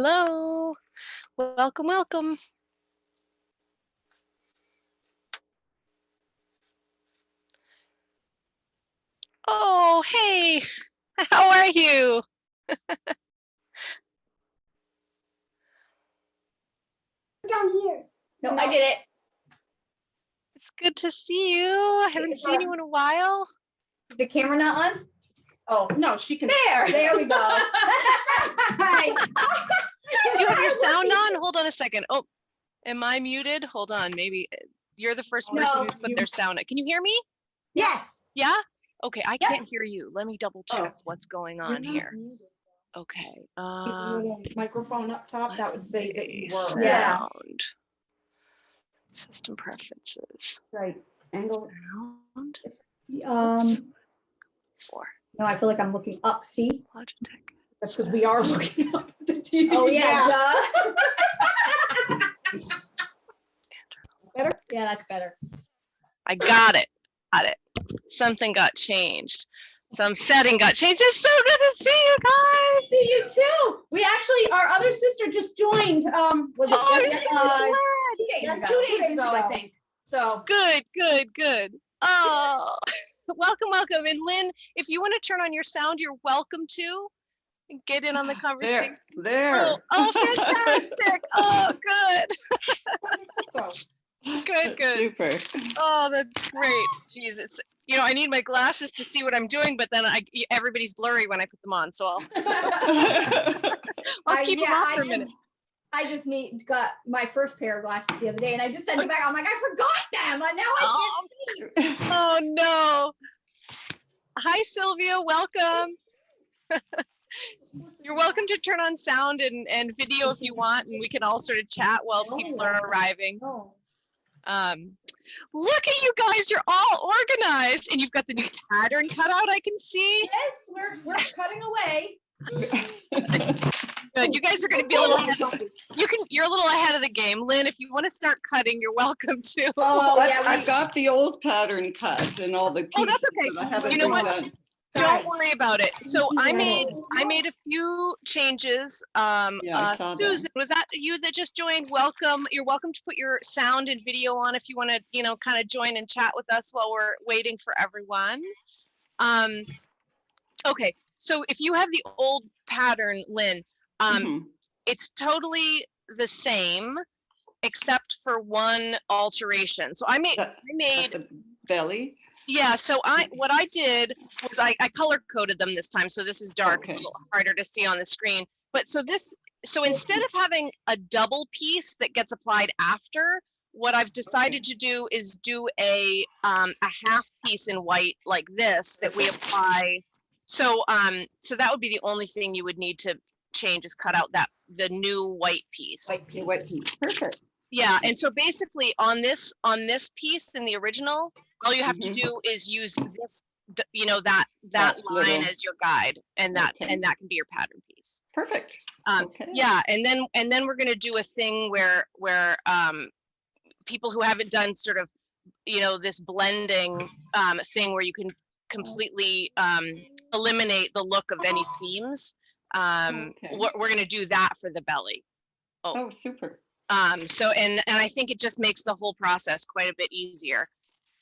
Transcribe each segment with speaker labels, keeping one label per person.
Speaker 1: Hello, welcome, welcome. Oh, hey, how are you?
Speaker 2: Down here.
Speaker 3: No, I did it.
Speaker 1: It's good to see you. I haven't seen you in a while.
Speaker 3: Is the camera not on? Oh,
Speaker 2: No, she can.
Speaker 3: there we go. Hi.
Speaker 1: You have your sound on? Hold on a second. Oh, am I muted? Hold on, maybe you're the first person who's put their sound on. Can you hear me?
Speaker 3: Yes.
Speaker 1: Yeah? Okay, I
Speaker 3: Yep.
Speaker 1: can't hear you. Let me double check what's going on here. Okay.
Speaker 2: Little microphone up top that would say that you were.
Speaker 3: Yeah.
Speaker 1: Sound. System preferences.
Speaker 2: Right. Angle.
Speaker 1: Sound.
Speaker 3: Oops.
Speaker 1: 4.
Speaker 3: No, I feel like I'm looking up. See?
Speaker 1: Logitech.
Speaker 2: That's because we are looking up at the TV.
Speaker 3: Oh yeah.
Speaker 2: Duh.
Speaker 3: Better? Yeah, that's better.
Speaker 1: I got it. Got it. Something got changed. Some setting got changed. It's so good to see you guys.
Speaker 2: See you too. We actually, our other sister just joined. Was it
Speaker 1: I'm so
Speaker 3: 2
Speaker 2: 2 days ago, I think. So
Speaker 1: good, good, good. Oh, welcome, welcome. And Lynn, if you want to turn on your sound, you're welcome to. And get in on the conversation.
Speaker 4: There.
Speaker 1: Oh, fantastic. Oh, good. Good, good.
Speaker 4: Super.
Speaker 1: Oh, that's great. Jeez, it's, I need my glasses to see what I'm doing, but then everybody's blurry when I put them on, so I'll keep them off for a minute.
Speaker 3: I just got my first pair of glasses the other day, and I just sent it back. I'm like, I forgot them, and now I can't see.
Speaker 1: Oh no! Hi, Sylvia. Welcome. You're welcome to turn on sound and video if you want, and we can all sort of chat while people are arriving. Look at you guys, you're all organized, and you've got the new pattern cut out, I can see.
Speaker 2: yes, we're cutting away.
Speaker 1: Good. You guys are going to be a little ahead. You're a little ahead of the game. Lynn, if you want to start cutting, you're welcome to.
Speaker 3: Oh yeah,
Speaker 4: I've got the old pattern cut and all the pieces.
Speaker 1: Oh, that's okay.
Speaker 4: That I haven't
Speaker 1: You know what?
Speaker 4: redone.
Speaker 1: Don't worry about it. So I made a few changes.
Speaker 4: Yeah, I saw
Speaker 1: Susan, was that you that just joined? Welcome. You're welcome to put your sound and video on if you want to, kind of join and chat with us while we're waiting for everyone. Okay. So if you have the old pattern, Lynn, it's totally the same except for one alteration. So I made
Speaker 4: the belly.
Speaker 1: Yeah, so what I did was I color coded them this time, so this is dark, a little harder to see on the screen. But so instead of having a double piece that gets applied after, what I've decided to do is do a half piece in white like this that we apply. So so that would be the only thing you would need to change is cut out the new white piece.
Speaker 4: White piece. Perfect.
Speaker 1: Yeah, and so basically on this piece in the original, all you have to do is use this, that line as your guide, and that can be your pattern piece.
Speaker 4: Perfect.
Speaker 1: Yeah, and then we're going to do a thing where people who haven't done sort of this blending thing where you can completely eliminate the look of any seams. We're going to do that for the belly.
Speaker 4: Oh, super.
Speaker 1: So and I think it just makes the whole process quite a bit easier.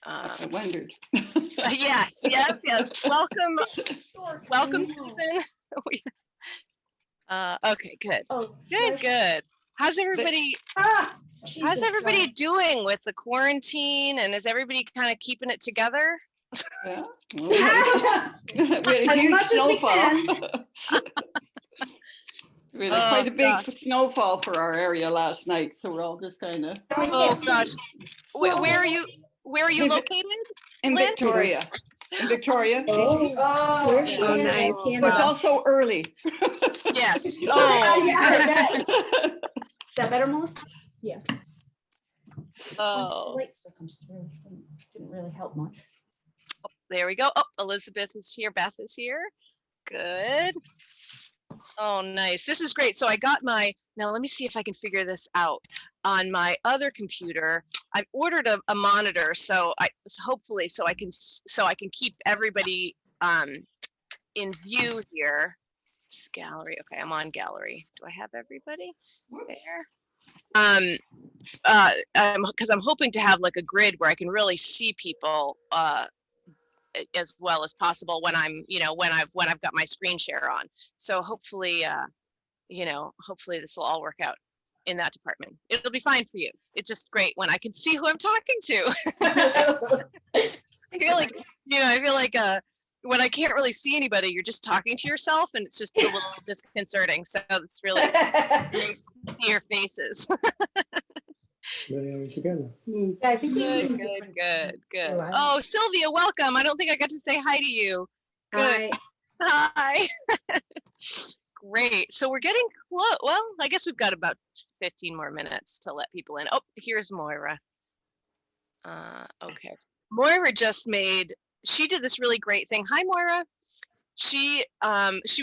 Speaker 4: I wondered.
Speaker 1: Yes. Welcome, Susan. Okay, good. Good. How's everybody? How's everybody doing with the quarantine? And is everybody kind of keeping it together?
Speaker 4: Yeah. We had a huge snowfall. We had quite a big snowfall for our area last night, so we're all just kind of.
Speaker 1: Oh gosh, where are you? Where are you located?
Speaker 4: In
Speaker 1: Lynn?
Speaker 4: Victoria. In Victoria.
Speaker 3: Oh,
Speaker 1: nice.
Speaker 4: It's also early.
Speaker 1: Yes.
Speaker 3: Is that better, Melissa?
Speaker 2: Yeah.
Speaker 1: Oh.
Speaker 2: The light still comes through. Didn't really help much.
Speaker 1: There we go. Oh, Elizabeth is here. Beth is here. Good. Oh, nice. This is great. So I got now let me see if I can figure this out. On my other computer, I've ordered a monitor, so hopefully I can keep everybody in view here. It's gallery. Okay, I'm on gallery. Do I have everybody there? Because I'm hoping to have like a grid where I can really see people as well as possible when I'm, when I've got my screen share on. So hopefully, hopefully this will all work out in that department. It'll be fine for you. It's just great when I can see who I'm talking to. I feel like when I can't really see anybody, you're just talking to yourself, and it's just a little disconcerting. So it's really great to see your faces.
Speaker 5: Together.
Speaker 3: Yeah, I think we
Speaker 1: Good,
Speaker 3: need
Speaker 1: good,
Speaker 3: different
Speaker 1: good, good.
Speaker 3: ones.
Speaker 1: Oh, Sylvia, welcome. I don't think I got to say hi to you. Good.
Speaker 3: Hi.
Speaker 1: Hi. Great. So we're getting close. Well, I guess we've got about 15 more minutes to let people in. Oh, here's Moira. Okay. Moira just made, she did this really great thing. Hi, Moira. She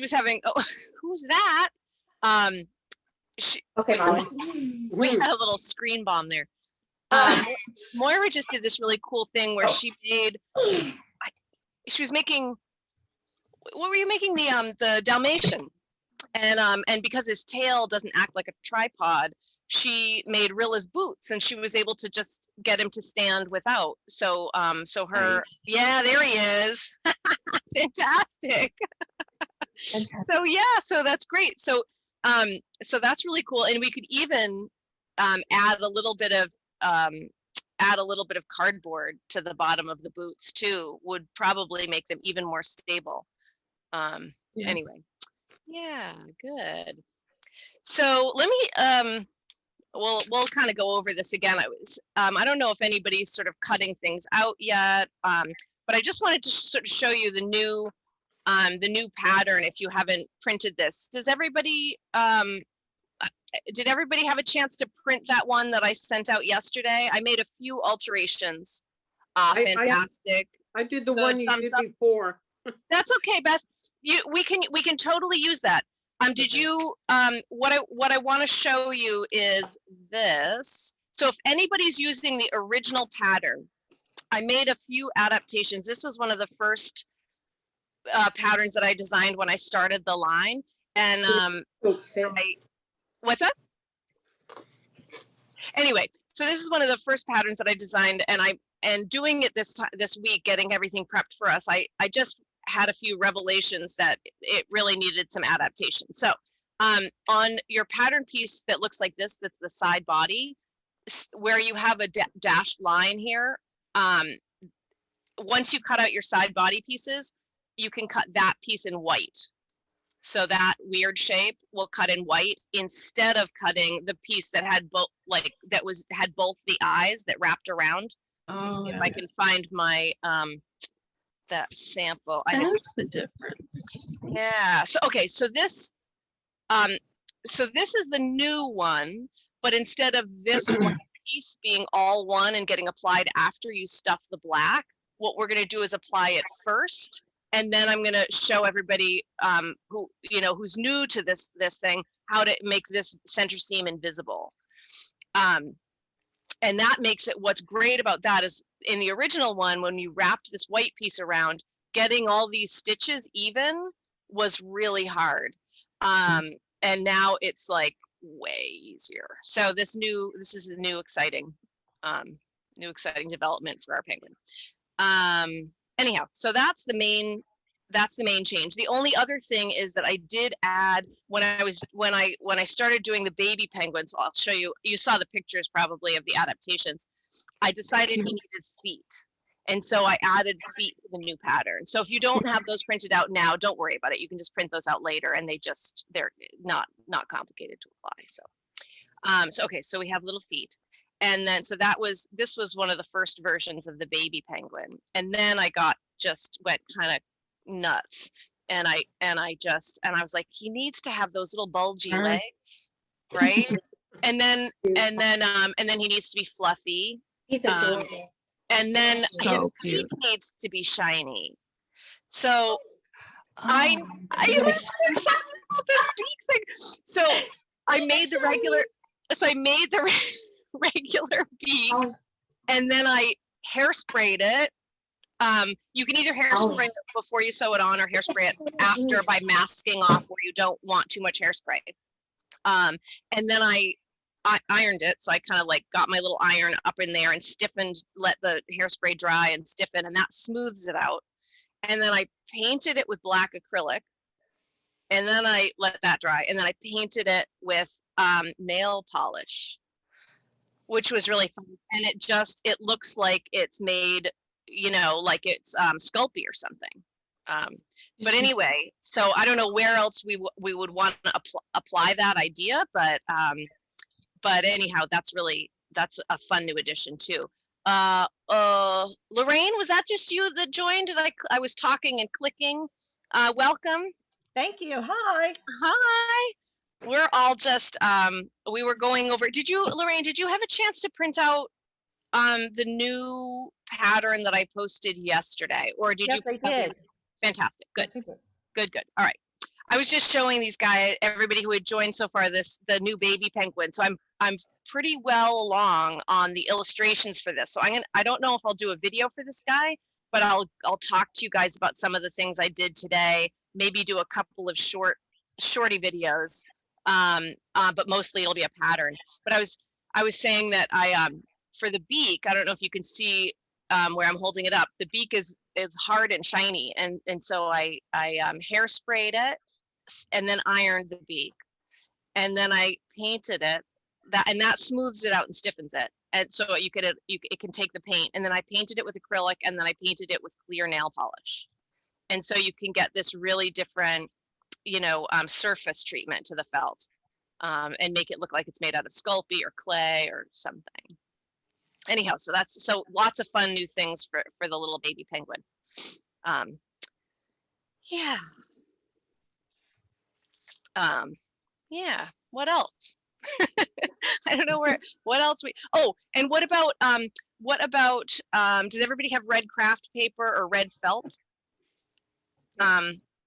Speaker 1: was having, oh, who's that?
Speaker 3: Okay, Molly.
Speaker 1: We had a little screen bomb there. Moira just did this really cool thing where she was making, what were you making? The Dalmatian. And because his tail doesn't act like a tripod, she made Rilla's boots, and she was able to just get him to stand without. So her,
Speaker 4: Nice.
Speaker 1: yeah, there he is. Fantastic. So yeah, so that's great. So that's really cool. And we could even add a little bit of cardboard to the bottom of the boots too, would probably make them even more stable. Anyway, yeah, good. So let me we'll kind of go over this again. I don't know if anybody's sort of cutting things out yet, but I just wanted to sort of show you the new pattern if you haven't printed this. Does everybody did everybody have a chance to print that one that I sent out yesterday? I made a few alterations. Fantastic.
Speaker 6: I did the
Speaker 1: Good,
Speaker 6: one you
Speaker 1: thumbs
Speaker 6: did
Speaker 1: up.
Speaker 6: before.
Speaker 1: That's okay, Beth. We can totally use that. Did
Speaker 6: Okay.
Speaker 1: you what I want to show you is this. So if anybody's using the original pattern, I made a few adaptations. This was one of the first patterns that I designed when I started the line. And what's that? Anyway, so this is one of the first patterns that I designed, and doing it this week, getting everything prepped for us, I just had a few revelations that it really needed some adaptation. So on your pattern piece that looks like this, that's the side body, where you have a dashed line here, once you cut out your side body pieces, you can cut that piece in white. So that weird shape will cut in white instead of cutting the piece that had both, had both the eyes that wrapped around.
Speaker 2: Oh,
Speaker 1: If I can find my that sample.
Speaker 2: that's the difference.
Speaker 1: Yeah. So okay. So this is the new one, but instead of this one piece being all one and getting applied after you stuff the black, what we're going to do is apply it first, and then I'm going to show everybody who's new to this thing how to make this center seam invisible. And that makes it, what's great about that is in the original one, when you wrapped this white piece around, getting all these stitches even was really hard. And now it's like way easier. So this is a new exciting development for our penguin. Anyhow, so that's the main change. The only other thing is that I did add when I started doing the baby penguins. I'll show you. You saw the pictures probably of the adaptations. I decided he needed feet, and so I added feet to the new pattern. So if you don't have those printed out now, don't worry about it. You can just print those out later, and they're not complicated to apply. So okay, so we have little feet. And then, so this was one of the first versions of the baby penguin. And then I went kind of nuts. And I was like, he needs to have those little bulgy legs, right? and then he needs to be fluffy.
Speaker 3: He's adorable.
Speaker 1: And then
Speaker 2: So
Speaker 1: his
Speaker 2: cute.
Speaker 1: feet needs to be shiny. So I was so excited about this beak thing. So I made the regular beak, and then I hairsprayed it You can either hairspray it before you sew it on or hairspray it after by masking off where you don't want too much hairspray. And then I ironed it. So I kind of like got my little iron up in there and stiffened, let the hairspray dry and stiffen, and that smooths it out. And then I painted it with black acrylic, and then I let that dry. And then I painted it with nail polish, which was really fun. And it looks like it's made, you know, like it's Sculpey or something. But anyway, so I don't know where else we would want to apply that idea, but anyhow, that's a fun new addition too. Lorraine, was that just you that joined? I was talking and clicking. Welcome.
Speaker 5: Thank you. Hi.
Speaker 1: Hi. We're all just we were going over. Lorraine, did you have a chance to print out the new pattern that I posted yesterday, or did
Speaker 5: Yes,
Speaker 1: you?
Speaker 5: I did.
Speaker 1: Fantastic. Good.
Speaker 5: Yes, I did.
Speaker 1: Good. All right. I was just showing these guys, everybody who had joined so far, the new baby penguin. So I'm pretty well along on the illustrations for this. So I don't know if I'll do a video for this guy, but I'll talk to you guys about some of the things I did today. Maybe do a couple of shorty videos. But mostly it'll be a pattern. But I was saying that for the beak, I don't know if you can see where I'm holding it up. The beak is hard and shiny, and so I hairsprayed it and then ironed the beak, and then I painted it. That smooths it out and stiffens it, and so it can take the paint. And then I painted it with acrylic, and then I painted it with clear nail polish, and so you can get this really different, you know, surface treatment to the felt, and make it look like it's made out of Sculpey or clay or something. Anyhow, so lots of fun new things for the little baby penguin. Yeah. Yeah. What else? I don't know what else and what about does everybody have red craft paper or red felt?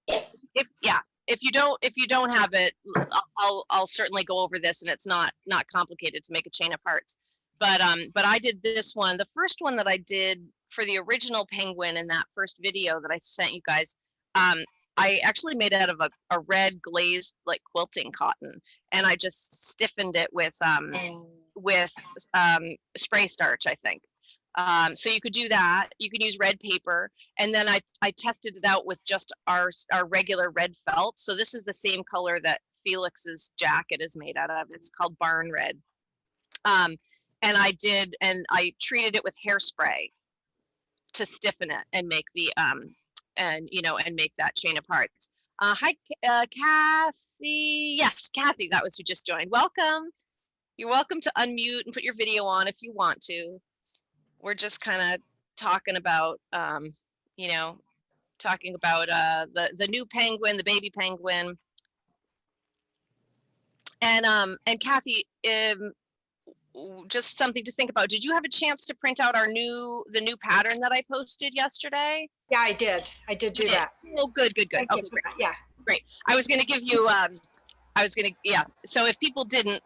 Speaker 3: Yes.
Speaker 1: If you don't have it, I'll certainly go over this, and it's not complicated to make a chain of hearts. But I did this one, the first one that I did for the original penguin in that first video that I sent you guys. I actually made it out of a red glazed like quilting cotton, and I just stiffened it with spray starch, I think. So you could do that. You can use red paper, and then I tested it out with just our regular red felt. So this is the same color that Felix's jacket is made out of. It's called Barn Red. And I treated it with hairspray to stiffen it and make the and make that chain of hearts. Hi, Kathy. Yes, Kathy, that was who just joined. Welcome. You're welcome to unmute and put your video on if you want to. We're just kind of talking about the new penguin, the baby penguin. And Kathy, just something to think about. Did you have a chance to print out the new pattern that I posted yesterday?
Speaker 6: Yeah, I did. I did do that.
Speaker 1: Oh, good. Okay, great.
Speaker 6: Yeah.
Speaker 1: Great. I was going to give you. So if people didn't,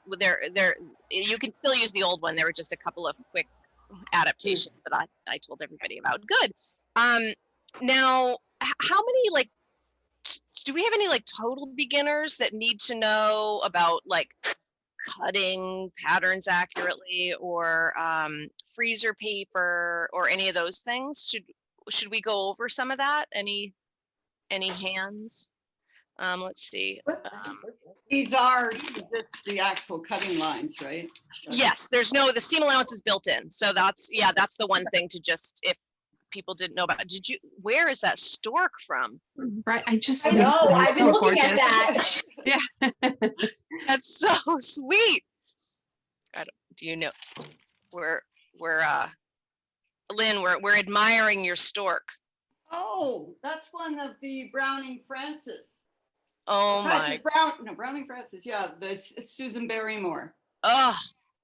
Speaker 1: you can still use the old one. There were just a couple of quick adaptations that I told everybody about. Good. Now, how many do we have any total beginners that need to know about cutting patterns accurately, or freezer paper, or any of those things? Should we go over some of that? Any hands? Let's see.
Speaker 4: These are just the actual cutting lines, right?
Speaker 1: Yes, the seam allowance is built in. So that's the one thing to just, if people didn't know about. Where is that stork from?
Speaker 2: Right. I
Speaker 3: know. I've been looking
Speaker 2: gorgeous.
Speaker 3: at that.
Speaker 2: Yeah.
Speaker 1: That's so sweet. Do you know? We're Lynn, we're admiring your stork.
Speaker 4: Oh, that's one of the Browning Francis.
Speaker 1: Oh my.
Speaker 4: Browning Francis. Yeah, it's Susan Barrymore.
Speaker 1: Oh,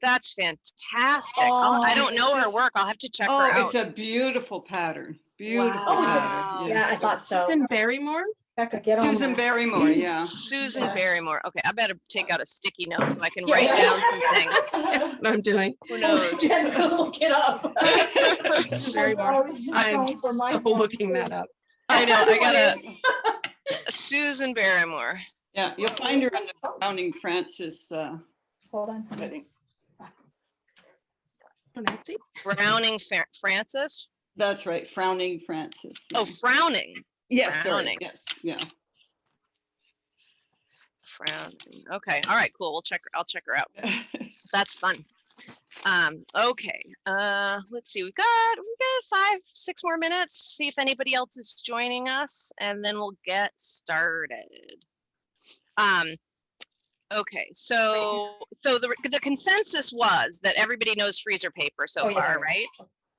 Speaker 1: that's fantastic.
Speaker 3: Oh,
Speaker 1: I don't know her work. I'll have to check her out.
Speaker 4: It's a beautiful pattern. Beautiful
Speaker 6: Wow.
Speaker 4: pattern.
Speaker 3: Yeah, I thought so.
Speaker 2: Susan Barrymore?
Speaker 7: Becca, get on
Speaker 4: Susan
Speaker 7: that.
Speaker 4: Barrymore, yeah.
Speaker 1: Susan
Speaker 2: Yeah.
Speaker 1: Barrymore. Okay, I better take out a sticky note so I can
Speaker 7: Yeah.
Speaker 1: write down some things.
Speaker 8: That's what I'm doing.
Speaker 1: Who knows?
Speaker 2: Jen's gonna look it up.
Speaker 8: Very
Speaker 2: I was just
Speaker 8: I'm
Speaker 2: going for my
Speaker 8: so
Speaker 2: phone,
Speaker 8: looking
Speaker 2: too.
Speaker 8: that up.
Speaker 1: I know. I gotta
Speaker 2: Please.
Speaker 1: Susan Barrymore.
Speaker 4: Yeah, you'll find her under Browning Francis
Speaker 3: Hold on.
Speaker 4: wedding.
Speaker 8: Nancy?
Speaker 1: Browning Francis.
Speaker 4: That's right, Frowning Francis.
Speaker 1: Oh, frowning.
Speaker 4: yes, sorry.
Speaker 1: Frowning.
Speaker 4: Yes, yeah.
Speaker 1: Frowning. Okay. All right. Cool. I'll check her out. That's fun. Okay. Let's see. We've got 5-6 more minutes. See if anybody else is joining us, and then we'll get started. Okay. So the consensus was that everybody knows freezer paper so far, right?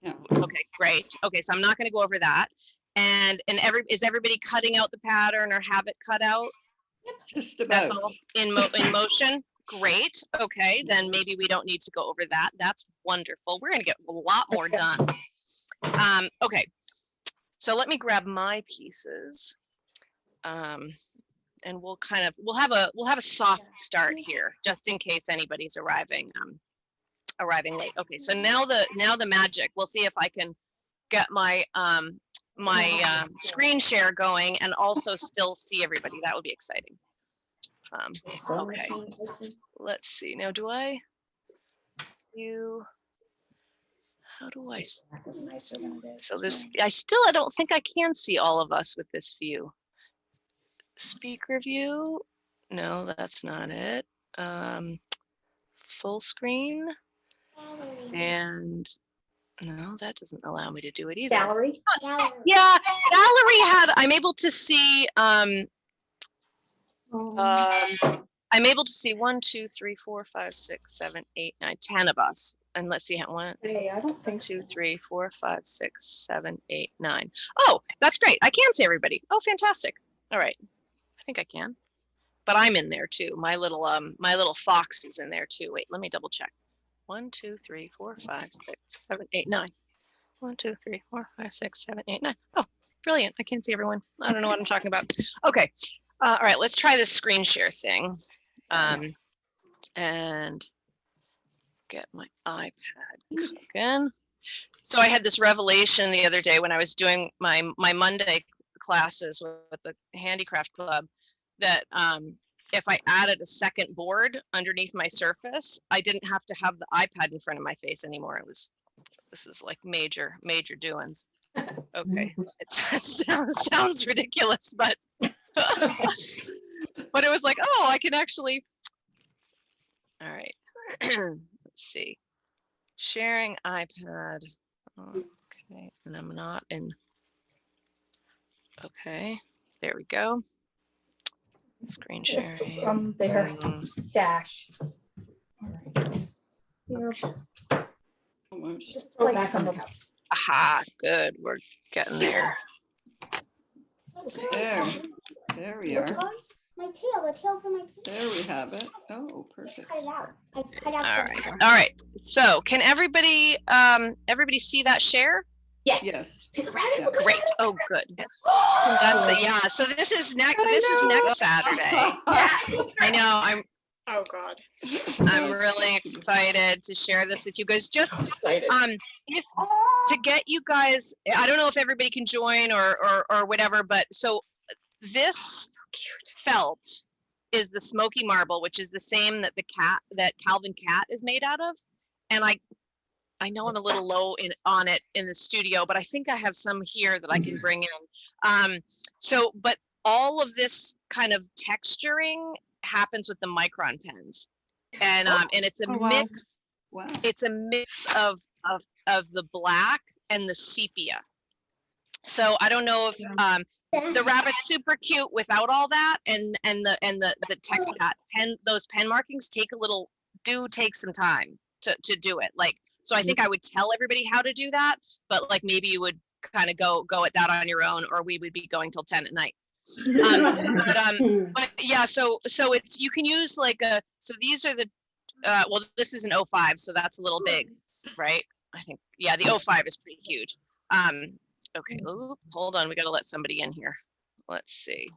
Speaker 4: Yeah.
Speaker 1: Okay. Great. Okay. So I'm not going to go over that. And is everybody cutting out the pattern or have it cut out?
Speaker 4: Just about.
Speaker 1: That's all in motion. Great. Okay, then maybe we don't need to go over that. That's wonderful. We're going to get a lot more done. Okay, so let me grab my pieces, and we'll have a soft start here, just in case anybody's arriving late. Okay, so now the magic. We'll see if I can get my screen share going and also still see everybody. That would be exciting. Okay, let's see. Now, how do I? So I don't think I can see all of us with this view. Speaker view? No, that's not it. Full screen. And no, that doesn't allow me to do it either.
Speaker 3: Gallery.
Speaker 1: Yeah, gallery I'm able to see I'm able to see 1, 2, 3, 4, 5, 6, 7, 8, 9, 10 of us. And let's see how one.
Speaker 7: Hey, I don't think
Speaker 1: 2,
Speaker 7: so.
Speaker 1: 3, 4, 5, 6, 7, 8, 9. Oh, that's great. I can see everybody. Oh, fantastic. All right. I think I can. But I'm in there too. My little fox is in there too. Wait, let me double check. 1, 2, 3, 4, 5, 6, 7, 8, 9. 1, 2, 3, 4, 5, 6, 7, 8, 9. Oh, brilliant. I can see everyone. I don't know what I'm talking about. Okay. All right, let's try this screen share thing. And get my iPad again. So I had this revelation the other day when I was doing my Monday classes with the handicraft club that if I added a second board underneath my Surface, I didn't have to have the iPad in front of my face anymore. This is like major doings. Okay, it sounds ridiculous, but but it was like, oh, I can actually. All right, let's see. Sharing iPad. Okay, and I'm not in. Okay, there we go. Screen sharing.
Speaker 3: From their stash.
Speaker 4: Almost.
Speaker 3: Just
Speaker 2: Throw it
Speaker 3: like
Speaker 2: back
Speaker 3: some
Speaker 2: on
Speaker 3: of
Speaker 2: the
Speaker 3: us.
Speaker 1: Aha, good. We're getting there.
Speaker 4: There we are.
Speaker 9: My tail, the tail for my tail.
Speaker 4: There we have it. Oh, perfect.
Speaker 9: Cut it out. I cut out.
Speaker 1: All right. So can everybody see that share?
Speaker 3: Yes.
Speaker 4: Yes.
Speaker 3: See the rabbit?
Speaker 4: Yeah.
Speaker 3: Look at
Speaker 1: Great.
Speaker 3: the
Speaker 1: Oh, good.
Speaker 8: Yes.
Speaker 1: That's yeah. So this is next Saturday. I know.
Speaker 6: Oh, God.
Speaker 1: I'm really excited to share this with you guys. Just
Speaker 2: excited.
Speaker 1: if to get you guys, I don't know if everybody can join or whatever, but so this felt is the smoky marble, which is the same that that Calvin cat is made out of. And I know I'm a little low on it in the studio, but I think I have some here that I can bring in. But all of this kind of texturing happens with the micron pens, and it's a mix.
Speaker 4: Wow.
Speaker 1: It's a mix of the black and the sepia. So I don't know if the rabbit's super cute without all that, and the text cat pen, those pen markings take some time to do it. Like, so I think I would tell everybody how to do that, but like maybe you would kind of go at that on your own, or we would be going till 10 at night. But yeah, so it's, you can use like so these are the well, this is an 05, so that's a little big, right? I think, yeah, the 05 is pretty huge. Okay, hold on, we got to let somebody in here. Let's see.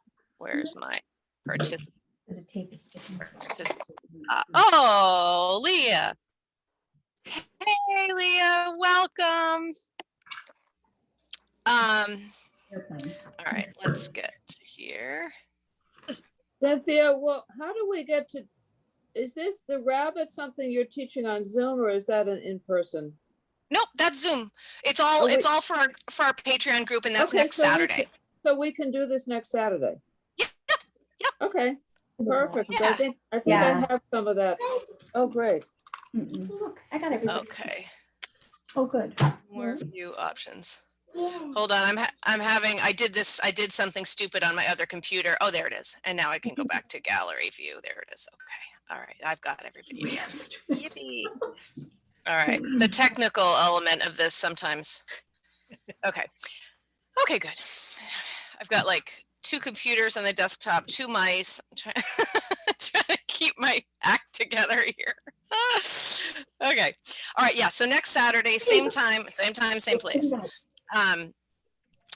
Speaker 1: Where's my participant?
Speaker 3: The tape is sticking.
Speaker 1: Oh, Leah. Hey, Leah, welcome. All right, let's get here.
Speaker 7: Cynthia, well, how do we get to, is this the rabbit something you're teaching on Zoom or is that an in-person?
Speaker 1: Nope, that's Zoom. It's all for our Patreon group, and that's next Saturday.
Speaker 7: So we can do this next Saturday.
Speaker 1: Yep.
Speaker 7: Okay, perfect.
Speaker 1: Yeah.
Speaker 7: I think I have some of that. Oh, great.
Speaker 3: Look, I got everything.
Speaker 1: Okay.
Speaker 3: Oh, good.
Speaker 1: More view options. Hold on, I did something stupid on my other computer. Oh, there it is. And now I can go back to gallery view. There it is. Okay. All right. I've got everybody. Yes. Yippee. All right. The technical element of this sometimes. Okay. Okay, good. I've got like 2 computers on the desktop, 2 mice. I'm trying to keep my act together here. Okay. All right. Yeah. So next Saturday, same time, same place.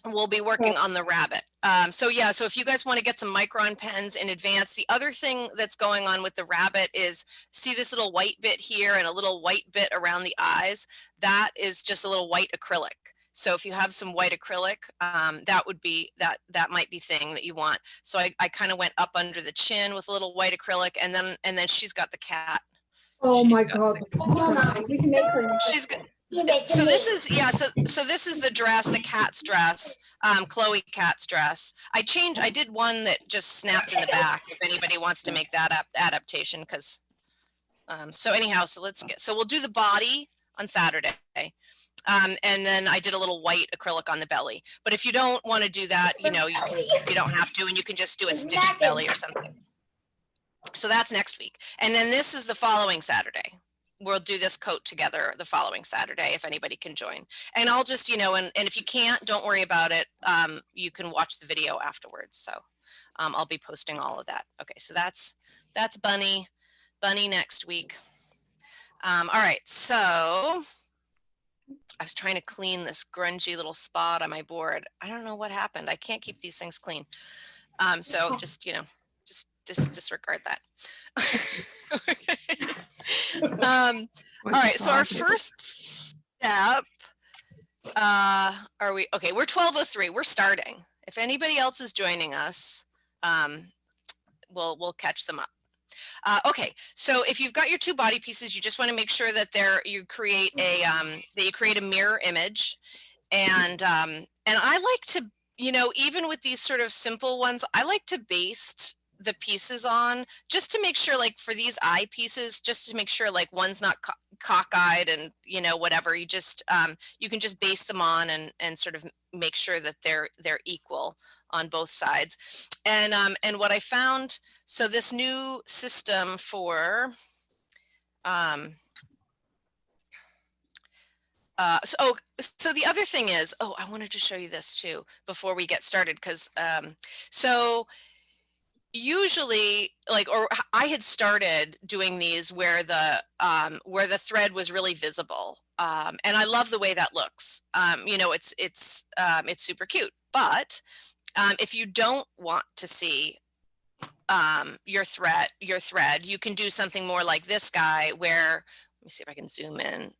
Speaker 1: We'll be working on the rabbit. So if you guys want to get some Micron pens in advance, the other thing that's going on with the rabbit is, see this little white bit here and a little white bit around the eyes? That is just a little white acrylic. So if you have some white acrylic, that would be, that might be thing that you want. So I kind of went up under the chin with a little white acrylic, and then she's got the cat.
Speaker 3: Oh my God. We can make her.
Speaker 1: She's good. So this is so this is the dress, the cat's dress, Chloe cat's dress. I did one that just snapped in the back if anybody wants to make that adaptation, because so anyhow, so we'll do the body on Saturday, and then I did a little white acrylic on the belly. But if you don't want to do that, you don't have to, and you can just do a stitched belly or something. So that's next week, and then this is the following Saturday. We'll do this coat together the following Saturday if anybody can join. And I'll just, and if you can't, don't worry about it. You can watch the video afterwards. So I'll be posting all of that. Okay, so that's Bunny next week. All right, so I was trying to clean this grungy little spot on my board. I don't know what happened. I can't keep these things clean. So just, just disregard that. All right, so our first step, are we, okay, we're 12:03, we're starting. If anybody else is joining us, we'll catch them up. Okay, so if you've got your 2 body pieces, you just want to make sure that you create a mirror image, and I like to, even with these sort of simple ones, I like to baste the pieces on, just to make sure, like for these eye pieces, just to make sure like one's not cockeyed and whatever. You just you can just base them on and sort of make sure that they're equal on both sides. And what I found, so this new system for so the other thing is, I wanted to show you this too before we get started, because so usually, or I had started doing these where the thread was really visible, and I love the way that looks. It's super cute. But if you don't want to see your thread, you can do something more like this guy, where, let me see if I can zoom in,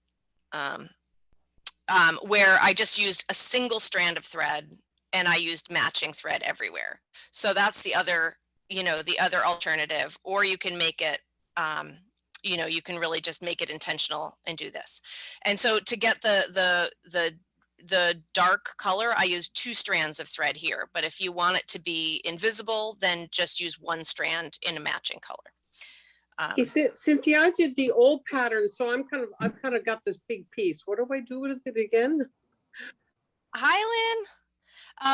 Speaker 1: where I just used a single strand of thread and I used matching thread everywhere. So that's the other alternative. Or you can make it, you can really just make it intentional and do this. And so to get the dark color, I use 2 strands of thread here. But if you want it to be invisible, then just use 1 strand in a matching color.
Speaker 8: Cynthia, I did the old pattern, so I've kind of got this big piece. What do I do with it again?
Speaker 1: Hi, Lynn.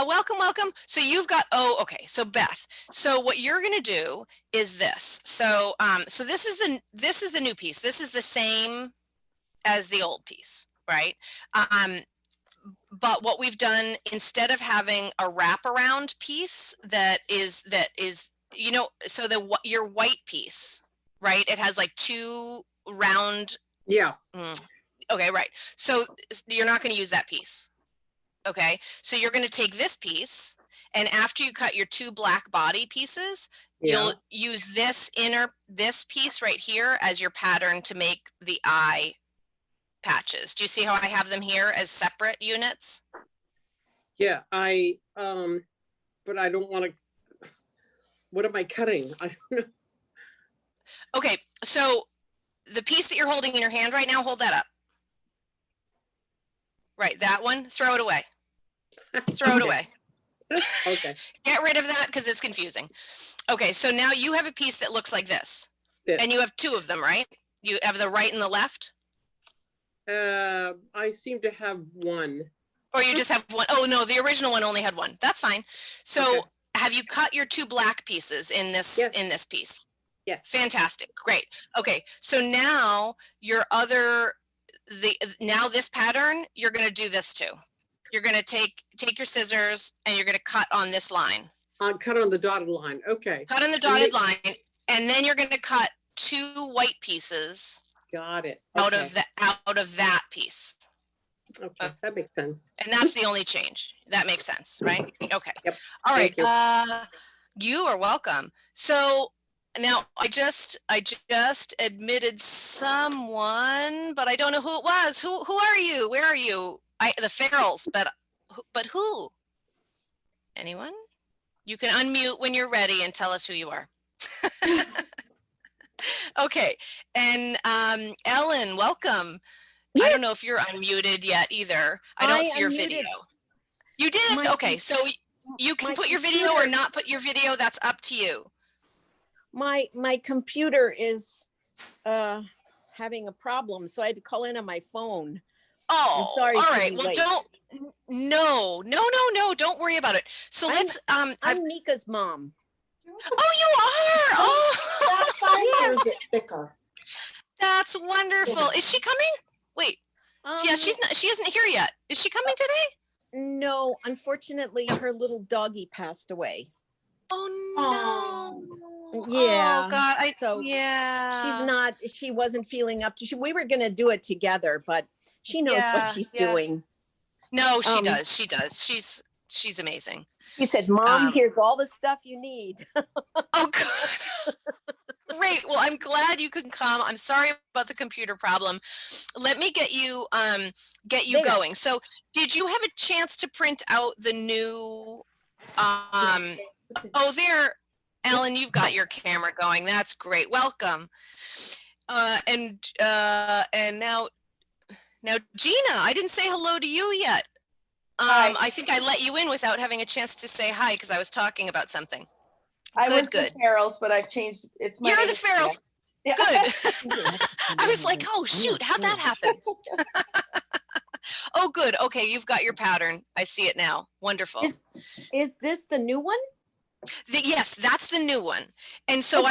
Speaker 1: Welcome. So you've got, okay. So Beth, so what you're going to do is this. So, so this is the new piece. This is the same as the old piece, right? But what we've done, instead of having a wraparound piece that is, so your white piece, right? It has like 2 round.
Speaker 8: Yeah.
Speaker 1: Okay. Right. So you're not going to use that piece. Okay, so you're going to take this piece And after you cut your 2 black body pieces, you'll use this piece right here as your pattern to make the eye patches. Do you see how I have them here as separate units?
Speaker 8: Yeah, but I don't want to, what am I cutting? I don't know.
Speaker 1: Okay, so the piece that you're holding in your hand right now, hold that up. Right, that one, throw it away. Throw it away.
Speaker 8: Okay.
Speaker 1: Get rid of that because it's confusing. Okay, so now you have a piece that looks like this.
Speaker 8: Yeah.
Speaker 1: And you have 2 of them, right? You have the right and the left?
Speaker 8: I seem to have one.
Speaker 1: Or you just have one? Oh, no, the original one only had one. That's fine. So
Speaker 8: Okay.
Speaker 1: have you cut your 2 black pieces in this piece?
Speaker 8: Yes.
Speaker 1: Fantastic. Great. Okay, so now now this pattern, you're going to do this too. You're going to take your scissors and you're going to cut on this line.
Speaker 8: Cut on the dotted line. Okay.
Speaker 1: Cut on the dotted line, and then you're going to cut 2 white pieces.
Speaker 8: Got it.
Speaker 1: Out
Speaker 8: Okay.
Speaker 1: of that piece.
Speaker 8: Okay, that makes sense.
Speaker 1: And that's the only change. That makes sense, right? Okay.
Speaker 8: Yep.
Speaker 1: All right.
Speaker 8: Thank you.
Speaker 1: You are welcome. So now I just admitted someone, but I don't know who it was. Who are you? Where are you? The ferals, but who? Anyone? You can unmute when you're ready and tell us who you are. Okay. And Ellen, welcome.
Speaker 10: Yes.
Speaker 1: I don't know if you're unmuted yet either. I don't see your video. You did? Okay, so you can put your video or not put your video. That's up to you.
Speaker 10: My computer is having a problem, so I had to call in on my phone.
Speaker 1: Oh,
Speaker 10: I'm sorry.
Speaker 1: All right. Well, no, don't worry about it. So let's
Speaker 10: I'm Mika's mom.
Speaker 1: Oh, you are. Oh,
Speaker 2: That size or is it thicker?
Speaker 1: that's wonderful. Is she coming? Wait. Yeah, she isn't here yet. Is she coming today?
Speaker 10: No, unfortunately, her little doggy passed away.
Speaker 1: Oh no.
Speaker 10: Yeah.
Speaker 1: Oh God.
Speaker 10: She wasn't feeling up to. We were gonna do it together, but she knows what she's doing.
Speaker 1: No, she does. She does. She's amazing.
Speaker 10: She said, "Mom, here's all the stuff you need."
Speaker 1: Oh, good. Great. Well, I'm glad you could come. I'm sorry about the computer problem. Let me get you going. So, did you have a chance to print out the new? Oh, there, Ellen, you've got your camera going. That's great. Welcome. And now, Gina, I didn't say hello to you yet. I think I let you in without having a chance to say hi because I was talking about something.
Speaker 2: I was the ferals, but I've changed. It's my.
Speaker 1: You're the ferals.
Speaker 2: Yeah.
Speaker 1: Good. I was like, oh shoot, how'd that happen? Oh, good. Okay, you've got your pattern. I see it now. Wonderful.
Speaker 10: Is this the new one?
Speaker 1: Yes, that's the new one. And so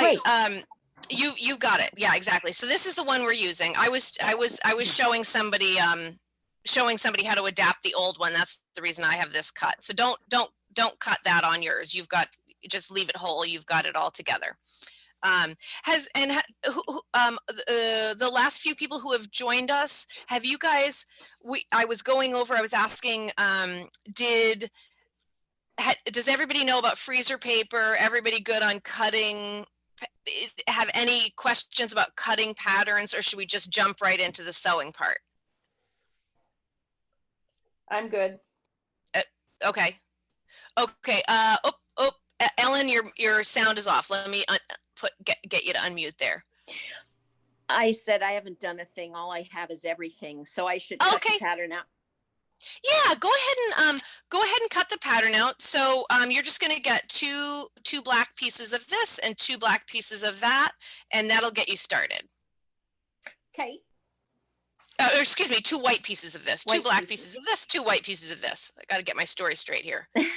Speaker 1: you got it. Yeah, exactly. So this is the one we're using. I was showing somebody how to adapt the old one. That's the reason I have this cut. So don't cut that on yours. Just leave it whole. You've got it all together. The last few people who have joined us, have you guys? I was asking, does everybody know about freezer paper? Everybody good on cutting? Have any questions about cutting patterns, or should we just jump right into the sewing part?
Speaker 2: I'm good.
Speaker 1: Okay. Ellen, your sound is off. Let me get you to unmute there.
Speaker 10: I said I haven't done a thing. All I have is everything. So I should cut the pattern out.
Speaker 1: Yeah, go ahead and cut the pattern out. So you're just going to get two black pieces of this and 2 black pieces of that, and that'll get you started.
Speaker 10: Okay.
Speaker 1: Excuse me, 2 white pieces of this, 2 black pieces of this, 2 white pieces of this. I got to get my story straight here. I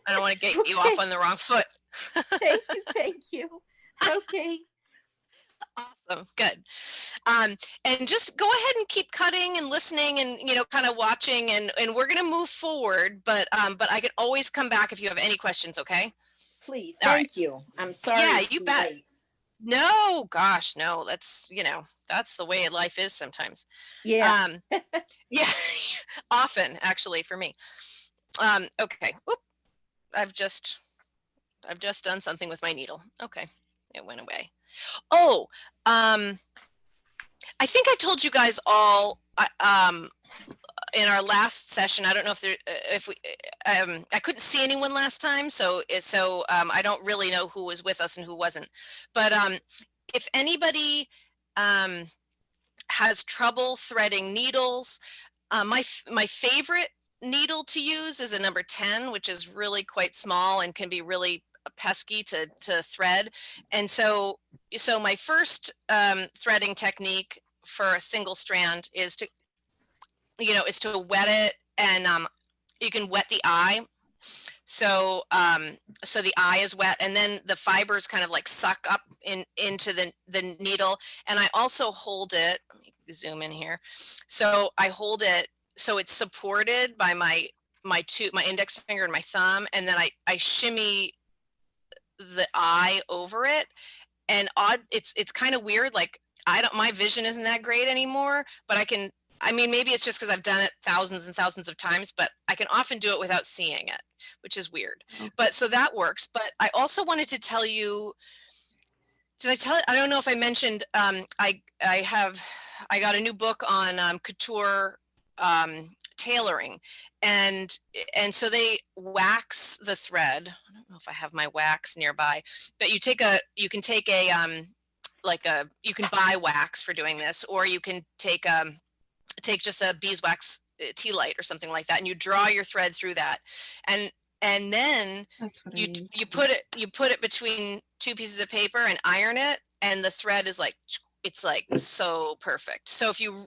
Speaker 1: don't want to get you off on the wrong foot.
Speaker 10: Thank you. Okay.
Speaker 1: Awesome. Good. And just go ahead and keep cutting and listening and, kind of watching, and we're going to move forward, but I could always come back if you have any questions. Okay.
Speaker 10: Please. Thank you. I'm sorry.
Speaker 1: Yeah, you bet. Late. No, gosh, no, that's the way life is sometimes.
Speaker 10: Yeah.
Speaker 1: Yeah, often actually for me. Okay. Oop. I've just done something with my needle. Okay, it went away. Oh, I think I told you guys all in our last session. I don't know if we I couldn't see anyone last time, so I don't really know who was with us and who wasn't. But if anybody has trouble threading needles, my favorite needle to use is a number 10, which is really quite small and can be really pesky to thread. And so my first threading technique for a single strand is to wet it, and you can wet the eye. So the eye is wet, and then the fibers kind of like suck up into the needle. And I also hold it, let me zoom in here. So I hold it so it's supported by my index finger and my thumb, and then I shimmy the eye over it. And it's kind of weird, like my vision isn't that great anymore, but maybe it's just because I've done it thousands and thousands of times, but I can often do it without seeing it, which is weird. But so that works. But I also wanted to tell you, I don't know if I mentioned, I got a new book on couture tailoring, and so they wax the thread. I don't know if I have my wax nearby, but you can buy wax for doing this, or you can take just a beeswax tea light or something like that, and you draw your thread through that, and then you put it between two pieces of paper and iron it, and the thread is like, it's like so perfect. So and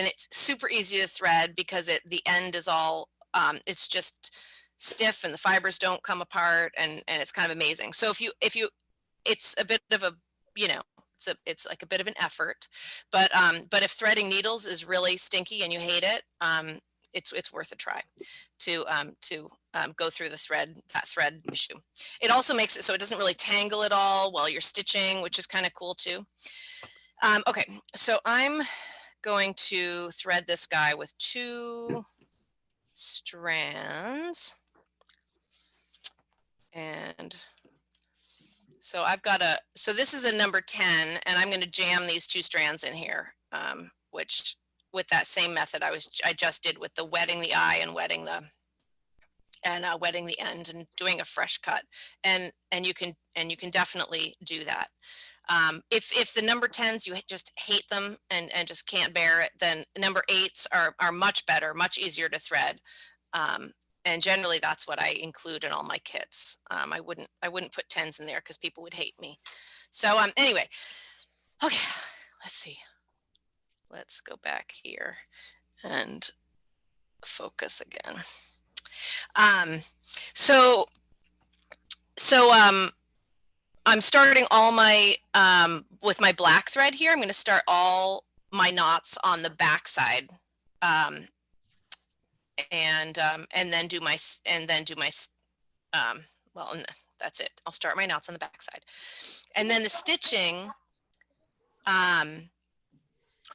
Speaker 1: it's super easy to thread because the end is all it's just stiff and the fibers don't come apart, and it's kind of amazing. So if you it's a bit of a, it's like a bit of an effort, but if threading needles is really stinky and you hate it, it's worth a try to go through that thread issue. It also makes it so it doesn't really tangle at all while you're stitching, which is kind of cool too. Okay, so I'm going to thread this guy with 2 strands, and so so this is a number 10, and I'm going to jam these 2 strands in here, which with that same method I just did with the wetting the eye and wetting the end and doing a fresh cut, and you can definitely do that. If the number 10s you just hate them and just can't bear it, then number 8s are much better, much easier to thread. And generally that's what I include in all my kits. I wouldn't put 10s in there because people would hate me. So anyway, okay, let's see. Let's go back here and focus again. So I'm starting all my with my black thread here. I'm going to start all my knots on the back side, and then do my well, and that's it. I'll start my knots on the back side, and then the stitching.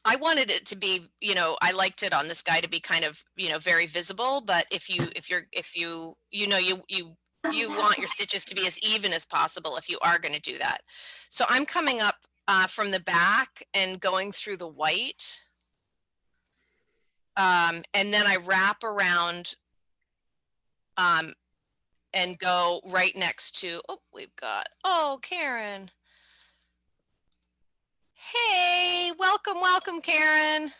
Speaker 1: I wanted it to be, I liked it on this guy to be kind of, very visible. But if you want your stitches to be as even as possible if you are going to do that. So I'm coming up from the back and going through the white. And then I wrap around and go right next to, Karen. Hey, welcome, Karen.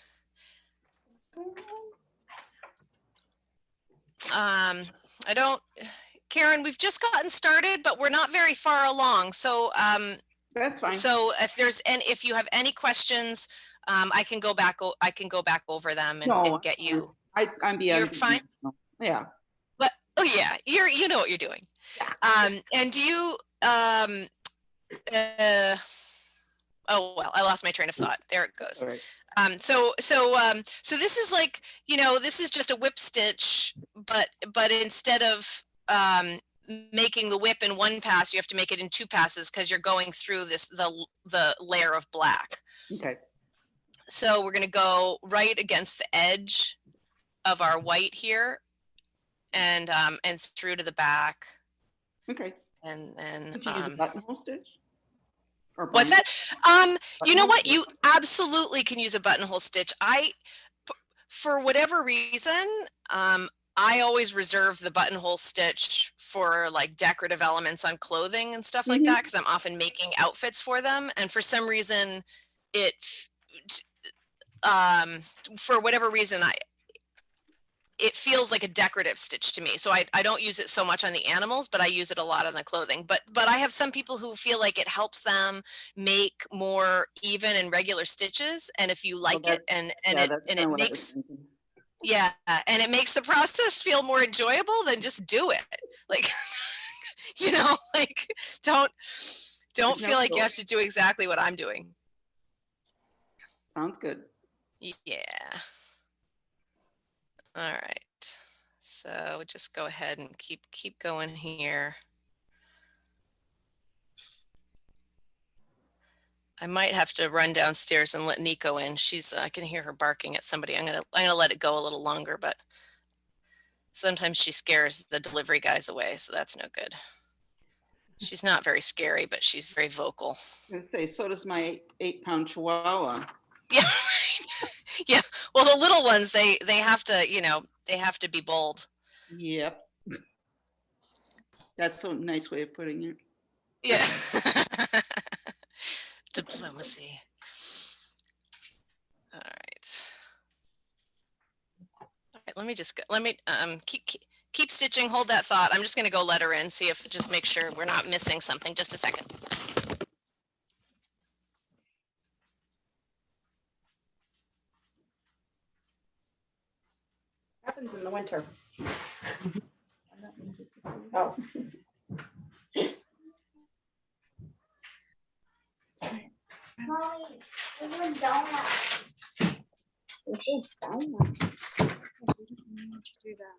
Speaker 1: Karen, we've just gotten started, but we're not very far along. So
Speaker 4: that's fine.
Speaker 1: So if you have any questions, I can go back over them and get you.
Speaker 4: I'm beyond.
Speaker 1: You're fine.
Speaker 4: Yeah.
Speaker 1: But yeah, you know what you're doing. And do you oh well, I lost my train of thought. There it goes.
Speaker 4: All right.
Speaker 1: So this is like, this is just a whip stitch, but instead of making the whip in 1 pass, you have to make it in 2 passes because you're going through the layer of black.
Speaker 4: Okay.
Speaker 1: So we're going to go right against the edge of our white here, and through to the back,
Speaker 4: Okay.
Speaker 10: And then,
Speaker 4: Could you use a buttonhole stitch? Or
Speaker 1: What's
Speaker 4: bind
Speaker 1: that?
Speaker 4: it?
Speaker 1: You know
Speaker 4: Buttonhole
Speaker 1: what?
Speaker 4: stitch?
Speaker 1: You absolutely can use a buttonhole stitch. For whatever reason, I always reserve the buttonhole stitch for like decorative elements on clothing and stuff like that, because I'm often making outfits for them. And for some reason, it, for whatever reason, it feels like a decorative stitch to me. So I don't use it so much on the animals, but I use it a lot on the clothing. But I have some people who feel like it helps them make more even and regular stitches. And if you like it and
Speaker 4: Yeah,
Speaker 1: it
Speaker 4: that's
Speaker 1: and
Speaker 4: kinda
Speaker 1: it
Speaker 4: what I was
Speaker 1: makes,
Speaker 4: thinking.
Speaker 1: yeah, and it makes the process feel more enjoyable, then just do it. Like, you know, like don't
Speaker 4: No,
Speaker 1: feel like you
Speaker 4: cool.
Speaker 1: have to do exactly what I'm doing.
Speaker 4: Sounds good.
Speaker 1: Yeah. All right. So just go ahead and keep going here. I might have to run downstairs and let Nico in. I can hear her barking at somebody. I'm gonna let it go a little longer, but sometimes she scares the delivery guys away, so that's no good. She's not very scary, but she's very vocal.
Speaker 4: I was gonna say, so does my 8-pound Chihuahua.
Speaker 1: Yeah. Yeah. Well, the little ones, they have to, you know, they have to be bold.
Speaker 4: Yep. That's a nice way of putting it.
Speaker 1: Yeah. Diplomacy. All right. All right, let me just go, let me keep stitching. Hold that thought. I'm just going to go let her in, see if, just make sure we're not missing something. Just a second.
Speaker 3: Happens in the winter. Oh.
Speaker 9: Mommy, there's a donut. There's a donut.
Speaker 6: Do that.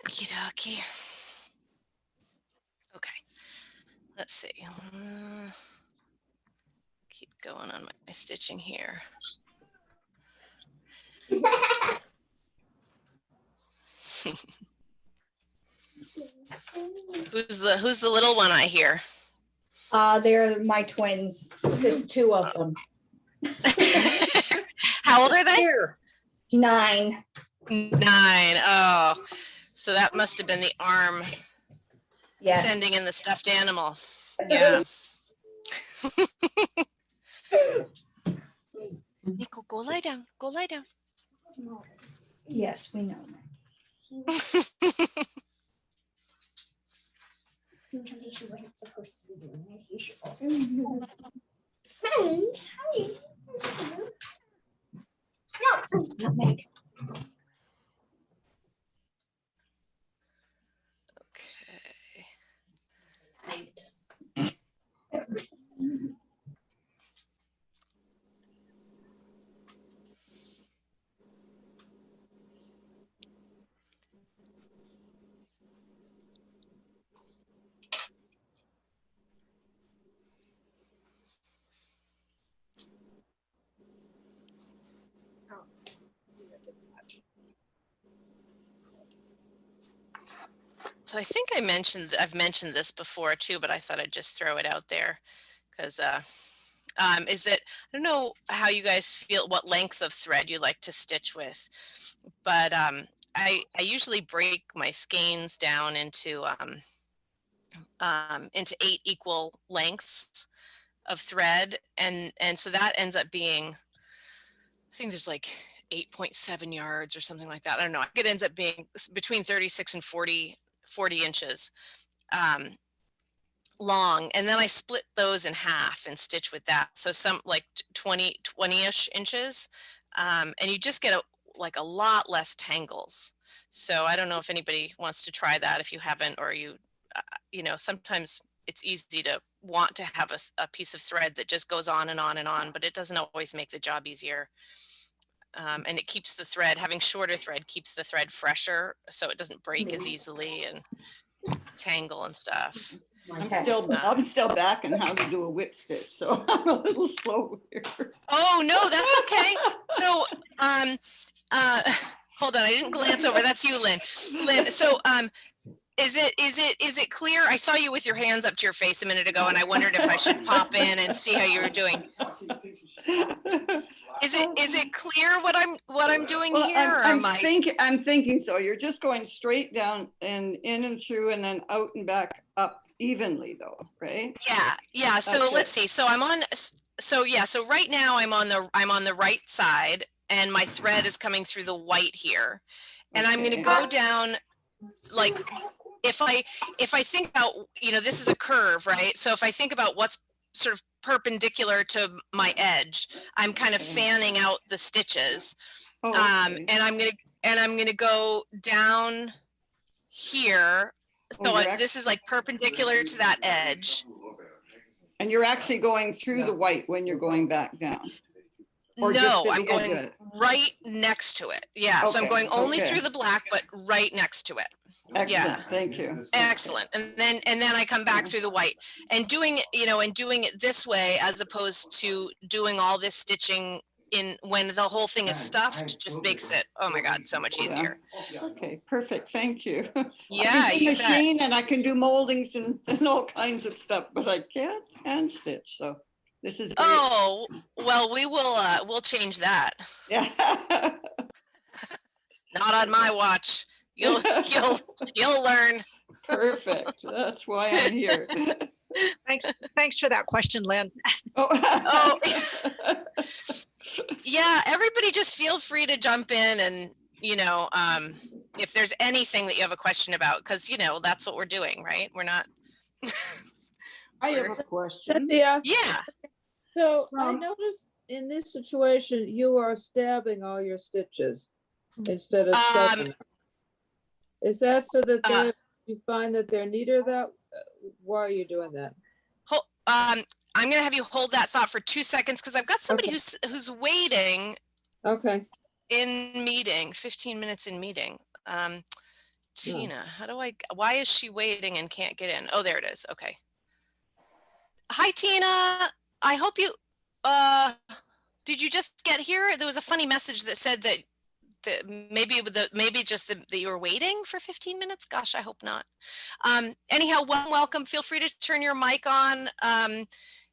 Speaker 1: Okie dokie. Okay. Let's see. Keep going on my stitching here. Who's the little one I hear?
Speaker 3: They're my twins. There's 2 of them.
Speaker 1: How old are they?
Speaker 8: Here.
Speaker 3: 9.
Speaker 1: 9. Oh, so that must have been the arm
Speaker 3: Yes.
Speaker 1: sending in the stuffed animal. Yeah. Nico, go lie down. Go lie down.
Speaker 3: Yes, we know.
Speaker 9: She wasn't supposed to be doing it. You should. Friends, hi. No.
Speaker 3: Nutmeg.
Speaker 1: Okay. So I think I've mentioned this before too, but I thought I'd just throw it out there because is that I don't know how you guys feel, what length of thread you like to stitch with, but I usually break my skeins down into 8 equal lengths of thread, and so that ends up being, I think there's like 8.7 yards or something like that. I don't know. It ends up being between 36 and 40 inches long, and then I split those in half and stitch with that, so some like 20-ish inches, and you just get a lot less tangles. So I don't know if anybody wants to try that if you haven't, or you know, sometimes it's easy to want to have a piece of thread that just goes on and on and on, but it doesn't always make the job easier. And it keeps the thread, having shorter thread keeps the thread fresher, so it doesn't break as easily. And tangle and stuff.
Speaker 4: I'm still back on how to do a whip stitch, so I'm a little slow here.
Speaker 1: Oh, no, that's okay. So, hold on, I didn't glance over. That's you, Lynn. Lynn, so, is it clear? I saw you with your hands up to your face a minute ago, and I wondered if I should pop in and see how you were doing. Is it clear what I'm doing
Speaker 4: Well,
Speaker 1: here?
Speaker 4: I'm thinking so. You're just going straight down and in and through and then out and back up evenly though, right?
Speaker 1: Yeah. So
Speaker 4: Okay.
Speaker 1: let's see. So so right now I'm on the right side, and my thread is coming through the white here. And I'm going to go down, like, if I think about, this is a curve, right? So if I think about what's sort of perpendicular to my edge, I'm kind of fanning out the stitches. And I'm gonna go down here. So this is like perpendicular to that edge.
Speaker 4: And you're actually going through the white when you're going back down. Or
Speaker 1: No,
Speaker 4: just
Speaker 1: I'm going right next to it. Yeah, so I'm going only through the black, but right next to it.
Speaker 4: Excellent.
Speaker 1: Yeah.
Speaker 4: Thank you.
Speaker 1: Excellent. And then I come back through the white, and doing it this way, as opposed to doing all this stitching in when the whole thing is stuffed, just makes it, oh my God, so much easier.
Speaker 4: Okay, perfect. Thank you.
Speaker 1: Yeah,
Speaker 4: I can do machine and I can do moldings and all kinds of stuff, but I can't hand stitch. So this is great.
Speaker 1: Oh, well, we'll change that.
Speaker 4: Yeah.
Speaker 1: Not on my watch. You'll learn.
Speaker 4: Perfect. That's why I'm here.
Speaker 6: Thanks for that question, Lynn.
Speaker 1: Oh. Yeah, everybody just feel free to jump in, and if there's anything that you have a question about, because that's what we're doing, right? We're not.
Speaker 4: I have a question.
Speaker 7: Yeah. So I
Speaker 3: Um,
Speaker 7: noticed in this situation, you are stabbing all your stitches instead of sewing them. Is that so that you find that they're neater? Why are you doing that?
Speaker 1: I'm gonna have you hold that thought for 2 seconds, because I've got somebody who's waiting.
Speaker 7: Okay.
Speaker 1: In meeting, 15 minutes in meeting. Tina, why is she waiting and can't get in? Oh, there it is. Okay. Hi, Tina. I hope you, did you just get here? There was a funny message that said that maybe just that you were waiting for 15 minutes. Gosh, I hope not. Anyhow, welcome. Feel free to turn your mic on.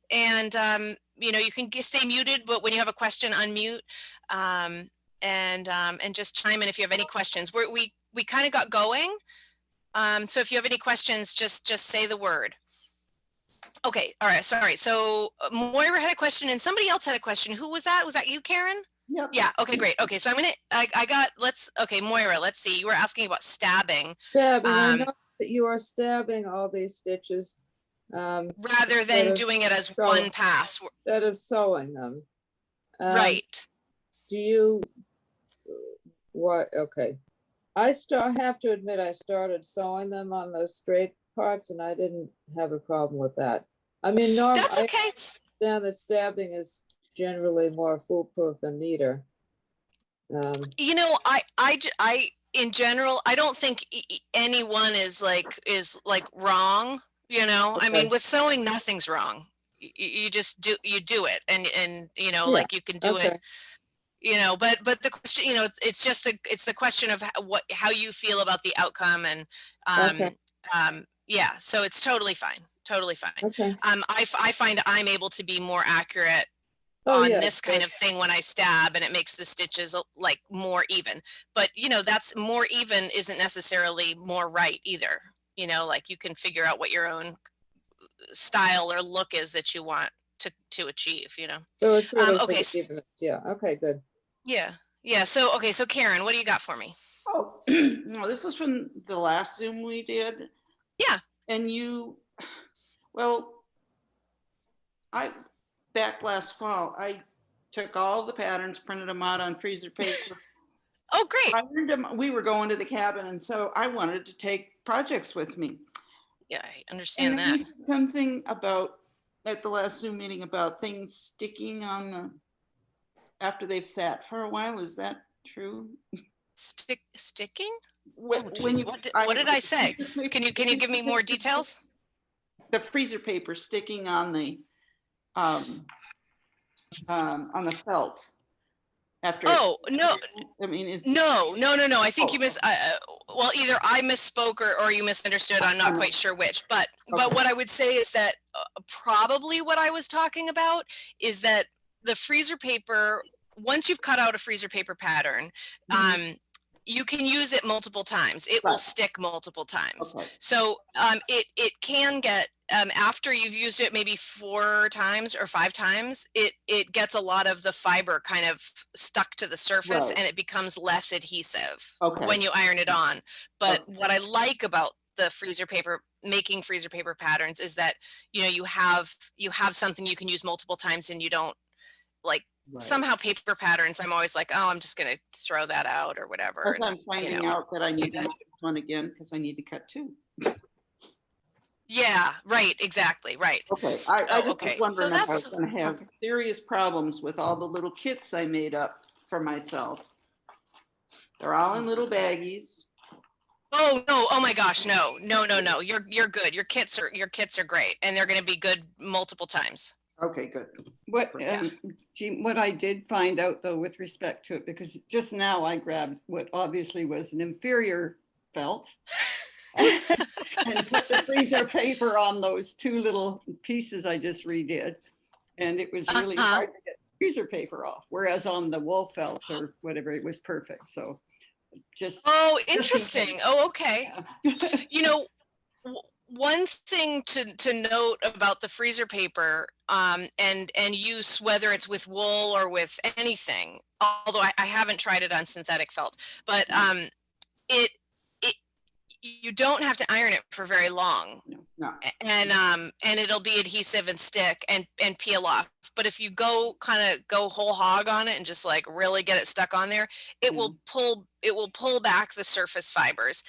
Speaker 1: You can stay muted, but when you have a question, unmute. And just chime in if you have any questions. We kind of got going. So if you have any questions, just say the word. Okay, all right, sorry. So Moira had a question and somebody else had a question. Who was that? Was that you, Karen?
Speaker 4: Yep.
Speaker 1: Yeah, okay, great. Okay, so Moira, let's see. You were asking about stabbing.
Speaker 7: Stabbing, I know that you are stabbing all these stitches.
Speaker 1: Rather than doing it as one pass.
Speaker 7: Instead of sewing them.
Speaker 1: Right.
Speaker 7: Do you, okay. I have to admit, I started sewing them on those straight parts and I didn't have a problem with that. I mean, normally,
Speaker 1: that's okay.
Speaker 7: I understand that stabbing is generally more foolproof and neater.
Speaker 1: I in general, I don't think anyone is wrong. Okay. I mean, with sewing, nothing's wrong. You just do it, and like you can do it. But the question, it's just the question of how you feel about the outcome, and yeah, so it's totally fine.
Speaker 7: Okay.
Speaker 1: I find I'm able to be more accurate on this kind of thing when I stab, and it makes the stitches like more even. But that's more even isn't necessarily more right either. Like you can figure out what your own style or look is that you want to achieve.
Speaker 7: So it's really
Speaker 1: okay.
Speaker 7: Yeah. Okay. Good.
Speaker 1: Yeah. So Karen, what do you got for me?
Speaker 4: Oh, no, this was from the last Zoom we did.
Speaker 1: Yeah.
Speaker 4: And back last fall, I took all the patterns, printed them out on freezer paper.
Speaker 1: Oh, great.
Speaker 4: We were going to the cabin, and so I wanted to take projects with me.
Speaker 1: Yeah, I understand
Speaker 4: and
Speaker 1: that.
Speaker 4: You said something at the last Zoom meeting about things sticking on after they've sat for a while. Is that true?
Speaker 1: Sticking?
Speaker 11: When you,
Speaker 1: What did I say? Can you give me more details?
Speaker 11: The freezer paper sticking on the felt after.
Speaker 1: Oh, no.
Speaker 11: I mean, is
Speaker 1: No. I think you well, either I misspoke or you misunderstood. I'm not quite sure which, but what I would say is that probably what I was talking about is that the freezer paper, once you've cut out a freezer paper pattern, you can use it multiple times. It will stick multiple times.
Speaker 11: Okay.
Speaker 1: So it can get, after you've used it maybe 4 times or 5 times, it gets a lot of the fiber kind of stuck to the surface and it becomes less adhesive when you iron it on. But what I like about the freezer paper, making freezer paper patterns, is that, you know, you have something you can use multiple times, and you don't like somehow paper patterns, I'm always like, oh, I'm just going to throw that out or whatever.
Speaker 11: And, I'm finding out that I need to cut one again because I need to cut 2.
Speaker 1: Yeah, right, exactly, right.
Speaker 11: Okay, I just was wondering if I was going to have serious problems with all the little kits I made up for myself. They're all in little baggies.
Speaker 1: Oh no! Oh my gosh! No! You're good. Your kits are great, and they're going to be good multiple times.
Speaker 11: Okay, good.
Speaker 4: What I did find out though, with respect to it, because just now I grabbed what obviously was an inferior felt and put the freezer paper on those 2 little pieces I just redid, and it was really hard to get freezer paper off. Whereas on the wool felt or whatever, it was perfect. So just
Speaker 1: interesting. Oh, okay. You know, one thing to note about the freezer paper and use, whether it's with wool or with anything, although I haven't tried it on synthetic felt, but you don't have to iron it for very long.
Speaker 11: No.
Speaker 1: And it'll be adhesive and stick and peel off. But if you go whole hog on it and just like really get it stuck on there, it will pull back the surface fibers.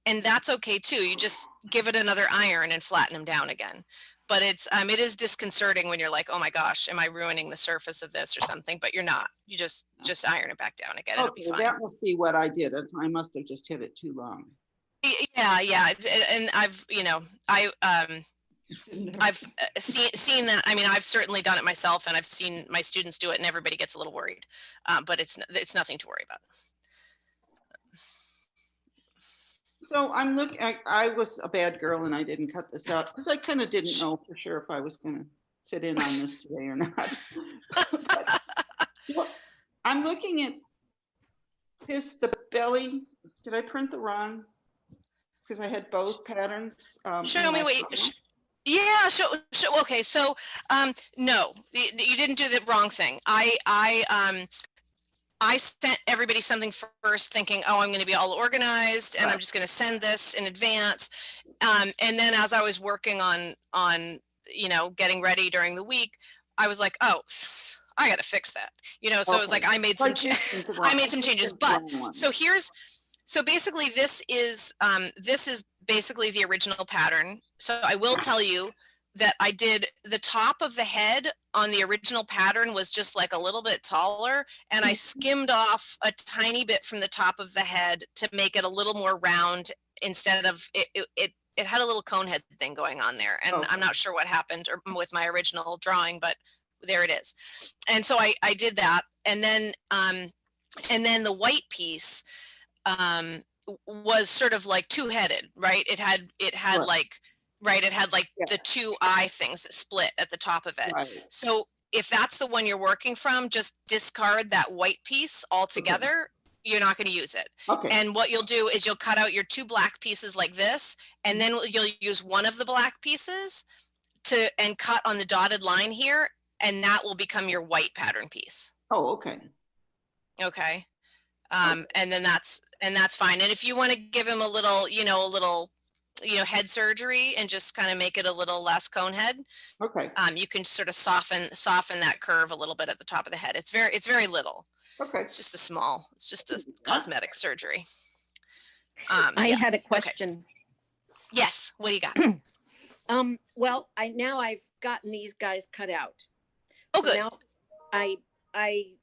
Speaker 1: And that's okay too. You just give it another iron and flatten them down again. But it is disconcerting when you're like, oh my gosh, am I ruining the surface of this or something? But you're not. You just iron it back down again. It'll be fine.
Speaker 11: That must be what I did. I must have just hit it too long.
Speaker 1: Yeah. And I've seen that. I mean, I've certainly done it myself, and I've seen my students do it, and everybody gets a little worried. But it's nothing to worry about.
Speaker 11: So I'm looking, I was a bad girl and I didn't cut this out because I kind of didn't know for sure if I was going to sit in on this today or not. Well, I'm looking at the belly. Did I print the wrong? Because I had both patterns.
Speaker 1: Show me, wait. Yeah, okay, so no, you didn't do the wrong thing. I sent everybody something first thinking, oh, I'm going to be all organized and I'm just going to send this in advance. And then as I was working on, getting ready during the week, I was like, oh, I got to fix that. So it was like, I made some changes, but so basically this is basically the original pattern. So I will tell you that I did the top of the head on the original pattern was just like a little bit taller, and I skimmed off a tiny bit from the top of the head to make it a little more round instead of it had a little cone head thing going on there, and I'm not sure what happened with my original drawing, but there it is. And so I did that, and then the white piece was sort of like two-headed, right? It had like the 2 eye things that split at the top of it. Right. So if that's the one you're working from, just discard that white piece altogether. Okay. You're not going to use it. Okay. And what you'll do is you'll cut out your 2 black pieces like this, and then you'll use one of the black pieces and cut on the dotted line here, and that will become your white pattern piece.
Speaker 11: Oh, okay.
Speaker 1: Okay. And then that's fine. And if you want to give him a little head surgery and just kind of make it a little less cone head.
Speaker 11: Okay.
Speaker 1: You can sort of soften that curve a little bit at the top of the head. It's very little.
Speaker 11: Okay.
Speaker 1: It's just a cosmetic surgery.
Speaker 10: I had a question.
Speaker 1: Okay. Yes. What do you got?
Speaker 10: Well, I've gotten these guys cut out.
Speaker 1: Oh, good.
Speaker 10: Now I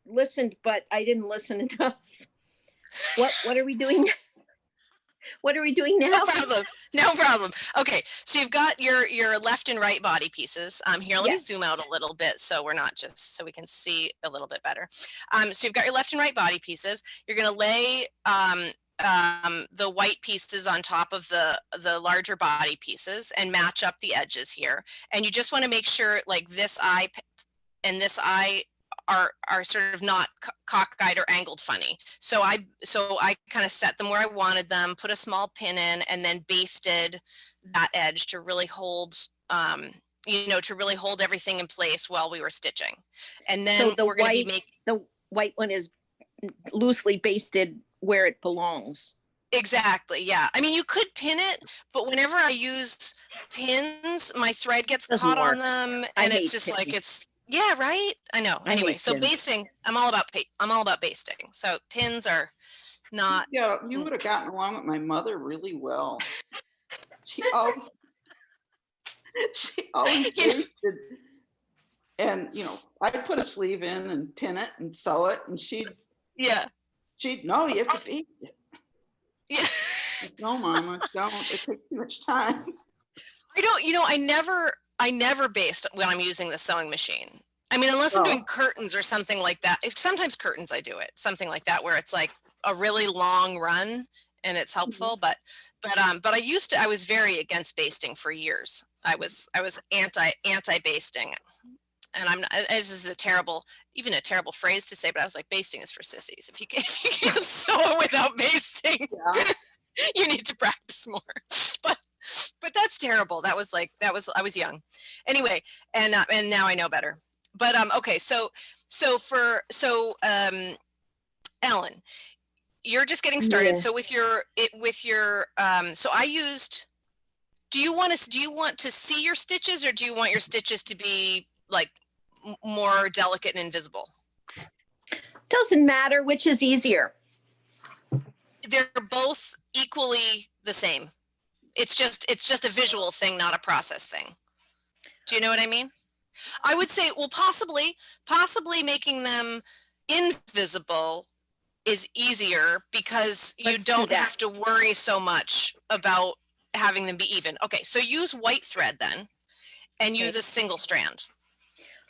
Speaker 10: listened, but I didn't listen enough. What are we doing? What are we doing now?
Speaker 1: No problem. No problem. Okay, so you've got your left and right body pieces. Here, let me zoom out a little bit so we're not just so we can see a little bit better. So you've got your left and right body pieces. You're going to lay the white pieces on top of the larger body pieces and match up the edges here. And you just want to make sure like this eye and this eye are sort of not cockeyed or angled funny. So I kind of set them where I wanted them, put a small pin in, and then basted that edge to really hold, to really hold everything in place while we were stitching. And then
Speaker 10: so
Speaker 1: we're going to be making
Speaker 10: the white one is loosely basted where it belongs.
Speaker 1: Exactly. Yeah. I mean, you could pin it, but whenever I use pins, my thread gets caught on them, and it's just like yeah, right. I know. Anyway, so basting, I'm all about basting. So pins are not.
Speaker 11: Yeah, you would have gotten along with my mother really well. She always basted, and I'd put a sleeve in and pin it and sew it, and she'd no, you have to baste it.
Speaker 1: Yeah.
Speaker 11: No, Mama, don't. It takes too much time.
Speaker 1: I don't. I never baste when I'm using the sewing machine. I mean, unless I'm doing curtains or something like that. Sometimes curtains I do it, something like that, where it's like a really long run and it's helpful. But I was very against basting for years. I was anti basting, and I'm not. This is a terrible phrase to say, but I was like, basting is for sissies. If you can't sew without basting, you need to practice more. But that's terrible. I was young. Anyway, and now I know better. But okay, so Ellen, you're just getting started. Yeah. So so I used. Do you want to see your stitches, or do you want your stitches to be like more delicate and invisible?
Speaker 10: Doesn't matter, which is easier.
Speaker 1: They're both equally the same. It's just a visual thing, not a process thing. Do you know what I mean? I would say, well, possibly making them invisible is easier because you don't have to worry so much about having them be even. Okay, so use white thread then, and use a single strand.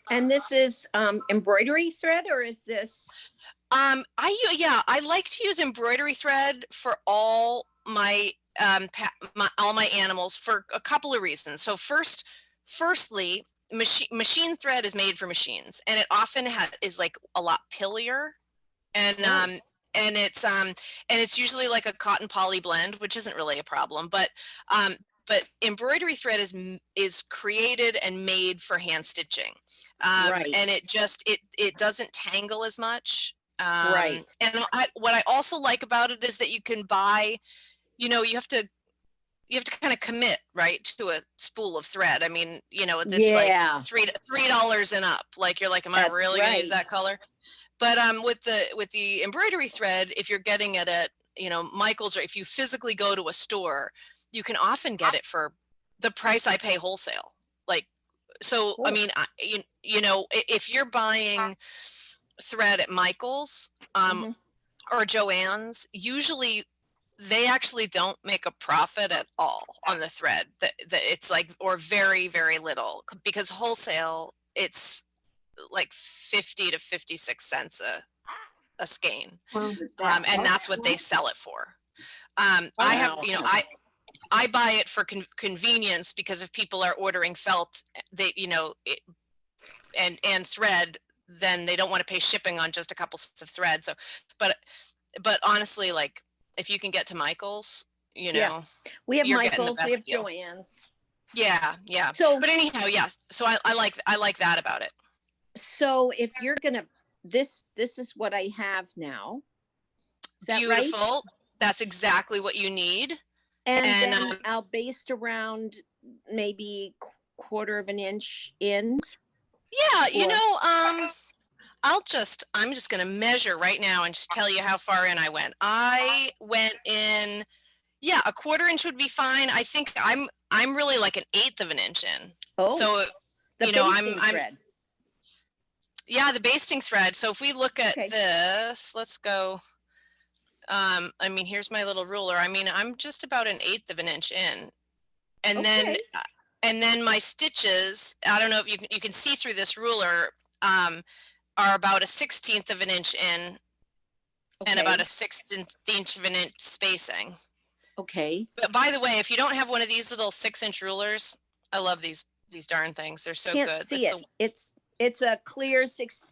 Speaker 10: And this is embroidery thread, or is this?
Speaker 1: I like to use embroidery thread for all my animals for a couple of reasons. So firstly, machine thread is made for machines, and it often is like a lot pillier, and it's usually like a cotton poly blend, which isn't really a problem, but embroidery thread is created and made for hand stitching, right. And it doesn't tangle as much, right. And what I also like about it is that you can buy, you have to kind of commit, right, to a spool of thread. I mean, it's like $3 and up. Like you're like, am I really going to use that color? But with the embroidery thread, if you're getting it at Michael's, or if you physically go to a store, you can often get it for the price I pay wholesale. Like, so cool. I mean, if you're buying thread at Michael's or Joann's, usually they actually don't make a profit at all on the thread. That it's like, or very, very little, because wholesale, it's like 50 to 56 cents a skein. And that's what they sell it for. I have, I buy it for convenience, because if people are ordering felt, and thread, then they don't want to pay shipping on just a couple sets of thread. So, but honestly, like, if you can get to Michael's, we have
Speaker 10: Michael's, we have
Speaker 1: deal.
Speaker 10: Joann's.
Speaker 1: Yeah. So, but anyhow, yes. So I like that about it.
Speaker 10: So if you're gonna, this is what I have now. Is that
Speaker 1: beautiful?
Speaker 10: Right?
Speaker 1: That's exactly what you need.
Speaker 10: And then I'll baste around maybe 1/4 of an inch in.
Speaker 1: Yeah, I'm just going to measure right now and just tell you how far in I went. I went in, 1/4 inch would be fine. I think I'm really like 1/8 of an inch in.
Speaker 10: Oh,
Speaker 1: so
Speaker 10: I'm thread.
Speaker 1: Yeah, the basting thread. So if we look at this, let's go. I mean, here's my little ruler. I mean, I'm just about 1/8 of an inch in. And then my stitches, I don't know if you can see through this ruler, are about 1/16 of an inch in and about 1/16 inch of an inch spacing.
Speaker 10: Okay.
Speaker 1: But by the way, if you don't have one of these little 6-inch rulers, I love these darn things. They're so
Speaker 10: Can't
Speaker 1: good.
Speaker 10: see it. It's a clear 16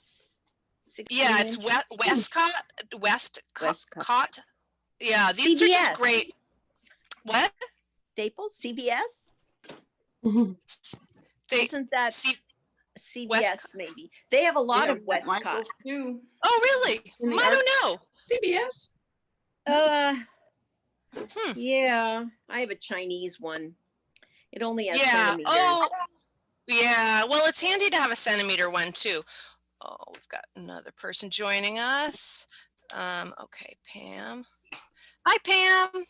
Speaker 1: yeah, it's
Speaker 10: inch.
Speaker 1: Westcott. Yeah, these are just great. What?
Speaker 10: Staples? CBS? Isn't that CBS maybe? They have a lot of Westcott
Speaker 11: too.
Speaker 1: Oh, really? I don't know.
Speaker 6: CBS?
Speaker 10: Yeah, I have a Chinese one. It only has centimeters.
Speaker 1: Oh, yeah. Well, it's handy to have a centimeter one too. Oh, we've got another person joining us. Okay, Pam. Hi, Pam.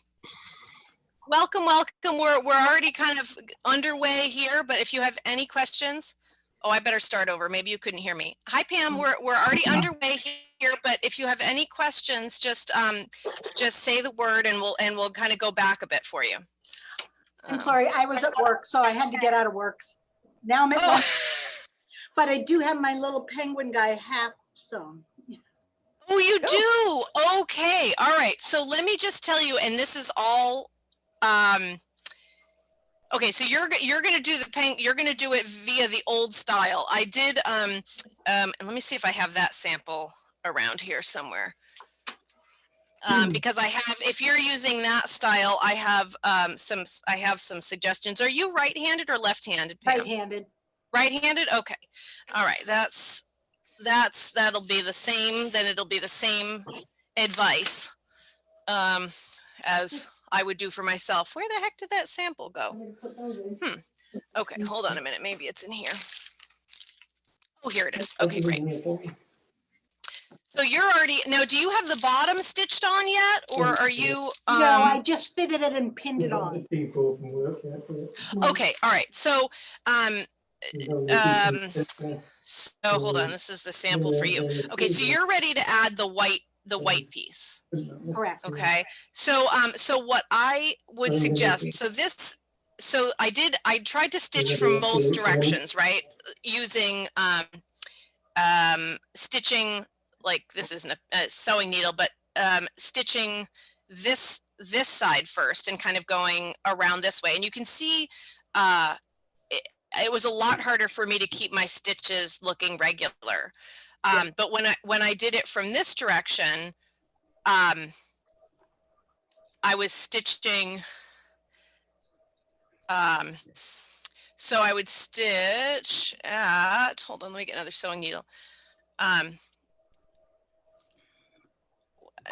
Speaker 1: Welcome. We're already kind of underway here, but if you have any questions, oh, I better start over. Maybe you couldn't hear me. Hi, Pam. We're already underway here, but if you have any questions, just say the word and we'll kind of go back a bit for you.
Speaker 12: I'm sorry, I was at work, so I had to get out of work. Now I'm at home, but I do have my little penguin guy half sewn.
Speaker 1: Oh, you do? Okay. All right. So let me just tell you, and this is all, okay, so you're going to do you're going to do it via the old style. I did, and let me see if I have that sample around here somewhere. Because I have, if you're using that style, I have some suggestions. Are you right-handed or left-handed, Pam?
Speaker 12: Right-handed.
Speaker 1: Right-handed? Okay. All right. That'll be the same, then it'll be the same advice as I would do for myself. Where the heck did that sample go? Okay, hold on a minute. Maybe it's in here. Oh, here it is. Okay, great. So you're already, now do you have the bottom stitched on yet? Or are you?
Speaker 12: No, I just fitted it and pinned it on.
Speaker 1: Okay, all right. So, so hold on, this is the sample for you. Okay, so you're ready to add the white piece.
Speaker 12: Correct.
Speaker 1: Okay, so so what I would suggest, so I tried to stitch from both directions, right? Using stitching, like this isn't a sewing needle, but stitching this side first and kind of going around this way. And you can see it was a lot harder for me to keep my stitches looking regular. But when I did it from this direction, I was stitching, so I would stitch at, hold on, let me get another sewing needle.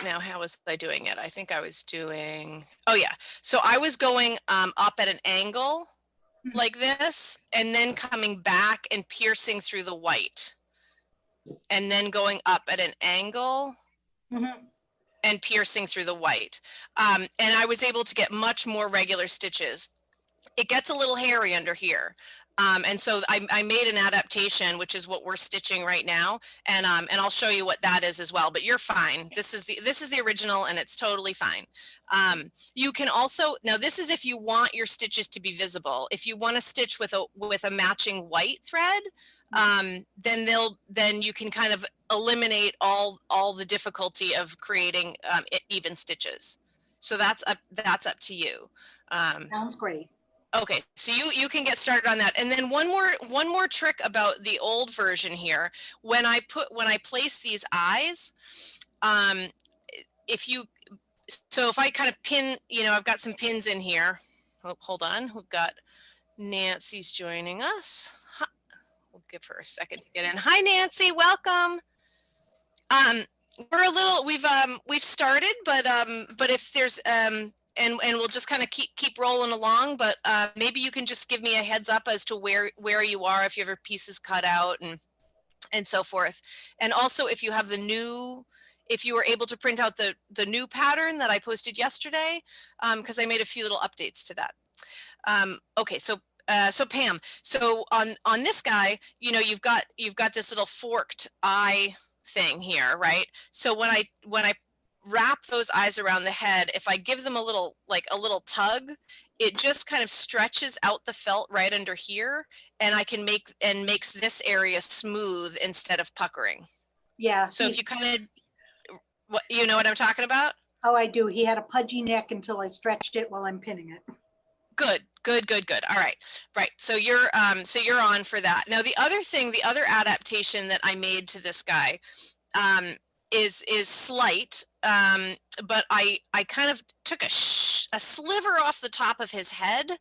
Speaker 1: Now, how was I doing it? I think I was doing, oh yeah. So I was going up at an angle like this, and then coming back and piercing through the white, and then going up at an angle and piercing through the white. And I was able to get much more regular stitches. It gets a little hairy under here. And so I made an adaptation, which is what we're stitching right now. And I'll show you what that is as well, but you're fine. This is the original, and it's totally fine. You can also, now this is if you want your stitches to be visible. If you want to stitch with a matching white thread, then you can kind of eliminate all the difficulty of creating even stitches. So that's up to you.
Speaker 12: Sounds great.
Speaker 1: Okay, so you can get started on that. And then one more trick about the old version here. When I place these eyes, if I kind of pin, I've got some pins in here. Oh, hold on, we've got Nancy's joining us. We'll give her a second to get in. Hi, Nancy, welcome. We've started, but if there's and we'll just kind of keep rolling along, but maybe you can just give me a heads up as to where you are, if you have your pieces cut out and so forth. And also if you have if you were able to print out the new pattern that I posted yesterday, because I made a few little updates to that. Okay, so Pam, so on this guy, you've got this little forked eye thing here, right? So when I wrap those eyes around the head, if I give them a little tug, it just kind of stretches out the felt right under here, and I can makes this area smooth instead of puckering.
Speaker 12: Yeah.
Speaker 1: So if you kind of, you know what I'm talking about?
Speaker 12: Oh, I do. He had a pudgy neck until I stretched it while I'm pinning it.
Speaker 1: Good. All right. Right. So you're on for that. Now, the other adaptation that I made to this guy is slight, but I kind of took a sliver off the top of his head,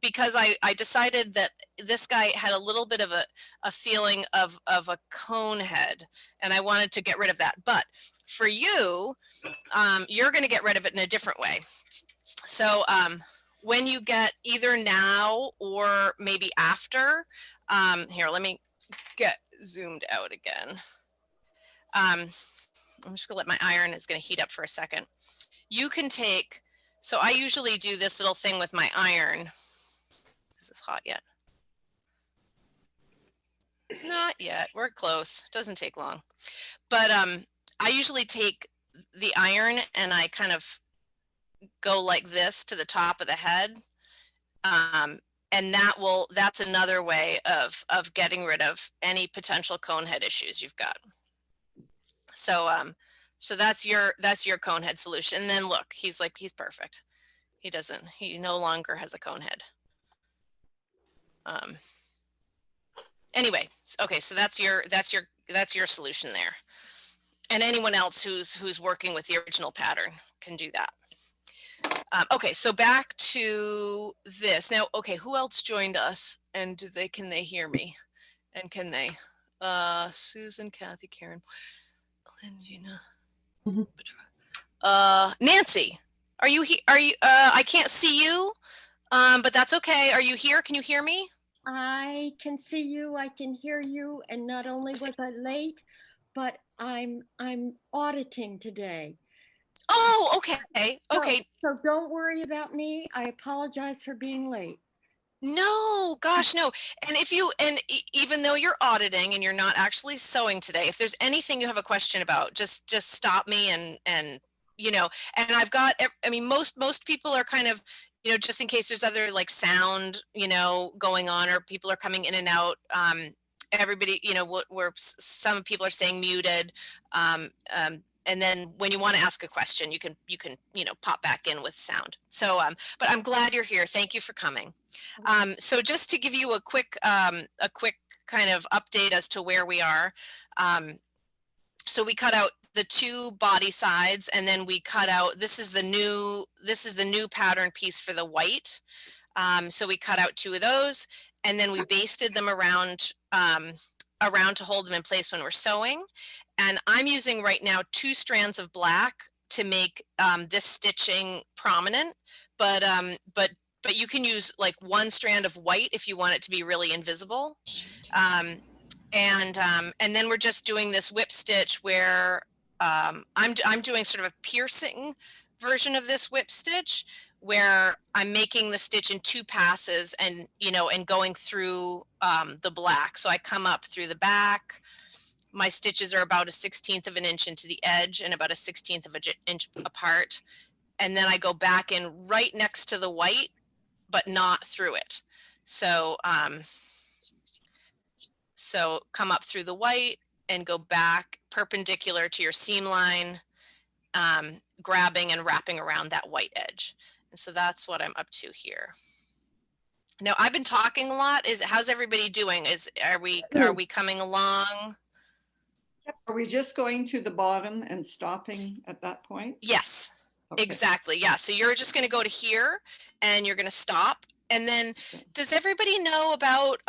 Speaker 1: because I decided that this guy had a little bit of a feeling of a cone head, and I wanted to get rid of that. But for you, you're going to get rid of it in a different way. So when you get either now or maybe after, here, let me get zoomed out again. I'm just gonna let my iron is gonna heat up for a second. You can take, so I usually do this little thing with my iron. Is this hot yet? Not yet, we're close, doesn't take long. But I usually take the iron and I kind of go like this to the top of the head. And that's another way of getting rid of any potential cone head issues you've got. So so that's your cone head solution. And then look, he's perfect. He no longer has a cone head. Anyway, okay, so that's your solution there. And anyone else who's working with the original pattern can do that. Okay, so back to this. Now, okay, who else joined us, and can they hear me? And can they? Susan, Kathy, Karen, Gina, Nancy, are you here? I can't see you, but that's okay. Are you here? Can you hear me?
Speaker 13: I can see you, I can hear you, and not only was I late, but I'm auditing today.
Speaker 1: Oh, okay. Okay.
Speaker 13: So don't worry about me. I apologize for being late.
Speaker 1: No, gosh, no. And even though you're auditing and you're not actually sewing today, if there's anything you have a question about, just stop me and and I've got, I mean, most people are kind of, just in case there's other like sound, going on, or people are coming in and out. Everybody, where some people are staying muted. And then when you want to ask a question, you can pop back in with sound. So, but I'm glad you're here. Thank you for coming. So just to give you a quick kind of update as to where we are. So we cut out the two body sides, and then we cut out, this is the new pattern piece for the white. So we cut out two of those, and then we basted them around to hold them in place when we're sewing. And I'm using right now 2 strands of black to make this stitching prominent, but you can use like 1 strand of white if you want it to be really invisible. And then we're just doing this whip stitch where I'm doing sort of a piercing version of this whip stitch, where I'm making the stitch in 2 passes and going through the black. So I come up through the back. My stitches are about 1/16 of an inch into the edge and about 1/16 of an inch apart. And then I go back in right next to the white, but not through it. So, so come up through the white and go back perpendicular to your seam line, grabbing and wrapping around that white edge. And so that's what I'm up to here. Now, I've been talking a lot. How's everybody doing? Are we coming along?
Speaker 4: Are we just going to the bottom and stopping at that point?
Speaker 1: Yes, okay. Exactly. Yeah. So you're just going to go to here and you're going to stop. And then does everybody know about,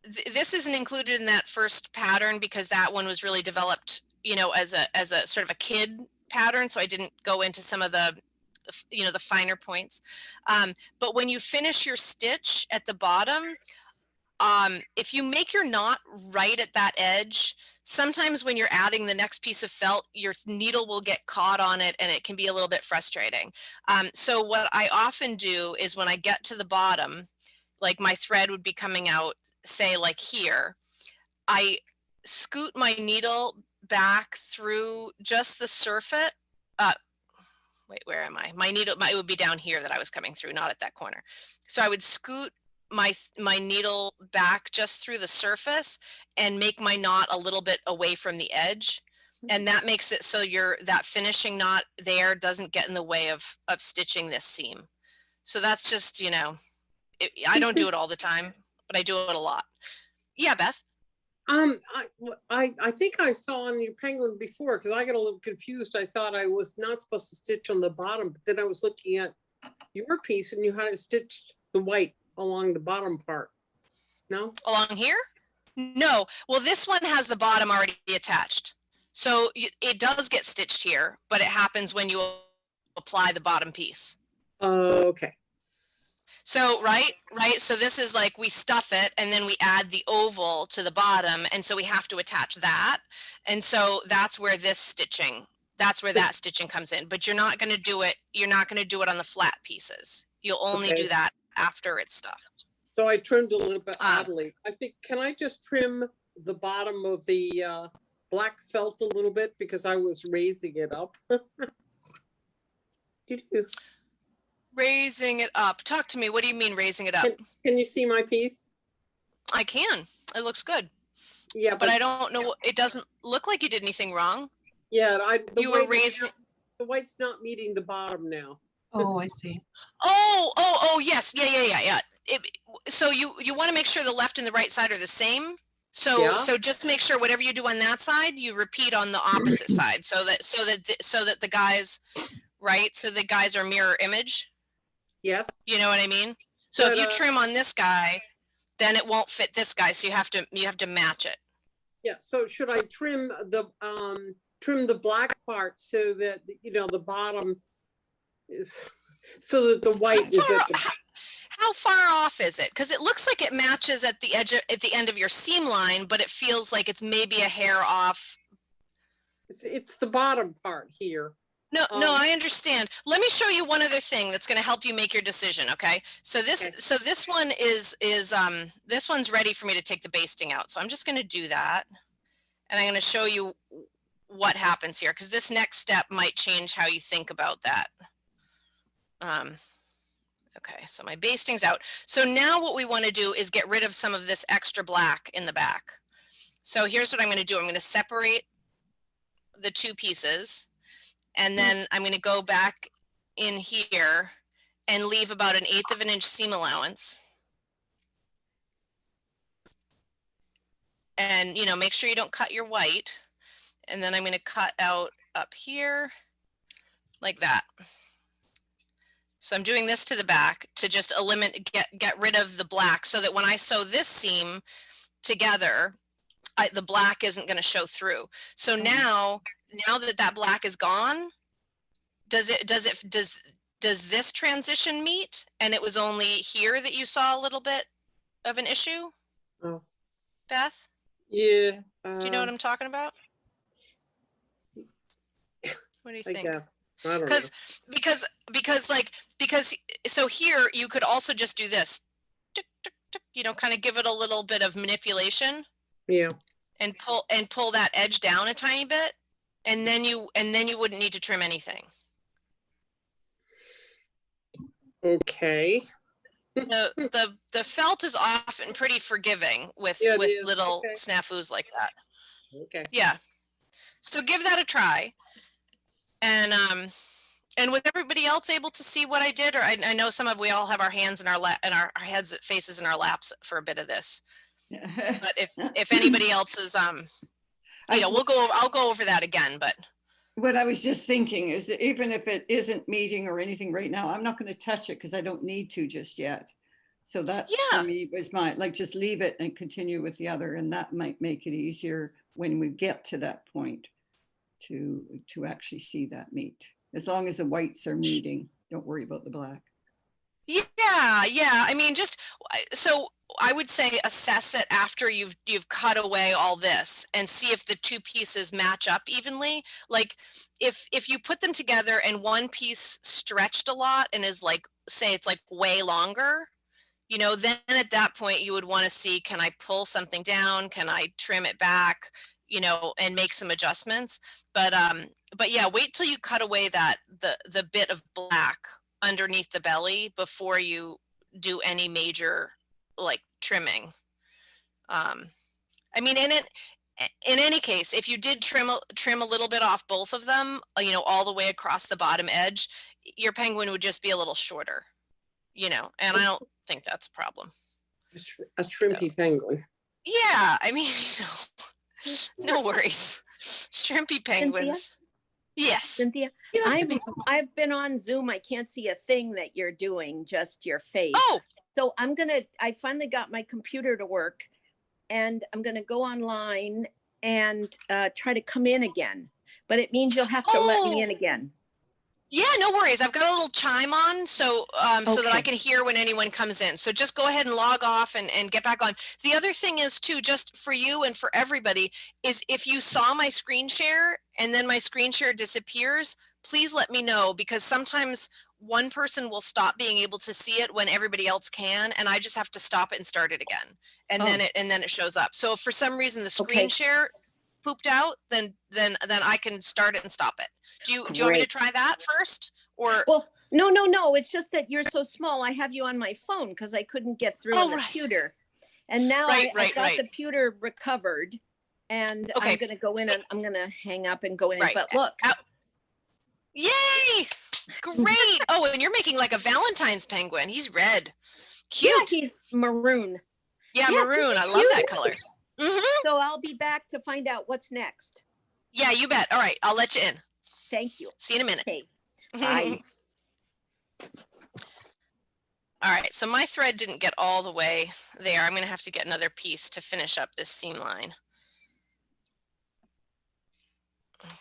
Speaker 1: this isn't included in that first pattern because that one was really developed, as a sort of a kid pattern. So I didn't go into some of the, the finer points. But when you finish your stitch at the bottom, if you make your knot right at that edge, sometimes when you're adding the next piece of felt, your needle will get caught on it and it can be a little bit frustrating. So what I often do is when I get to the bottom, like my thread would be coming out, say like here, I scoot my needle back through just the surface. Wait, where am I? My needle, it would be down here that I was coming through, not at that corner. So I would scoot my needle back just through the surface and make my knot a little bit away from the edge. And that makes it so that finishing knot there doesn't get in the way of stitching this seam. So that's just, you know, I don't do it all the time, but I do it a lot. Yeah, Beth?
Speaker 8: I think I saw on your penguin before, because I got a little confused. I thought I was not supposed to stitch on the bottom, but then I was looking at your piece and you had it stitched the white along the bottom part. No?
Speaker 1: Along here? No. Well, this one has the bottom already attached. So it does get stitched here, but it happens when you apply the bottom piece.
Speaker 8: Okay.
Speaker 1: So, right. So this is like we stuff it and then we add the oval to the bottom. And so we have to attach that. And so that's where that stitching comes in, but you're not going to do it. You're not going to do it on the flat pieces. You'll only do that after it's stuffed.
Speaker 8: So I trimmed a little bit oddly. I think, can I just trim the bottom of the black felt a little bit because I was raising it up?
Speaker 1: Raising it up. Talk to me. What do you mean raising it up?
Speaker 8: Can you see my piece?
Speaker 1: I can. It looks good.
Speaker 8: Yeah,
Speaker 1: but I don't know. It doesn't look like you did anything wrong.
Speaker 8: Yeah,
Speaker 1: you were raising.
Speaker 8: The white's not meeting the bottom now.
Speaker 14: Oh, I see.
Speaker 1: Oh, yes. Yeah. So you want to make sure the left and the right side are the same. So just make sure whatever you do on that side, you repeat on the opposite side, so that the guys, right? So the guys are mirror image.
Speaker 8: Yes.
Speaker 1: You know what I mean? So if you trim on this guy, then it won't fit this guy. So you have to match it.
Speaker 8: Yeah. So should I trim the black part so that, you know, the bottom is, so that the white is at the...
Speaker 1: How far off is it? Because it looks like it matches at the edge at the end of your seam line, but it feels like it's maybe a hair off.
Speaker 8: It's the bottom part here.
Speaker 1: No, I understand. Let me show you one other thing that's going to help you make your decision. Okay. So this one is this one's ready for me to take the basting out. So I'm just going to do that. And I'm going to show you what happens here, because this next step might change how you think about that. Okay, so my basting's out. So now what we want to do is get rid of some of this extra black in the back. So here's what I'm going to do. I'm going to separate the two pieces, and then I'm going to go back in here and leave about 1/8 of an inch seam allowance. And, you know, make sure you don't cut your white. And then I'm going to cut out up here like that. So I'm doing this to the back to just eliminate, get rid of the black, so that when I sew this seam together, the black isn't going to show through. So now that black is gone, does this transition meet? And it was only here that you saw a little bit of an issue?
Speaker 8: Oh.
Speaker 1: Beth?
Speaker 8: Yeah.
Speaker 1: Do you know what I'm talking about? What do you think? Because so here you could also just do this, you know, kind of give it a little bit of manipulation.
Speaker 8: Yeah.
Speaker 1: And pull that edge down a tiny bit, and then you wouldn't need to trim anything.
Speaker 8: Okay.
Speaker 1: The felt is often pretty forgiving with little snafus like that.
Speaker 8: Okay.
Speaker 1: Yeah. So give that a try. And with everybody else able to see what I did, or I know we all have our hands in our our heads, faces in our laps for a bit of this. But if anybody else is, you know, I'll go over that again. But
Speaker 4: what I was just thinking is that even if it isn't meeting or anything right now, I'm not going to touch it because I don't need to just yet. So that for me was just leave it and continue with the other, and that might make it easier when we get to that point to actually see that meet. As long as the whites are meeting, don't worry about the black.
Speaker 1: Yeah. I mean, so I would say assess it after you've cut away all this and see if the two pieces match up evenly. Like if you put them together and one piece stretched a lot and is like, say it's like way longer, you know, then at that point you would want to see, can I pull something down? Can I trim it back? you know, and make some adjustments. But yeah, wait till you cut away that the bit of black underneath the belly before you do any major like trimming. I mean, in any case, if you did trim a little bit off both of them, you know, all the way across the bottom edge, your penguin would just be a little shorter, you know, and I don't think that's a problem.
Speaker 8: A shrimpy penguin.
Speaker 1: Yeah, I mean, no worries. Shrimpy penguins. Yes.
Speaker 10: Cynthia, I've been on Zoom. I can't see a thing that you're doing, just your face.
Speaker 1: Oh.
Speaker 10: So I finally got my computer to work, and I'm gonna go online and try to come in again. But it means you'll have to let me in again.
Speaker 1: Yeah, no worries. I've got a little chime on so so that I can hear when anyone comes in. So just go ahead and log off and get back on. The other thing is too, just for you and for everybody, is if you saw my screen share and then my screen share disappears, please let me know, because sometimes one person will stop being able to see it when everybody else can, and I just have to stop it and start it again. And then it shows up. So if for some reason the screen share pooped out, then I can start it and stop it. Do you want me to try that first? Or
Speaker 10: well, no. It's just that you're so small. I have you on my phone because I couldn't get through the computer. And now I got the computer recovered, and I'm gonna go in and I'm gonna hang up and go in. But look.
Speaker 1: Yay! Great. Oh, and you're making like a Valentine's penguin. He's red. Cute.
Speaker 10: Yeah, he's maroon.
Speaker 1: Yeah, maroon. I love that color.
Speaker 10: So I'll be back to find out what's next.
Speaker 1: Yeah, you bet. All right, I'll let you in.
Speaker 10: Thank you.
Speaker 1: See you in a minute.
Speaker 10: Okay. Bye.
Speaker 1: All right, so my thread didn't get all the way there. I'm going to have to get another piece to finish up this seam line. Okay.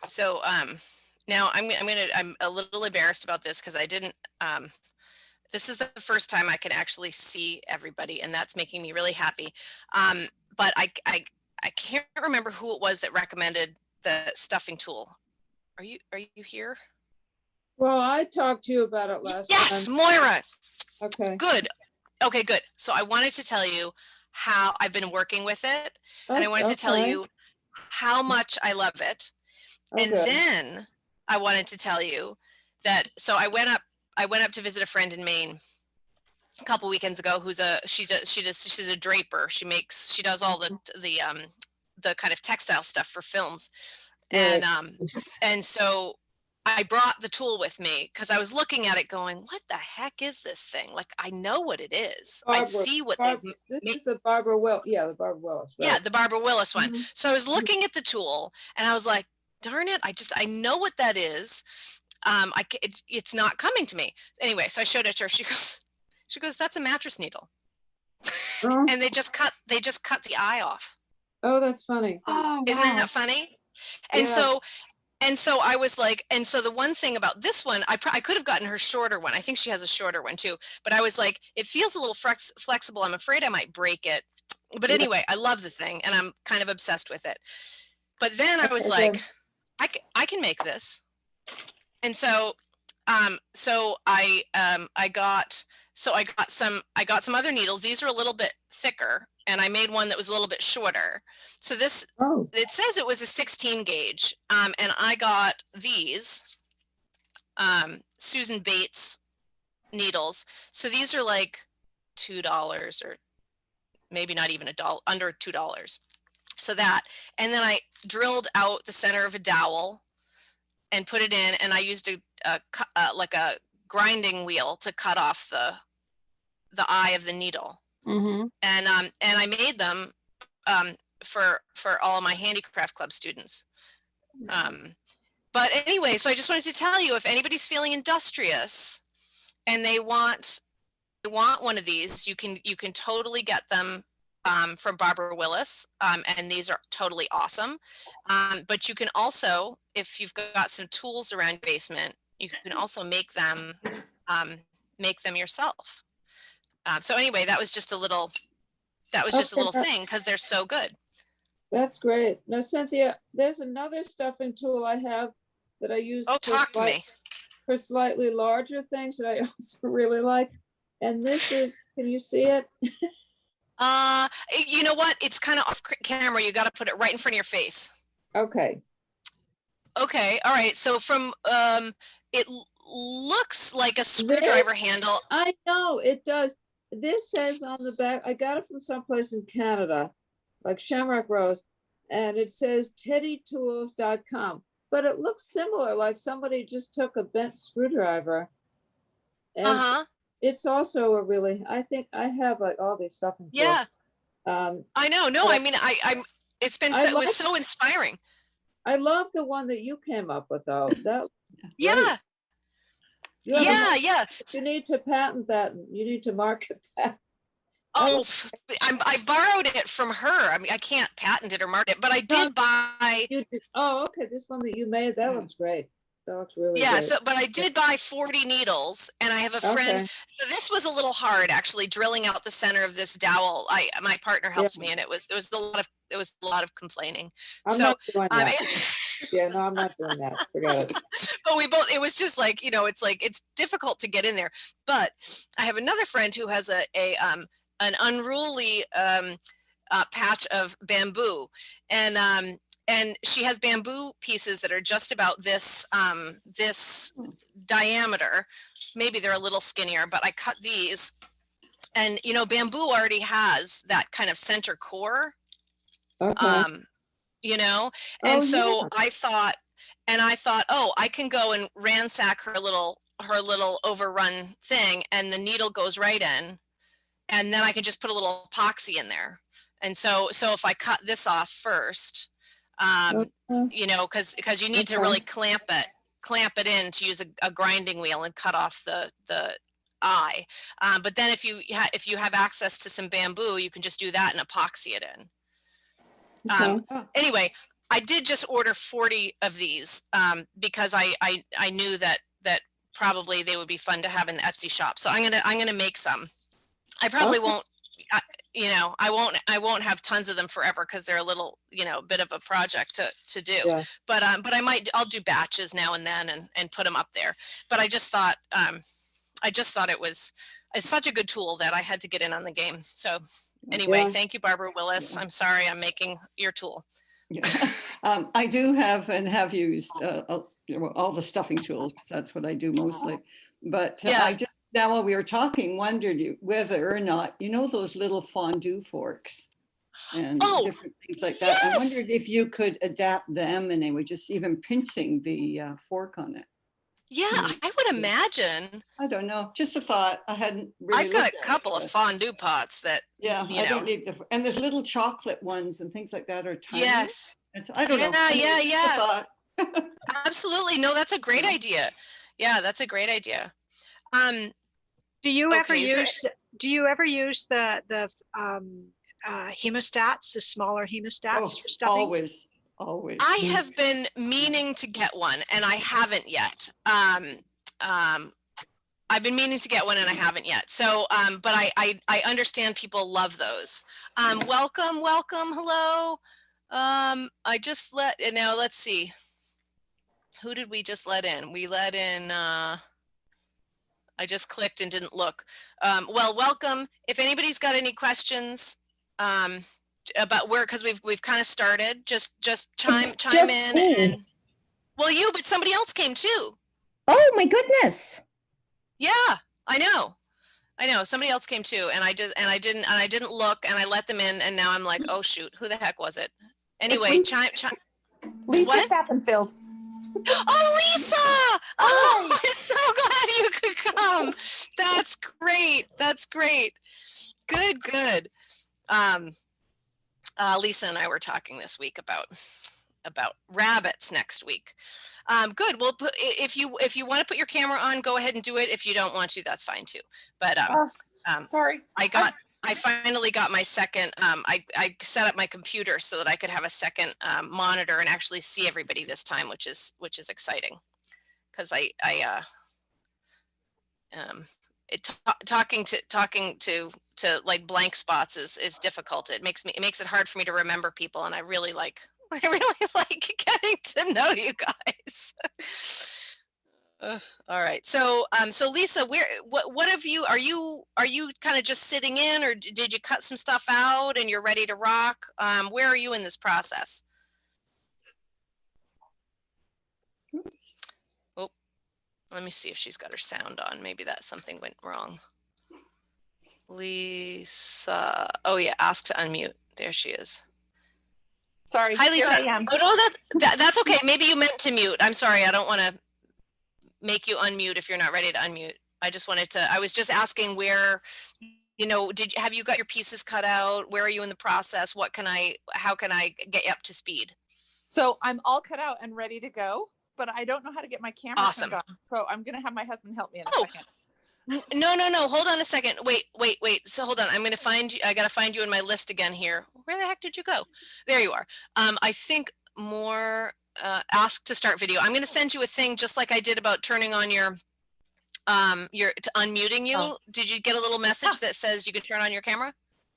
Speaker 1: So now I'm a little embarrassed about this because I didn't this is the first time I can actually see everybody, and that's making me really happy. But I can't remember who it was that recommended the stuffing tool. Are you here?
Speaker 7: Well, I talked to you about it last time.
Speaker 1: Yes, Moira.
Speaker 7: Okay.
Speaker 1: Good. Okay, good. So I wanted to tell you how I've been working with it, and I wanted to tell you how much I love it. And then I wanted to tell you that, so I went up to visit a friend in Maine a couple weekends ago she's a draper. She does all the kind of textile stuff for films. And so I brought the tool with me because I was looking at it going, what the heck is this thing? Like, I know what it is. I see what
Speaker 7: this is the Barbara Willis. Yeah, the Barbara Willis. Right?
Speaker 1: Yeah, the Barbara Willis one. So I was looking at the tool and I was like, darn it, I know what that is. It's not coming to me. Anyway, so I showed it to her. She goes, that's a mattress needle. And they just cut the eye off.
Speaker 7: Oh, that's funny.
Speaker 1: Oh, isn't that funny? And so I was like, and so the one thing about this one, I could have gotten her shorter one. I think she has a shorter one too, but I was like, it feels a little flexible. I'm afraid I might break it. But anyway, I love the thing and I'm kind of obsessed with it. But then I was like, I can make this. And so I got some other needles. These are a little bit thicker, and I made one that was a little bit shorter. So this, it says it was a 16 gauge, and I got these Susan Bates needles. So these are like $2 or maybe not even $1, under $2. So that, and then I drilled out the center of a dowel and put it in, and I used like a grinding wheel to cut off the eye of the needle. And I made them for all of my handicraft club students. But anyway, so I just wanted to tell you, if anybody's feeling industrious and they want one of these, you can totally get them from Barbara Willis, and these are totally awesome. But you can also, if you've got some tools around your basement, you can also make them yourself. So anyway, that was just a little thing, because they're so good.
Speaker 7: That's great. Now, Cynthia, there's another stuffing tool I have that I use for slightly larger things that I also really like. And this is, can you see it?
Speaker 1: You know what? It's kind of off camera. You got to put it right in front of your face.
Speaker 7: Okay.
Speaker 1: Okay. All right. So from, it looks like a screwdriver handle.
Speaker 7: I know it does. This says on the back, I got it from someplace in Canada, like Shamrock Rose, and it says teddytools.com, but it looks similar, like somebody just took a bent screwdriver. And it's also a really, I think I have like all these stuff in tools.
Speaker 1: Yeah. I know. No, I mean, it was so inspiring.
Speaker 7: I love the one that you came up with, though. That
Speaker 1: yeah. Yeah.
Speaker 7: You need to patent that. You need to market that.
Speaker 1: Oh, I borrowed it from her. I mean, I can't patent it or market it, but I did buy.
Speaker 7: Oh, okay. This one that you made, that looks great. That looks really
Speaker 1: yeah.
Speaker 7: great.
Speaker 1: So, but I did buy 40 needles, and I have a friend. So this was a little hard, actually, drilling out the center of this dowel. My partner helped me, and it was a lot of complaining.
Speaker 7: I'm not doing that. Yeah, no, I'm not doing that. Forget it.
Speaker 1: But it was just like, it's difficult to get in there. But I have another friend who has an unruly patch of bamboo, and she has bamboo pieces that are just about this diameter. Maybe they're a little skinnier, but I cut these, and bamboo already has that kind of center core. And so I thought, oh, I can go and ransack her little overrun thing, and the needle goes right in, and then I can just put a little epoxy in there. And so if I cut this off first, because you need to really clamp it in to use a grinding wheel and cut off the eye. But then if you have access to some bamboo, you can just do that and epoxy it in. Anyway, I did just order 40 of these because I knew that probably they would be fun to have in the Etsy shop. So I'm gonna make some. I probably won't. I won't have tons of them forever because they're a little, bit of a project to do. Yeah. But I'll do batches now and then and put them up there. But I just thought it's such a good tool that I had to get in on the game. So anyway, thank you, Barbara Willis. I'm sorry I'm making your tool.
Speaker 4: Yeah. I do have used all the stuffing tools. That's what I do mostly. But I just, now while we were talking, wondered whether or not, those little fondue forks and different things like that. Yes! I wondered if you could adapt them, and they were just even pinching the fork on it.
Speaker 1: Yeah, I would imagine.
Speaker 4: I don't know. Just a thought. I hadn't really.
Speaker 1: I've got a couple of fondue pots that.
Speaker 4: Yeah, I don't need and there's little chocolate ones and things like that are tiny.
Speaker 1: Yes.
Speaker 4: I don't know.
Speaker 1: Yeah. Absolutely. No, that's a great idea. Yeah, that's a great idea.
Speaker 6: Do you ever use the hemostats, the smaller hemostats for stuffing?
Speaker 4: Always.
Speaker 1: I have been meaning to get one, and I haven't yet. I've been meaning to get one, and I haven't yet. So, but I understand people love those. Welcome. Hello. Now let's see. Who did we just let in? We let in, I just clicked and didn't look. Well, welcome. If anybody's got any questions, about where, because we've kind of started. Just chime in
Speaker 10: me.
Speaker 1: and well, but somebody else came too.
Speaker 10: Oh my goodness.
Speaker 1: Yeah, I know. Somebody else came too, and I didn't look, and I let them in, and now I'm like, oh shoot, who the heck was it? Anyway, chime.
Speaker 14: Lisa
Speaker 1: What?
Speaker 14: Sappenfield.
Speaker 1: Oh, Lisa! Oh, I'm so glad you could come. That's great. Good. Lisa and I were talking this week about rabbits next week. Good. Well, if you want to put your camera on, go ahead and do it. If you don't want to, that's fine too. But
Speaker 14: sorry,
Speaker 1: I finally got my second. I set up my computer so that I could have a second monitor and actually see everybody this time, which is exciting, because talking to like blank spots is difficult. It makes it hard for me to remember people, and I really like getting to know you guys. All right. So Lisa, what have you, are you kind of just sitting in, or did you cut some stuff out and you're ready to rock? Where are you in this process? Oh, let me see if she's got her sound on. Maybe something went wrong. Lisa. Oh yeah. Ask to unmute. There she is.
Speaker 14: Sorry.
Speaker 1: Hi, Lisa. Oh no, that's okay. Maybe you meant to mute. I'm sorry. I don't want to make you unmute if you're not ready to unmute. I was just asking where, have you got your pieces cut out? Where are you in the process? How can I get you up to speed?
Speaker 14: So I'm all cut out and ready to go, but I don't know how to get my camera turned on. So I'm going to have my husband help me in a second.
Speaker 1: No. Hold on a second. Wait. So hold on. I'm going to find you. I got to find you in my list again here. Where the heck did you go? There you are. I think more ask to start video. I'm going to send you a thing just like I did about turning on your unmuting you. Oh. Did you get a little message that says you can turn on your camera?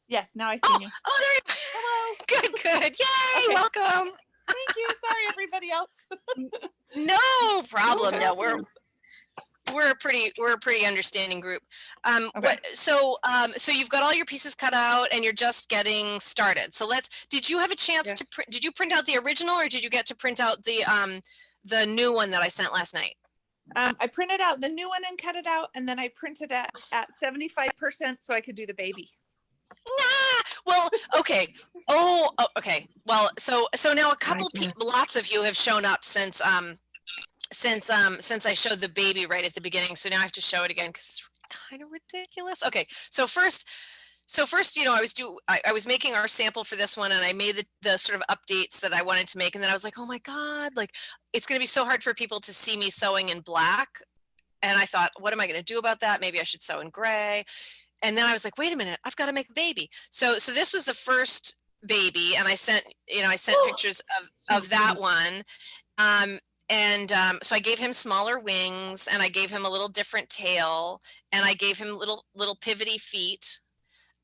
Speaker 14: Yes. Now I see you.
Speaker 1: Oh, there you go. Hello. Good. Yay. Okay. Welcome.
Speaker 14: Thank you. Sorry, everybody else.
Speaker 1: No problem. No, we're a pretty understanding group. Okay. So you've got all your pieces cut out and you're just getting started. So did you have a chance to print? Did you print out the original, or did you get to print out the new one that I sent last night?
Speaker 14: I printed out the new one and cut it out, and then I printed it at 75% so I could do the baby.
Speaker 1: Well, okay. Okay. Well, so now a couple people, lots of you have shown up since I showed the baby right at the beginning. So now I have to show it again because it's kind of ridiculous. Okay. So first, I was making our sample for this one, and I made the sort of updates that I wanted to make. And then I was like, oh my God, like it's going to be so hard for people to see me sewing in black. And I thought, what am I going to do about that? Maybe I should sew in gray. And then I was like, wait a minute, I've got to make a baby. So this was the first baby, and I sent pictures of that one. So I gave him smaller wings, and I gave him a little different tail, and I gave him little pivoty feet.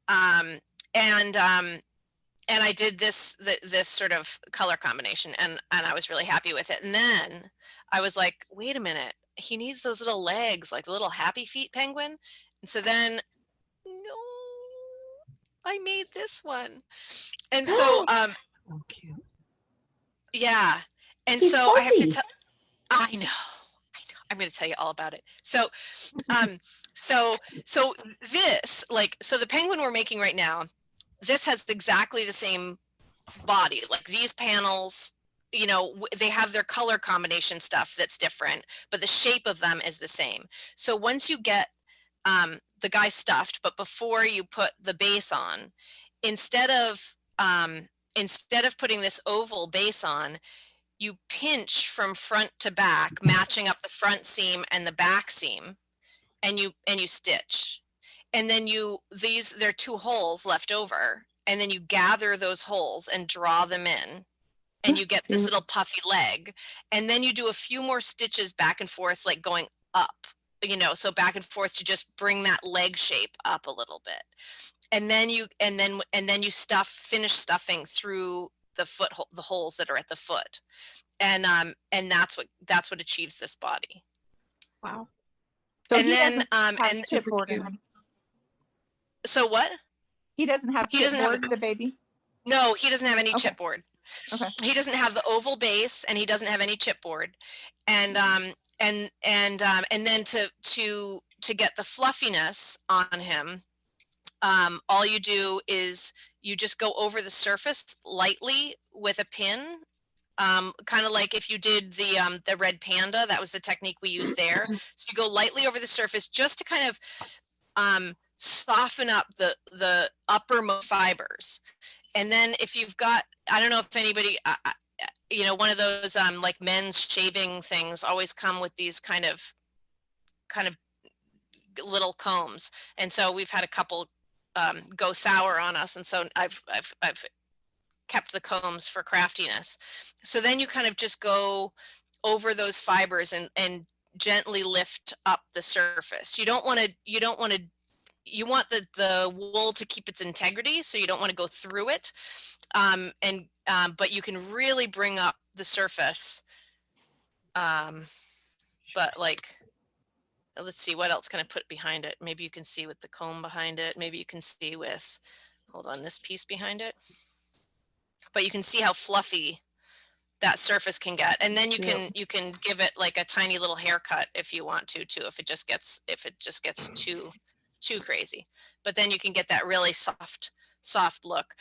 Speaker 1: And I did this sort of color combination, and I was really happy with it. And then I was like, wait a minute, he needs those little legs, like a little happy feet penguin. And so then I made this one. And so
Speaker 14: Oh, cute.
Speaker 1: Yeah. And
Speaker 10: He's
Speaker 1: so I have to
Speaker 10: fuzzy.
Speaker 1: tell, I know. I'm going to tell you all about it. So so this, so the penguin we're making right now, this has exactly the same body. Like these panels, they have their color combination stuff that's different, but the shape of them is the same. So once you get the guy stuffed, but before you put the base on, instead of putting this oval base on, you pinch from front to back, matching up the front seam and the back seam, and you stitch. And then there are 2 holes left over, and then you gather those holes and draw them in, and you get this little puffy leg. And then you do a few more stitches back and forth, like going up, so back and forth to just bring that leg shape up a little bit. And then you finish stuffing through the holes that are at the foot. And that's what achieves this body.
Speaker 14: Wow. So
Speaker 1: and then
Speaker 14: chipboard in him.
Speaker 1: So what?
Speaker 14: He doesn't have chipboard, the baby?
Speaker 1: No, he doesn't have any
Speaker 14: Okay.
Speaker 1: chipboard.
Speaker 14: Okay.
Speaker 1: He doesn't have the oval base, and he doesn't have any chipboard. And then to get the fluffiness on him, all you do is you just go over the surface lightly with a pin, kind of like if you did the red panda. That was the technique we used there. So you go lightly over the surface just to kind of soften up the uppermost fibers. And then if you've got, I don't know if anybody, you know, one of those like men's shaving things always come with these kind of little combs. And so we've had a couple go sour on us. And so I've kept the combs for craftiness. So then you kind of just go over those fibers and gently lift up the surface. You want the wool to keep its integrity, so you don't want to go through it, but you can really bring up the surface. But like, let's see, what else can I put behind it? Maybe you can see with the comb behind it. Maybe you can see with, hold on, this piece behind it. But you can see how fluffy that surface can get, and then you can give it like a tiny little haircut if you want to too, if it just gets too crazy. But then you can get that really soft look.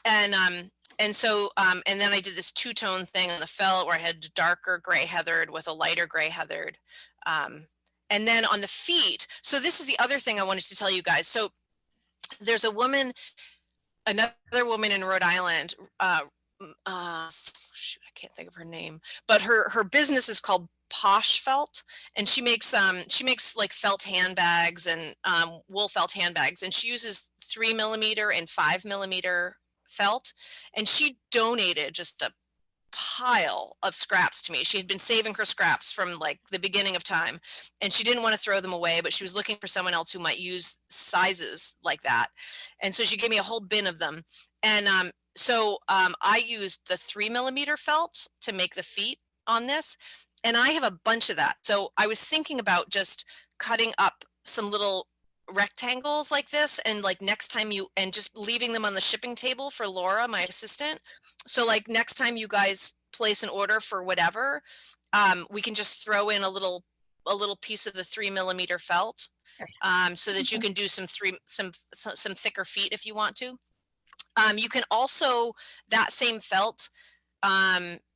Speaker 1: And then I did this two-tone thing on the felt where I had darker gray heathered with a lighter gray heathered. And then on the feet, so this is the other thing I wanted to tell you guys. So there's another woman in Rhode Island, shoot, I can't think of her name, but her business is called Posh Felt, and she makes like felt handbags and wool felt handbags, and she uses 3mm and 5mm felt, and she donated just a pile of scraps to me. She had been saving her scraps from like the beginning of time, and she didn't want to throw them away, but she was looking for someone else who might use sizes like that, and so she gave me a whole bin of them. And so I used the 3mm felt to make the feet on this, and I have a bunch of that. So I was thinking about just cutting up some little rectangles like this, and like next time and just leaving them on the shipping table for Laura, my assistant. So like next time you guys place an order for whatever, we can just throw in a little piece of the 3mm felt, so that you can do some thicker feet if you want to. You can also, that same felt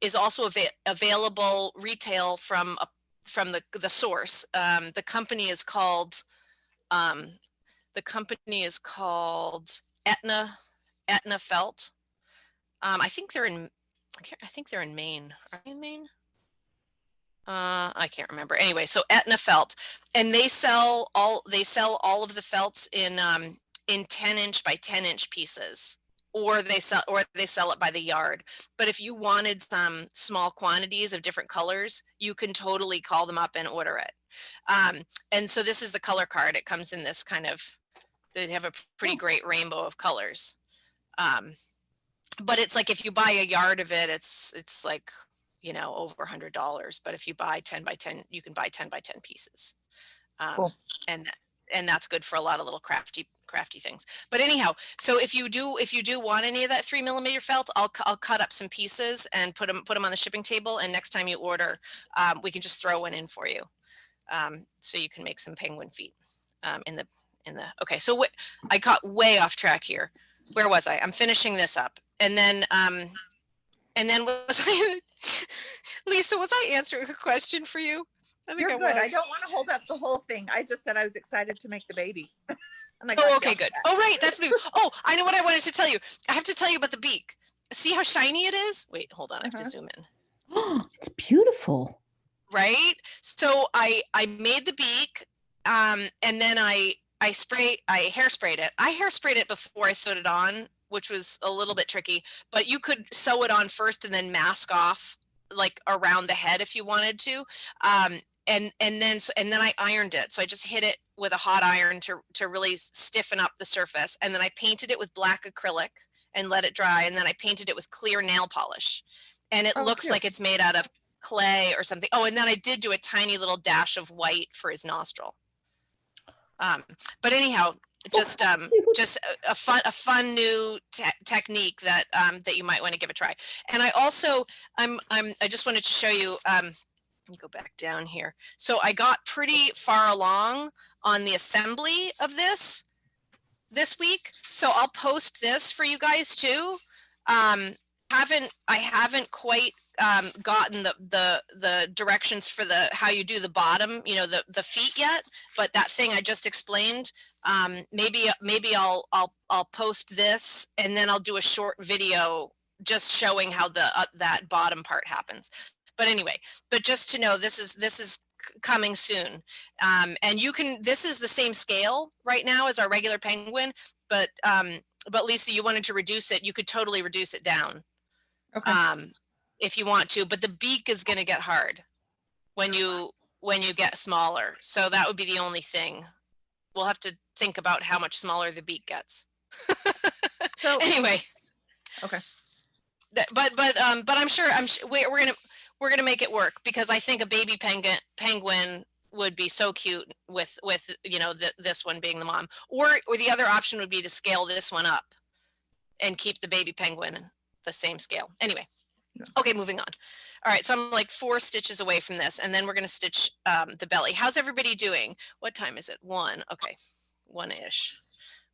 Speaker 1: is also available retail from the source. The company is called Etna Felt. I think they're in Maine. Are they in Maine? I can't remember. Anyway, so Etna Felt, and they sell all of the felts in 10-inch by 10-inch pieces. Or they sell it by the yard. But if you wanted some small quantities of different colors, you can totally call them up and order it. And so this is the color card. It comes in this kind of, they have a pretty great rainbow of colors. But it's like if you buy a yard of it, it's like, you know, over $100. But if you buy 10 by 10, you can buy 10 by 10 pieces. Cool. And that's good for a lot of little crafty things. But anyhow, so if you do want any of that 3mm felt, I'll cut up some pieces and put them on the shipping table, and next time you order, we can just throw one in for you, so you can make some penguin feet okay. So I got way off track here. Where was I? I'm finishing this up, and then was I Lisa, was I answering a question for you?
Speaker 14: You're good. I don't want to hold up the whole thing. I just said I was excited to make the baby.
Speaker 1: Oh, okay, good. Oh, right, that's me. Oh, I know what I wanted to tell you. I have to tell you about the beak. See how shiny it is? Wait, hold on. I have to zoom in.
Speaker 15: Oh, it's beautiful.
Speaker 1: Right? So I made the beak, and then I hairsprayed it. I hairsprayed it before I sewed it on, which was a little bit tricky, but you could sew it on first and then mask off like around the head if you wanted to. And then I ironed it. So I just hit it with a hot iron to really stiffen up the surface. And then I painted it with black acrylic and let it dry. And then I painted it with clear nail polish. And it looks like it's made out of clay or something. Oh, and then I did do a tiny little dash of white for his nostril. But anyhow, just a fun new technique that that you might want to give a try. And I also I just wanted to show you. Let me go back down here. So I got pretty far along on the assembly of this week. So I'll post this for you guys too. I haven't quite gotten the directions for how you do the bottom, you know, the feet yet, but that thing I just explained, maybe I'll post this and then I'll do a short video just showing how that bottom part happens. But anyway, but just to know, this is coming soon. And you can, this is the same scale right now as our regular penguin, but Lisa, you wanted to reduce it, you could totally reduce it down. Okay. If you want to, but the beak is going to get hard when you get smaller. So that would be the only thing. We'll have to think about how much smaller the beak gets. So anyway. Okay. But I'm sure we're gonna make it work, because I think a baby penguin would be so cute with you know this one being the mom, or the other option would be to scale this one up and keep the baby penguin the same scale. Anyway, okay, moving on. All right, so I'm like 4 stitches away from this, and then we're gonna stitch the belly. How's everybody doing? What time is it? 1. Okay, 1-ish.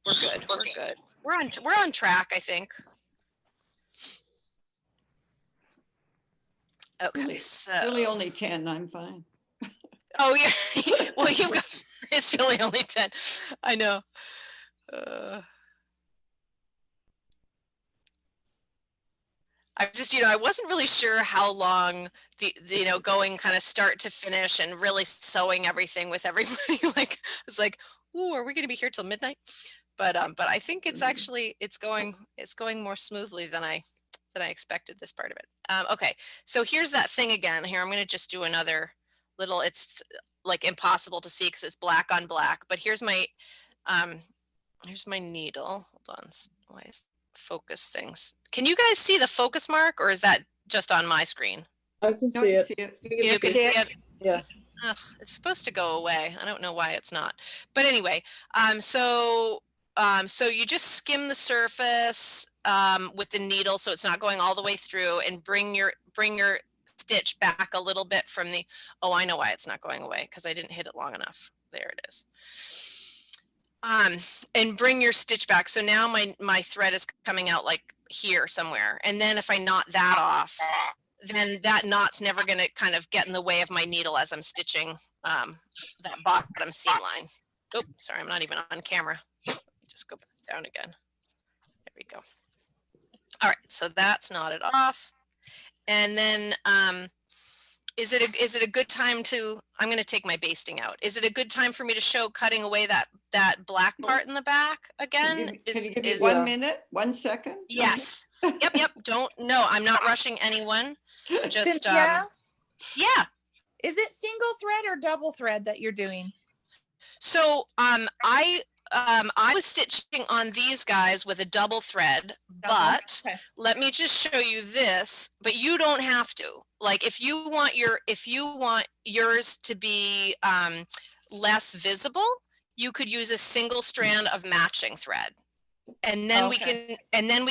Speaker 1: We're good. We're good. We're on track, I think. Okay, so
Speaker 4: really only 10. I'm fine.
Speaker 1: Oh yeah, well it's really only 10. I know. I just, you know, I wasn't really sure how long the you know, going kind of start to finish and really sewing everything with everybody. Like, I was like, ooh, are we going to be here till midnight? But I think it's actually it's going more smoothly than I expected, this part of it. Okay, so here's that thing again. Here, I'm going to just do another little, it's like impossible to see because it's black on black, but here's my needle. Hold on, why is focus things? Can you guys see the focus mark, or is that just on my screen?
Speaker 7: I can see it.
Speaker 1: You can see it?
Speaker 7: Yeah.
Speaker 1: Ugh, it's supposed to go away. I don't know why it's not. But anyway, so you just skim the surface with the needle so it's not going all the way through, and bring your stitch back a little bit from the, oh, I know why it's not going away, because I didn't hit it long enough. There it is. And bring your stitch back. So now my thread is coming out like here somewhere. And then if I knot that off, then that knot's never going to kind of get in the way of my needle as I'm stitching that bottom seam line. Oh, sorry, I'm not even on camera. Just go back down again. There we go. All right, so that's knotted off. And then is it a good time to, I'm going to take my basting out. Is it a good time for me to show cutting away that black part in the back again?
Speaker 4: Can you give me 1 minute, 1 second?
Speaker 1: Yes. Yep. No, I'm not rushing anyone. Just
Speaker 14: Cynthia?
Speaker 1: Yeah.
Speaker 14: Is it single thread or double thread that you're doing?
Speaker 1: So I was stitching on these guys with a double thread, but okay, let me just show you this, but you don't have to. Like, if you want yours to be less visible, you could use a single strand of matching thread. And then we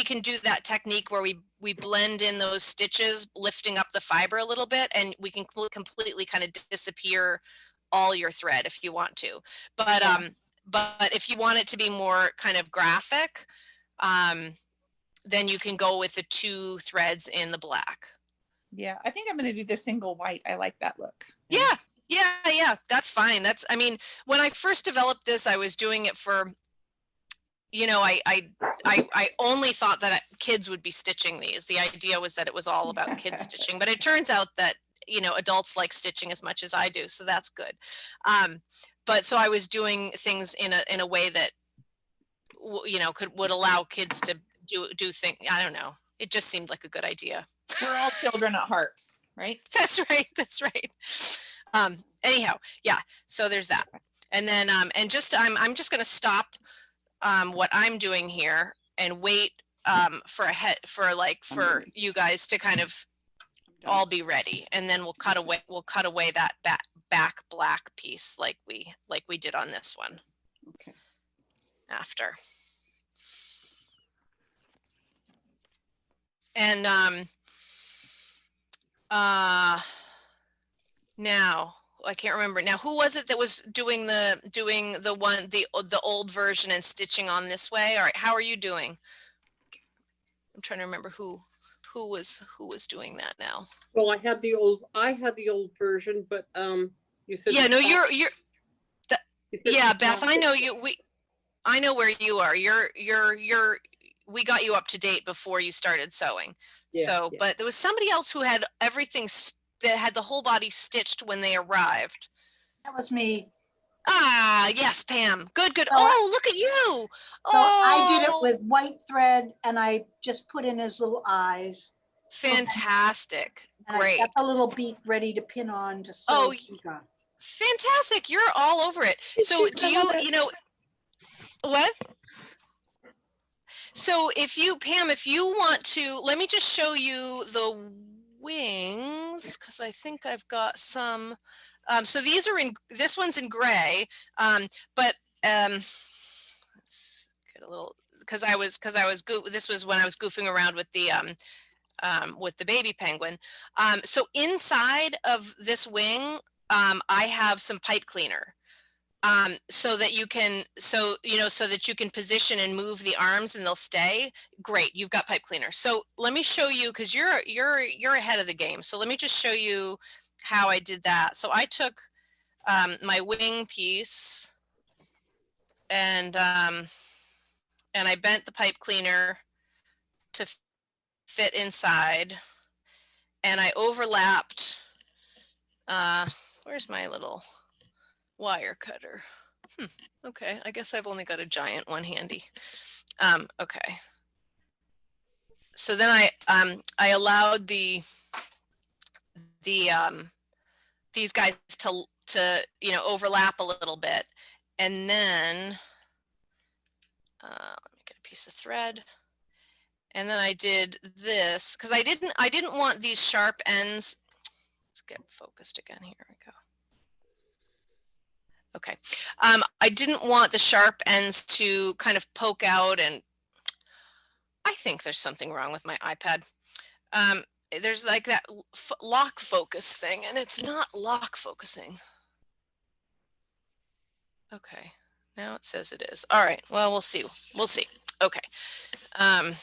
Speaker 1: can do that technique where we blend in those stitches, lifting up the fiber a little bit, and we can completely kind of disappear all your thread if you want to. But but if you want it to be more kind of graphic, then you can go with the 2 threads in the black.
Speaker 14: Yeah, I think I'm going to do the single white. I like that look.
Speaker 1: Yeah, that's fine. I mean, when I first developed this, I was doing it for, you know, I only thought that kids would be stitching these. The idea was that it was all about kids stitching, but it turns out that, you know, adults like stitching as much as I do, so that's good. But so I was doing things in a way that, you know, would allow kids to do things. I don't know. It just seemed like a good idea.
Speaker 14: We're all children at heart, right?
Speaker 1: That's right. That's right. Anyhow, yeah. So there's that, and then and just I'm just gonna stop what I'm doing here and wait for you guys to kind of all be ready, and then we'll cut away that back black piece like we did on this one.
Speaker 4: Okay.
Speaker 1: after. And now I can't remember now, who was it that was doing the old version and stitching on this way? All right, how are you doing? I'm trying to remember who was doing that now.
Speaker 8: Well, I had the old version, but you said,
Speaker 1: yeah, no, yeah, Beth, I know you. I know where you are. We got you up to date before you started sewing.
Speaker 8: Yeah,
Speaker 1: so,
Speaker 8: yeah.
Speaker 1: But there was somebody else who had everything that had the whole body stitched when they arrived.
Speaker 12: That was me.
Speaker 1: Ah, yes, Pam. Good.
Speaker 12: So
Speaker 1: Look at you.
Speaker 12: So I did it with white thread, and I just put in his little eyes.
Speaker 1: Fantastic.
Speaker 12: And
Speaker 1: Great.
Speaker 12: I got the little beak ready to pin on to sew.
Speaker 1: Oh, fantastic. You're all over it. So do you know what? So Pam, if you want to, let me just show you the wings, because I think I've got some. So these are this one's in gray, but let's get a little, because this was when I was goofing around with the baby penguin. So inside of this wing, I have some pipe cleaner. So that you can position and move the arms and they'll stay. Great, you've got pipe cleaner. So let me show you, because you're ahead of the game. So let me just show you how I did that. So I took my wing piece and I bent the pipe cleaner to fit inside, and I overlapped. Where's my little wire cutter? Okay, I guess I've only got a giant one handy. Okay. So then I allowed these guys to overlap a little bit, and then let me get a piece of thread, and then I did this because I didn't want these sharp ends. Let's get focused again. Here we go. Okay, I didn't want the sharp ends to kind of poke out, and I think there's something wrong with my iPad. There's like that lock focus thing, and it's not lock focusing. Okay, now it says it is. All right, well, we'll see. Okay. All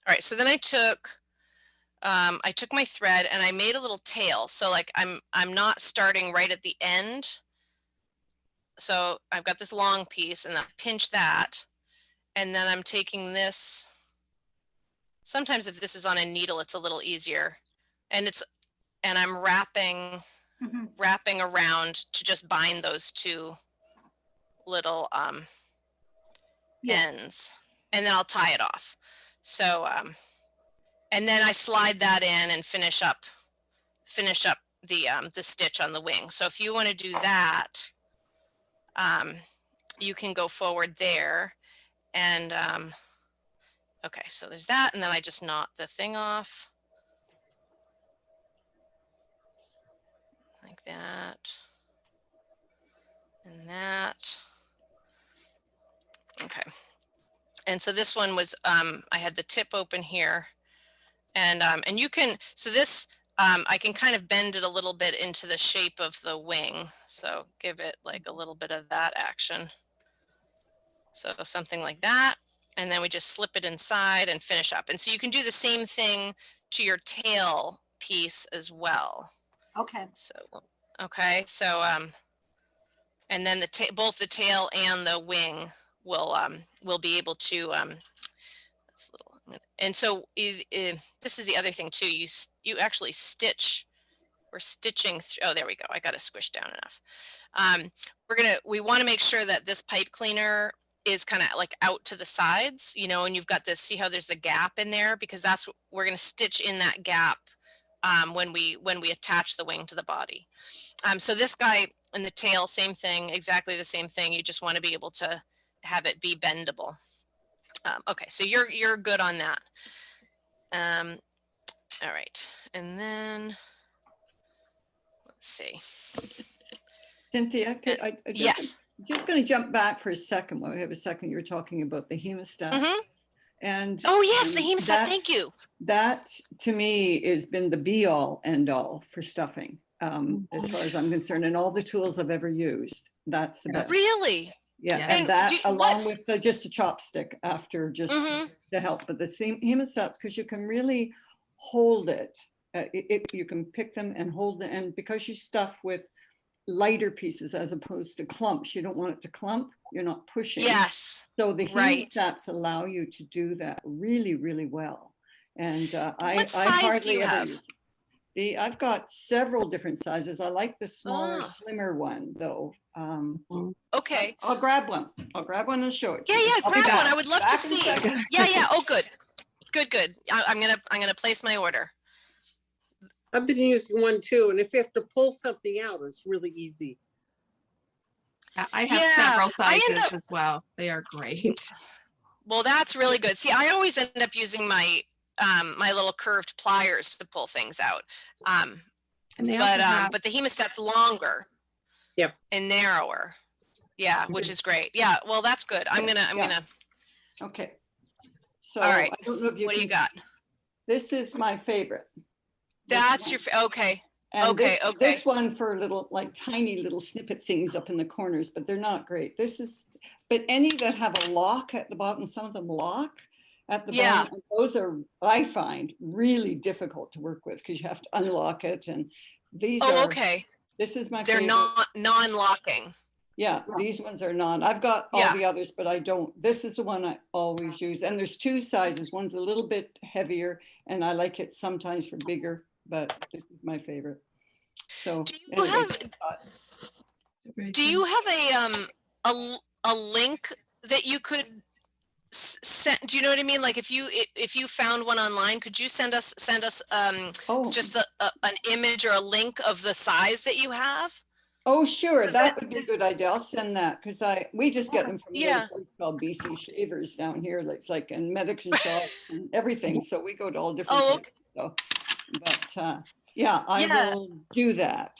Speaker 1: right, so then I took my thread and I made a little tail. So like I'm not starting right at the end. So I've got this long piece and I pinch that, and then I'm taking this. Sometimes if this is on a needle, it's a little easier, and I'm wrapping around to just bind those two little ends, and then I'll tie it off. So and then I slide that in and finish up the stitch on the wing. So if you want to do that, you can go forward there, and okay, so there's that, and then I just knot the thing off like that and that. Okay, and so this one was I had the tip open here, and you can, so this I can kind of bend it a little bit into the shape of the wing, so give it like a little bit of that action. So something like that, and then we just slip it inside and finish up. And so you can do the same thing to your tail piece as well.
Speaker 12: Okay.
Speaker 1: So okay, so and then both the tail and the wing will be able to that's a little, and so this is the other thing too. You actually stitch. We're stitching through. Oh, there we go. I got it squished down enough. We want to make sure that this pipe cleaner is kind of like out to the sides, and you've got this, see how there's the gap in there, because that's what we're going to stitch in that gap when we attach the wing to the body. So this guy and the tail, same thing, exactly the same thing. You just want to be able to have it be bendable. Okay, so you're good on that. All right, and then let's see.
Speaker 4: Cynthia,
Speaker 1: yes.
Speaker 4: just going to jump back for a second. While we have a second, you're talking about the hemostat. And
Speaker 1: oh yes, the hemostat. Thank you.
Speaker 4: That to me has been the be all end all for stuffing, as far as I'm concerned, and all the tools I've ever used. That's the best.
Speaker 1: Really?
Speaker 4: Yeah, and that along with just a chopstick after just to help. But the hemostats, because you can really hold it. You can pick them and hold them, and because you stuff with lighter pieces as opposed to clumps, you don't want it to clump. You're not pushing.
Speaker 1: Yes.
Speaker 4: So the hemostats allow you to do that really, really well. And
Speaker 1: what size do you have?
Speaker 4: I've got several different sizes. I like the smaller, slimmer one though.
Speaker 1: Okay.
Speaker 4: I'll grab one. I'll grab one and show it.
Speaker 1: Yeah, grab one. I would love to see. Yeah. Oh, good. Good. I'm gonna place my order.
Speaker 8: I've been using one too, and if you have to pull something out, it's really easy.
Speaker 16: I have several sizes as well. They are great.
Speaker 1: Well, that's really good. See, I always end up using my my little curved pliers to pull things out. And but the hemostat's longer.
Speaker 8: Yep.
Speaker 1: And narrower. Yeah, which is great. Yeah, well, that's good. I'm gonna.
Speaker 4: Okay. So
Speaker 1: all right.
Speaker 4: I don't know if you
Speaker 1: what do you got?
Speaker 4: This is my favorite.
Speaker 1: That's your okay.
Speaker 4: And
Speaker 1: okay.
Speaker 4: This one for little, like tiny little snippet things up in the corners, but they're not great. But any that have a lock at the bottom, some of them lock at the bottom. And those are, I find, really difficult to work with because you have to unlock it. And these are,
Speaker 1: okay.
Speaker 4: This is my
Speaker 1: favorite. They're not non-locking.
Speaker 4: Yeah, these ones are non. I've got all the others, but I don't. This is the one I always use. And there's two sizes. One's a little bit heavier, and I like it sometimes for bigger, but this is my favorite. So
Speaker 1: do you have a link that you could send? Do you know what I mean? Like if you found one online, could you send us just an image or a link of the size that you have?
Speaker 4: Oh, sure. That would be a good idea. I'll send that because we just get them from a place called BC Shavers down here. It's like in medicine shops and everything. So we go to all different places. So, but yeah, I will do that.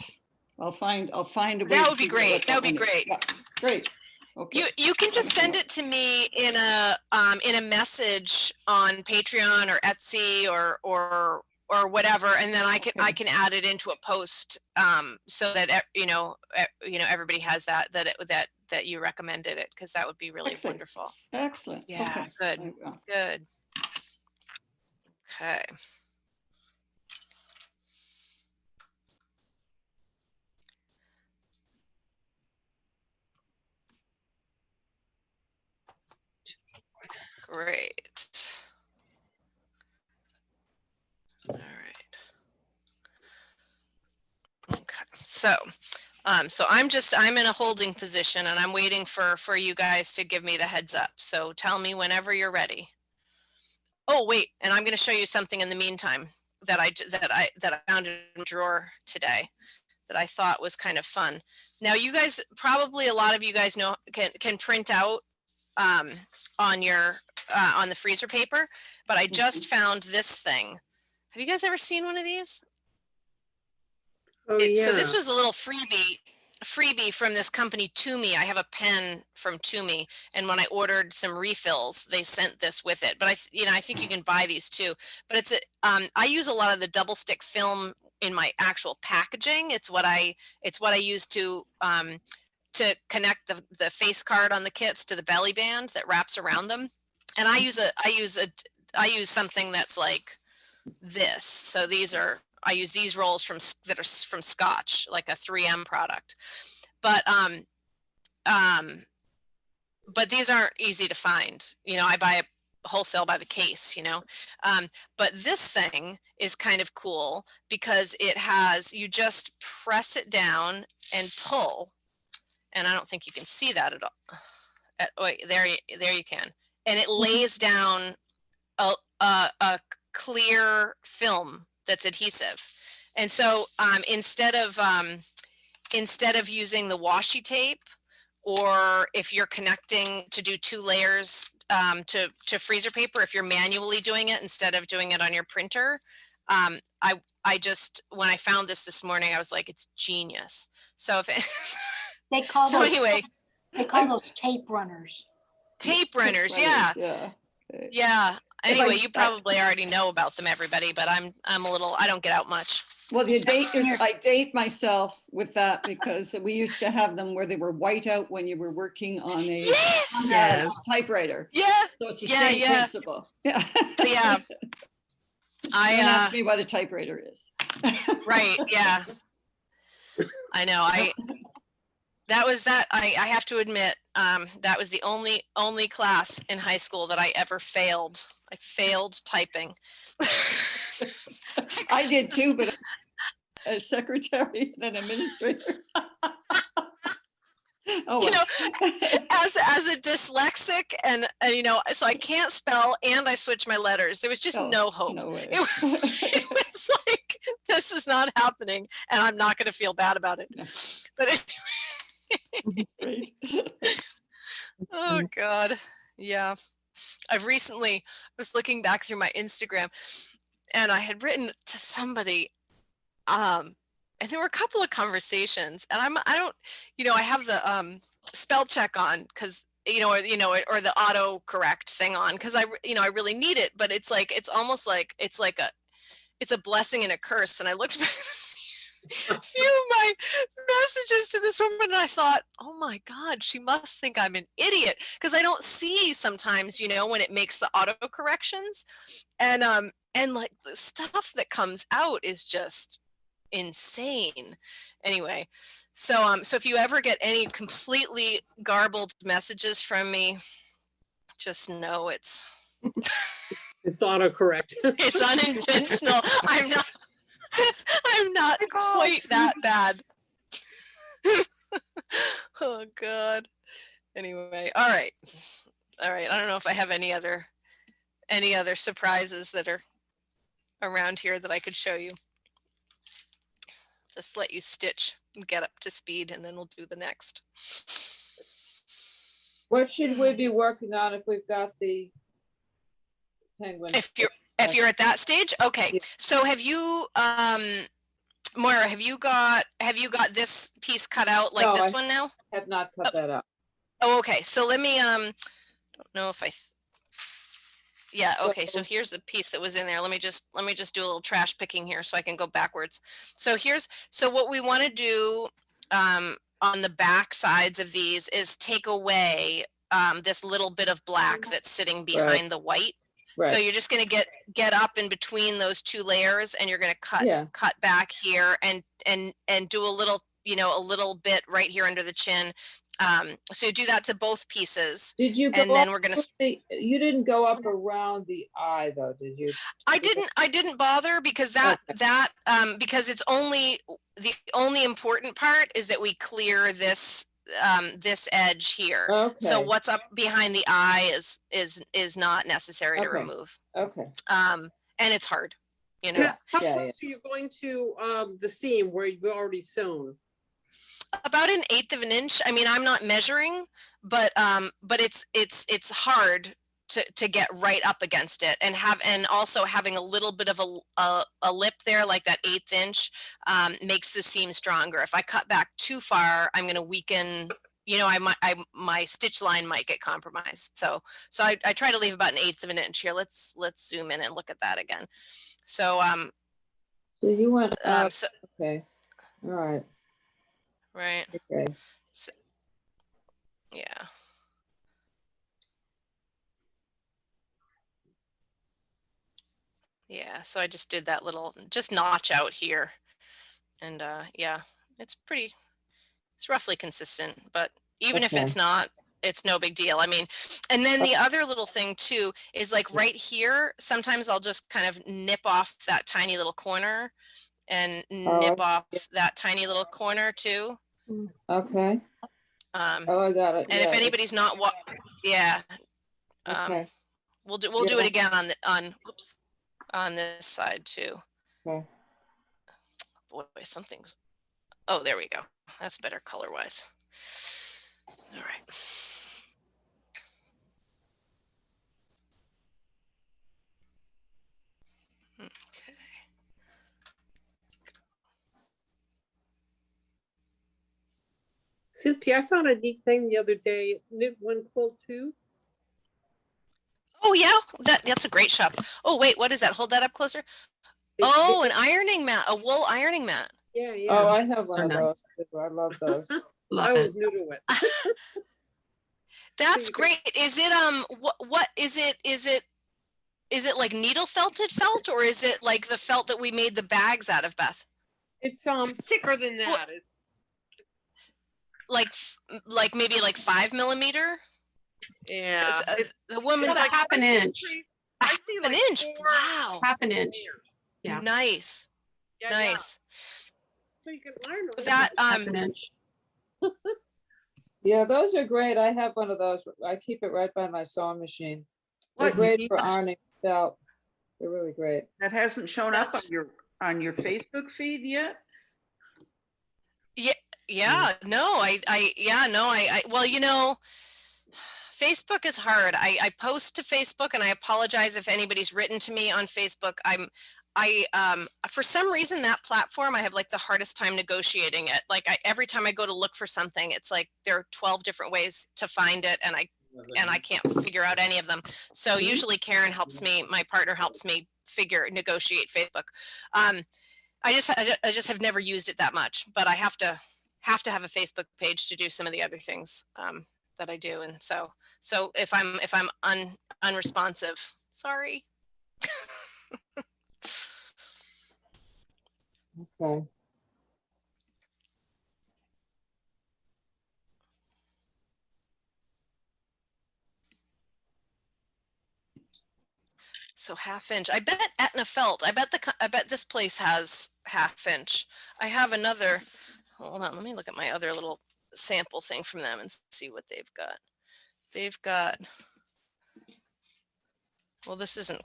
Speaker 4: I'll find a way.
Speaker 1: That would be great. That would be great.
Speaker 4: Yeah, great. Okay.
Speaker 1: You can just send it to me in a message on Patreon or Etsy or whatever, and then I can add it into a post so that everybody has that you recommended it, because that would be really wonderful.
Speaker 4: Excellent.
Speaker 1: Yeah.
Speaker 4: Okay.
Speaker 1: Good. Okay. Great. All right. Okay. So I'm in a holding position and I'm waiting for you guys to give me the heads up. So tell me whenever you're ready. Oh, wait, and I'm going to show you something in the meantime that I found in a drawer today that I thought was kind of fun. Now, you guys, probably a lot of you guys know can print out on the freezer paper, but I just found this thing. Have you guys ever seen one of these?
Speaker 8: Oh,
Speaker 1: So this was a little freebie from this company, Toomey. I have a pen from Toomey, and when I ordered some refills, they sent this with it. But I think you can buy these too. But it's I use a lot of the double stick film in my actual packaging. It's what I use to connect the face card on the kits to the belly band that wraps around them. And I use something that's like this. So I use these rolls that are from Scotch, like a 3M product. But these aren't easy to find. I buy it wholesale by the case, but this thing is kind of cool because you just press it down and pull. And I don't think you can see that at all. Wait, there you can. And it lays down a clear film that's adhesive. And so instead of using the washi tape, or if you're connecting to do 2 layers to freezer paper, if you're manually doing it instead of doing it on your printer, I just, when I found this morning, I was like, it's genius. So
Speaker 12: they call those,
Speaker 1: anyway,
Speaker 12: They call those tape runners.
Speaker 1: Tape runners, yeah. Yeah. Anyway, you probably already know about them, everybody, but I'm a little, I don't get out much.
Speaker 4: Well, I date myself with that because we used to have them where they were white out when you were working on a, typewriter.
Speaker 1: Yeah.
Speaker 4: So it's the same principle. Yeah.
Speaker 1: Yeah.
Speaker 4: Don't ask me what a typewriter is.
Speaker 1: Right. Yeah. I know. I have to admit, that was the only class in high school that I ever failed. I failed typing.
Speaker 4: I did too, but a secretary and an administrator.
Speaker 1: You know, as a dyslexic and you know, so I can't spell and I switch my letters. There was just no hope.
Speaker 4: No way.
Speaker 1: It was like, this is not happening and I'm not going to feel bad about it. But
Speaker 4: Great.
Speaker 1: Oh God. Yeah. I was looking back through my Instagram and I had written to somebody, and there were a couple of conversations and I don't, you know, I have the spell check on because, or the auto correct thing on because I really need it, but it's like, it's almost like, it's a blessing and a curse. And I looked back a few of my messages to this woman and I thought, oh my God, she must think I'm an idiot because I don't see sometimes, you know, when it makes the auto corrections and like the stuff that comes out is just insane. Anyway, so if you ever get any completely garbled messages from me, just know it's
Speaker 8: autocorrect.
Speaker 1: It's unintentional. I'm not quite that bad. Oh God. Anyway, all right. I don't know if I have any other surprises that are around here that I could show you. Just let you stitch and get up to speed and then we'll do the next.
Speaker 7: What should we be working on if we've got the penguin?
Speaker 1: If you're at that stage, okay. So have you, Moira, have you got this piece cut out like this one now?
Speaker 7: Have not cut that out.
Speaker 1: Oh, okay. So let me, don't know if yeah, okay. So here's the piece that was in there. Let me just do a little trash picking here so I can go backwards. So what we want to do on the back sides of these is take away this little bit of black that's sitting behind the white. Right. So you're just going to get up in between those two layers and you're going to cut back here and do a little, a little bit right here under the chin. So you do that to both pieces.
Speaker 7: Did you go
Speaker 1: and then we're going to,
Speaker 7: you didn't go up around the eye though, did you?
Speaker 1: I didn't bother because because it's the only important part is that we clear this edge here. Okay. So what's up behind the eye is not necessary to remove.
Speaker 7: Okay.
Speaker 1: And it's hard,
Speaker 8: How close are you going to the seam where you've already sewn?
Speaker 1: About 1/8 of an inch. I mean, I'm not measuring, but it's hard to get right up against it and also having a little bit of a lip there, like that 1/8 inch, makes the seam stronger. If I cut back too far, I'm going to weaken, my stitch line might get compromised. So I try to leave about 1/8 of an inch here. Let's zoom in and look at that again. So
Speaker 7: you went up, okay. All right.
Speaker 1: Right.
Speaker 7: Okay.
Speaker 1: So, yeah. Yeah, so I just did that little notch out here. And it's roughly consistent, but even if it's not, it's no big deal. I mean, and then the other little thing too is like right here, sometimes I'll just kind of nip off that tiny little corner and nip off that tiny little corner too.
Speaker 7: Okay. I got it.
Speaker 1: And if anybody's not
Speaker 7: okay.
Speaker 1: we'll do it again on this side too.
Speaker 7: Okay.
Speaker 1: Boy, something's. Oh, there we go. That's better color wise. All right. Okay.
Speaker 8: Cynthia, I found a neat thing the other day. Knit one quilt too.
Speaker 1: Oh yeah, that's a great shop. Oh wait, what is that? Hold that up closer. Oh, an ironing mat, a wool ironing mat.
Speaker 8: Yeah, yeah.
Speaker 7: Oh, I have one
Speaker 16: They're
Speaker 7: of
Speaker 16: nice.
Speaker 7: those. I love those.
Speaker 16: Love
Speaker 8: I
Speaker 16: it.
Speaker 8: was new to it.
Speaker 1: That's great. Is it what is it? Is it like needle felted felt, or is it like the felt that we made the bags out of, Beth?
Speaker 8: It's thicker than that.
Speaker 1: Like maybe like 5 millimeter.
Speaker 8: Yeah.
Speaker 1: The woman
Speaker 16: It's like half an inch.
Speaker 8: I see
Speaker 1: an
Speaker 8: like
Speaker 1: inch. Wow.
Speaker 16: Half an inch. Yeah.
Speaker 1: Nice.
Speaker 8: Yeah,
Speaker 1: nice.
Speaker 8: So you can learn
Speaker 1: that
Speaker 16: half an inch.
Speaker 7: Yeah, those are great. I have one of those. I keep it right by my sewing machine. They're great for ironing felt. They're really great.
Speaker 11: That hasn't shown up on your Facebook feed yet?
Speaker 1: Yeah, no, well, you know, Facebook is hard. I post to Facebook, and I apologize if anybody's written to me on Facebook. For some reason, that platform, I have like the hardest time negotiating it. Like every time I go to look for something, it's like there are 12 different ways to find it, and I can't figure out any of them. So usually Karen helps me, my partner helps me negotiate Facebook. I just have never used it that much, but I have to have a Facebook page to do some of the other things that I do. And so if I'm unresponsive, sorry.
Speaker 7: Okay.
Speaker 1: So 1/2 inch. I bet Etna felt. I bet this place has 1/2 inch. I have another. Hold on. Let me look at my other little sample thing from them and see what they've got. They've got. Well, this isn't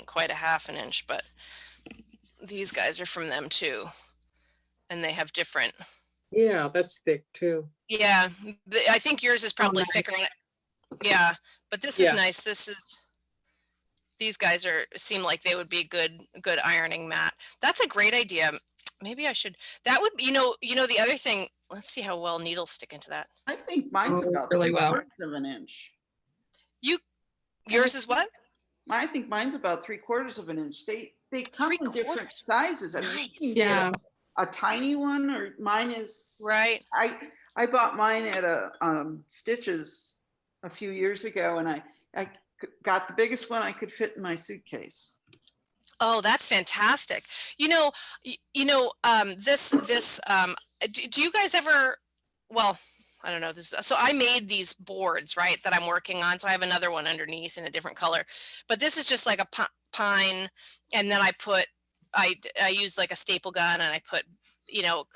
Speaker 1: quite a 1/2 inch, but these guys are from them too, and they have different.
Speaker 8: Yeah, that's thick too.
Speaker 1: Yeah, I think yours is probably thicker. Yeah, but this is nice. These guys seem like they would be good ironing mat. That's a great idea. Maybe I should. That would be, you know the other thing. Let's see how well needles stick into that.
Speaker 11: I think mine's about
Speaker 16: really well.
Speaker 11: 3/4 of an inch.
Speaker 1: Yours is what?
Speaker 11: I think mine's about 3/4 of an inch. They come in different sizes. I mean, you can get a tiny one, or mine is
Speaker 1: right.
Speaker 11: I bought mine at a Stitches a few years ago, and I got the biggest one I could fit in my suitcase.
Speaker 1: Oh, that's fantastic. Do you guys ever, well, I don't know this. So I made these boards, right, that I'm working on. So I have another one underneath in a different color, but this is just like a pine. And then I use like a staple gun, and I put,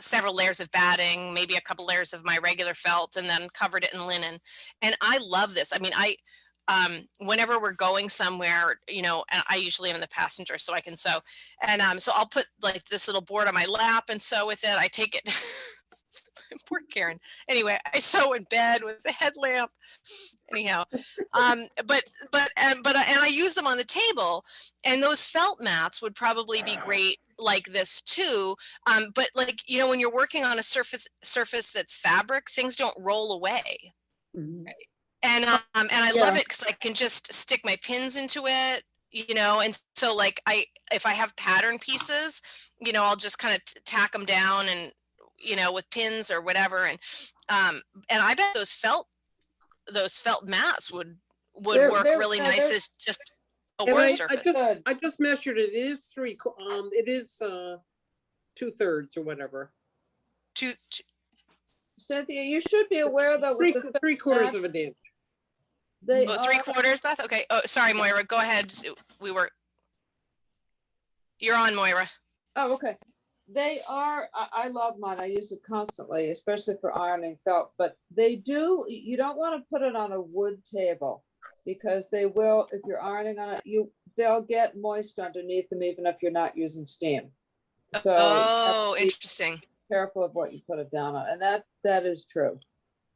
Speaker 1: several layers of batting, maybe a couple layers of my regular felt, and then covered it in linen. And I love this. I mean, whenever we're going somewhere, and I usually am in the passenger so I can sew. And so I'll put like this little board on my lap and sew with it. I take it. Poor Karen. Anyway, I sew in bed with the headlamp. Anyhow, but I use them on the table, and those felt mats would probably be great like this too. But like, when you're working on a surface that's fabric, things don't roll away.
Speaker 11: Mm-hmm.
Speaker 1: And I love it because I can just stick my pins into it, and so like if I have pattern pieces, I'll just kind of tack them down and, with pins or whatever. And I bet those felt mats would work really nice as just a work surface.
Speaker 8: I just measured it. It is it is 2/3 or whatever.
Speaker 7: Cynthia, you should be aware that with the
Speaker 8: 3/4 of an inch.
Speaker 1: 3/4, Beth? Okay. Oh, sorry, Moira. Go ahead. You're on, Moira.
Speaker 7: Oh, okay. They are, I love mine. I use it constantly, especially for ironing felt, but you don't want to put it on a wood table, because they will, if you're ironing on it, they'll get moist underneath them, even if you're not using steam. So
Speaker 1: interesting.
Speaker 7: Careful of what you put it down on. And that is true.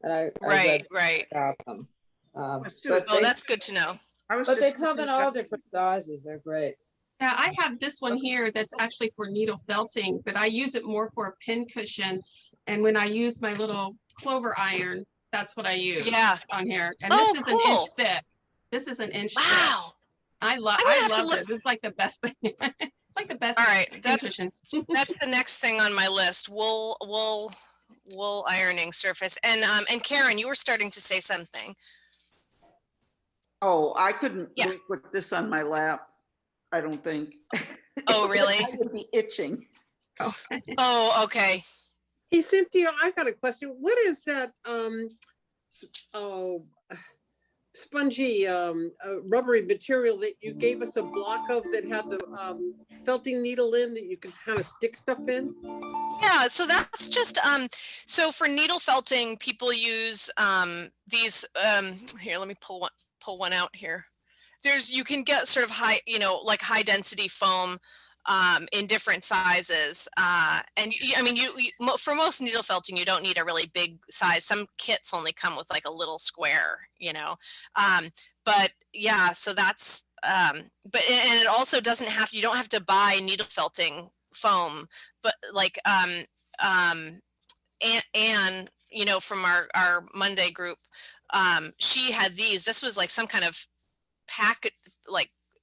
Speaker 7: And
Speaker 1: right.
Speaker 7: About them.
Speaker 1: That's good to know.
Speaker 7: But they come in all different sizes. They're great.
Speaker 6: Yeah, I have this one here that's actually for needle felting, but I use it more for a pin cushion. And when I use my little clover iron. That's what I use on here. And
Speaker 1: Oh,
Speaker 6: this is
Speaker 1: cool.
Speaker 6: an inch thick. This is an inch thick. I love this. This is like the best thing. It's like the best.
Speaker 1: All right,
Speaker 6: cushion.
Speaker 1: that's the next thing on my list. Wool ironing surface. And Karen, you were starting to say something.
Speaker 11: Oh, I couldn't put this on my lap. I don't think.
Speaker 1: Oh, really?
Speaker 11: I would be itching.
Speaker 1: Oh, okay.
Speaker 8: Hey, Cynthia, I've got a question. What is that? Spongy, rubbery material that you gave us a block of that had the felting needle in that you could kind of stick stuff in?
Speaker 1: Yeah, so that's just so for needle felting, people use these here, let me pull one out here. You can get sort of high, like high density foam in different sizes. And I mean, for most needle felting, you don't need a really big size. Some kits only come with like a little square, but yeah, so that's, and it also you don't have to buy needle felting foam, but like, Anne, from our Monday group, she had this was like some kind of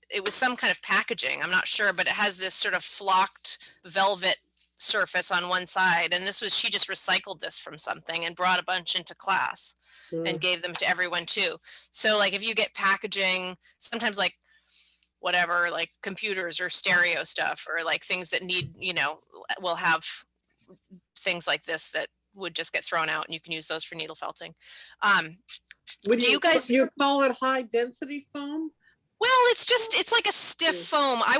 Speaker 1: it was some kind of packaging, I'm not sure, but it has this sort of flocked velvet surface on one side, and she just recycled this from something and brought a bunch into class and gave them to everyone too. So like if you get packaging, sometimes like whatever, like computers or stereo stuff or like things that need, will have things like this that would just get thrown out, and you can use those for needle felting.
Speaker 8: Do you call it high density foam?
Speaker 1: Well, it's like a stiff foam. I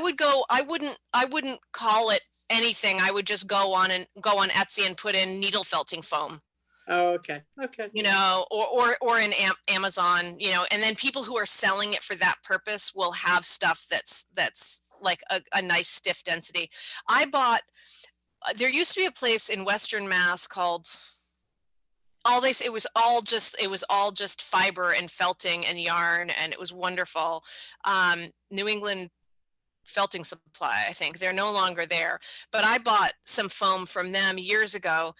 Speaker 1: wouldn't call it anything. I would just go on Etsy and put in needle felting foam.
Speaker 8: Oh, okay.
Speaker 1: Or in Amazon, and then people who are selling it for that purpose will have stuff that's like a nice stiff density. There used to be a place in Western Mass called it was all just fiber and felting and yarn, and it was wonderful. New England Felting Supply, I think. They're no longer there, but I bought some foam from them years ago,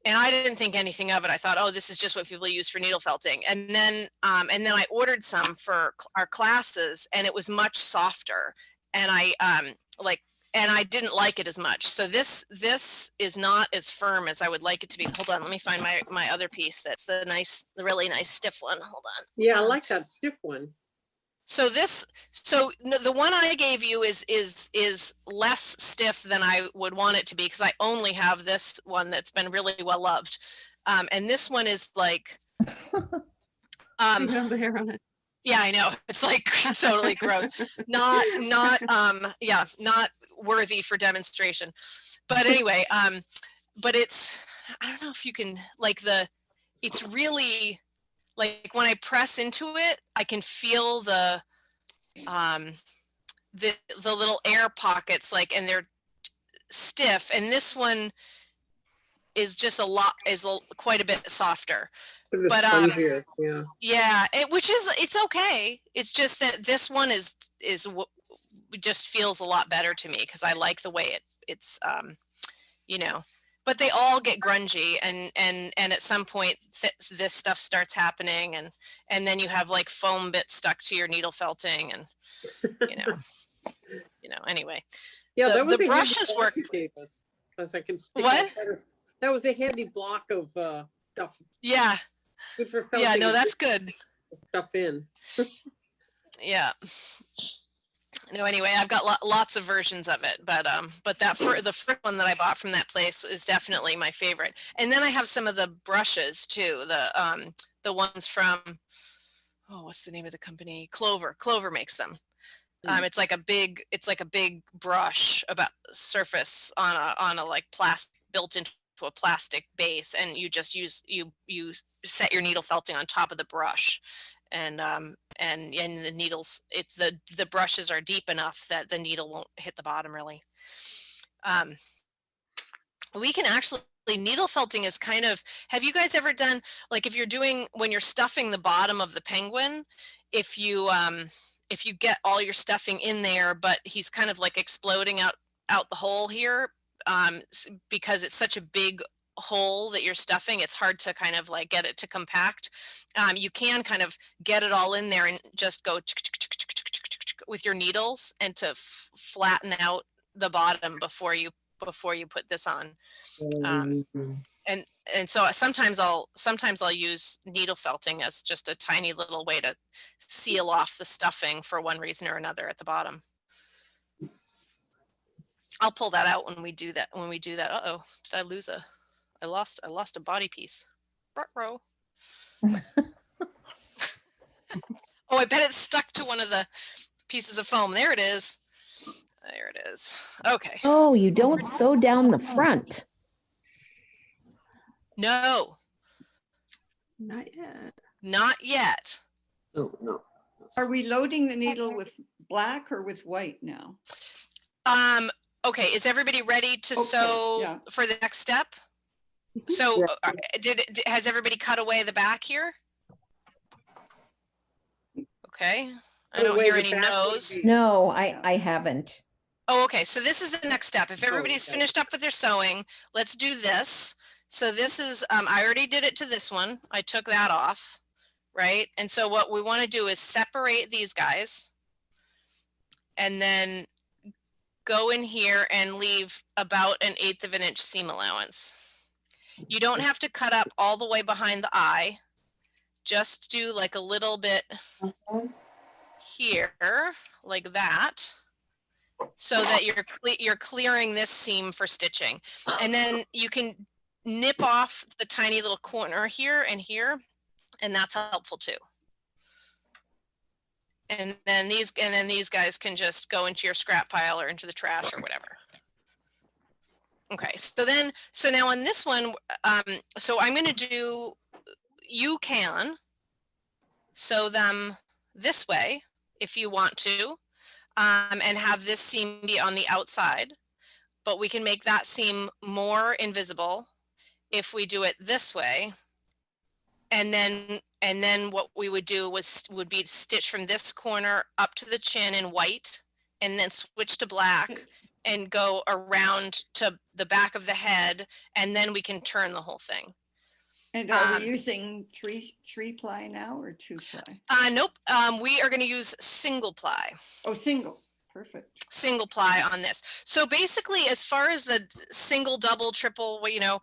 Speaker 1: and I didn't think anything of it. I thought, oh, this is just what people use for needle felting. And then I ordered some for our classes, and it was much softer, and I didn't like it as much. So this is not as firm as I would like it to be. Hold on, let me find my other piece. That's the really nice stiff one. Hold on.
Speaker 8: Yeah, I like that stiff one.
Speaker 1: So the one I gave you is less stiff than I would want it to be, because I only have this one that's been really well loved. And this one is like
Speaker 6: you have the hair on it.
Speaker 1: Yeah, I know. It's like totally gross. Not worthy for demonstration. But anyway, but I don't know if you can, it's really, like when I press into it, I can feel the little air pockets, and they're stiff. And this one is just quite a bit softer. But it's okay. It's just that this one just feels a lot better to me, because I like the way it's but they all get grungy, and at some point this stuff starts happening, and then you have like foam bits stuck to your needle felting, and anyway.
Speaker 8: Yeah, that was
Speaker 1: the brushes work.
Speaker 8: Because I can stick
Speaker 1: what?
Speaker 8: That was a handy block of stuff.
Speaker 1: Yeah.
Speaker 8: Good for felting.
Speaker 1: Yeah, no, that's good.
Speaker 8: Stuff in.
Speaker 1: Yeah. No, anyway, I've got lots of versions of it, but the first one that I bought from that place is definitely my favorite. And then I have some of the brushes too. The ones from, what's the name of the company? Clover makes them. It's like a big brush about surface on a like plastic, built into a plastic base, and you just you set your needle felting on top of the brush, and the needles, the brushes are deep enough that the needle won't hit the bottom really. We can actually, needle felting is kind of, have you guys ever done, like when you're stuffing the bottom of the penguin, if you get all your stuffing in there, but he's kind of like exploding out the hole here, because it's such a big hole that you're stuffing, it's hard to kind of like get it to compact. You can kind of get it all in there and just go with your needles and to flatten out the bottom before you put this on. And so sometimes I'll use needle felting as just a tiny little way to seal off the stuffing for one reason or another at the bottom. I'll pull that out when we do that. Uh-oh, did I lose I lost a body piece. Ruh-roh. Oh, I bet it's stuck to one of the pieces of foam. There it is. There it is. Okay.
Speaker 15: Oh, you don't sew down the front.
Speaker 1: No.
Speaker 6: Not yet.
Speaker 1: Not yet.
Speaker 4: No. Are we loading the needle with black or with white now?
Speaker 1: Okay, is everybody ready to sew for the next step? So has everybody cut away the back here? Okay, I don't hear any no's.
Speaker 15: No, I haven't.
Speaker 1: Oh, okay, so this is the next step. If everybody's finished up with their sewing, let's do this. So this is, I already did it to this one. I took that off, right? And so what we want to do is separate these guys and then go in here and leave about 1/8 of an inch seam allowance. You don't have to cut up all the way behind the eye. Just do like a little bit here, like that, so that you're clearing this seam for stitching. And then you can nip off the tiny little corner here, and that's helpful too. And then these guys can just go into your scrap pile or into the trash or whatever. Okay, so now on this one, so I'm going to do, you can sew them this way if you want to, and have this seam be on the outside, but we can make that seam more invisible if we do it this way. And then what we would do would be stitch from this corner up to the chin in white, and then switch to black and go around to the back of the head, and then we can turn the whole thing.
Speaker 4: And are we using three ply now or 2-ply?
Speaker 1: Nope. We are going to use single ply.
Speaker 4: Oh, single. Perfect.
Speaker 1: Single ply on this. So basically, as far as the single, double, triple, you know,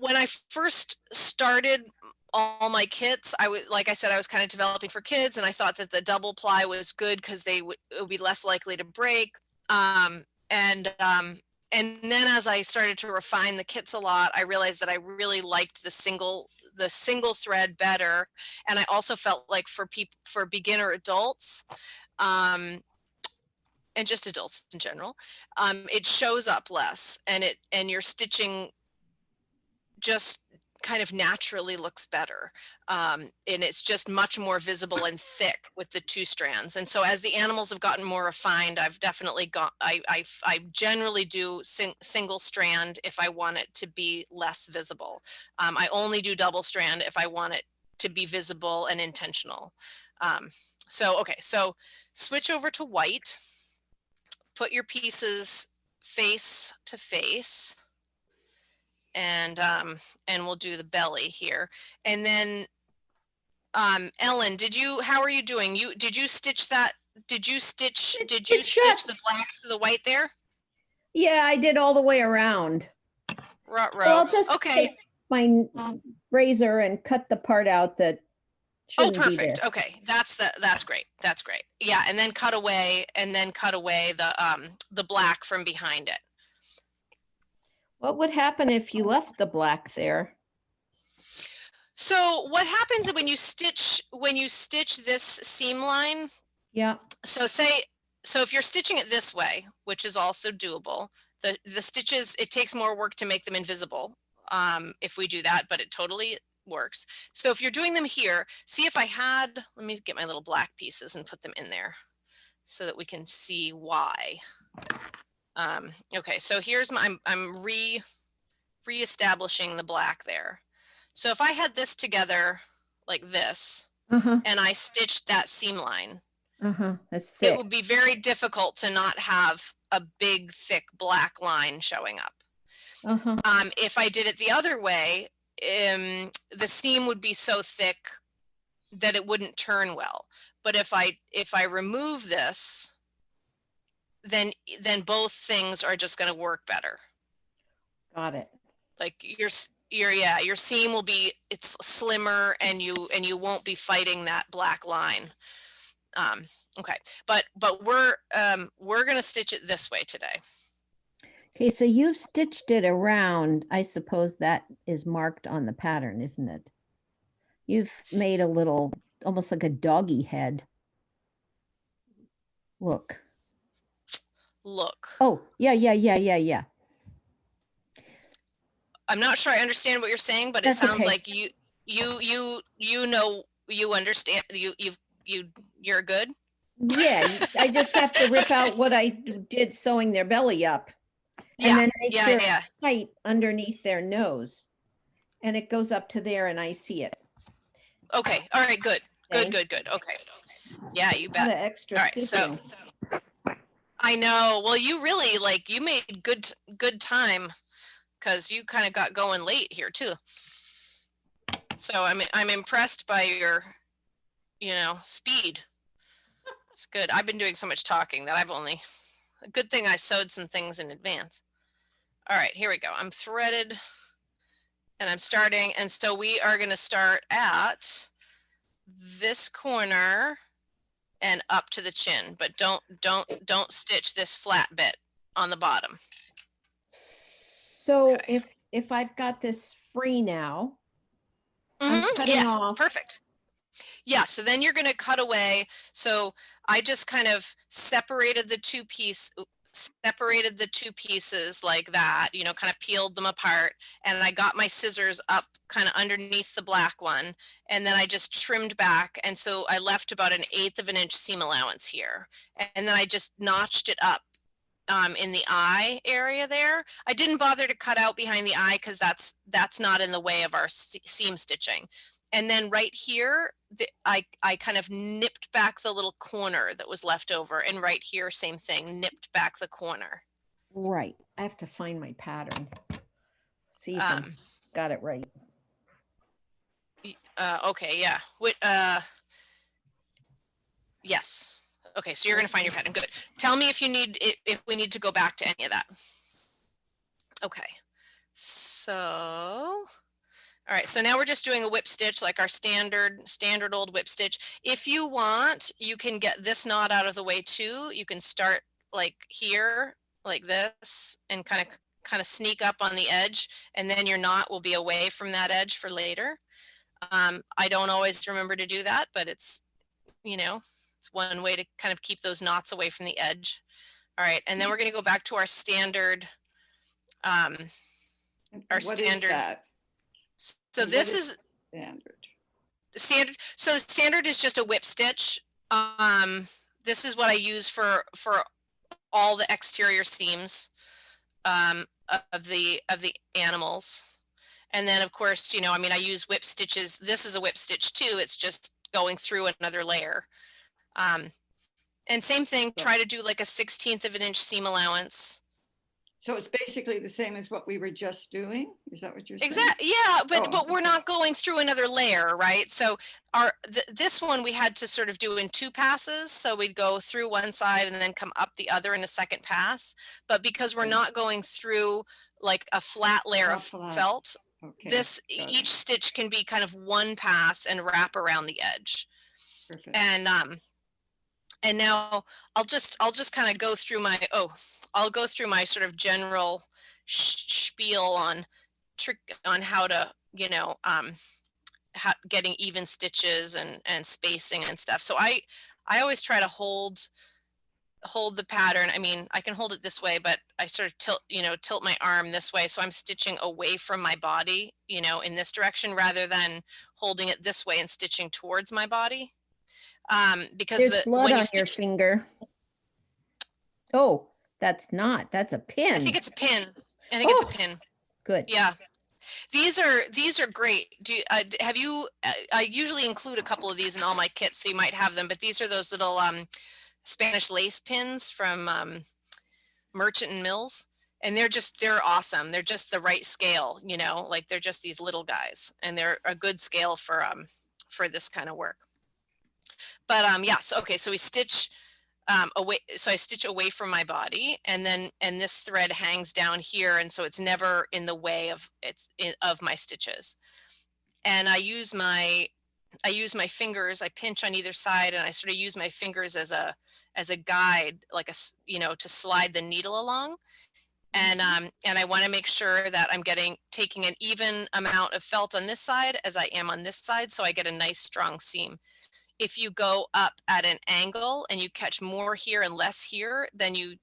Speaker 1: when I first started all my kits, like I said, I was kind of developing for kids, and I thought that the double ply was good because it would be less likely to break. And then as I started to refine the kits a lot, I realized that I really liked the single thread better. And I also felt like for beginner adults, and just adults in general, it shows up less, and your stitching just kind of naturally looks better, and it's just much more visible and thick with the 2 strands. And so as the animals have gotten more refined, I've definitely I generally do single strand if I want it to be less visible. I only do double strand if I want it to be visible and intentional. So switch over to white, put your pieces face to face, and we'll do the belly here. And then Ellen, how are you doing? Did you stitch the black to the white there?
Speaker 15: Yeah, I did all the way around.
Speaker 1: Ruh-roh.
Speaker 15: So I'll just take my razor and cut the part out that shouldn't be there.
Speaker 1: Okay, that's great. That's great. Yeah, and then cut away the black from behind it.
Speaker 15: What would happen if you left the black there?
Speaker 1: So what happens when you stitch this seam line?
Speaker 15: Yeah.
Speaker 1: So if you're stitching it this way, which is also doable, the stitches, it takes more work to make them invisible if we do that, but it totally works. So if you're doing them here, see if I had, let me get my little black pieces and put them in there so that we can see why. Okay, so here's I'm re-establishing the black there. So if I had this together like this, and I stitched that seam line,
Speaker 15: that's thick.
Speaker 1: It would be very difficult to not have a big, thick black line showing up. If I did it the other way, the seam would be so thick that it wouldn't turn well. But if I remove this, then both things are just going to work better.
Speaker 15: Got it.
Speaker 1: Like your seam will be, it's slimmer, and you won't be fighting that black line. Okay, but we're going to stitch it this way today.
Speaker 15: Okay, so you've stitched it around. I suppose that is marked on the pattern, isn't it? You've made a little, almost like a doggy head. Look. Oh, yeah.
Speaker 1: I'm not sure I understand what you're saying, but it sounds like you know, you understand, you're good.
Speaker 15: Yeah, I just have to rip out what I did sewing their belly up. And then make sure it's tight underneath their nose. And it goes up to there and I see it.
Speaker 1: Okay. All right, good. Good. Okay. Yeah, you bet.
Speaker 15: Extra
Speaker 1: all right,
Speaker 15: stitching.
Speaker 1: So I know. Well, you really you made good time, because you kind of got going late here too. So I'm impressed by your, speed. It's good. I've been doing so much talking that a good thing I sewed some things in advance. All right, here we go. I'm threaded and I'm starting. And so we are going to start at this corner and up to the chin, but don't stitch this flat bit on the bottom.
Speaker 15: So if I've got this free now, I'm cutting off.
Speaker 1: Perfect. Yeah, so then you're going to cut away. So I just kind of separated the two pieces like that, kind of peeled them apart, and I got my scissors up kind of underneath the black one, and then I just trimmed back, and so I left about 1/8 of an inch seam allowance here, and then I just notched it up in the eye area there. I didn't bother to cut out behind the eye because that's not in the way of our seam stitching. And then right here, I kind of nipped back the little corner that was left over, and right here, same thing, nipped back the corner.
Speaker 15: Right. I have to find my pattern. See if I got it right.
Speaker 1: Okay, yeah. Yes. Okay, so you're going to find your pattern. Good. Tell me if we need to go back to any of that. Okay. So, all right, so now we're just doing a whip stitch, like our standard old whip stitch. If you want, you can get this knot out of the way too. You can start like here, like this, and kind of sneak up on the edge, and then your knot will be away from that edge for later. I don't always remember to do that, but it's, it's one way to kind of keep those knots away from the edge. All right, and then we're going to go back to our standard.
Speaker 4: What is that?
Speaker 1: So this is standard. So the standard is just a whip stitch. This is what I use for all the exterior seams of the animals. And then of course, I use whip stitches. This is a whip stitch too. It's just going through another layer. And same thing, try to do like a 1/16 of an inch seam allowance.
Speaker 4: So it's basically the same as what we were just doing. Is that what you're saying?
Speaker 1: Exactly. Yeah, but we're not going through another layer, right? So this one we had to sort of do in 2 passes. So we'd go through one side and then come up the other in a second pass. But because we're not going through like a flat layer of felt, each stitch can be kind of 1 pass and wrap around the edge. Perfect. And now I'll just kind of go through my sort of general spiel on how to, getting even stitches and spacing and stuff. So I always try to hold the pattern. I mean, I can hold it this way, but I sort of tilt my arm this way. So I'm stitching away from my body, in this direction, rather than holding it this way and stitching towards my body. Because
Speaker 15: there's blood on your finger. Oh, that's a pin.
Speaker 1: I think it's a pin. It's a pin.
Speaker 15: Good.
Speaker 1: Yeah. These are great. Have you, I usually include a couple of these in all my kits, so you might have them, but these are those little Spanish lace pins from Merchant and Mills. And they're awesome. They're just the right scale, you know, like they're just these little guys, and they're a good scale for this kind of work. But yes, okay, so we stitch away, so I stitch away from my body, and this thread hangs down here, and so it's never in the way of my stitches. And I use my fingers, I pinch on either side, and I sort of use my fingers as a guide, like to slide the needle along. And I want to make sure that I'm taking an even amount of felt on this side as I am on this side, so I get a nice strong seam. If you go up at an angle and you catch more here and less here, then you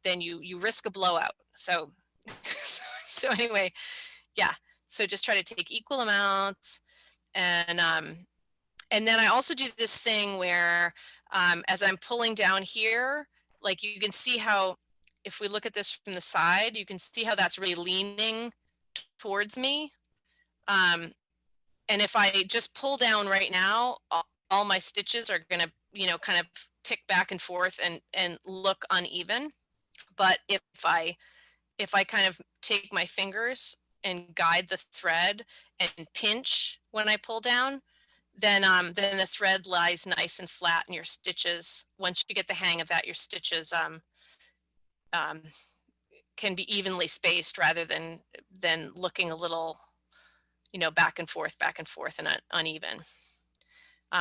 Speaker 1: risk a blowout. So so anyway, yeah. So just try to take equal amounts, and then I also do this thing where as I'm pulling down here, like you can see how, if we look at this from the side, you can see how that's really leaning towards me. And if I just pull down right now, all my stitches are gonna, you know, kind of tick back and forth and look uneven. But if I kind of take my fingers and guide the thread and pinch when I pull down, then the thread lies nice and flat, and your stitches, once you get the hang of that, your stitches can be evenly spaced rather than looking a little, you know, back and forth and uneven.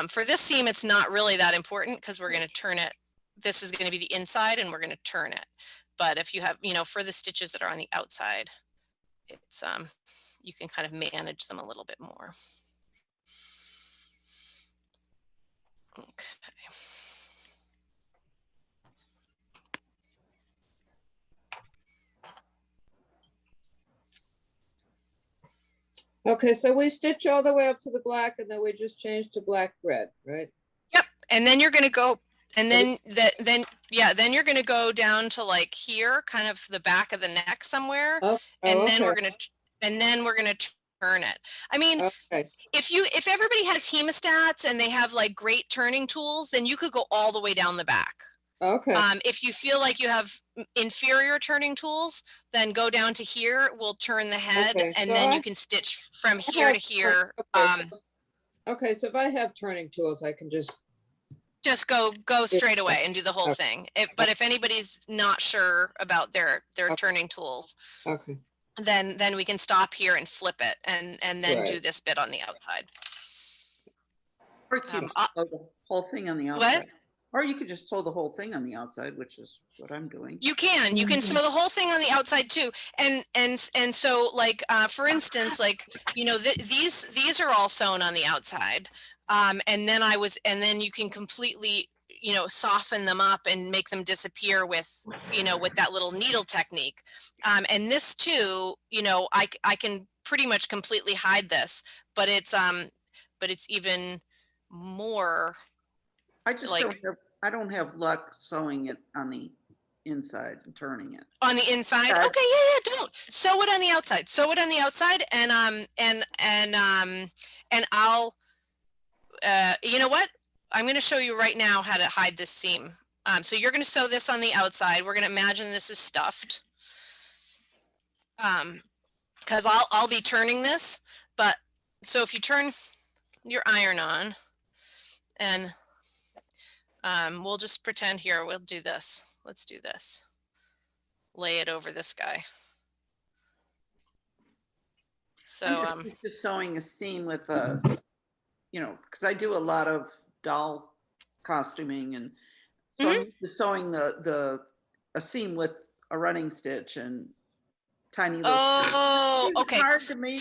Speaker 1: For this seam, it's not really that important because we're going to turn it. This is going to be the inside, and we're going to turn it. But if you have, you know, for the stitches that are on the outside, it's you can kind of manage them a little bit more. Okay.
Speaker 7: Okay, so we stitch all the way up to the black, and then we just change to black thread, right?
Speaker 1: Yep. And then you're going to go, and then then you're going to go down to like here, kind of the back of the neck somewhere, and then we're going to turn it. I mean, if everybody has hemostats and they have like great turning tools, then you could go all the way down the back.
Speaker 7: Okay.
Speaker 1: If you feel like you have inferior turning tools, then go down to here. We'll turn the head, and
Speaker 7: so
Speaker 1: then you can stitch from here to here.
Speaker 7: Okay, so if I have turning tools, I can just
Speaker 1: go straight away and do the whole thing. But if anybody's not sure about their turning tools, then we can stop here and flip it, and then do this bit on the outside.
Speaker 11: Or you could sew the whole thing on the outside. What? Or you could just sew the whole thing on the outside, which is what I'm doing.
Speaker 1: You can sew the whole thing on the outside too. And so like, for instance, like, you know, these are all sewn on the outside. And then you can completely, you know, soften them up and make them disappear with, you know, with that little needle technique. And this too, you know, I can pretty much completely hide this, but it's even more.
Speaker 11: I just don't have luck sewing it on the inside and turning it.
Speaker 1: On the inside? Okay, yeah, don't. Sew it on the outside. Sew it on the outside, and I'll you know what? I'm going to show you right now how to hide this seam. So you're going to sew this on the outside. We're going to imagine this is stuffed. Because I'll be turning this, but so if you turn your iron on, and we'll just pretend here, we'll do this. Let's do this. Lay it over this guy. So
Speaker 11: I'm just sewing a seam with a, you know, because I do a lot of doll costuming, and so I'm just sewing a seam with a running stitch and tiny little.
Speaker 1: Oh,
Speaker 11: okay. Hard to make.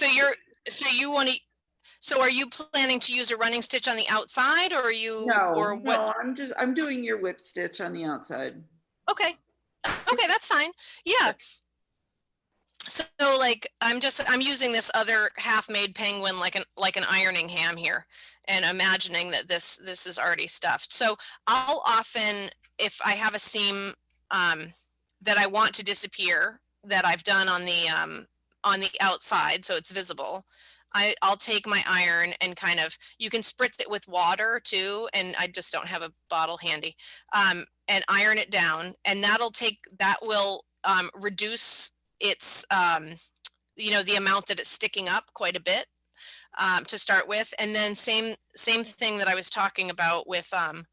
Speaker 1: So are you planning to use a running stitch on the outside, or are you?
Speaker 11: No,
Speaker 1: or what?
Speaker 11: No, I'm doing your whip stitch on the outside.
Speaker 1: Okay. Okay, that's fine. Yeah. So like I'm using this other half-made penguin like an ironing ham here, and imagining that this is already stuffed. So I'll often, if I have a seam that I want to disappear that I've done on the outside so it's visible, I'll take my iron and kind of, you can spritz it with water too, and I just don't have a bottle handy, and iron it down, and that will reduce it's, you know, the amount that it's sticking up quite a bit to start with. And then same thing that I was talking about with the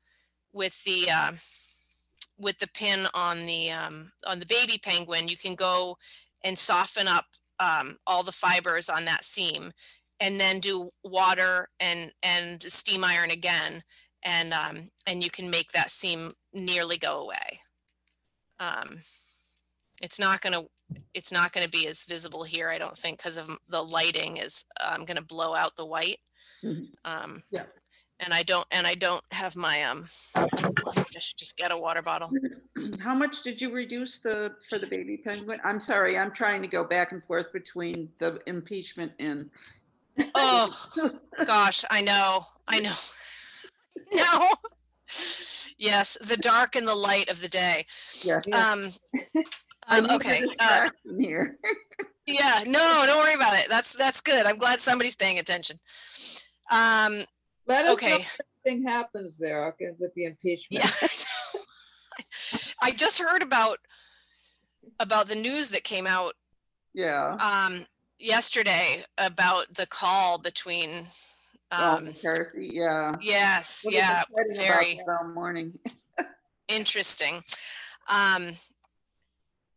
Speaker 1: pin on the baby penguin. You can go and soften up all the fibers on that seam, and then do water and steam iron again, and you can make that seam nearly go away. It's not gonna be as visible here, I don't think, because of the lighting is gonna blow out the white.
Speaker 11: Yeah.
Speaker 1: And I don't have my I should just get a water bottle.
Speaker 11: How much did you reduce for the baby penguin? I'm sorry, I'm trying to go back and forth between the impeachment and.
Speaker 1: Oh gosh, I know. No. Yes, the dark and the light of the day.
Speaker 11: Yeah.
Speaker 1: Okay.
Speaker 11: Here.
Speaker 1: Yeah, no, don't worry about it. That's good. I'm glad somebody's paying attention.
Speaker 7: Let us know
Speaker 1: Okay.
Speaker 7: if anything happens there, okay, with the impeachment.
Speaker 1: Yeah. I just heard about the news that came out yesterday about the call between
Speaker 11: McCarthy, yeah.
Speaker 1: Yes, yeah, very
Speaker 11: all morning.
Speaker 1: interesting.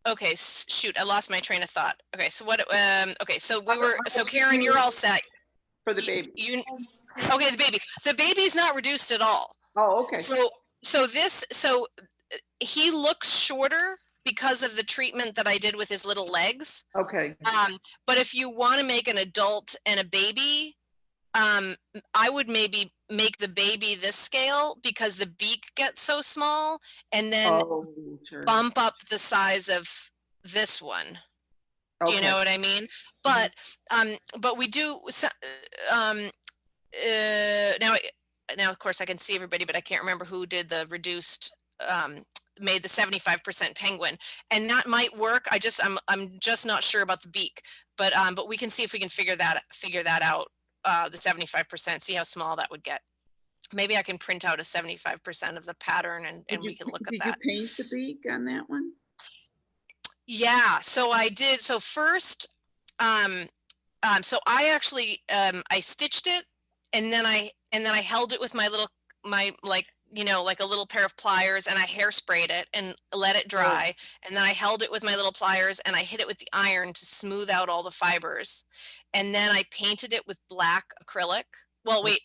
Speaker 1: Okay, shoot, I lost my train of thought. Okay, so what okay, so Karen, you're all set
Speaker 11: for the baby.
Speaker 1: Okay, the baby's not reduced at all.
Speaker 11: Oh, okay.
Speaker 1: So he looks shorter because of the treatment that I did with his little legs.
Speaker 11: Okay.
Speaker 1: But if you want to make an adult and a baby, I would maybe make the baby this scale, because the beak gets so small, and then bump up the size of this one. Do you know what I mean? But we do now of course I can see everybody, but I can't remember who did the reduced made the 75% penguin, and that might work. I'm just not sure about the beak, but we can see if we can figure that out, the 75%, see how small that would get. Maybe I can print out a 75% of the pattern and we can look at that.
Speaker 11: Did you paint the beak on that one?
Speaker 1: Yeah, so I did. So first, so I actually I stitched it, and then I held it with my like a little pair of pliers, and I hairsprayed it and let it dry. And then I held it with my little pliers and I hit it with the iron to smooth out all the fibers. And then I painted it with black acrylic. Well, wait,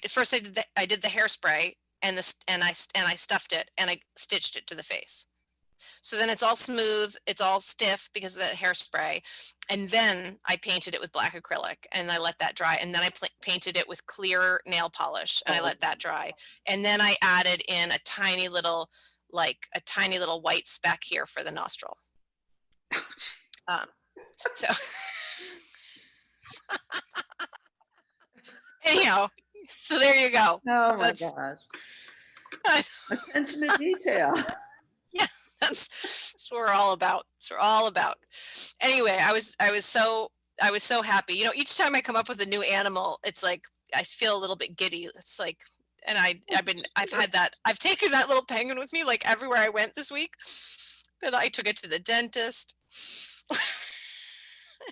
Speaker 1: first I did the hairspray and I stuffed it and I stitched it to the face. So then it's all smooth, it's all stiff because of the hairspray. And then I painted it with black acrylic and I let that dry. And then I painted it with clear nail polish and I let that dry. And then I added in a tiny little white speck here for the nostril. So anyhow, so there you go.
Speaker 11: Oh my gosh. Attention to detail.
Speaker 1: Yeah. That's what we're all about. That's what we're all about. Anyway, I was so happy. Each time I come up with a new animal, it's like I feel a little bit giddy. It's like, and I've taken that little penguin with me like everywhere I went this week. And I took it to the dentist.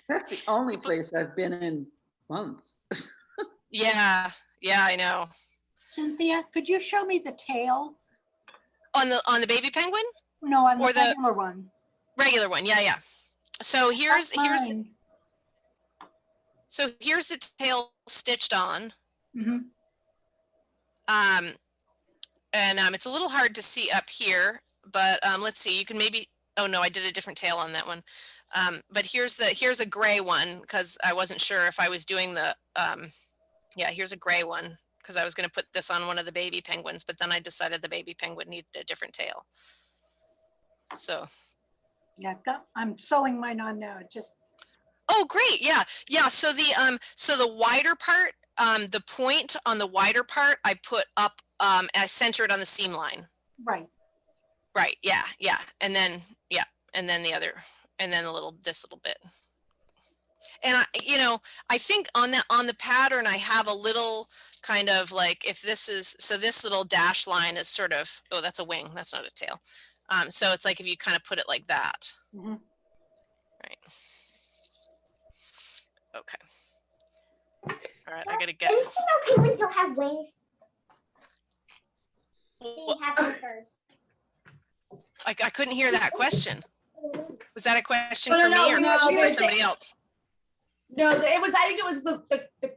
Speaker 11: That's the only place I've been in months.
Speaker 1: Yeah, I know.
Speaker 12: Cynthia, could you show me the tail
Speaker 1: on the baby penguin?
Speaker 12: No, on the regular one.
Speaker 1: Regular one, yeah. So here's the tail stitched on.
Speaker 12: Mm-hmm.
Speaker 1: And it's a little hard to see up here, but let's see. You can maybe. Oh no, I did a different tail on that one. But here's a gray one because I wasn't sure if I was doing the. Yeah, here's a gray one because I was going to put this on one of the baby penguins, but then I decided the baby penguin needed a different tail. So
Speaker 12: yeah, I'm sewing mine on now.
Speaker 1: Oh, great. Yeah. So the wider part, the point on the wider part, I put up, and I center it on the seam line.
Speaker 12: Right.
Speaker 1: Yeah. And then the other, and then this little bit. And I think on the pattern, I have a little kind of like, if this is, so this little dash line is sort of, oh, that's a wing. That's not a tail. So it's like if you kind of put it like that.
Speaker 12: Mm-hmm.
Speaker 1: Okay. All right, I gotta get.
Speaker 9: Didn't you know penguins don't have wings? They have hookers.
Speaker 1: I couldn't hear that question. Was that a question
Speaker 3: Oh,
Speaker 1: for
Speaker 3: no,
Speaker 1: me or,
Speaker 3: no,
Speaker 1: or somebody else?
Speaker 3: No, it was. I think it was the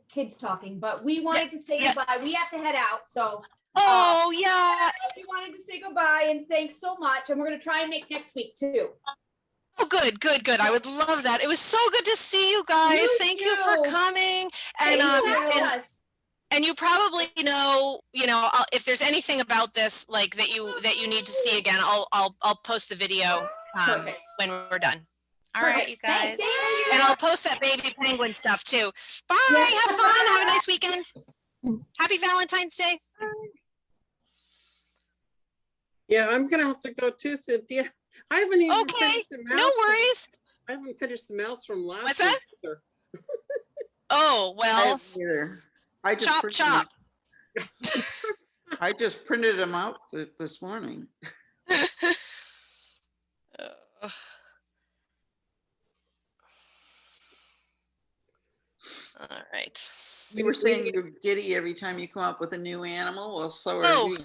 Speaker 3: kids talking, but we wanted to say goodbye. We have to head out, so.
Speaker 1: Oh yeah.
Speaker 3: We wanted to say goodbye and thanks so much, and we're gonna try and make next week too.
Speaker 1: Oh, good, good, good. I would love that. It was so good to see you guys. Thank you for coming. And and you probably know, if there's anything about this like that you need to see again, I'll post the video when we're done. All right, you guys. And I'll post that baby penguin stuff too. Bye. Have fun. Have a nice weekend. Happy Valentine's Day.
Speaker 8: Yeah, I'm gonna have to go too, Cynthia. I haven't even finished the mouse.
Speaker 1: No worries.
Speaker 8: I haven't finished the mouse from last
Speaker 1: What's that?
Speaker 8: week.
Speaker 1: Oh, well.
Speaker 11: I just
Speaker 1: chop.
Speaker 11: I just printed them out this morning.
Speaker 1: All right.
Speaker 11: You were saying you're giddy every time you come up with a new animal. Well, so are we.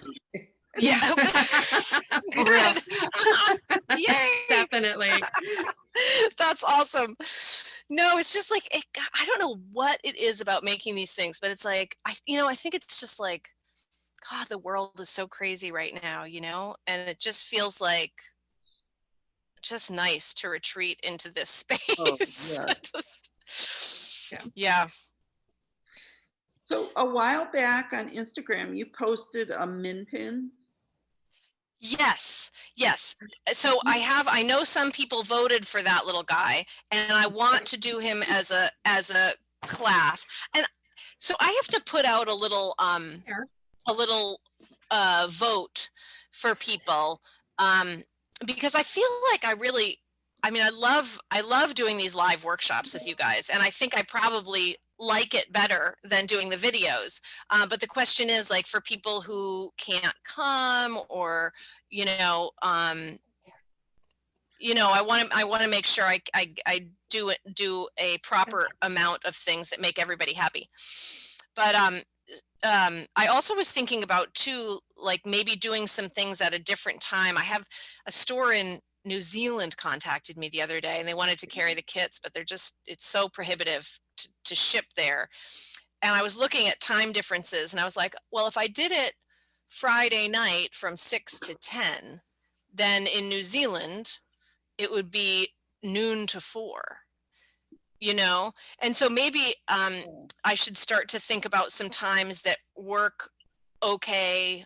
Speaker 1: Yeah.
Speaker 6: Yay. Definitely.
Speaker 1: That's awesome. No, it's just like, I don't know what it is about making these things, but it's like, I think it's just like, God, the world is so crazy right now, and it just feels like just nice to retreat into this space.
Speaker 11: Oh, yeah.
Speaker 1: Yeah.
Speaker 11: So a while back on Instagram, you posted a min pin.
Speaker 1: Yes. So I know some people voted for that little guy, and I want to do him as a class. And so I have to put out a little vote for people, because I feel like I love doing these live workshops with you guys, and I think I probably like it better than doing the videos. But the question is, like, for people who can't come, or I want to make sure I do a proper amount of things that make everybody happy. But I also was thinking about too, like maybe doing some things at a different time. I have a store in New Zealand contacted me the other day, and they wanted to carry the kits, but it's so prohibitive to ship there. And I was looking at time differences, and I was like, well, if I did it Friday night from 6 to 10, then in New Zealand, it would be noon to 4, and so maybe I should start to think about some times that work okay,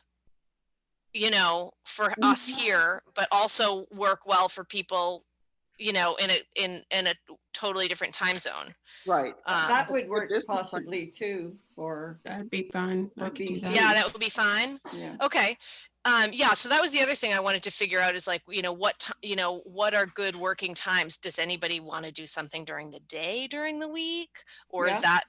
Speaker 1: for us here, but also work well for people, in a totally different time zone.
Speaker 4: Right. That would work possibly too for.
Speaker 6: That'd be fun. I could do that.
Speaker 1: Yeah, that would be fine.
Speaker 4: Yeah.
Speaker 1: Okay. Yeah, so that was the other thing I wanted to figure out is like, what are good working times? Does anybody want to do something during the day during the week? Or is that,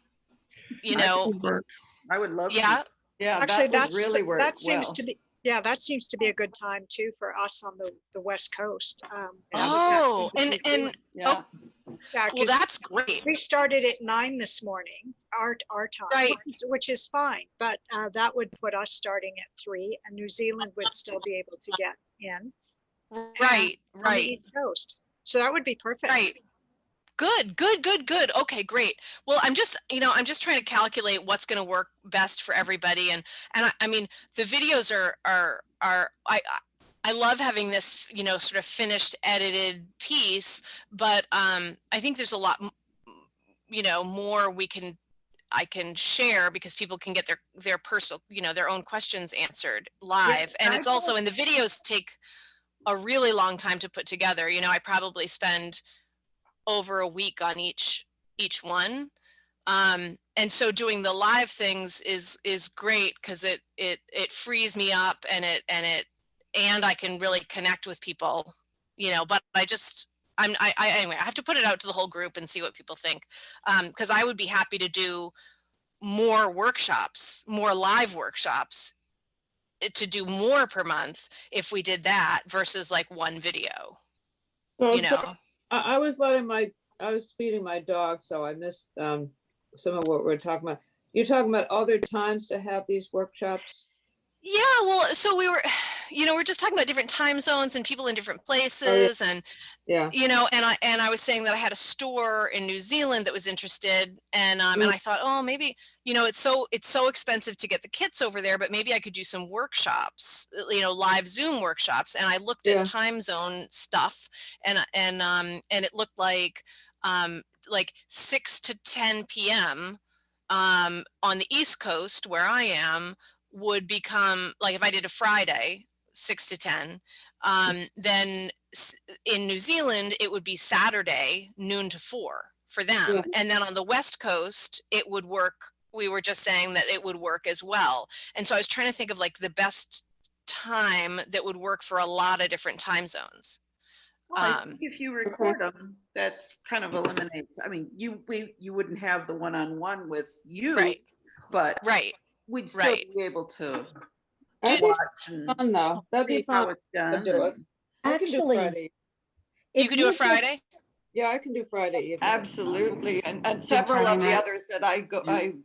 Speaker 11: I would love
Speaker 1: to.
Speaker 4: Yeah,
Speaker 12: actually,
Speaker 4: that really work
Speaker 12: that seems
Speaker 4: well.
Speaker 12: to be. Yeah, that seems to be a good time too for us on the West Coast.
Speaker 1: Well, that's great.
Speaker 12: We started at 9 this morning, our time,
Speaker 1: right.
Speaker 12: which is fine. But that would put us starting at 3, and New Zealand would still be able to get in.
Speaker 1: Right.
Speaker 12: On the East Coast, so that would be perfect.
Speaker 1: Right. Good. Okay, great. Well, I'm just trying to calculate what's going to work best for everybody. And I mean, the videos are I love having this, sort of finished edited piece, but I think there's a lot, more I can share, because people can get their personal, their own questions answered live. And it's also, and the videos take a really long time to put together. I probably spend over a week on each one, and so doing the live things is great, because it frees me up, and I can really connect with people, but anyway, I have to put it out to the whole group and see what people think, because I would be happy to do more workshops, more live workshops, to do more per month if we did that versus like one video.
Speaker 7: So I was letting my I was feeding my dog, so I missed some of what we're talking about. You're talking about other times to have these workshops?
Speaker 1: Yeah, well, so we're just talking about different time zones and people in different places, and
Speaker 7: yeah,
Speaker 1: and I was saying that I had a store in New Zealand that was interested, and I thought, oh, maybe, it's so expensive to get the kits over there, but maybe I could do some workshops, live Zoom workshops. And I looked at time zone stuff, and it looked like 6 to 10 p.m. On the East Coast where I am would become, like, if I did a Friday 6 to 10, then in New Zealand it would be Saturday noon to 4 for them. And then on the West Coast it would work. We were just saying that it would work as well. And so I was trying to think of like the best time that would work for a lot of different time zones.
Speaker 11: Well, I think if you record them, that kind of eliminates. I mean, you wouldn't have the one-on-one with you, but we'd still be able to watch and
Speaker 7: That'd
Speaker 11: see
Speaker 7: be fun.
Speaker 11: how it's done.
Speaker 7: Do it. I can do Friday.
Speaker 1: You could do a Friday?
Speaker 7: Yeah, I can do Friday evening.
Speaker 4: Absolutely. And several of the others that I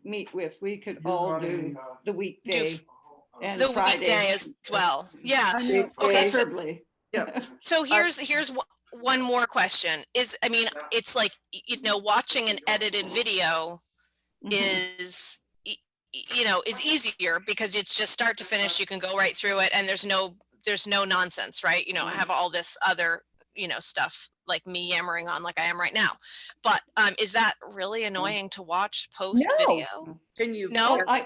Speaker 4: meet with, we could all do the weekday and
Speaker 1: the
Speaker 4: Friday
Speaker 1: weekday as well. Yeah.
Speaker 4: Okay.
Speaker 1: So here's one more question. It's like, watching an edited video is easier because it's just start to finish. You can go right through it, and there's no nonsense, right? I have all this other, stuff like me yammering on like I am right now. But is that really annoying to watch post video?
Speaker 11: Can you?
Speaker 1: No.
Speaker 4: I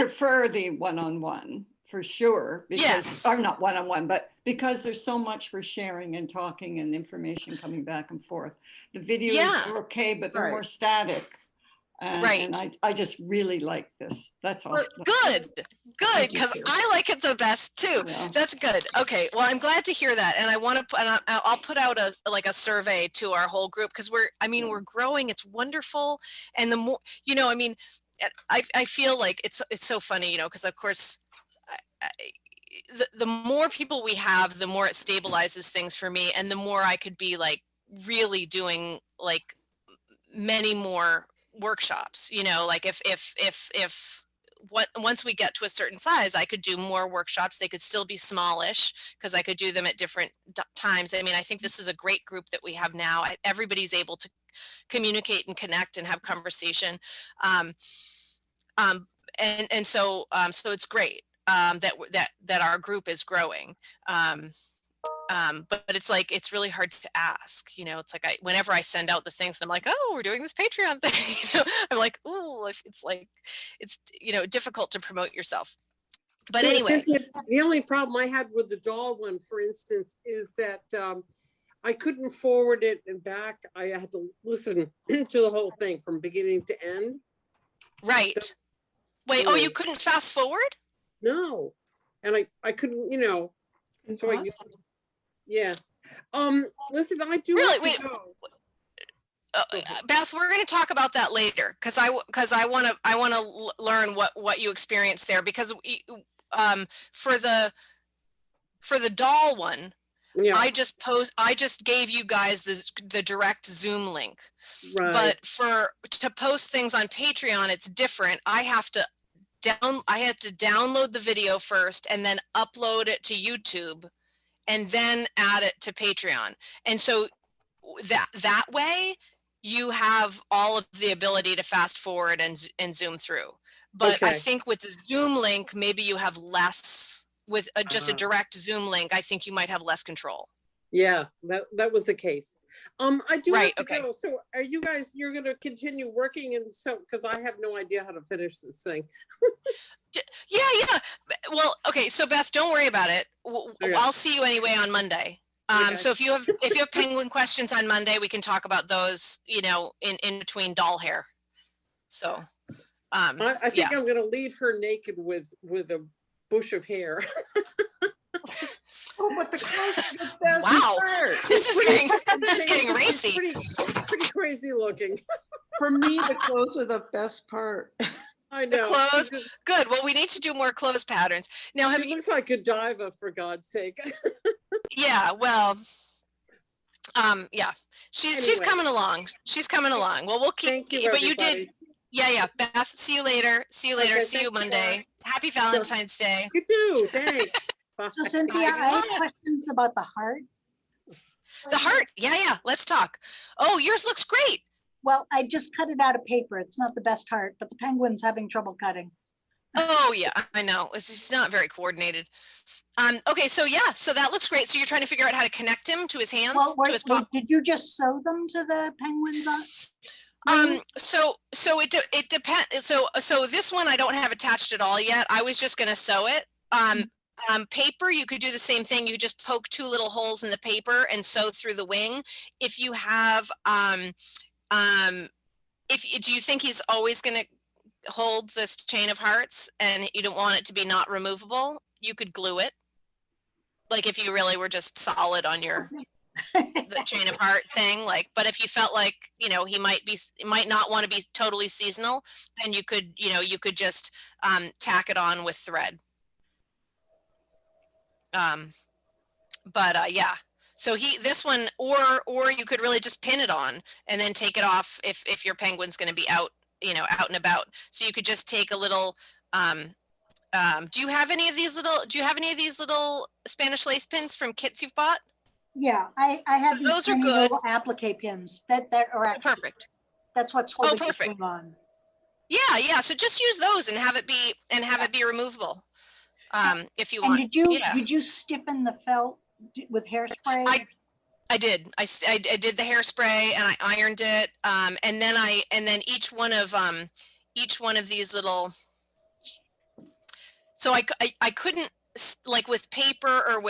Speaker 4: prefer the one-on-one for sure, because I'm not one-on-one, but because there's so much for sharing and talking and information coming back and forth. The videos are okay, but they're more static. And I just really like this. That's all.
Speaker 1: Good, because I like it the best too. Yeah. That's good. Okay, well, I'm glad to hear that, and I want to. And I'll put out a survey to our whole group, because we're growing. It's wonderful, and the more I feel like it's so funny, because of course, the more people we have, the more it stabilizes things for me, and the more I could be like really doing like many more workshops, like if once we get to a certain size, I could do more workshops. They could still be smallish because I could do them at different times. I think this is a great group that we have now. Everybody's able to communicate and connect and have conversation. So it's great that our group is growing. But it's like, it's really hard to ask, it's like whenever I send out the things, I'm like, oh, we're doing this Patreon thing, I'm like, oh, it's like, it's, difficult to promote yourself. But anyway,
Speaker 8: the only problem I had with the doll one, for instance, is that I couldn't forward it and back. I had to listen to the whole thing from beginning to end.
Speaker 1: Right. Wait, oh, you couldn't fast forward?
Speaker 8: No. And I couldn't, so I used, listen, I do
Speaker 1: really wait. Beth, we're going to talk about that later, because I want to learn what you experienced there, because for the doll one, I just gave you guys the direct Zoom link.
Speaker 8: Right.
Speaker 1: But to post things on Patreon, it's different. I have to download the video first and then upload it to YouTube and then add it to Patreon. And so that way you have all of the ability to fast forward and zoom through. But I think with the Zoom link, maybe you have less. With just a direct Zoom link, I think you might have less control.
Speaker 8: Yeah, that was the case. I do have to go. So are you guys, you're going to continue working? And so, because I have no idea how to finish this thing.
Speaker 1: Yeah. Well, okay. So Beth, don't worry about it. I'll see you anyway on Monday. So if you have penguin questions on Monday, we can talk about those, in between doll hair. So
Speaker 8: I think I'm going to leave her naked with a bush of hair.
Speaker 11: Oh, but the clothes are the best.
Speaker 1: Wow, this is getting racy.
Speaker 8: Pretty crazy looking.
Speaker 11: For me, the clothes are the best part.
Speaker 8: I know.
Speaker 1: The clothes, good. Well, we need to do more clothes patterns. Now,
Speaker 8: looks like Godiva, for God's sake.
Speaker 1: Yeah, well, Yeah, she's coming along. She's coming along. Well, we'll keep.
Speaker 8: Thank you,
Speaker 1: but you
Speaker 8: everybody.
Speaker 1: did. Yeah. Beth, see you later. See you later.
Speaker 8: Okay,
Speaker 1: See you
Speaker 8: thank you,
Speaker 1: Monday.
Speaker 8: Laura.
Speaker 1: Happy Valentine's Day.
Speaker 8: You too. Thanks. Bye.
Speaker 12: So Cynthia, I have questions about the heart.
Speaker 1: The heart. Yeah. Let's talk. Oh, yours looks great.
Speaker 12: Well, I just cut it out of paper. It's not the best heart, but the penguin's having trouble cutting.
Speaker 1: Oh yeah, I know. It's just not very coordinated. Okay, so yeah, so that looks great. So you're trying to figure out how to connect him to his hands, to his paw.
Speaker 12: Did you just sew them to the penguin's
Speaker 1: So it depends. So this one I don't have attached at all yet. I was just gonna sew it. Paper, you could do the same thing. You just poke 2 little holes in the paper and sew through the wing. If you have, do you think he's always gonna hold this chain of hearts and you don't want it to be not removable? You could glue it. Like if you really were just solid on your the chain of heart thing, like, but if you felt like, he might not want to be totally seasonal, then you could just tack it on with thread. Yeah. So this one, or you could really just pin it on and then take it off if your penguin's going to be out and about. So you could just take a little, do you have any of these little Spanish lace pins from kits you've bought?
Speaker 12: Yeah, I have these
Speaker 1: those are good
Speaker 12: little applique pins that are actually
Speaker 1: perfect.
Speaker 12: That's what's holding the thing on.
Speaker 1: Yeah. So just use those and have it be removable. If you want.
Speaker 12: And did you stiffen the felt with hairspray?
Speaker 1: I did. I did the hairspray and I ironed it. And then each one of these little. So I couldn't, like with paper or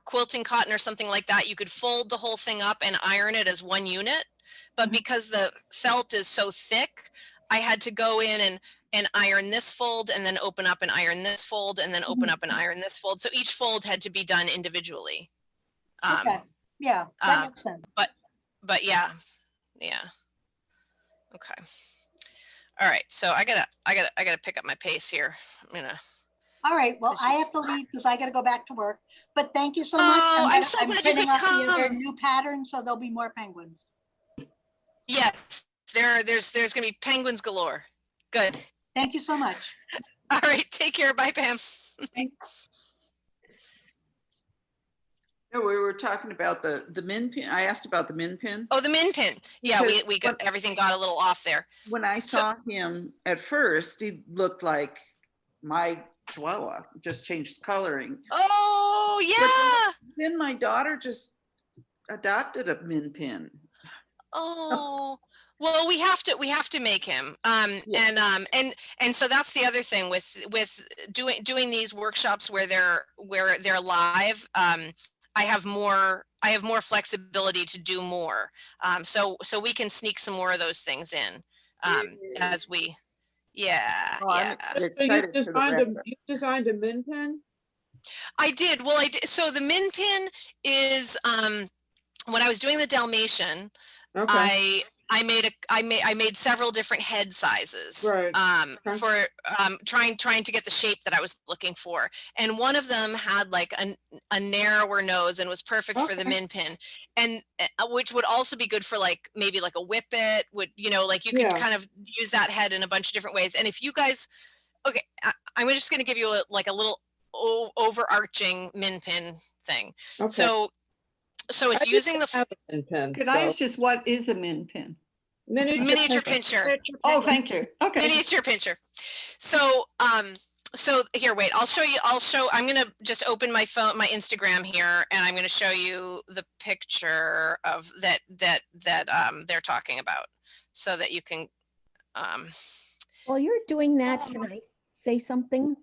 Speaker 1: quilting cotton or something like that, you could fold the whole thing up and iron it as one unit. But because the felt is so thick, I had to go in and iron this fold and then open up and iron this fold and then open up and iron this fold. So each fold had to be done individually.
Speaker 12: Okay. Yeah, that makes sense.
Speaker 1: But yeah. Okay. All right. So I gotta pick up my pace here.
Speaker 12: All right. Well, I have to leave because I got to go back to work. But thank you so much.
Speaker 1: I'm so glad you
Speaker 12: setting
Speaker 1: could
Speaker 12: up
Speaker 1: come.
Speaker 12: new pattern, so there'll be more penguins.
Speaker 1: Yes, there's gonna be penguins galore. Good.
Speaker 12: Thank you so much.
Speaker 1: All right. Take care. Bye, Pam.
Speaker 12: Thanks.
Speaker 11: No, we were talking about the min pin. I asked about the min pin.
Speaker 1: Oh, the min pin. Yeah, we got everything got a little off there.
Speaker 11: When I saw him at first, he looked like my Chihuahua, just changed coloring.
Speaker 1: Oh yeah.
Speaker 11: Then my daughter just adopted a min pin.
Speaker 1: Oh. Well, we have to make him. And so that's the other thing with doing these workshops where they're live. I have more flexibility to do more. So we can sneak some more of those things in as we. Yeah.
Speaker 7: So you designed a min pin?
Speaker 1: I did. Well, I did. So the min pin is when I was doing the Dalmatian,
Speaker 7: okay.
Speaker 1: I made several different head sizes for trying to get the shape that I was looking for. And one of them had like a narrower nose and was perfect for the min pin, and which would also be good for like maybe like a whippet would, like you could kind of use that head in a bunch of different ways. And if you guys, okay, I'm just going to give you a little overarching min pin thing. Okay. So it's using the
Speaker 4: min pin. Could I ask just what is a min pin?
Speaker 1: Miniature pincher.
Speaker 4: Oh, thank you. Okay.
Speaker 1: Miniature pincher. So here, wait, I'm going to just open my phone, my Instagram here, and I'm going to show you the picture of that they're talking about so that you can.
Speaker 15: While you're doing that, can I say something?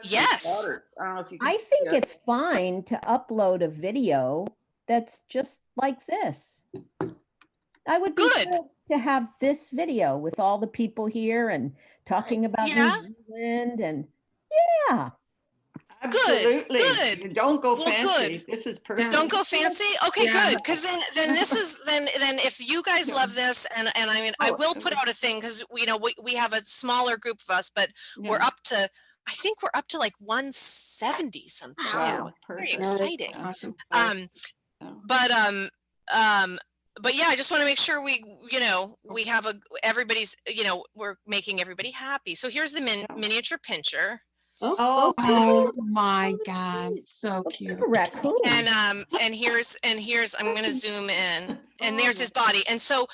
Speaker 1: Yes.
Speaker 11: I don't know if you can
Speaker 15: I think it's fine to upload a video that's just like this. I would be good to have this video with all the people here and talking about New Zealand and
Speaker 4: Absolutely.
Speaker 1: Good.
Speaker 4: You don't go fancy. Good. This is perfect.
Speaker 1: Don't go fancy. Okay, good. Because then this is then if you guys love this, and I mean I will put out a thing because we have a smaller group of us, but we're up to. I think we're up to like 170 something.
Speaker 4: Wow,
Speaker 1: it's very exciting.
Speaker 11: Awesome.
Speaker 1: but yeah, I just want to make sure we, we have everybody's, we're making everybody happy. So here's the miniature pincher.
Speaker 6: Oh my God, so cute.
Speaker 15: Raccoon.
Speaker 1: And here's I'm going to zoom in, and there's his body. And so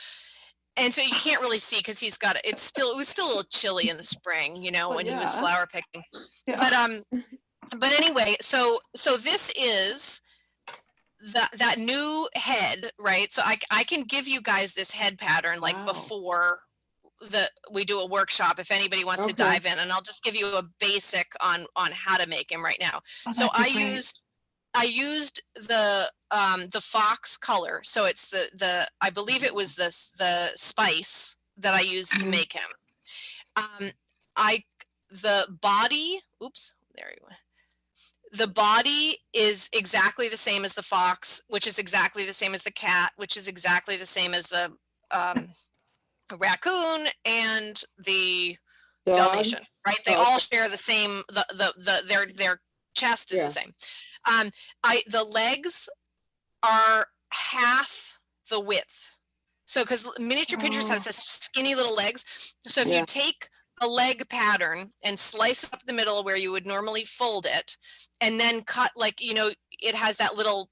Speaker 1: you can't really see because it was still a little chilly in the spring, when he was flower picking. Yeah. But anyway, so this is that new head, right? So I can give you guys this head pattern like before we do a workshop if anybody wants to dive in, and I'll just give you a basic on how to make him right now. So I used the fox color. So it's I believe it was the spice that I used to make him. The body, oops, there you go. The body is exactly the same as the fox, which is exactly the same as the cat, which is exactly the same as the raccoon and the Dalmatian, right? They all share the same, their chest is the same. The legs are half the width. So, because miniature pinchers has skinny little legs. So if you take a leg pattern and slice up the middle where you would normally fold it, and then cut it has that little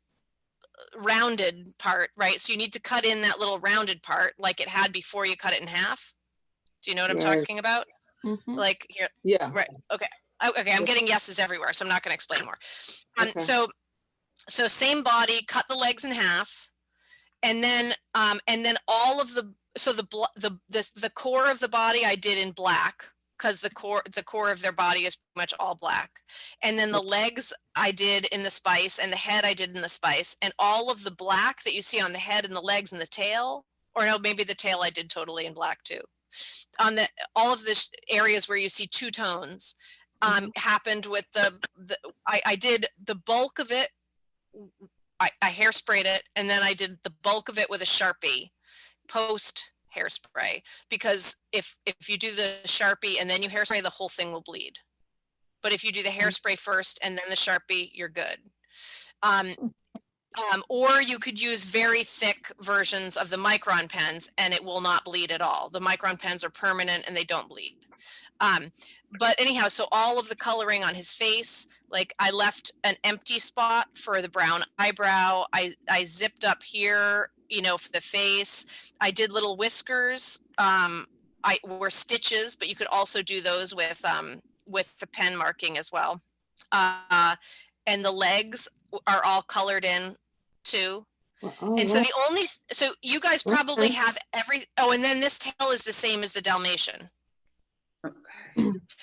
Speaker 1: rounded part, right? So you need to cut in that little rounded part like it had before you cut it in half. Do you know what I'm talking about? Like here, right? Okay, I'm getting yeses everywhere, so I'm not going to explain more. So same body, cut the legs in half, and then all of the core of the body I did in black, because the core of their body is pretty much all black. And then the legs I did in the spice, and the head I did in the spice, and all of the black that you see on the head and the legs and the tail, or no, maybe the tail I did totally in black too. On all of the areas where you see two tones happened with I did the bulk of it. I hairsprayed it, and then I did the bulk of it with a Sharpie post hairspray, because if you do the Sharpie and then you hairspray, the whole thing will bleed. But if you do the hairspray first and then the Sharpie, you're good. Or you could use very thick versions of the micron pens and it will not bleed at all. The micron pens are permanent and they don't bleed. But anyhow, so all of the coloring on his face, like I left an empty spot for the brown eyebrow. I zipped up here, for the face. I did little whiskers. I were stitches, but you could also do those with the pen marking as well. And the legs are all colored in too. And so you guys probably have and then this tail is the same as the Dalmatian.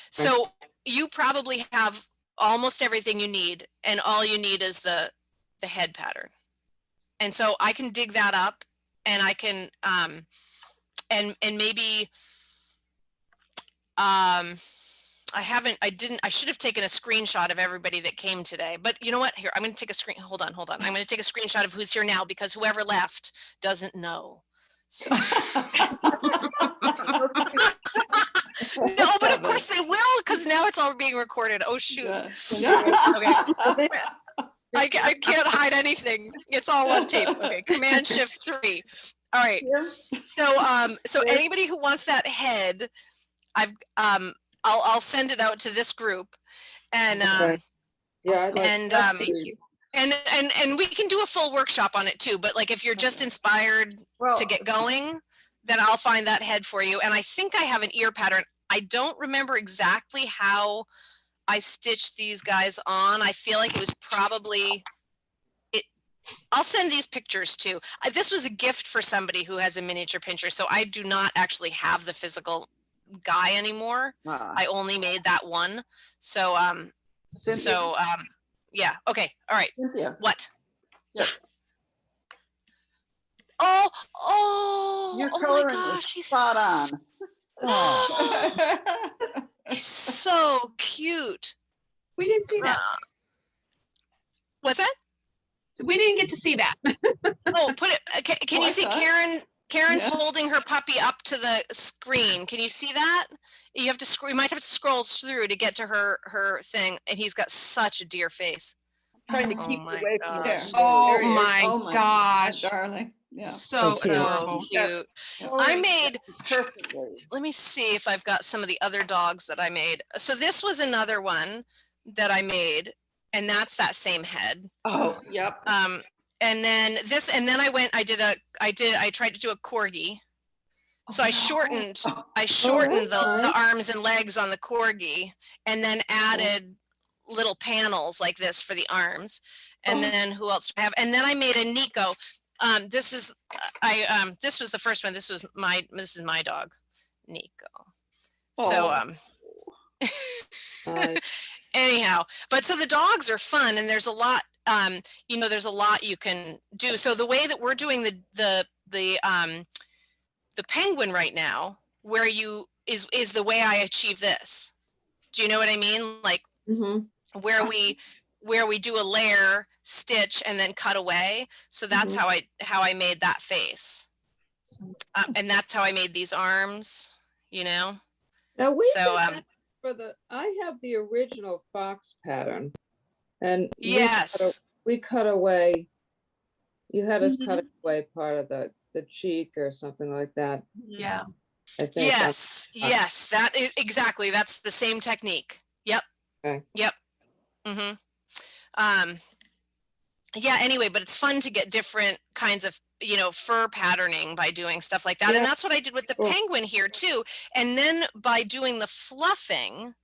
Speaker 1: So you probably have almost everything you need, and all you need is the head pattern. And so I can dig that up, and I can and maybe I should have taken a screenshot of everybody that came today, but you know what? Here, I'm going to take a hold on. I'm going to take a screenshot of who's here now, because whoever left doesn't know. So. No, but of course they will, because now it's all being recorded. Oh shoot. Okay. I can't hide anything. It's all on tape. Okay, Command Shift 3. All right. So anybody who wants that head, I'll send it out to this group, and thank you. And we can do a full workshop on it too. But like if you're just inspired to get going, then I'll find that head for you. And I think I have an ear pattern. I don't remember exactly how I stitched these guys on. I feel like it was probably it. I'll send these pictures too. This was a gift for somebody who has a miniature pincher, so I do not actually have the physical guy anymore. I only made that one. So yeah. Okay. All right. Cynthia. What? Yeah.
Speaker 11: Your coloring is spot on.
Speaker 1: It's so cute.
Speaker 6: We didn't see that.
Speaker 1: What's that?
Speaker 6: So we didn't get to see that.
Speaker 1: Put it. Can you see Karen? Karen's holding her puppy up to the screen. Can you see that? You have to. You might have to scroll through to get to her thing, and he's got such a dear face.
Speaker 11: trying to keep
Speaker 1: my
Speaker 11: away from
Speaker 1: gosh.
Speaker 11: the
Speaker 6: Oh
Speaker 11: There he is.
Speaker 6: my gosh.
Speaker 4: Darling. Yeah.
Speaker 6: So
Speaker 15: cute.
Speaker 6: adorable.
Speaker 1: Cute.
Speaker 11: Yeah.
Speaker 1: I made,
Speaker 11: Perfectly.
Speaker 1: let me see if I've got some of the other dogs that I made. So this was another one that I made, and that's that same head.
Speaker 11: Oh, yep.
Speaker 1: And then this, and then I tried to do a corgi. So I shortened the arms and legs on the corgi, and then added little panels like this for the arms. And then who else do I have? And then I made a Nico. This is this was the first one. This is my dog, Nico. So anyhow, but so the dogs are fun, and there's a lot there's a lot you can do. So the way that we're doing the penguin right now, where is the way I achieve this. Do you know what I mean? Like where we do a layer, stitch, and then cut away. So that's how I made that face. And that's how I made these arms,
Speaker 7: Now I have the original fox pattern, and
Speaker 1: yes,
Speaker 7: we cut away. You had us cut away part of the cheek or something like that.
Speaker 6: Yeah.
Speaker 7: I think
Speaker 1: yes, that is exactly. That's the same technique. Yep.
Speaker 7: Okay.
Speaker 1: Yep. Yeah, anyway, but it's fun to get different kinds of, fur patterning by doing stuff like that.
Speaker 7: Yeah.
Speaker 1: And that's what I did with the penguin here too. And then by doing the fluffing,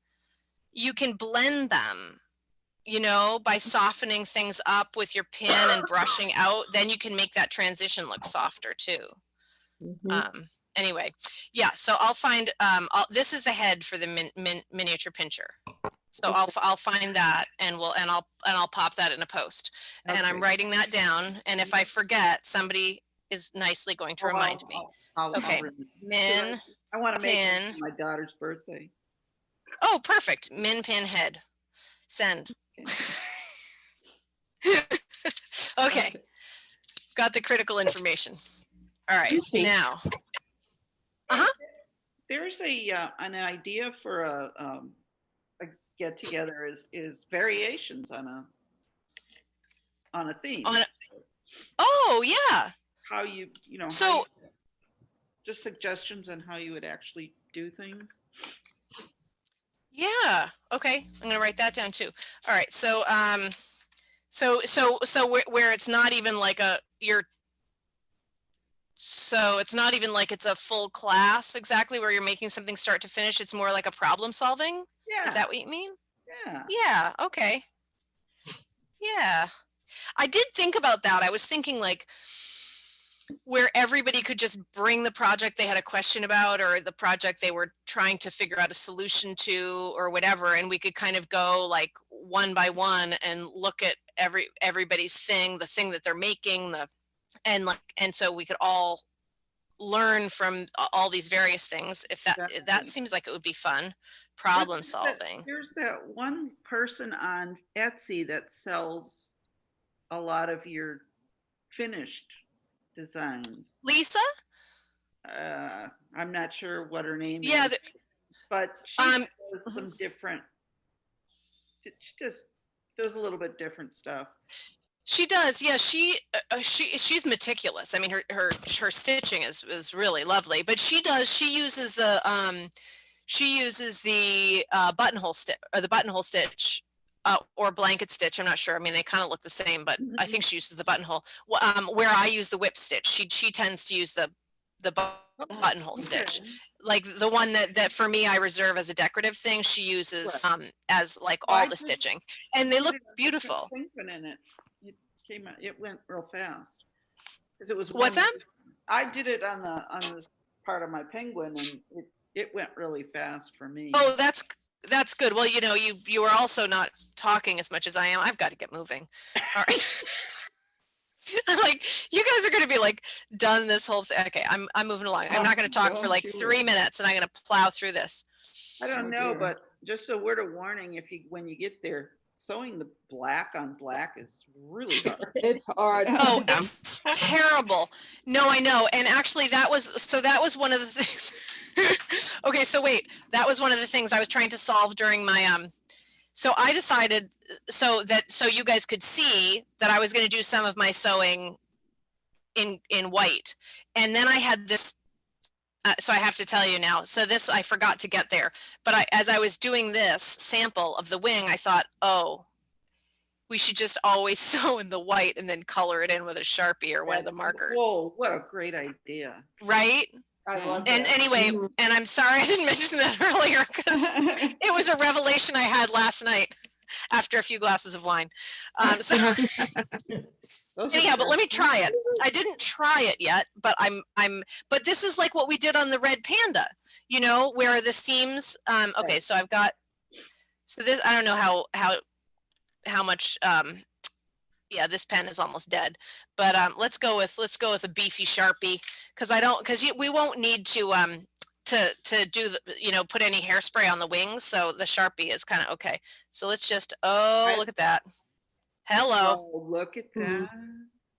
Speaker 1: you can blend them, by softening things up with your pin and brushing out, then you can make that transition look softer too. Anyway, yeah, so I'll find, this is the head for the miniature pincher. So I'll find that, and I'll pop that in a post. Okay. And I'm writing that down. And if I forget, somebody is nicely going to remind me. Okay, min.
Speaker 11: I want to make it for my daughter's birthday.
Speaker 1: Oh, perfect. Min pin head. Send. Okay. Got the critical information. All right. Now.
Speaker 11: There's an idea for a get together is variations on a theme.
Speaker 1: Oh yeah.
Speaker 11: How you
Speaker 1: so
Speaker 11: just suggestions on how you would actually do things.
Speaker 1: Yeah. Okay. I'm gonna write that down too. All right. So so where it's not even like it's not even like it's a full class exactly where you're making something start to finish. It's more like a problem solving.
Speaker 11: Yeah.
Speaker 1: Is that what you mean?
Speaker 11: Yeah.
Speaker 1: Yeah. Okay. Yeah. I did think about that. I was thinking like where everybody could just bring the project they had a question about or the project they were trying to figure out a solution to or whatever, and we could kind of go like one by one and look at everybody's thing, the thing that they're making, and so we could all learn from all these various things. If that seems like it would be fun. Problem solving.
Speaker 11: There's that one person on Etsy that sells a lot of your finished design.
Speaker 1: Lisa?
Speaker 11: I'm not sure what her name
Speaker 1: is.
Speaker 11: But she does some different. She just does a little bit different stuff.
Speaker 1: She does, yeah. She's meticulous. I mean, her stitching is really lovely. But she uses the buttonhole stitch or the buttonhole stitch or blanket stitch. I'm not sure. I mean, they kind of look the same, but I think she uses the buttonhole. Where I use the whip stitch, she tends to use the buttonhole stitch, like the one that for me I reserve as a decorative thing. She uses as like all the stitching, and they look beautiful.
Speaker 11: It went real fast because it was.
Speaker 1: What's that?
Speaker 11: I did it on this part of my penguin, and it went really fast for me.
Speaker 1: Oh, that's good. Well, you are also not talking as much as I am. I've got to get moving. All right. I'm like, you guys are going to be like done this whole thing. Okay, I'm moving along. I'm not going to talk for like 3 minutes, and I'm going to plow through this.
Speaker 11: I don't know, but just a word of warning: when you get there, sewing the black on black is really hard.
Speaker 7: It's hard.
Speaker 1: Oh, it's terrible. No, I know. And actually, that was one of the things. Okay, so wait, that was one of the things I was trying to solve during my So I decided so you guys could see that I was going to do some of my sewing in white. And then I had this, so I have to tell you now. So this, I forgot to get there, but as I was doing this sample of the wing, I thought, oh, we should just always sew in the white and then color it in with a Sharpie or one of the markers.
Speaker 11: Whoa, what a great idea.
Speaker 1: Right?
Speaker 11: I love
Speaker 1: and
Speaker 11: that.
Speaker 1: anyway, and I'm sorry I didn't mention that earlier because it was a revelation I had last night after a few glasses of wine. So anyhow, but let me try it. I didn't try it yet, but but this is like what we did on the red panda, you know, where the seams, okay, so I've got, so this, I don't know how much, yeah, this pen is almost dead, but let's go with a beefy Sharpie because we won't need to do the, you know, put any hairspray on the wings, so the Sharpie is kind of okay. So let's just, oh, look at that. Hello.
Speaker 11: Oh, look at that.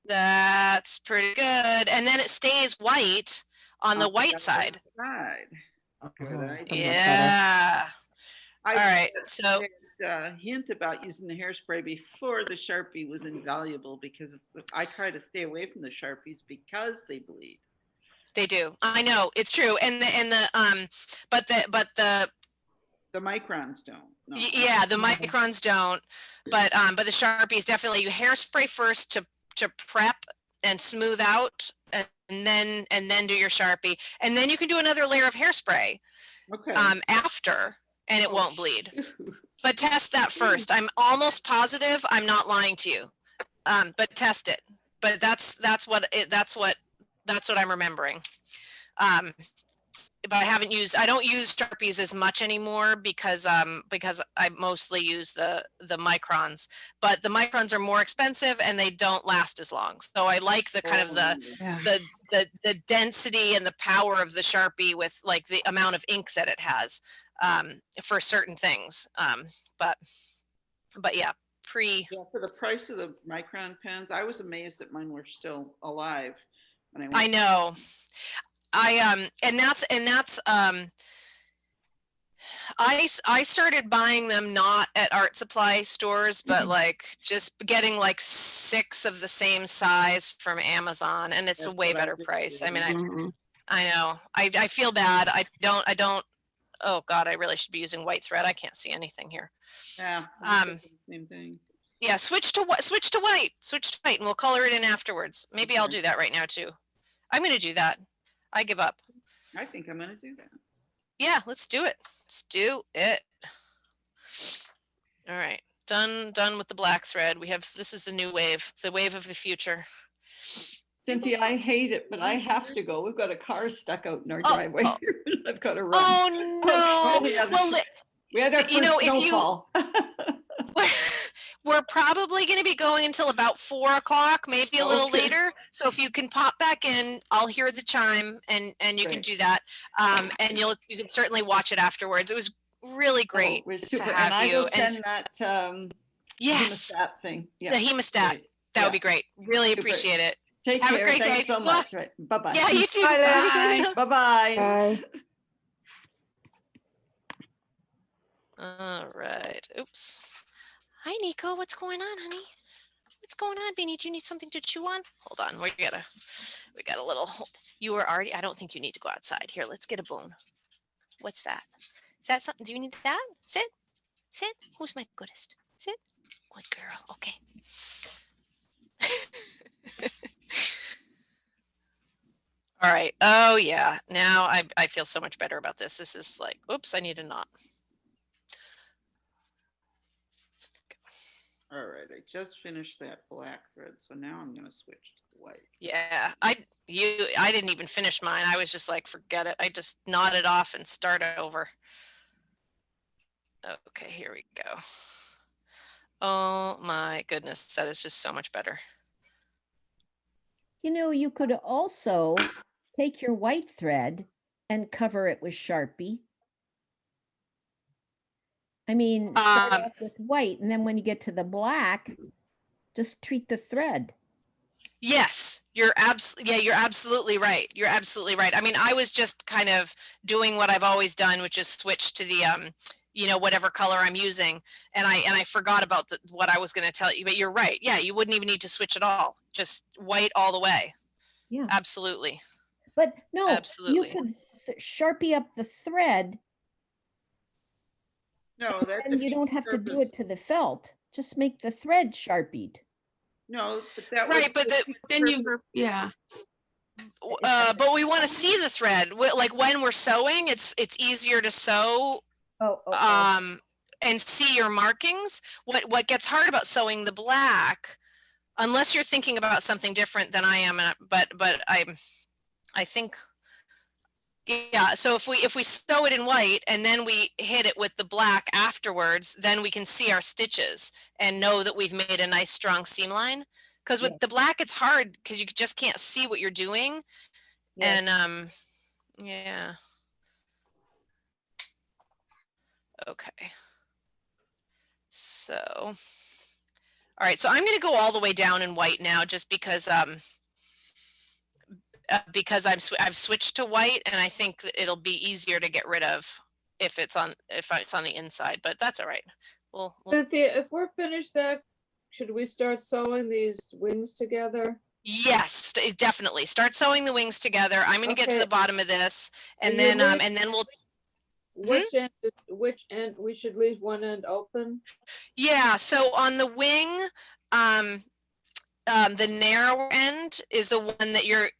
Speaker 1: That's pretty good. And then it stays white on the white side.
Speaker 11: Okay.
Speaker 1: Yeah. All right. So
Speaker 11: hint about using the hairspray before the Sharpie was invaluable because I try to stay away from the Sharpies because they bleed.
Speaker 1: They do. I know, it's true. And but the
Speaker 11: microns don't. No.
Speaker 1: Yeah, the microns don't. But the Sharpies definitely, you hairspray first to prep and smooth out, and then do your Sharpie, and then you can do another layer of hairspray.
Speaker 11: Okay.
Speaker 1: After, and it won't bleed. But test that first. I'm almost positive I'm not lying to you. But test it. But that's what I'm remembering. But I don't use Sharpies as much anymore because I mostly use the microns, but the microns are more expensive and they don't last as long. So I like the kind of the density and the power of the Sharpie with like the amount of ink that it has for certain things. But yeah,
Speaker 11: for the price of the micron pens, I was amazed that mine were still alive. When
Speaker 1: I know. And that's I started buying them not at art supply stores, but like just getting like 6 of the same size from Amazon, and it's a way better price. I mean, I know. I feel bad. I don't. Oh God, I really should be using white thread. I can't see anything here.
Speaker 11: Yeah. Same thing.
Speaker 1: Yeah. Switch to white, and we'll color it in afterwards. Maybe I'll do that right now too. I'm going to do that. I give up.
Speaker 11: I think I'm going to do that.
Speaker 1: Yeah, let's do it. Let's do it. All right, done with the black thread. This is the new wave, the wave of the future.
Speaker 4: Cynthia, I hate it, but I have to go. We've got a car stuck out in our driveway. I've got to run.
Speaker 1: Oh no!
Speaker 4: We had our first snowfall.
Speaker 1: We're probably going to be going until about 4 o'clock, maybe a little later. So if you can pop back in, I'll hear the chime, and you can do that. And you can certainly watch it afterwards. It was really great
Speaker 4: It was super.
Speaker 1: to have
Speaker 4: and
Speaker 1: you.
Speaker 4: I will send that
Speaker 1: yes,
Speaker 4: Hemostat thing. Yeah.
Speaker 1: the Hemostat.
Speaker 4: Great.
Speaker 1: That would be great. Really
Speaker 4: Super.
Speaker 1: appreciate it.
Speaker 4: Take
Speaker 1: Have
Speaker 4: care.
Speaker 1: a great
Speaker 4: Thanks
Speaker 1: day.
Speaker 4: so much. Right. Bye-bye.
Speaker 1: Yeah, you too.
Speaker 4: Bye. Bye-bye.
Speaker 7: Bye.
Speaker 1: All right. Oops. Hi, Nico. What's going on, honey? What's going on, Beanie? Do you need something to chew on? Hold on. We got a little. You were already. I don't think you need to go outside. Here, let's get a bone. What's that? Is that something? Do you need that? Sit. Sit. Who's my goodest? Sit. Good girl. Okay. All right. Oh yeah. Now I feel so much better about this. This is like, oops, I need a knot.
Speaker 11: All right, I just finished that black thread, so now I'm going to switch to the white.
Speaker 1: Yeah, I didn't even finish mine. I was just like, forget it. I just knotted off and start over. Okay, here we go. Oh my goodness, that is just so much better.
Speaker 15: You know, you could also take your white thread and cover it with Sharpie. I mean, start off with white, and then when you get to the black, just treat the thread.
Speaker 1: Yes, you're absolutely right. You're absolutely right. I mean, I was just kind of doing what I've always done, which is switch to the you know, whatever color I'm using. And I forgot about what I was going to tell you, but you're right. Yeah. You wouldn't even need to switch at all. Just white all the way.
Speaker 15: Yeah.
Speaker 1: Absolutely.
Speaker 15: But no,
Speaker 1: absolutely.
Speaker 15: You could Sharpie up the thread.
Speaker 11: No, that
Speaker 15: and you don't have to do it to the felt. Just make the thread Sharpied.
Speaker 11: No, but that
Speaker 1: right, but
Speaker 6: then you, yeah.
Speaker 1: But we want to see the thread. Like when we're sewing, it's easier to sew. And see your markings. What gets hard about sewing the black, unless you're thinking about something different than I am, but I think, yeah. So if we sew it in white and then we hit it with the black afterwards, then we can see our stitches and know that we've made a nice strong seam line. Because with the black, it's hard because you just can't see what you're doing. Yes. And yeah. Okay. So, all right. So I'm going to go all the way down in white now, just because I've switched to white, and I think that it'll be easier to get rid of if it's on the inside. But that's all right.
Speaker 7: If we're finished that, should we start sewing these wings together?
Speaker 1: Yes, definitely. Start sewing the wings together. I'm going to get to the bottom of this, and then we'll.
Speaker 7: Which end? We should leave one end open.
Speaker 1: Yeah. So on the wing, the narrow end is the one that you're.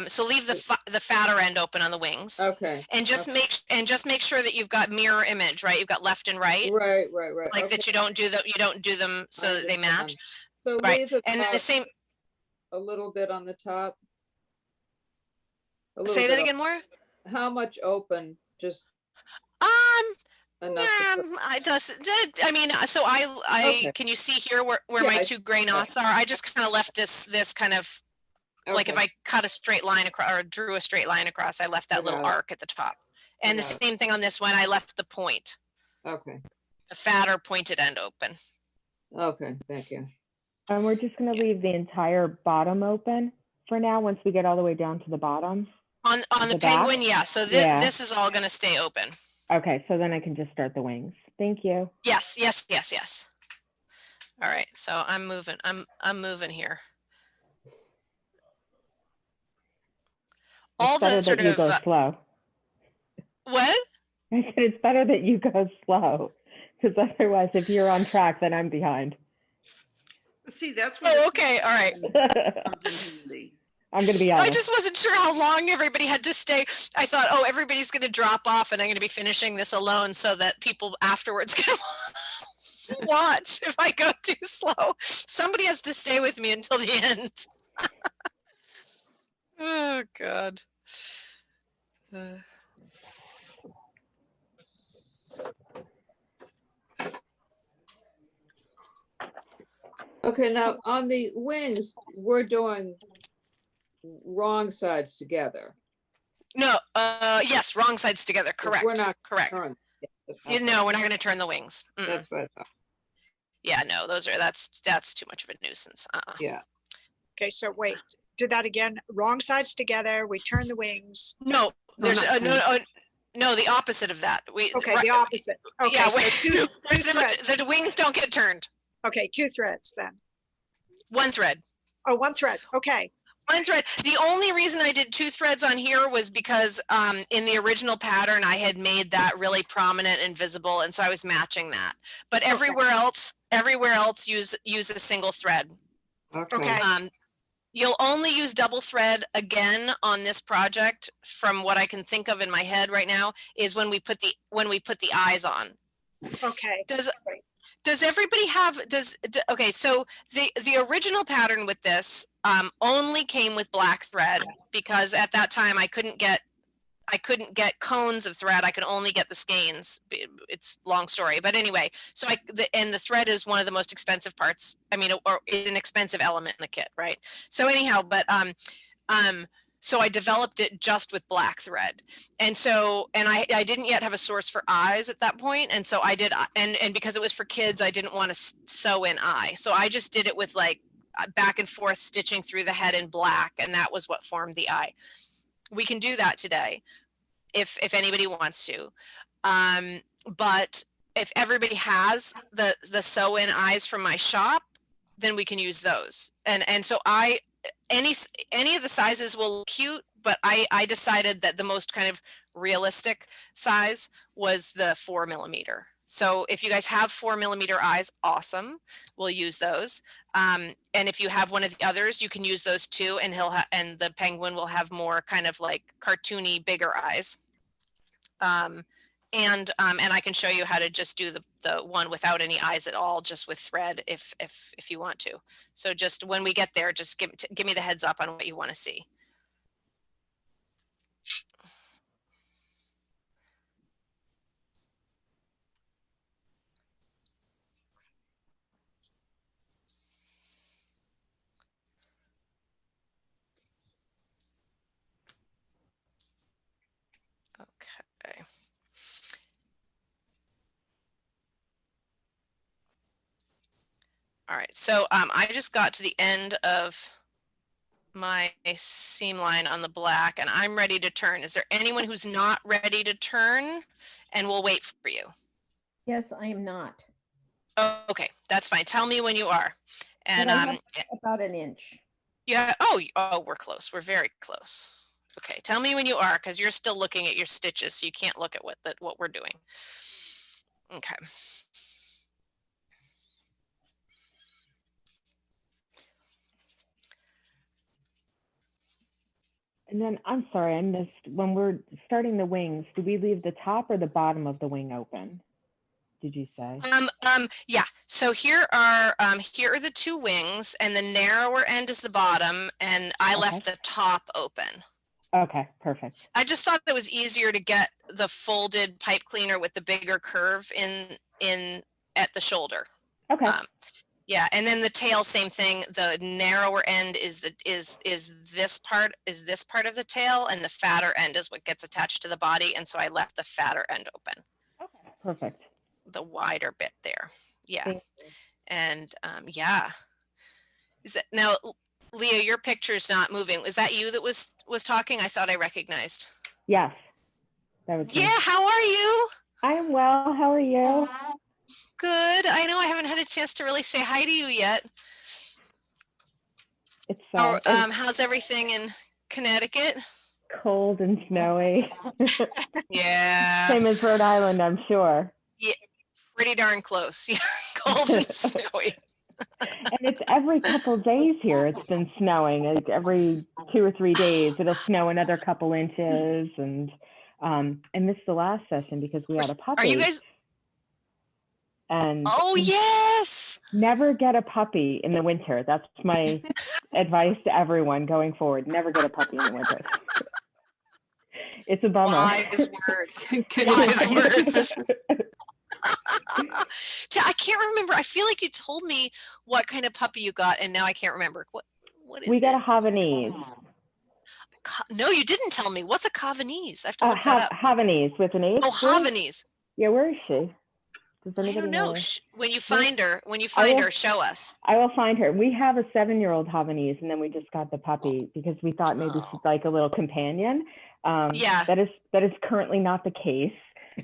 Speaker 1: So leave the fatter end open on the wings.
Speaker 7: Okay.
Speaker 1: And just make sure that you've got mirror image, right? You've got left and right.
Speaker 7: Right.
Speaker 1: Like that you don't do them so that they match.
Speaker 7: So
Speaker 1: right.
Speaker 7: Leave it
Speaker 1: and then the same.
Speaker 7: A little bit on the top.
Speaker 1: Say that again more.
Speaker 7: How much open? Just.
Speaker 1: I mean, so I can you see here where my two gray knots are? I just kind of left this kind of like if I cut a straight line across or drew a straight line across, I left that little arc at the top. And the same thing on this one, I left the point.
Speaker 7: Okay.
Speaker 1: The fatter pointed end open.
Speaker 7: Okay, thank you.
Speaker 17: And we're just going to leave the entire bottom open for now once we get all the way down to the bottom.
Speaker 1: On the penguin, yeah. So this is all going to stay open.
Speaker 17: Okay, so then I can just start the wings. Thank you.
Speaker 1: Yes. All right, so I'm moving. I'm moving here.
Speaker 17: It's better that you go slow.
Speaker 1: What?
Speaker 17: I said it's better that you go slow, because otherwise, if you're on track, then I'm behind.
Speaker 11: See, that's what.
Speaker 1: Oh, okay, all right.
Speaker 17: I'm going to be honest.
Speaker 1: I just wasn't sure how long everybody had to stay. I thought, oh, everybody's going to drop off and I'm going to be finishing this alone so that people afterwards can watch if I go too slow. Somebody has to stay with me until the end. Oh, God.
Speaker 7: Okay, now on the wings, we're doing wrong sides together.
Speaker 1: No, yes, wrong sides together. Correct.
Speaker 7: We're not
Speaker 1: correct.
Speaker 7: Okay.
Speaker 1: No, we're not going to turn the wings.
Speaker 7: That's what I thought.
Speaker 1: Yeah, no, that's too much of a nuisance.
Speaker 7: Yeah.
Speaker 9: Okay, so wait, do that again. Wrong sides together. We turn the wings.
Speaker 1: No, there's no, the opposite of that.
Speaker 9: The opposite. Okay,
Speaker 1: yeah,
Speaker 9: so
Speaker 1: the wings don't get turned.
Speaker 9: Okay, 2 threads then.
Speaker 1: 1 thread.
Speaker 9: Oh, 1 thread. Okay.
Speaker 1: 1 thread. The only reason I did 2 threads on here was because in the original pattern I had made that really prominent and visible, and so I was matching that. But everywhere else use a single thread.
Speaker 7: Okay.
Speaker 1: You'll only use double thread again on this project, from what I can think of in my head right now, is when we put the eyes on.
Speaker 9: Okay.
Speaker 1: Does everybody have, okay, so the original pattern with this only came with black thread, because at that time I couldn't get cones of thread. I could only get the skeins. It's a long story, but anyway, so the thread is one of the most expensive parts. I mean, or an expensive element in the kit, right? So anyhow, but so I developed it just with black thread. And so, and I didn't yet have a source for eyes at that point. And so I did, and because it was for kids, I didn't want to sew in eye. So I just did it with like back and forth stitching through the head in black. And that was what formed the eye. We can do that today if anybody wants to. But if everybody has the sew-in eyes from my shop, then we can use those. And so any of the sizes will look cute, but I decided that the most kind of realistic size was the 4mm. So if you guys have 4mm eyes, awesome, we'll use those. And if you have one of the others, you can use those too, and and the penguin will have more kind of like cartoony, bigger eyes. And I can show you how to just do the one without any eyes at all, just with thread if you want to. So just when we get there, just give me the heads up on what you want to see. Okay. All right, so I just got to the end of my seam line on the black and I'm ready to turn. Is there anyone who's not ready to turn? And we'll wait for you.
Speaker 15: Yes, I am not.
Speaker 1: Oh, okay, that's fine. Tell me when you are. And
Speaker 15: about an inch.
Speaker 1: Yeah, oh, we're close. We're very close. Okay, tell me when you are, because you're still looking at your stitches, so you can't look at what we're doing. Okay.
Speaker 17: And then I'm sorry, I missed when we're starting the wings, do we leave the top or the bottom of the wing open? Did you say?
Speaker 1: Yeah. So here are the two wings, and the narrower end is the bottom, and I left the top open.
Speaker 17: Okay, perfect.
Speaker 1: I just thought it was easier to get the folded pipe cleaner with the bigger curve in at the shoulder.
Speaker 17: Okay.
Speaker 1: Yeah, and then the tail, same thing. The narrower end is this part of the tail, and the fatter end is what gets attached to the body. And so I left the fatter end open.
Speaker 17: Okay, perfect.
Speaker 1: The wider bit there. Yeah, and yeah. Is it now, Leah? Your picture's not moving. Is that you that was talking? I thought I recognized.
Speaker 17: Yes, that was.
Speaker 1: Yeah. Me. How are you?
Speaker 17: I am well. How are you?
Speaker 1: Good. I know I haven't had a chance to really say hi to you yet.
Speaker 17: It's
Speaker 1: how's everything in Connecticut?
Speaker 17: Cold and snowy.
Speaker 1: Yeah.
Speaker 17: Same as Rhode Island, I'm sure.
Speaker 1: Yeah, pretty darn close. Yeah, cold and snowy.
Speaker 17: And it's every couple of days here. It's been snowing. Like every 2 or 3 days, it'll snow another couple inches. And I missed the last session because we had a puppy.
Speaker 1: Are you guys?
Speaker 17: And
Speaker 1: oh yes,
Speaker 17: never get a puppy in the winter. That's my advice to everyone going forward. Never get a puppy in the winter. It's a bummer.
Speaker 1: Wise words. Wise words. I can't remember. I feel like you told me what kind of puppy you got, and now I can't remember. What is
Speaker 17: we got
Speaker 1: it?
Speaker 17: A Havanese.
Speaker 1: No, you didn't tell me. What's a Havanese? I have to look that up.
Speaker 17: Havanese with an H.
Speaker 1: Oh, Havanese.
Speaker 17: Yeah, where is she?
Speaker 1: I don't know. When you find her, show us.
Speaker 17: I will find her. We have a 7-year-old Havanese, and then we just got the puppy because we thought maybe she's like a little companion.
Speaker 1: Yeah.
Speaker 17: That is currently not the case.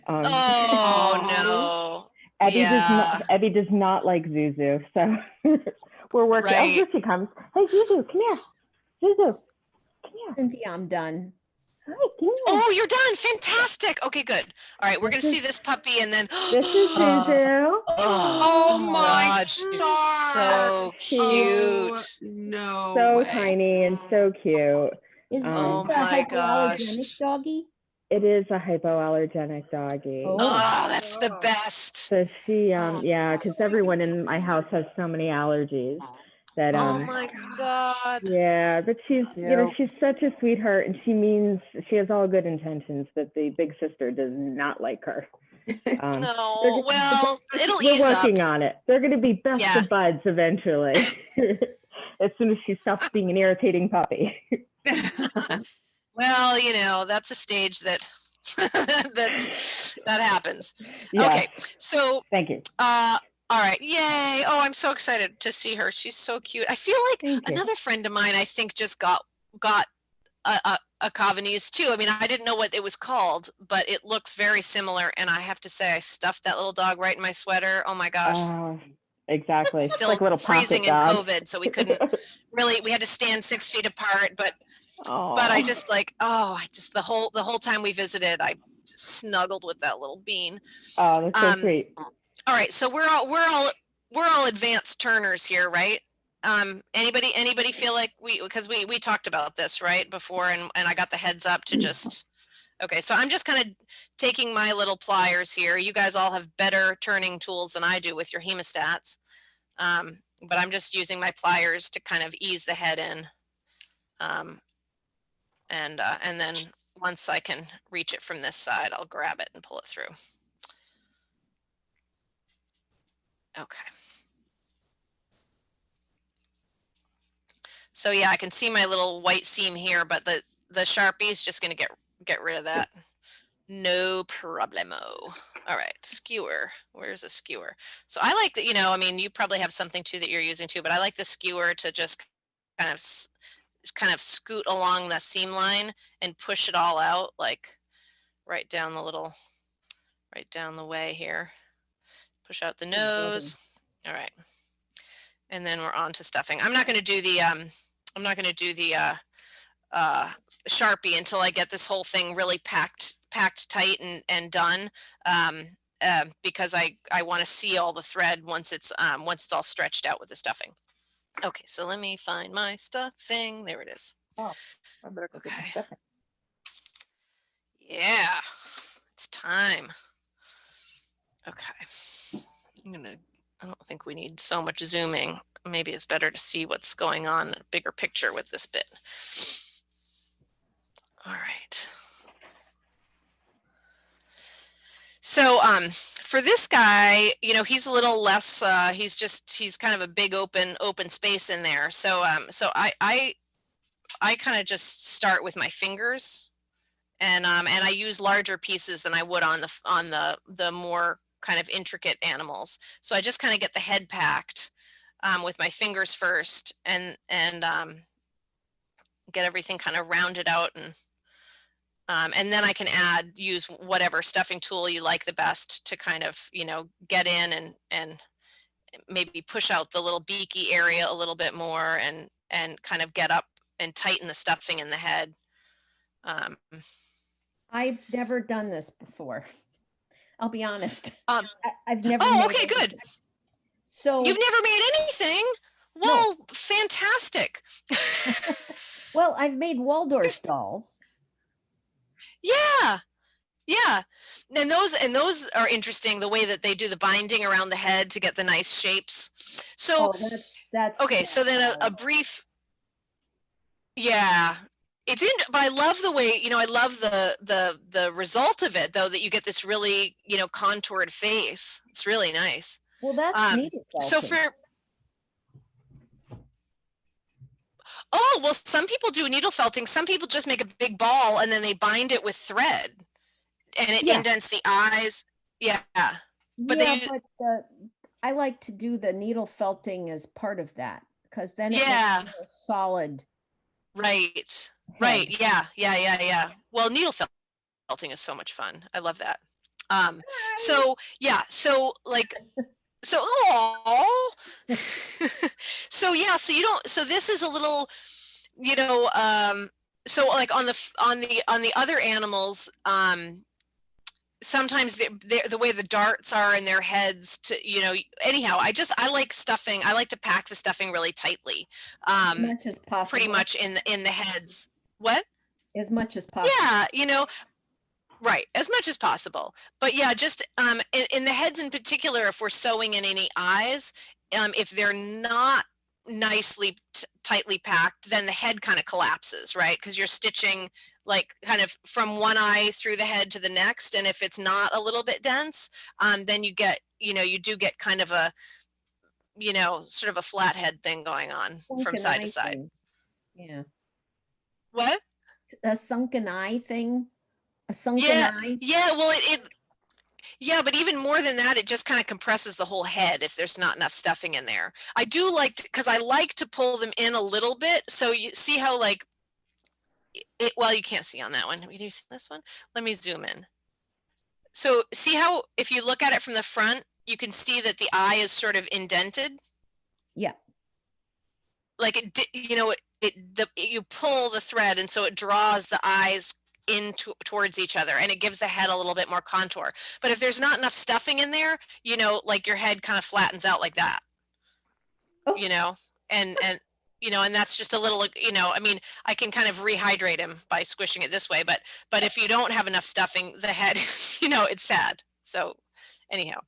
Speaker 1: No.
Speaker 17: Eddie does not like Zuzu, so we're working.
Speaker 1: Right.
Speaker 17: Oh, here she comes. Hey, Zuzu, come here. Zuzu, come here.
Speaker 15: Cynthia, I'm done.
Speaker 17: Hi, come here.
Speaker 1: Oh, you're done. Fantastic. Okay, good. All right, we're going to see this puppy and then.
Speaker 17: This is Zuzu.
Speaker 6: Oh my
Speaker 1: God, she's so cute.
Speaker 6: No.
Speaker 17: So
Speaker 6: way.
Speaker 17: tiny and so cute.
Speaker 15: Is this
Speaker 1: Oh
Speaker 15: a
Speaker 1: my gosh.
Speaker 15: hypoallergenic doggy?
Speaker 17: It is a hypoallergenic doggie.
Speaker 15: Oh.
Speaker 1: Oh, that's the best.
Speaker 17: So she, yeah, because everyone in my house has so many allergies that,
Speaker 1: Oh my God.
Speaker 17: yeah, but she's, you know, she's such a sweetheart, and she has all good intentions, but the big sister does not like her.
Speaker 1: No, well, it'll
Speaker 17: we're
Speaker 1: ease
Speaker 17: working
Speaker 1: up.
Speaker 17: on it. They're going to be best of buds eventually, as soon as she stops being an irritating puppy.
Speaker 1: Well, you know, that's a stage that that happens.
Speaker 17: Yeah.
Speaker 1: Okay, so
Speaker 17: thank you.
Speaker 1: All right, yay! Oh, I'm so excited to see her. She's so cute. I feel like another friend of mine, I think, just got a a Cavanese too. I mean, I didn't know what it was called, but it looks very similar. And I have to say, I stuffed that little dog right in my sweater. Oh my gosh.
Speaker 17: Exactly.
Speaker 1: Still
Speaker 17: Like little
Speaker 1: freezing
Speaker 17: pocket
Speaker 1: in
Speaker 17: dog.
Speaker 1: COVID, so we couldn't really. We had to stand 6 feet apart. But I just like, the whole time we visited, I snuggled with that little bean.
Speaker 17: Oh, that's so sweet.
Speaker 1: All right, so we're all advanced turners here, right? Anybody feel like because we talked about this right before, and I got the heads up to just. Okay, so I'm just kind of taking my little pliers here. You guys all have better turning tools than I do with your hemostats. But I'm just using my pliers to kind of ease the head in. And then once I can reach it from this side, I'll grab it and pull it through. Okay. So yeah, I can see my little white seam here, but the Sharpie is just going to get rid of that. No problemo. All right, skewer. Where's the skewer? So I like that, I mean, you probably have something too that you're using too, but I like the skewer to just kind of scoot along the seam line and push it all out, like right down the way here. Push out the nose. All right. And then we're on to stuffing. I'm not going to do the Sharpie until I get this whole thing really packed tight and done, because I want to see all the thread once it's all stretched out with the stuffing. Okay, so let me find my stuffing. There it is.
Speaker 14: Oh, I better go get my stuffing.
Speaker 1: Yeah, it's time. Okay, I don't think we need so much zooming. Maybe it's better to see what's going on in a bigger picture with this bit. All right. So for this guy, he's a little less, he's kind of a big open space in there. So I kind of just start with my fingers, and I use larger pieces than I would on the more kind of intricate animals. So I just kind of get the head packed with my fingers first, and get everything kind of rounded out, and then I can use whatever stuffing tool you like the best to kind of, get in and maybe push out the little beaky area a little bit more, and kind of get up and tighten the stuffing in the head.
Speaker 15: I've never done this before. I'll be honest. I've never.
Speaker 1: Oh, okay, good.
Speaker 15: So
Speaker 1: you've never made anything? Well, no. Fantastic.
Speaker 15: Well, I've made Waldorf dolls.
Speaker 1: Yeah. And those are interesting, the way that they do the binding around the head to get the nice shapes. So
Speaker 15: that's
Speaker 1: okay. So then a brief. Yeah. But I love the way, I love the result of it though, that you get this really, contoured face. It's really nice.
Speaker 15: Well, that's neat.
Speaker 1: So oh, well, some people do needle felting. Some people just make a big ball and then they bind it with thread, and it indents the eyes. Yeah. But
Speaker 15: I like to do the needle felting as part of that, because then it makes it more solid.
Speaker 1: Right. Right. Yeah. Well, needle felting is so much fun. I love that. So this is a little, so like on the other animals, sometimes the way the darts are in their heads anyhow, I like stuffing. I like to pack the stuffing really tightly.
Speaker 15: As much as possible.
Speaker 1: Pretty much in the heads. What?
Speaker 15: As much as possible.
Speaker 1: Yeah, right, as much as possible. But yeah, just in the heads in particular, if we're sewing in any eyes, if they're not nicely tightly packed, then the head kind of collapses, right? Because you're stitching like kind of from one eye through the head to the next, and if it's not a little bit dense, then you get, you do get kind of a, sort of a flathead thing going on from side to side.
Speaker 15: Thing. Yeah.
Speaker 1: What?
Speaker 15: A sunken eye thing. A sunken eye.
Speaker 1: Yeah. Well, yeah, but even more than that, it just kind of compresses the whole head if there's not enough stuffing in there. I do like because I like to pull them in a little bit. So you see how like well, you can't see on that one. Can you see this one? Let me zoom in. So see how, if you look at it from the front, you can see that the eye is sort of indented.
Speaker 15: Yeah.
Speaker 1: Like you pull the thread, and so it draws the eyes towards each other, and it gives the head a little bit more contour. But if there's not enough stuffing in there, like your head kind of flattens out like that.
Speaker 15: Oh.
Speaker 1: And that's just a little, I mean, I can kind of rehydrate him by squishing it this way, but if you don't have enough stuffing, the head, it's sad. So anyhow,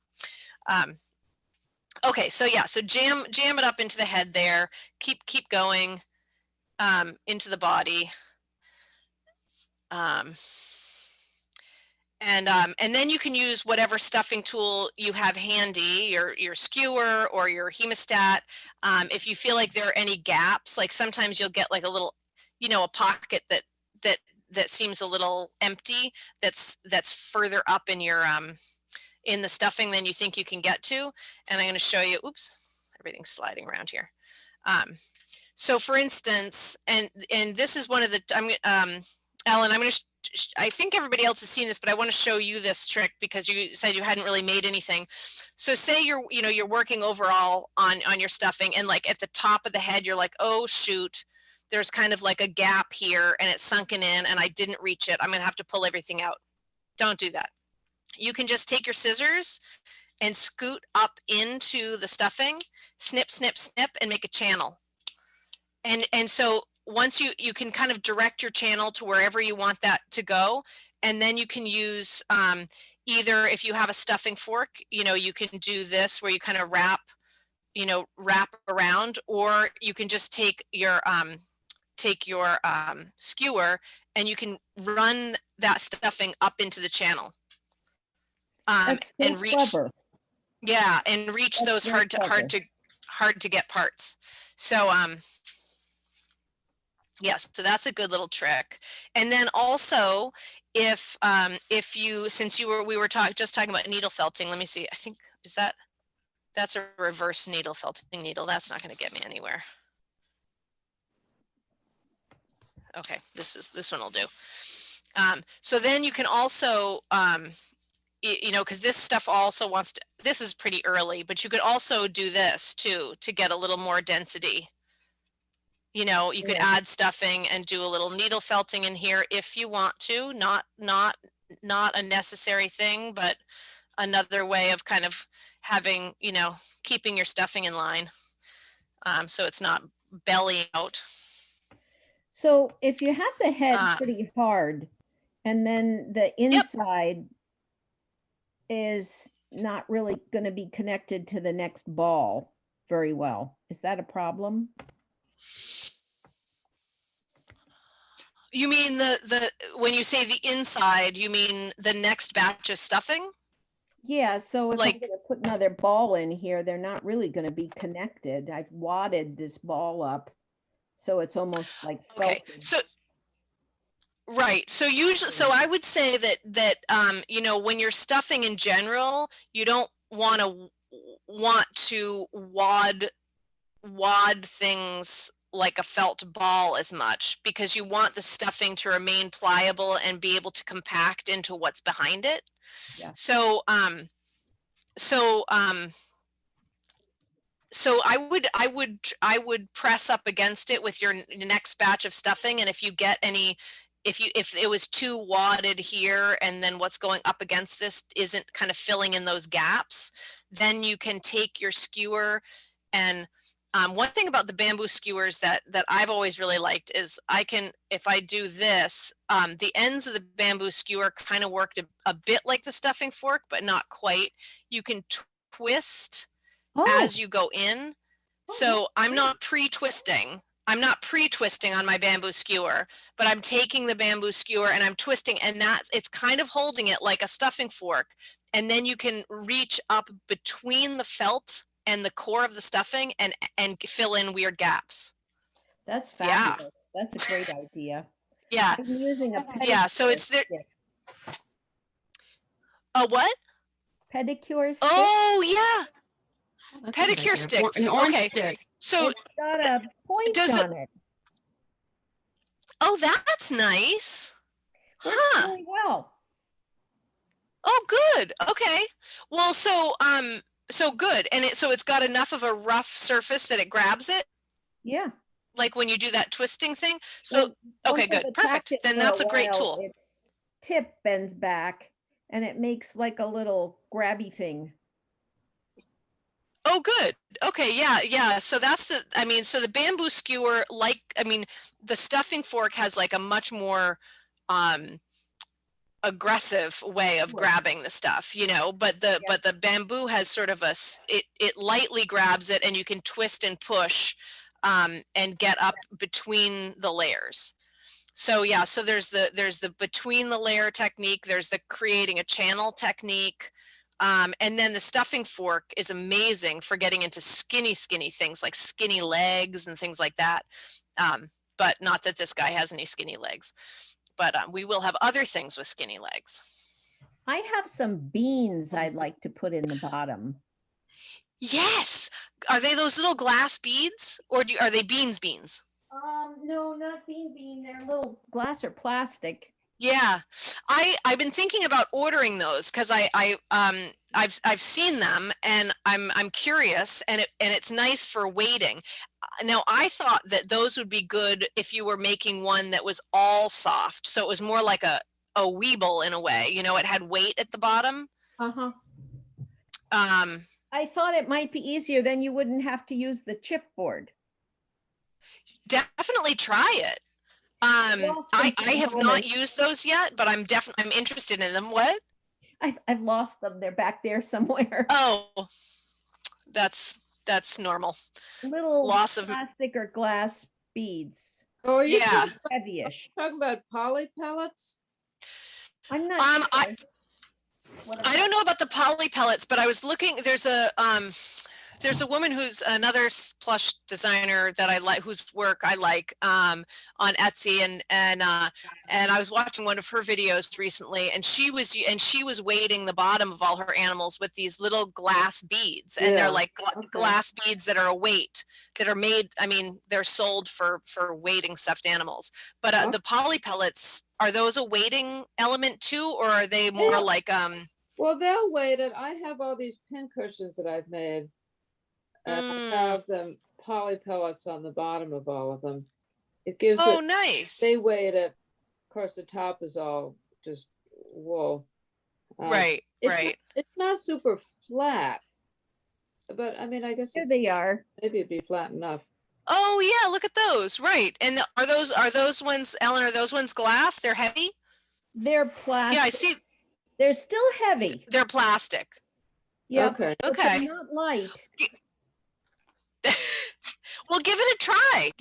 Speaker 1: okay, so yeah, so jam it up into the head there. Keep going into the body. And then you can use whatever stuffing tool you have handy, your skewer or your Hemostat. If you feel like there are any gaps, like sometimes you'll get like a little, a pocket that seems a little empty, that's further up in your in the stuffing than you think you can get to. And I'm going to show you. Oops, everything's sliding around here. So for instance, and this is one of the Ellen, I'm going to I think everybody else has seen this, but I want to show you this trick because you said you hadn't really made anything. So say you're working overall on your stuffing, and like at the top of the head, you're like, oh shoot, there's kind of like a gap here and it's sunken in and I didn't reach it. I'm going to have to pull everything out. Don't do that. You can just take your scissors and scoot up into the stuffing, snip, snip, snip, and make a channel. And so once you can kind of direct your channel to wherever you want that to go, and then you can use either, if you have a stuffing fork, you can do this where you kind of wrap around, or you can just take your skewer and you can run that stuffing up into the channel.
Speaker 15: That's so
Speaker 1: and reach
Speaker 15: clever.
Speaker 1: Yeah, and reach
Speaker 15: That's
Speaker 1: those
Speaker 15: very
Speaker 1: hard to get parts. So yes, so that's a good little trick. And then also, if you, since we were just talking about needle felting, let me see. I think that's a reverse needle felting needle. That's not going to get me anywhere. Okay, this one will do. So then you can also because this stuff also wants to. This is pretty early, but you could also do this too to get a little more density. You could add stuffing and do a little needle felting in here if you want to, not a necessary thing, but another way of kind of having, keeping your stuffing in line. So it's not belly out.
Speaker 15: So if you have the head pretty hard and then the inside is not really going to be connected to the next ball very well, is that a problem?
Speaker 1: You mean when you say the inside, you mean the next batch of stuffing?
Speaker 15: Yeah, so if I'm going to put another ball in here, they're not really going to be connected. I've wadded this ball up, so it's almost like felted.
Speaker 1: Okay, so right. So I would say that when you're stuffing in general, you don't want to wad things like a felt ball as much, because you want the stuffing to remain pliable and be able to compact into what's behind it.
Speaker 15: Yeah.
Speaker 1: So I would press up against it with your next batch of stuffing, and if you get any, if it was too wadded here and then what's going up against this isn't kind of filling in those gaps, then you can take your skewer. And one thing about the bamboo skewers that I've always really liked is if I do this, the ends of the bamboo skewer kind of worked a bit like the stuffing fork, but not quite. You can twist as you go in. So I'm not pre-twisting. I'm not pre-twisting on my bamboo skewer, but I'm taking the bamboo skewer and I'm twisting, and it's kind of holding it like a stuffing fork. And then you can reach up between the felt and the core of the stuffing and fill in weird gaps.
Speaker 15: That's fabulous. Yeah. That's a great idea.
Speaker 1: Yeah.
Speaker 15: I'm using a pedicure.
Speaker 1: Yeah, so it's there. A what?
Speaker 15: Pedicure stick.
Speaker 1: Oh yeah. Pedicure sticks.
Speaker 6: An orange
Speaker 1: okay.
Speaker 6: stick.
Speaker 1: So
Speaker 15: it's got a point on it.
Speaker 1: Oh, that's nice.
Speaker 15: Works
Speaker 1: Huh.
Speaker 15: really well.
Speaker 1: Oh, good. Okay. Well, so good. And so it's got enough of a rough surface that it grabs it?
Speaker 15: Yeah.
Speaker 1: Like when you do that twisting thing? So, okay, good. Perfect.
Speaker 15: Perfect.
Speaker 1: Then that's a great tool.
Speaker 15: Its tip bends back and it makes like a little grabby thing.
Speaker 1: Oh, good. Okay. Yeah. Yeah. So that's so the bamboo skewer, the stuffing fork has like a much more, aggressive way of grabbing the stuff, but the bamboo has sort of it lightly grabs it and you can twist and push, and get up between the layers. So yeah, so there's the between the layer technique, there's the creating a channel technique. And then the stuffing fork is amazing for getting into skinny things like skinny legs and things like that. But not that this guy has any skinny legs, but we will have other things with skinny legs.
Speaker 15: I have some beans I'd like to put in the bottom.
Speaker 1: Yes. Are they those little glass beads or are they beans?
Speaker 15: No, not bean. They're little glass or plastic.
Speaker 1: Yeah, I've been thinking about ordering those because I've seen them and I'm curious, and it's nice for weighting. Now I thought that those would be good if you were making one that was all soft, so it was more like a Weeble in a way. It had weight at the bottom.
Speaker 15: I thought it might be easier, then you wouldn't have to use the chipboard.
Speaker 1: Definitely try it. I have not used those yet, but I'm interested in them. What?
Speaker 15: I've lost them. They're back there somewhere.
Speaker 1: Oh, that's normal.
Speaker 15: Little
Speaker 1: loss of
Speaker 15: plastic or glass beads.
Speaker 7: Oh, you
Speaker 15: heavy-ish.
Speaker 7: Talking about poly pellets?
Speaker 15: I'm not sure.
Speaker 1: I don't know about the poly pellets, but I was looking. There's a woman who's another plush designer that I like, whose work I like, on Etsy, and I was watching one of her videos recently, and she was weighting the bottom of all her animals with these little glass beads, and they're like glass beads that are a weight, that are made. I mean, they're sold for weighting stuffed animals. But the poly pellets, are those a weighting element too, or are they more like
Speaker 7: Well, they'll weight it. I have all these pin cushions that I've made. And I have them poly pellets on the bottom of all of them. It gives
Speaker 1: nice.
Speaker 7: They weight it. Of course, the top is all just wool.
Speaker 1: Right.
Speaker 7: It's not super flat, but I mean, I guess
Speaker 15: there they are.
Speaker 7: Maybe it'd be flat enough.
Speaker 1: Oh yeah, look at those. Right. And are those ones, Ellen? Are those ones glass? They're heavy.
Speaker 15: They're plastic.
Speaker 1: Yeah, I see.
Speaker 15: They're still heavy.
Speaker 1: They're plastic.
Speaker 15: Yeah.
Speaker 7: Okay.
Speaker 15: They're not light.
Speaker 1: Well, give it a try,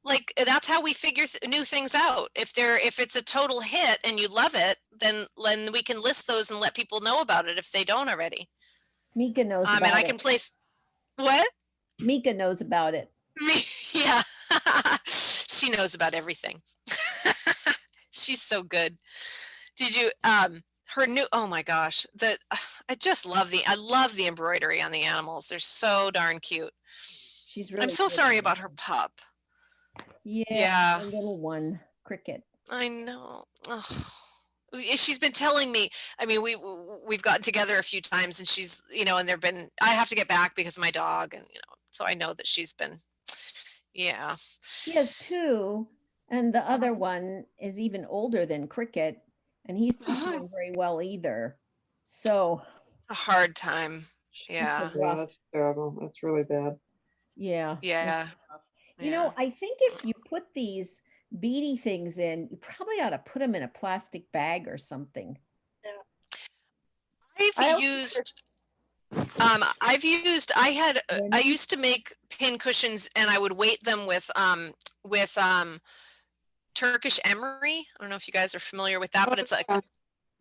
Speaker 1: like that's how we figure new things out. If it's a total hit and you love it, then we can list those and let people know about it if they don't already.
Speaker 15: Mika knows about it.
Speaker 1: And I can place what?
Speaker 15: Mika knows about it.
Speaker 1: Yeah. She knows about everything. She's so good. Did you her new, oh my gosh, I just love I love the embroidery on the animals. They're so darn cute.
Speaker 15: She's really
Speaker 1: I'm so sorry about her pup.
Speaker 15: Yeah. The little one, Cricket.
Speaker 1: I know. Oh. She's been telling me, I mean, we've gotten together a few times, and she's, and I have to get back because of my dog, and so I know that she's been, yeah.
Speaker 15: She has two, and the other one is even older than Cricket, and he's not doing very well either. So
Speaker 1: it's a hard time. Yeah.
Speaker 7: Yeah, that's terrible. That's really bad.
Speaker 15: Yeah.
Speaker 1: Yeah.
Speaker 15: I think if you put these beady things in, you probably ought to put them in a plastic bag or something.
Speaker 1: I used to make pin cushions, and I would weight them with Turkish emery. I don't know if you guys are familiar with that, but it's like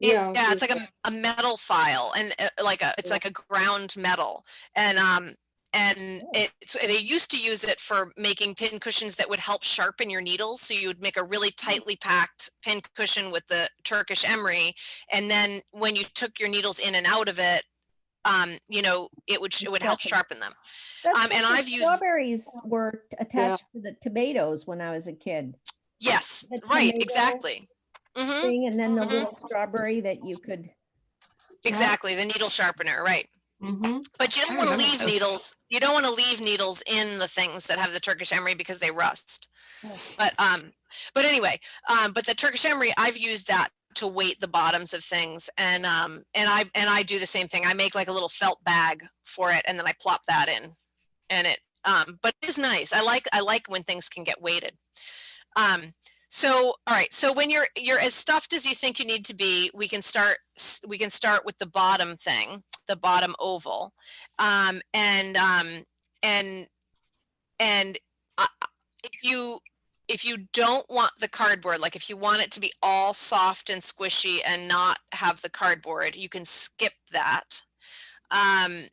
Speaker 1: it's like a metal file, and it's like a ground metal, and they used to use it for making pin cushions that would help sharpen your needles. So you would make a really tightly packed pin cushion with the Turkish emery, and then when you took your needles in and out of it, it would help sharpen them.
Speaker 15: And I've used strawberries were attached to the tomatoes when I was a kid.
Speaker 1: Yes,
Speaker 10: the
Speaker 1: right,
Speaker 10: tomato
Speaker 1: exactly. Mm-hmm.
Speaker 10: thing, and then the little strawberry that you could.
Speaker 1: Exactly, the needle sharpener, right.
Speaker 6: Mm-hmm.
Speaker 1: But you don't want to leave needles. You don't want to leave needles in the things that have the Turkish emery because they rust. But anyway, but the Turkish emery, I've used that to weight the bottoms of things, and I do the same thing. I make like a little felt bag for it, and then I plop that in, and it. But it is nice. I like when things can get weighted. So all right. So when you're as stuffed as you think you need to be, we can start with the bottom thing, the bottom oval, if you don't want the cardboard, like if you want it to be all soft and squishy and not have the cardboard, you can skip that. And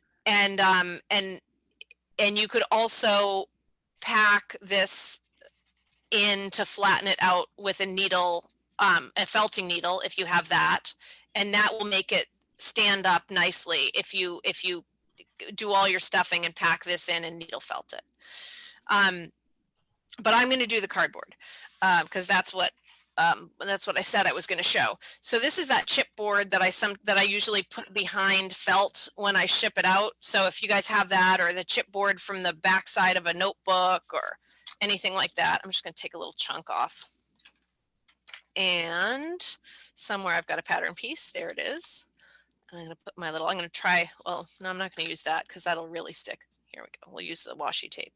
Speaker 1: you could also pack this in to flatten it out with a needle, a felting needle, if you have that, and that will make it stand up nicely if you do all your stuffing and pack this in and needle felt it. But I'm going to do the cardboard because that's what I said I was going to show. So this is that chipboard that I usually put behind felt when I ship it out. So if you guys have that, or the chipboard from the back side of a notebook or anything like that, I'm just going to take a little chunk off. And somewhere I've got a pattern piece. There it is. I'm going to put my little, I'm going to try, well, no, I'm not going to use that because that'll really stick. Here we go. We'll use the washi tape.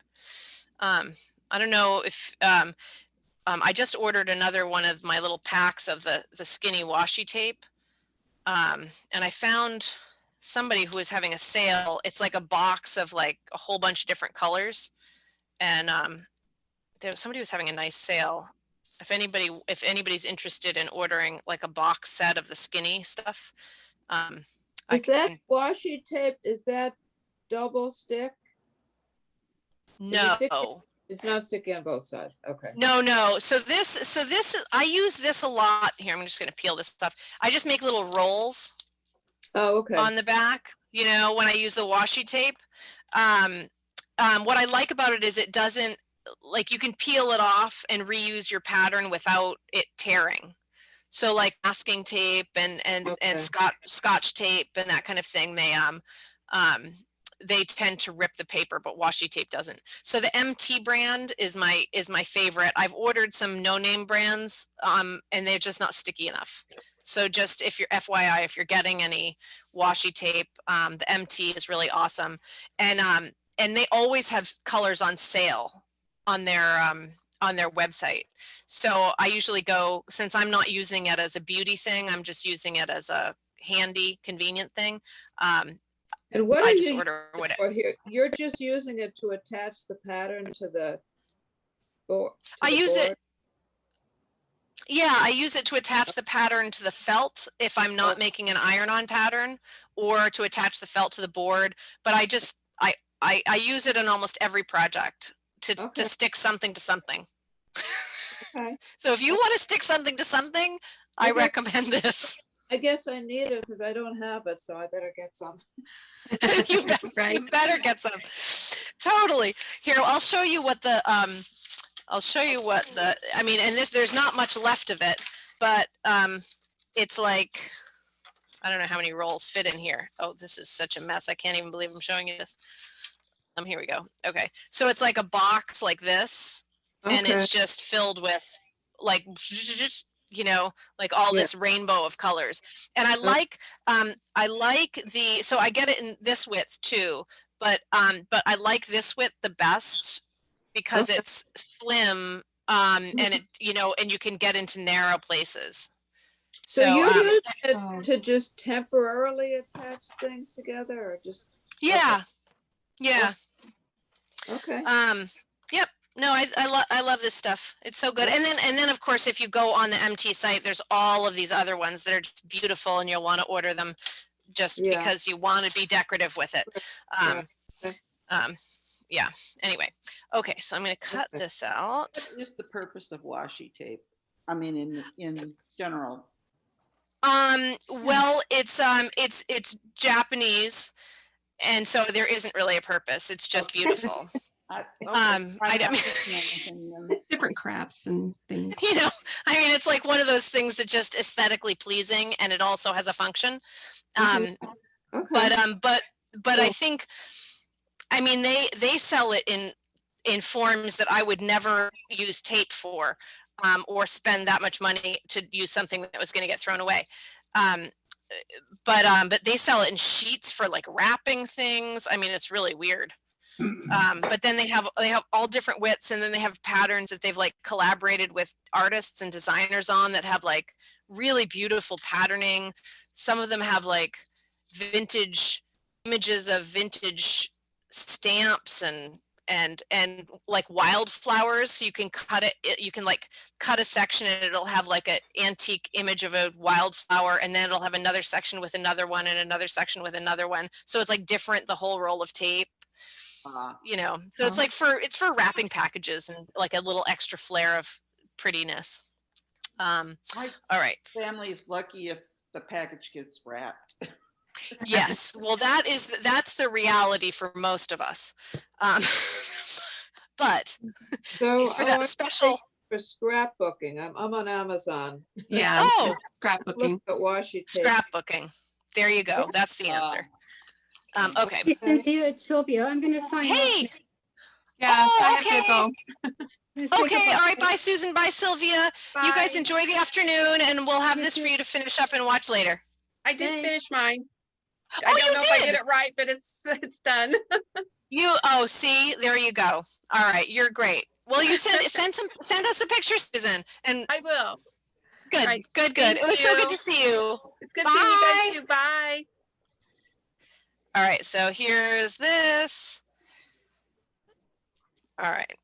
Speaker 1: I don't know if, I just ordered another one of my little packs of the skinny washi tape. And I found somebody who was having a sale. It's like a box of like a whole bunch of different colors. And somebody was having a nice sale. If anybody's interested in ordering like a box set of the skinny stuff.
Speaker 7: Is that washi tape, is that double stick?
Speaker 1: No.
Speaker 7: It's not sticky on both sides. Okay.
Speaker 1: No. So this, I use this a lot. Here, I'm just going to peel this stuff. I just make little rolls.
Speaker 7: Oh, okay.
Speaker 1: On the back, you know, when I use the washi tape. What I like about it is it doesn't, like, you can peel it off and reuse your pattern without it tearing. So like masking tape and scotch tape and that kind of thing, they tend to rip the paper, but washi tape doesn't. So the MT brand is my favorite. I've ordered some no-name brands, and they're just not sticky enough. So just if you're FYI, if you're getting any washi tape, the MT is really awesome. And they always have colors on sale on their website. So I usually go, since I'm not using it as a beauty thing, I'm just using it as a handy, convenient thing.
Speaker 7: And what
Speaker 1: I just order whatever.
Speaker 7: Here, you're just using it to attach the pattern to the board.
Speaker 1: I use it to attach the pattern to the felt if I'm not making an iron-on pattern, or to attach the felt to the board. But I use it in almost every project to stick something to something.
Speaker 7: Okay.
Speaker 1: So if you want to stick something to something, I recommend this.
Speaker 7: I guess I need it because I don't have it, so I better get some.
Speaker 1: You better get some. Totally. Here, I'll show you what the I mean, and there's not much left of it, but it's like, I don't know how many rolls fit in here. Oh, this is such a mess. I can't even believe I'm showing you this. Here we go. Okay. So it's like a box like this, and it's just filled with like, you know, like all this rainbow of colors. And I like so I get it in this width too, but I like this width the best because it's slim, and it, you know, and you can get into narrow places.
Speaker 7: So you use it to just temporarily attach things together, or just?
Speaker 1: Yeah.
Speaker 7: Okay.
Speaker 1: Yep. No, I love this stuff. It's so good. And then of course, if you go on the MT site, there's all of these other ones that are just beautiful, and you'll want to order them just because you want to be decorative with it. Yeah. Anyway. Okay. So I'm going to cut this out.
Speaker 11: What is the purpose of washi tape? I mean, in general.
Speaker 1: Well, it's Japanese, and so there isn't really a purpose. It's just beautiful.
Speaker 6: Typically different crafts and things.
Speaker 18: You know, I mean, it's like one of those things that just aesthetically pleasing, and it also has a function.
Speaker 7: Okay.
Speaker 18: But I think, I mean, they sell it in forms that I would never use tape for, or spend that much money to use something that was going to get thrown away. But they sell it in sheets for like wrapping things. I mean, it's really weird. But then they have all different widths, and then they have patterns that they've like collaborated with artists and designers on that have like really beautiful patterning. Some of them have like vintage images of vintage stamps and like wildflowers, so you can cut it, you can like cut a section and it'll have like an antique image of a wildflower, and then it'll have another section with another one and another section with another one, so it's like different, the whole roll of tape. You know, so it's like it's for wrapping packages and like a little extra flair of prettiness. All right,
Speaker 11: Family's lucky if the package gets wrapped.
Speaker 18: Yes, well, that's the reality for most of us. But
Speaker 7: so
Speaker 18: for that special
Speaker 7: for scrapbooking, I'm on Amazon.
Speaker 6: Yeah.
Speaker 18: Oh,
Speaker 6: scrapbooking.
Speaker 7: Look at washi tape.
Speaker 18: Scrapbooking. There you go. That's the answer. Okay.
Speaker 9: Hey, Cynthia, it's Sylvia. I'm going to sign off.
Speaker 18: Hey.
Speaker 6: Yeah, I have to go.
Speaker 18: Okay, all right, bye Susan, bye Sylvia.
Speaker 6: Bye.
Speaker 18: You guys enjoy the afternoon, and we'll have this for you to finish up and watch later.
Speaker 6: I did finish mine.
Speaker 18: Oh,
Speaker 6: I don't
Speaker 18: you
Speaker 6: know if I
Speaker 18: did?
Speaker 6: did it right, but it's done.
Speaker 18: See, there you go. All right, you're great. Well, you send us a picture, Susan, and
Speaker 6: I will.
Speaker 18: Good,
Speaker 6: Right,
Speaker 18: good.
Speaker 6: thank
Speaker 18: It was so good
Speaker 6: you.
Speaker 18: to see you.
Speaker 6: It's good seeing you guys too. Bye.
Speaker 18: All right, so here's this. All right.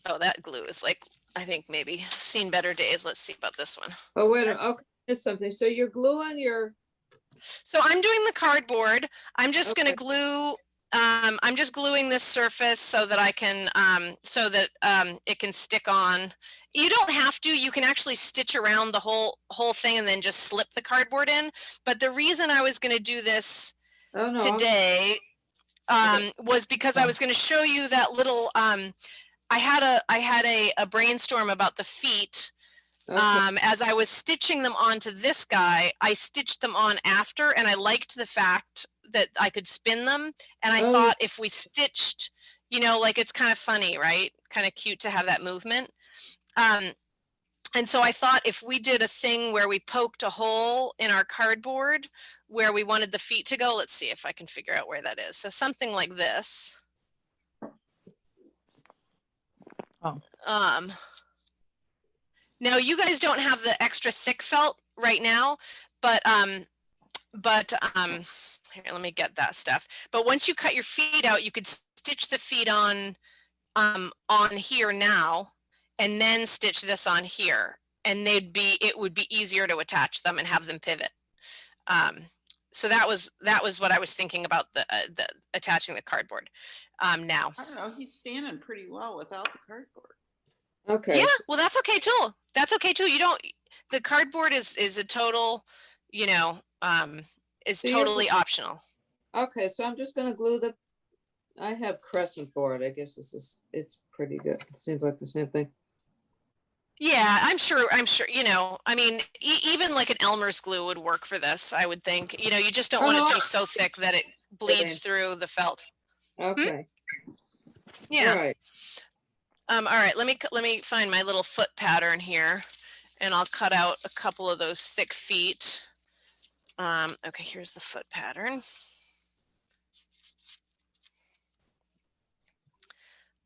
Speaker 18: Oh, that glue is like, I think maybe seen better days. Let's see about this one.
Speaker 7: Oh, wait, okay, here's something. So you're gluing your...
Speaker 18: So I'm doing the cardboard. I'm just going to glue, I'm just gluing this surface so that I can, it can stick on. You don't have to, you can actually stitch around the whole thing and then just slip the cardboard in. But the reason I was going to do this today was because I was going to show you that little, I had a brainstorm about the feet. As I was stitching them onto this guy, I stitched them on after, and I liked the fact that I could spin them. And I thought if we stitched, you know, like it's kind of funny, right? Kind of cute to have that movement. And so I thought if we did a thing where we poked a hole in our cardboard where we wanted the feet to go, let's see if I can figure out where that is. So something like this. Now you guys don't have the extra thick felt right now, but here, let me get that stuff. But once you cut your feet out, you could stitch the feet on here now, and then stitch this on here, and it would be easier to attach them and have them pivot. So that was what I was thinking about the attaching the cardboard. Now
Speaker 11: I don't know, he's standing pretty well without the cardboard.
Speaker 7: Okay.
Speaker 18: Yeah, well, that's okay too. That's okay too. The cardboard is a total, you know, is
Speaker 7: So
Speaker 18: totally optional.
Speaker 7: Okay, so I'm just gonna glue I have crescent board. I guess it's pretty good. It seems like the same thing.
Speaker 18: Yeah, I'm sure, you know, I mean, even like an Elmer's glue would work for this, I would think. You know, you just don't want it to be so thick that it bleeds through the felt.
Speaker 7: Okay.
Speaker 18: Yeah.
Speaker 7: All right.
Speaker 18: All right, let me find my little foot pattern here, and I'll cut out a couple of those thick feet. Okay, here's the foot pattern.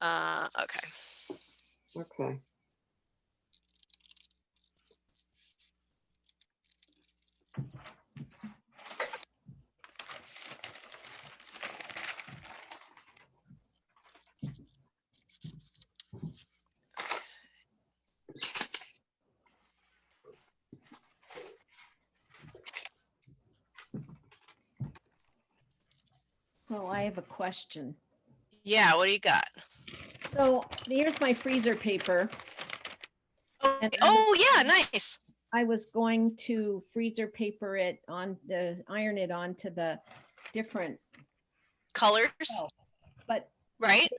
Speaker 18: Okay.
Speaker 7: Okay.
Speaker 10: So I have a question.
Speaker 18: Yeah, what do you got?
Speaker 10: So here's my freezer paper.
Speaker 18: Oh yeah, nice.
Speaker 10: I was going to freezer paper it iron it onto the different
Speaker 18: colors.
Speaker 10: But
Speaker 18: right.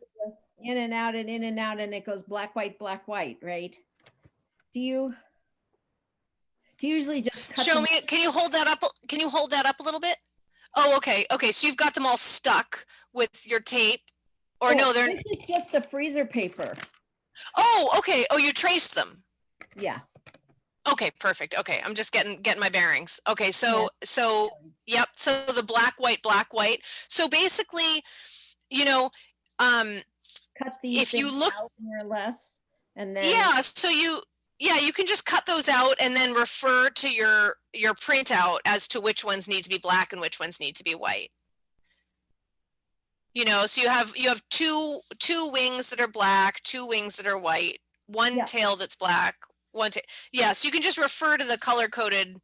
Speaker 10: In and out and in and out, and it goes black, white, right? Do you usually just cut
Speaker 18: Show
Speaker 10: them?
Speaker 18: me, can you hold that up? Can you hold that up a little bit? Oh, okay. Okay. So you've got them all stuck with your tape, or no, they're.
Speaker 10: This is just the freezer paper.
Speaker 18: Oh, okay. Oh, you traced them.
Speaker 10: Yeah.
Speaker 18: Okay, perfect. Okay, I'm just getting my bearings. Okay, so yep. So the black, white. So basically, you know,
Speaker 10: cut these
Speaker 18: if you look
Speaker 10: out more or less, and then
Speaker 18: you can just cut those out and then refer to your printout as to which ones need to be black and which ones need to be white. You know, so you have two wings that are black, 2 wings that are white, one tail that's black, one tail. Yeah, so you can just refer to the color coded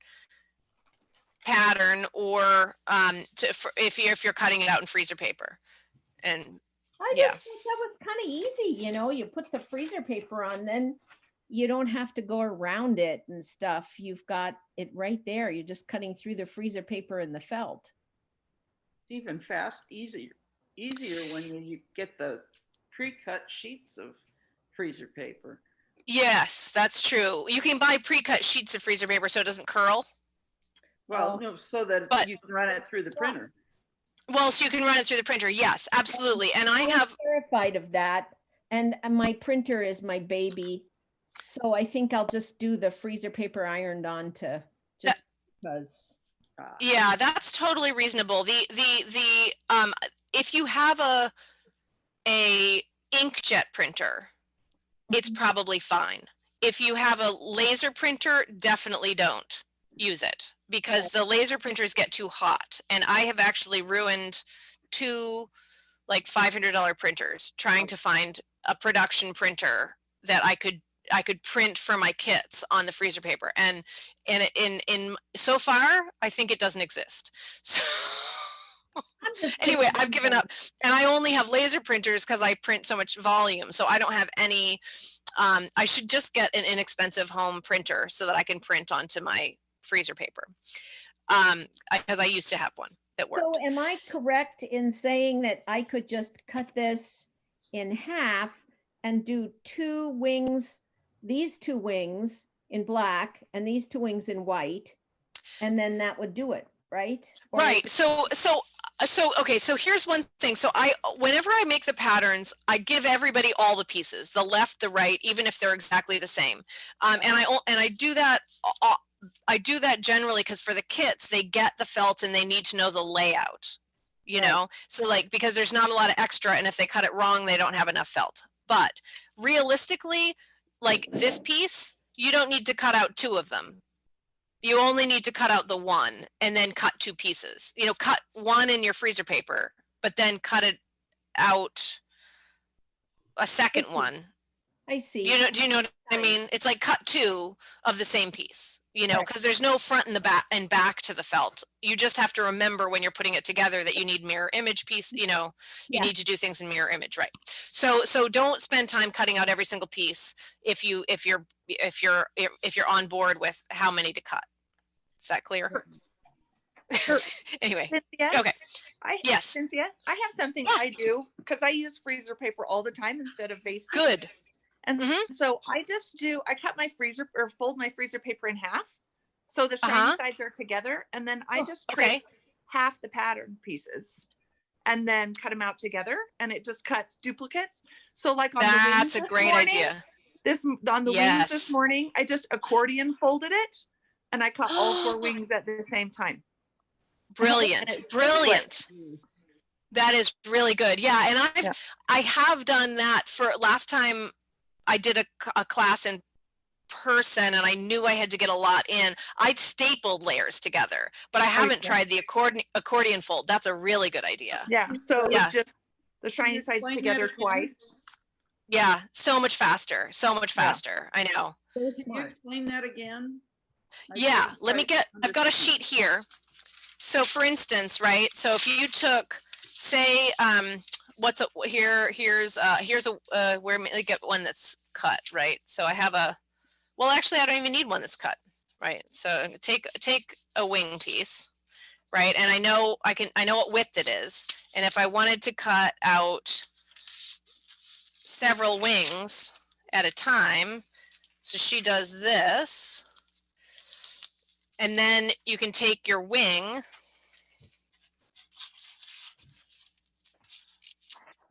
Speaker 18: pattern, or if you're cutting it out in freezer paper. And
Speaker 10: I just thought that was kind of easy. You know, you put the freezer paper on, then you don't have to go around it and stuff. You've got it right there. You're just cutting through the freezer paper and the felt.
Speaker 11: It's even easier when you get the pre-cut sheets of freezer paper.
Speaker 18: Yes, that's true. You can buy pre-cut sheets of freezer paper so it doesn't curl.
Speaker 11: Well, no, so that you can run it through the printer.
Speaker 18: Well, so you can run it through the printer. Yes, absolutely. And I'm
Speaker 10: terrified of that. And my printer is my baby. So I think I'll just do the freezer paper ironed on to just because.
Speaker 18: Yeah, that's totally reasonable. If you have a inkjet printer, it's probably fine. If you have a laser printer, definitely don't use it, because the laser printers get too hot. And I have actually ruined 2 like $500 printers trying to find a production printer that I could print for my kits on the freezer paper. And in so far, I think it doesn't exist. So anyway, I've given up, and I only have laser printers because I print so much volume. So I don't have any, I should just get an inexpensive home printer so that I can print onto my freezer paper. Because I used to have one that worked.
Speaker 10: So am I correct in saying that I could just cut this in half and do 2 wings, these 2 wings in black and these 2 wings in white, and then that would do it, right?
Speaker 18: Right. So okay, so here's one thing. So whenever I make the patterns, I give everybody all the pieces, the left, the right, even if they're exactly the same. And I do that. I do that generally because for the kits, they get the felt and they need to know the layout, you know? So like, because there's not a lot of extra, and if they cut it wrong, they don't have enough felt. But realistically, like this piece, you don't need to cut out 2 of them. You only need to cut out the one and then cut 2 pieces. You know, cut 1 in your freezer paper, but then cut it out a second one.
Speaker 10: I see.
Speaker 18: You know, do you know what I mean? It's like cut 2 of the same piece, you know, because there's no front and the back and back to the felt. You just have to remember when you're putting it together that you need mirror image piece, you know, you need to do things in mirror image, right? So don't spend time cutting out every single piece if you're on board with how many to cut. Is that clear? Anyway,
Speaker 14: Cynthia,
Speaker 18: okay. Yes.
Speaker 14: Cynthia, I have something I do because I use freezer paper all the time instead of base.
Speaker 18: Good.
Speaker 14: And so I cut my freezer or fold my freezer paper in half so the shiny sides are together, and then I just trace half the pattern pieces and then cut them out together, and it just cuts duplicates. So like on the wings,
Speaker 18: that's a great idea.
Speaker 14: On the wings this morning, I just accordion folded it, and I cut all 4 wings at the same time.
Speaker 18: Brilliant. Brilliant. That is really good. Yeah. And I have done that for last time I did a class in person, and I knew I had to get a lot in. I'd stapled layers together, but I haven't tried the accordion fold. That's a really good idea.
Speaker 14: Yeah. So it's just the shiny sides together twice.
Speaker 18: Yeah. So much faster. So much faster. I know.
Speaker 11: Can you explain that again?
Speaker 18: Yeah. I've got a sheet here. So for instance, right? So if you took, say, here's where we get one that's cut, right? So I have well, actually I don't even need one that's cut, right? So take a wing piece, right? And I know what width it is. And if I wanted to cut out several wings at a time. So she does this, and then you can take your wing.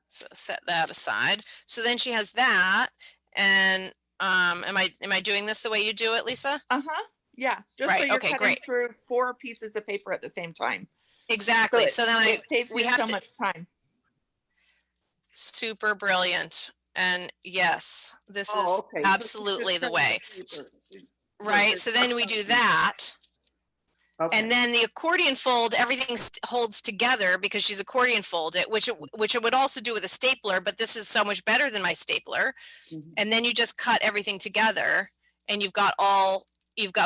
Speaker 18: So set that aside. So then she has that, and am I doing this the way you do it, Lisa?
Speaker 14: Yeah, just
Speaker 18: right.
Speaker 14: so you're
Speaker 18: Okay,
Speaker 14: cutting
Speaker 18: great.
Speaker 14: through 4 pieces of paper at the same time.
Speaker 18: Exactly. So then
Speaker 14: it saves
Speaker 18: we
Speaker 14: you
Speaker 18: have
Speaker 14: so
Speaker 18: to,
Speaker 14: much time.
Speaker 18: super brilliant. And yes, this is
Speaker 4: okay. So
Speaker 18: absolutely the way.
Speaker 4: Right.
Speaker 18: So then we do that.
Speaker 11: Okay.
Speaker 18: And then the accordion fold, everything holds together because she's accordion folded, which it would also do with a stapler, but this is so much better than my stapler. And then you just cut everything together, and you've got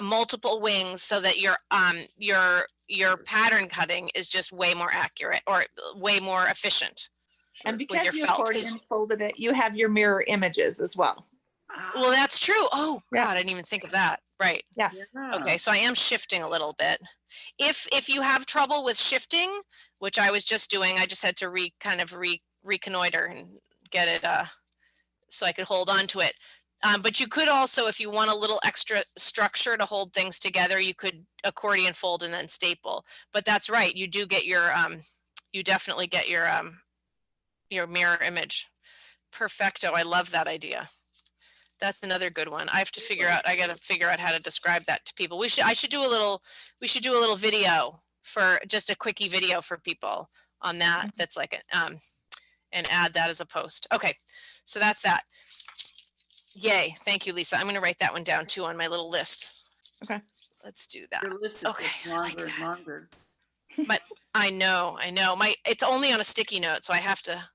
Speaker 18: multiple wings, so that your pattern cutting is just way more accurate, or way more efficient.
Speaker 14: And
Speaker 18: with
Speaker 14: because
Speaker 18: your
Speaker 14: you
Speaker 18: felt.
Speaker 14: accordion folded it, you have your mirror images as well.
Speaker 18: Well, that's true. Oh God,
Speaker 14: Yeah.
Speaker 18: I didn't even think of that. Right.
Speaker 14: Yeah.
Speaker 18: Okay, so I am shifting a little bit. If you have trouble with shifting, which I was just doing, I just had to reconnoiter and get it so I could hold on to it. But you could also, if you want a little extra structure to hold things together, you could accordion fold and then staple. But that's right, you do get your you definitely get your mirror image. Perfecto. I love that idea. That's another good one. I got to figure out how to describe that to people. We should do a little video, for just a quickie video for people on that. That's like and add that as a post. Okay. So that's that. Yay. Thank you, Lisa. I'm going to write that one down too on my little list.
Speaker 14: Okay.
Speaker 18: Let's do that.
Speaker 11: Your list is
Speaker 18: Okay.
Speaker 11: longer and longer.
Speaker 18: But I know. It's only on a sticky note, so I have to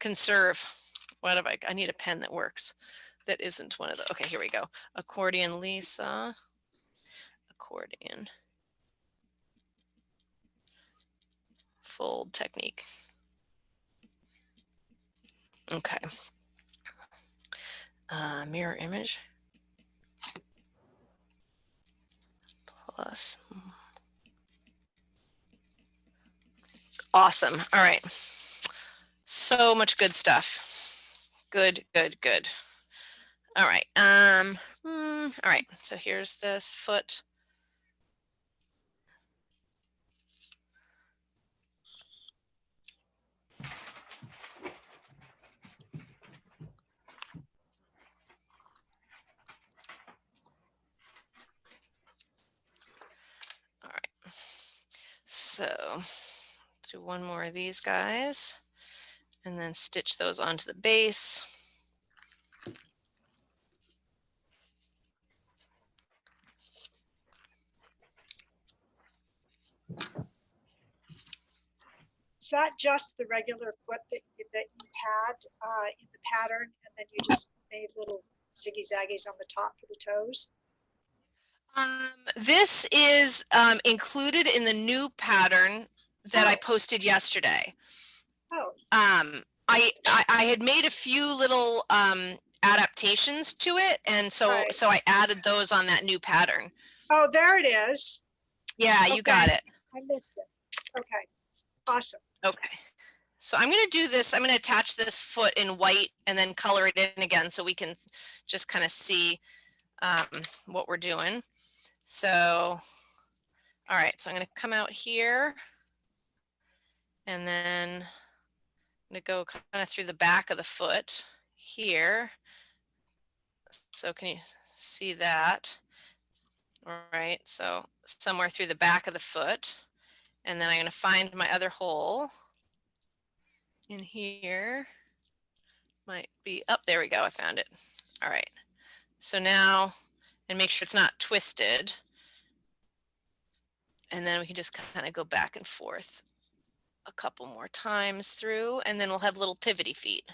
Speaker 18: conserve. What have I need a pen that works. That isn't one of the, okay, here we go. Accordion Lisa. Accordion. Fold technique. Okay. Mirror image. Plus. Awesome. All right. So much good stuff. Good. All right. All right. So here's this foot. All right. So do one more of these guys, and then stitch those onto the base.
Speaker 9: Is that just the regular foot that you had in the pattern, and then you just made little ziggy zaggies on the top for the toes?
Speaker 18: This is included in the new pattern that I posted yesterday.
Speaker 9: Oh.
Speaker 18: I had made a few little adaptations to it, and so I added those on that new pattern.
Speaker 9: Oh, there it is.
Speaker 18: Yeah, you got it.
Speaker 9: I missed it. Okay, awesome.
Speaker 18: Okay, so I'm going to do this. I'm going to attach this foot in white and then color it in again, so we can just kind of see what we're doing. So, all right, so I'm going to come out here, and then I'm going to go kind of through the back of the foot here. So can you see that? All right, so somewhere through the back of the foot, and then I'm going to find my other hole in here. Might be up. There we go. I found it. All right. So now, and make sure it's not twisted. And then we can just kind of go back and forth a couple more times through, and then we'll have little pivoty feet.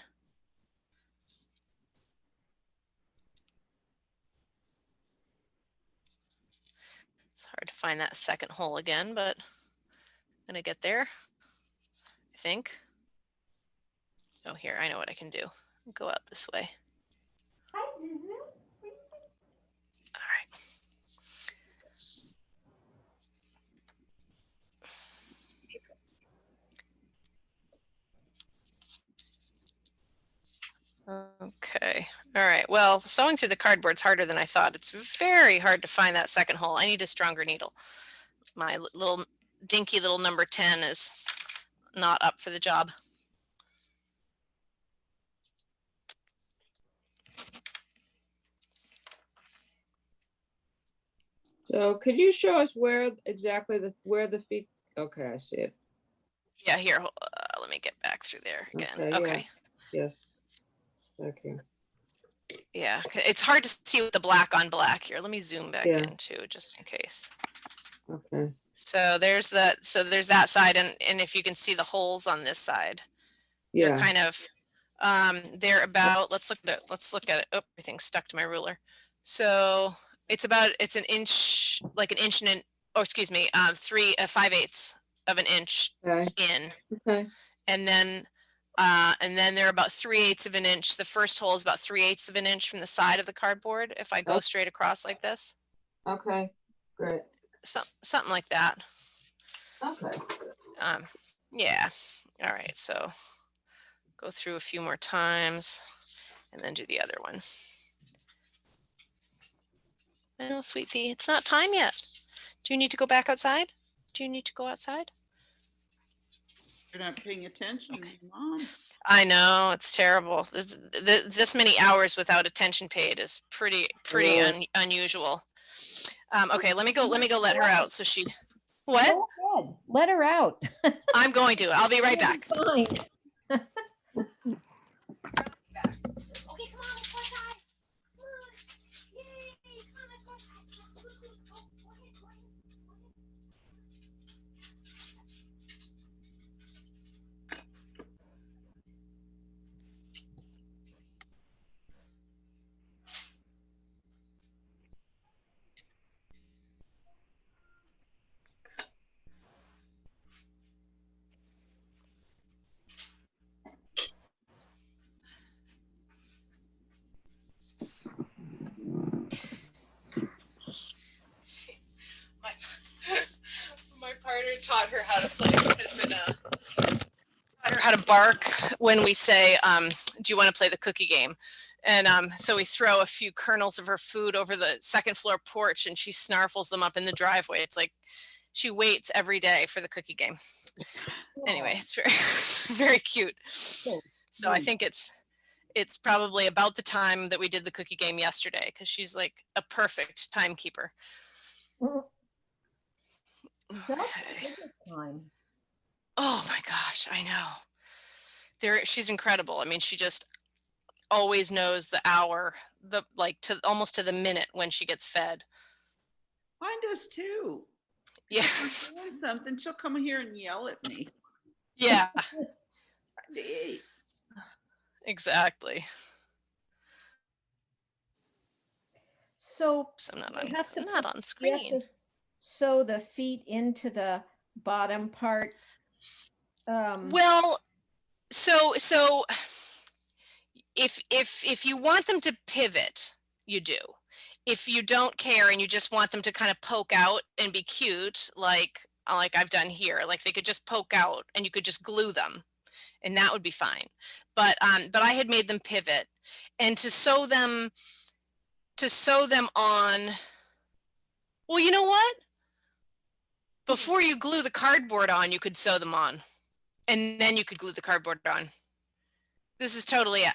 Speaker 18: It's hard to find that second hole again, but I'm gonna get there, I think. Oh, here, I know what I can do. Go out this way. All right. All right, well, sewing through the cardboard's harder than I thought. It's very hard to find that second hole. I need a stronger needle. My little dinky little number 10 is not up for the job.
Speaker 7: So could you show us where exactly where the feet? Okay, I see it.
Speaker 18: Yeah, here, let me get back through there again. Okay.
Speaker 7: Yeah. Yes. Thank you.
Speaker 18: Yeah, it's hard to see with the black on black here. Let me zoom back in too, just in case.
Speaker 7: Okay.
Speaker 18: So there's that. So there's that side, and if you can see the holes on this side, they're kind of they're about. Let's look at it. Let's look at it. Oh, everything's stuck to my ruler. So it's an inch, like an inch and oh, excuse me, 5/8 of an inch in.
Speaker 7: Okay.
Speaker 18: And then they're about 3/8 of an inch. The first hole is about 3/8 of an inch from the side of the cardboard. If I go straight across like this.
Speaker 7: Okay, great.
Speaker 18: Something like that.
Speaker 7: Okay.
Speaker 18: Yeah. All right. So go through a few more times and then do the other one. I know, sweet pea, it's not time yet. Do you need to go back outside? Do you need to go outside?
Speaker 11: You're not paying attention, Mom.
Speaker 18: I know, it's terrible. This many hours without attention paid is pretty unusual. Okay, let me go let her out so she. What?
Speaker 15: Go ahead. Let her out.
Speaker 18: I'm going to. I'll be right back.
Speaker 15: Fine.
Speaker 18: My partner taught her how to play. Taught her how to bark when we say, "Do you want to play the cookie game?" And so we throw a few kernels of her food over the second floor porch, and she snarfles them up in the driveway. It's like she waits every day for the cookie game. Anyway, it's very very cute. So I think it's probably about the time that we did the cookie game yesterday, because she's like a perfect timekeeper. Okay. Oh my gosh, I know. She's incredible. I mean, she just always knows the hour, almost to the minute when she gets fed.
Speaker 11: Mine does too.
Speaker 18: Yeah.
Speaker 11: If I'm doing something, she'll come here and yell at me.
Speaker 18: Yeah.
Speaker 11: Time to eat.
Speaker 18: Exactly.
Speaker 15: So
Speaker 18: I'm not on
Speaker 15: screen. You have to sew the feet into the bottom part.
Speaker 18: Well, so if you want them to pivot, you do. If you don't care and you just want them to kind of poke out and be cute, like I've done here, like they could just poke out and you could just glue them, and that would be fine. But I had made them pivot, and to sew them on. Well, you know what? Before you glue the cardboard on, you could sew them on, and then you could glue the cardboard on. This is totally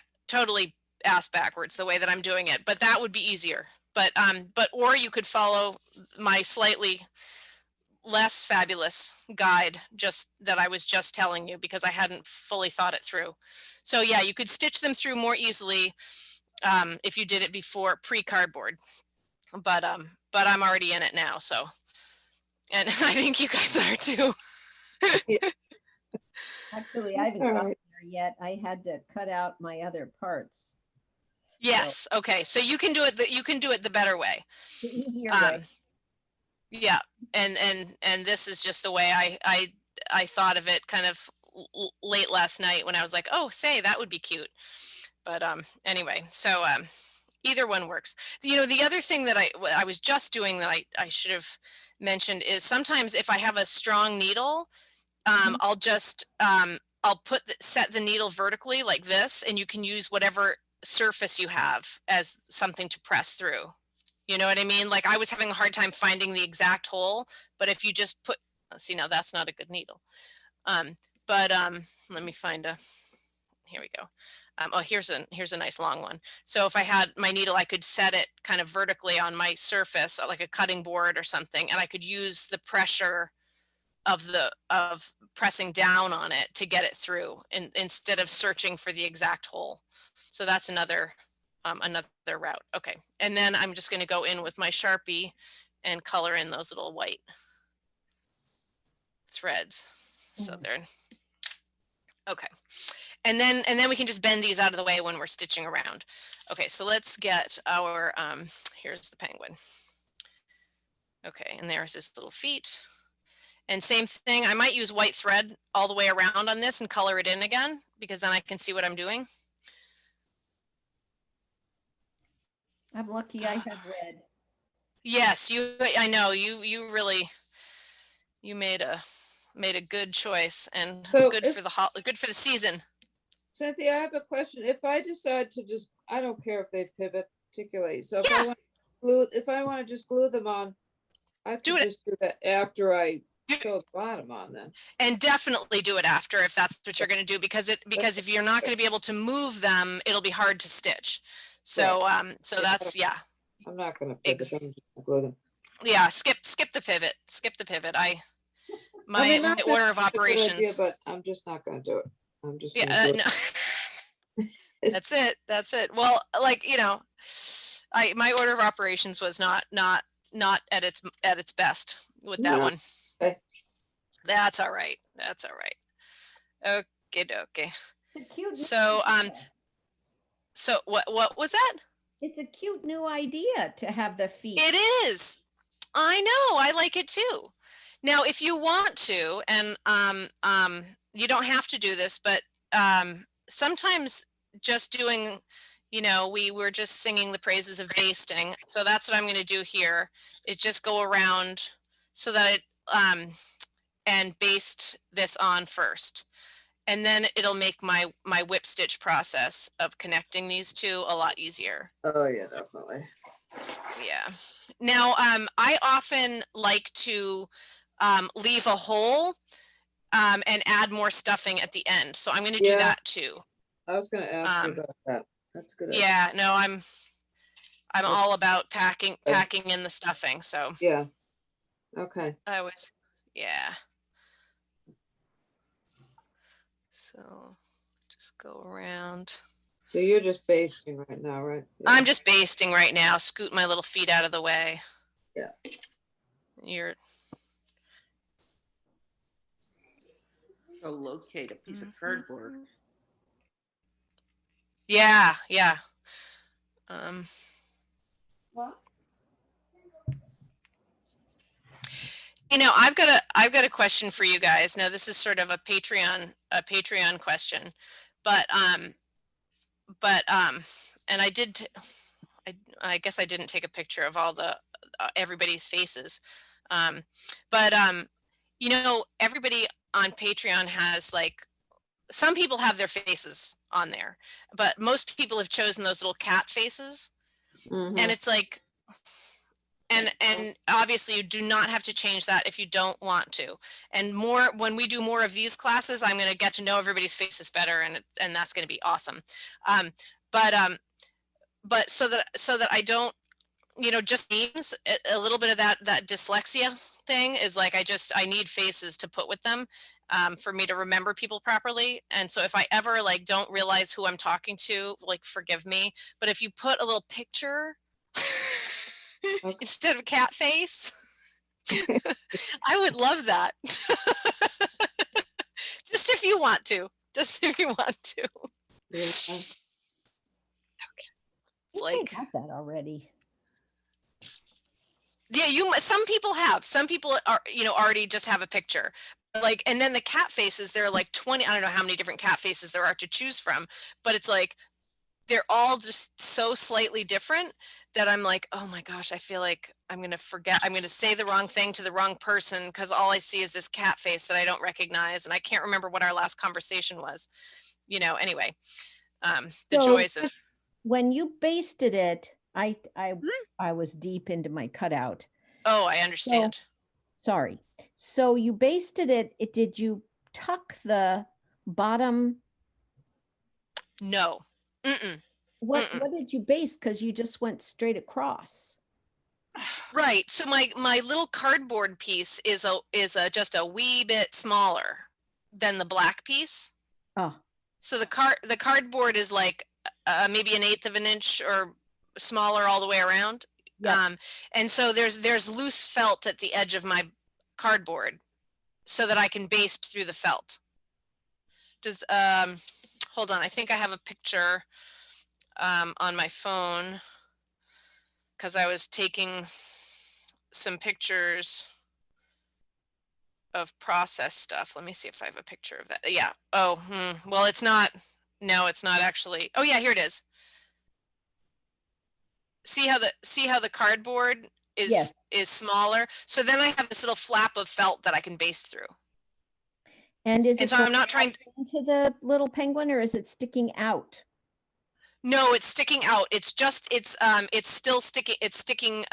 Speaker 18: ass backwards the way that I'm doing it, but that would be easier. But or you could follow my slightly less fabulous guide that I was just telling you, because I hadn't fully thought it through. So yeah, you could stitch them through more easily if you did it before pre-cardboard. But I'm already in it now, so, and I think you guys are too.
Speaker 15: Actually, I haven't gotten there yet. I had to cut out my other parts.
Speaker 18: Yes. So. Okay. So you can do it. You can do it the better way.
Speaker 15: The easier way.
Speaker 18: Yeah. And this is just the way I thought of it kind of late last night when I was like, oh, say that would be cute. But anyway, so either one works. You know, the other thing that I was just doing that I should have mentioned is sometimes if I have a strong needle, I'll just I'll set the needle vertically like this, and you can use whatever surface you have as something to press through. You know what I mean? Like I was having a hard time finding the exact hole, but if you just put, see, now that's not a good needle. Let me find a, here we go. Oh, here's a nice long one. So if I had my needle, I could set it kind of vertically on my surface, like a cutting board or something, and I could use the pressure of pressing down on it to get it through, instead of searching for the exact hole. So that's another route. Okay, and then I'm just going to go in with my Sharpie and color in those little white threads. So they're okay. And then we can just bend these out of the way when we're stitching around. Okay, so let's get our, here's the penguin. Okay, and there's his little feet. And same thing, I might use white thread all the way around on this and color it in again, because then I can see what I'm doing.
Speaker 15: I'm lucky I have red.
Speaker 18: Yes, I know, you really, you made a good choice, and
Speaker 7: So
Speaker 18: good for the season.
Speaker 7: Cynthia, I have a question. If I decide to just, I don't care if they pivot particularly. So if I want to just glue them on, I could just do that after I sew the bottom on then.
Speaker 18: And definitely do it after, if that's what you're going to do, because if you're not going to be able to move them, it'll be hard to stitch. So so that's, yeah.
Speaker 7: I'm not going to pivot them, just glue them.
Speaker 18: Yeah, skip the pivot. Skip the pivot. My order of operations.
Speaker 7: Idea, but I'm just not going to do it. I'm just
Speaker 18: no. That's it. Well, like, you know, my order of operations was not at its best with that one.
Speaker 7: Okay.
Speaker 18: That's all right. Okay. So so what was that?
Speaker 15: It's a cute new idea to have the feet.
Speaker 18: It is. I know. I like it too. Now, if you want to, and you don't have to do this, but sometimes just doing, you know, we were just singing the praises of basting. So that's what I'm going to do here, is just go around so that it, and baste this on first. And then it'll make my whip stitch process of connecting these two a lot easier.
Speaker 7: Oh yeah, definitely.
Speaker 18: Yeah. Now, I often like to leave a hole and add more stuffing at the end. So I'm going to do that too.
Speaker 7: I was going to ask you about that. That's good.
Speaker 18: Yeah, no, I'm all about packing in the stuffing. So
Speaker 7: yeah. Okay.
Speaker 18: Yeah. So just go around.
Speaker 7: So you're just basting right now, right? Yeah.
Speaker 18: I'm just basting right now. Scoot my little feet out of the way.
Speaker 7: Yeah.
Speaker 11: Go locate a piece of cardboard.
Speaker 18: Yeah.
Speaker 12: What?
Speaker 18: You know, I've got a question for you guys. Now, this is sort of a Patreon question, but and I guess I didn't take a picture of all the everybody's faces, you know, everybody on Patreon has, like, some people have their faces on there, but most people have chosen those little cat faces, and it's like. And obviously you do not have to change that if you don't want to. And when we do more of these classes, I'm going to get to know everybody's faces better, and that's going to be awesome. But so that I don't, you know, just names, a little bit of that dyslexia thing is like, I need faces to put with them for me to remember people properly. And so if I ever like don't realize who I'm talking to, like, forgive me. But if you put a little picture instead of a cat face, I would love that. Just if you want to.
Speaker 15: Yeah.
Speaker 18: Okay. It's like,
Speaker 15: I have that already.
Speaker 18: Yeah, some people have. Some people are, you know, already just have a picture. Like, and then the cat faces, there are like 20, I don't know how many different cat faces there are to choose from, but it's like they're all just so slightly different that I'm like, oh my gosh, I feel like I'm going to forget. I'm going to say the wrong thing to the wrong person because all I see is this cat face that I don't recognize. And I can't remember what our last conversation was, you know, anyway, the joys of.
Speaker 15: when you basted it, I was deep into my cutout.
Speaker 18: Oh, I understand.
Speaker 15: Sorry. So you basted it. Did you tuck the bottom?
Speaker 18: No. Mm-mm.
Speaker 15: What did you baste? Because you just went straight across.
Speaker 18: Right. So my little cardboard piece is just a wee bit smaller than the black piece.
Speaker 15: Oh.
Speaker 18: So the cardboard is like maybe 1/8 of an inch or smaller all the way around.
Speaker 15: Yeah.
Speaker 18: And so there's loose felt at the edge of my cardboard so that I can baste through the felt. Hold on, I think I have a picture on my phone because I was taking some pictures of process stuff. Let me see if I have a picture of that. Yeah. Oh, well, it's not. No, it's not actually. Oh yeah, here it is. See how the cardboard is smaller. So then I have this little flap of felt that I can baste through.
Speaker 15: And is it
Speaker 18: so I'm not trying
Speaker 15: into the little penguin, or is it sticking out?
Speaker 18: No, it's sticking out. It's still sticking. It's sticking.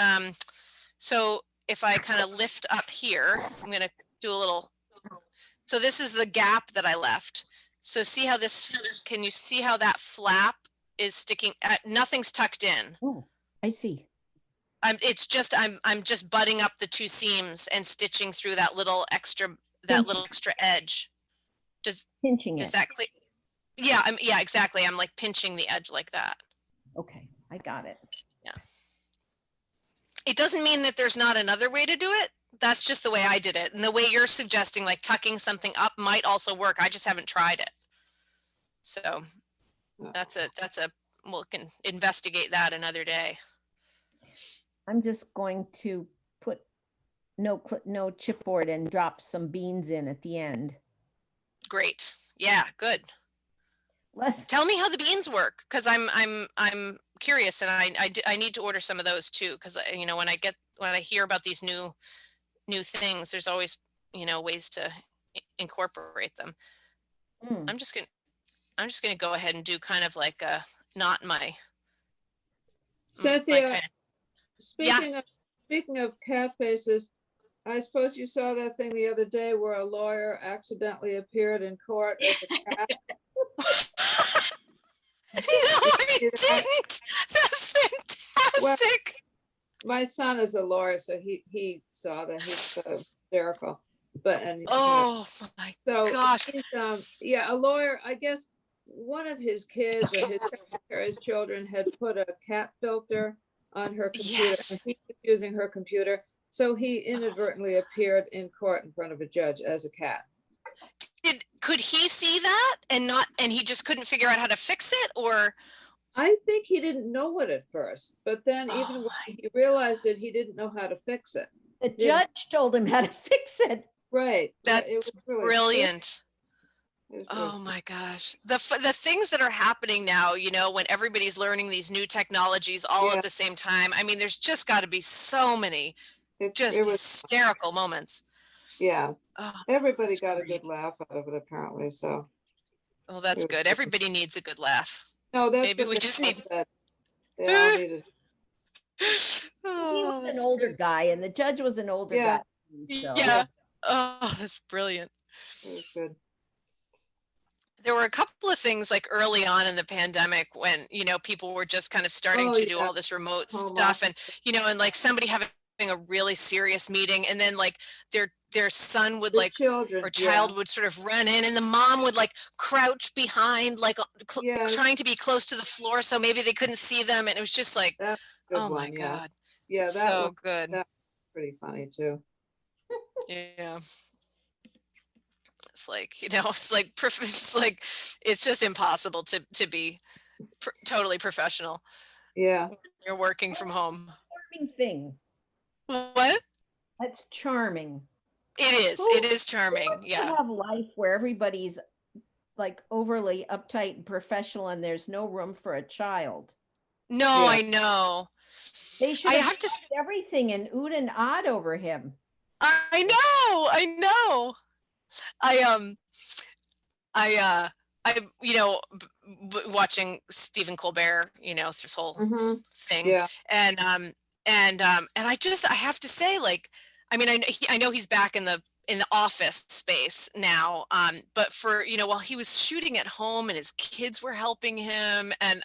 Speaker 18: So if I kind of lift up here, I'm going to do a little. So this is the gap that I left. So see how can you see how that flap is sticking? Nothing's tucked in.
Speaker 15: Oh, I see.
Speaker 18: I'm just butting up the two seams and stitching through that little extra edge.
Speaker 15: Pinching
Speaker 18: does
Speaker 15: it.
Speaker 18: that clear? Yeah, yeah, exactly. I'm like pinching the edge like that.
Speaker 15: Okay, I got it.
Speaker 18: Yeah. It doesn't mean that there's not another way to do it. That's just the way I did it. And the way you're suggesting, like tucking something up, might also work. I just haven't tried it. So we can investigate that another day.
Speaker 15: I'm just going to put no chipboard and drop some beans in at the end.
Speaker 18: Great. Yeah, good. Tell me how the beans work, because I'm curious, and I need to order some of those too, because when I hear about these new things, there's always ways to incorporate them. I'm just gonna go ahead and do kind of like a not my
Speaker 7: Cynthia.
Speaker 18: my kind of,
Speaker 7: Speaking of cat faces, I suppose you saw that thing the other day where a lawyer accidentally appeared in court as a cat.
Speaker 18: No, I didn't. That's fantastic.
Speaker 7: Well, my son is a lawyer, so he saw that. He's hysterical.
Speaker 18: Oh my gosh.
Speaker 7: Yeah, a lawyer. I guess one of his kids or his children had put a cat filter on her computer.
Speaker 18: Yes.
Speaker 7: And he was using her computer, so he inadvertently appeared in court in front of a judge as a cat.
Speaker 18: Could he see that and he just couldn't figure out how to fix it, or?
Speaker 7: I think he didn't know it at first, but then even when he realized it, he didn't know how to fix it.
Speaker 15: The judge told him how to fix it.
Speaker 7: Right.
Speaker 18: That's
Speaker 7: it was really
Speaker 18: brilliant.
Speaker 7: Really
Speaker 18: oh my gosh. The things that are happening now, when everybody's learning these new technologies all at the same time. I mean, there's just got to be so many hysterical moments.
Speaker 7: Yeah. Everybody got a good laugh out of it, apparently. So.
Speaker 18: Oh, that's good. Everybody needs a good laugh.
Speaker 7: No, that's
Speaker 18: maybe we just need.
Speaker 15: They all needed. He was an older guy, and the judge was an older guy. So.
Speaker 18: Yeah. Oh, that's brilliant.
Speaker 7: It was good.
Speaker 18: There were a couple of things like early on in the pandemic when, people were just kind of starting to do all this remote stuff, and, and like somebody having a really serious meeting, and then like their son would child would sort of run in, and the mom would like crouch behind, like trying to be close to the floor, so maybe they couldn't see them. And it was just like, my God.
Speaker 7: Yeah. That
Speaker 18: so
Speaker 7: was
Speaker 18: good.
Speaker 7: That was pretty funny too.
Speaker 18: Yeah. It's like, it's just impossible to be totally professional.
Speaker 7: Yeah.
Speaker 18: You're working from home.
Speaker 15: Charming thing.
Speaker 18: What?
Speaker 15: That's charming.
Speaker 18: It is charming. Yeah.
Speaker 15: Have life where everybody's like overly uptight and professional, and there's no room for a child.
Speaker 18: No, I know.
Speaker 15: They should have to everything and ood and odd over him.
Speaker 18: I know. watching Stephen Colbert, you know, this whole thing.
Speaker 8: Yeah.
Speaker 18: And I have to say, like, I mean, I know he's back in the office space now, but for, you know, while he was shooting at home and his kids were helping him, and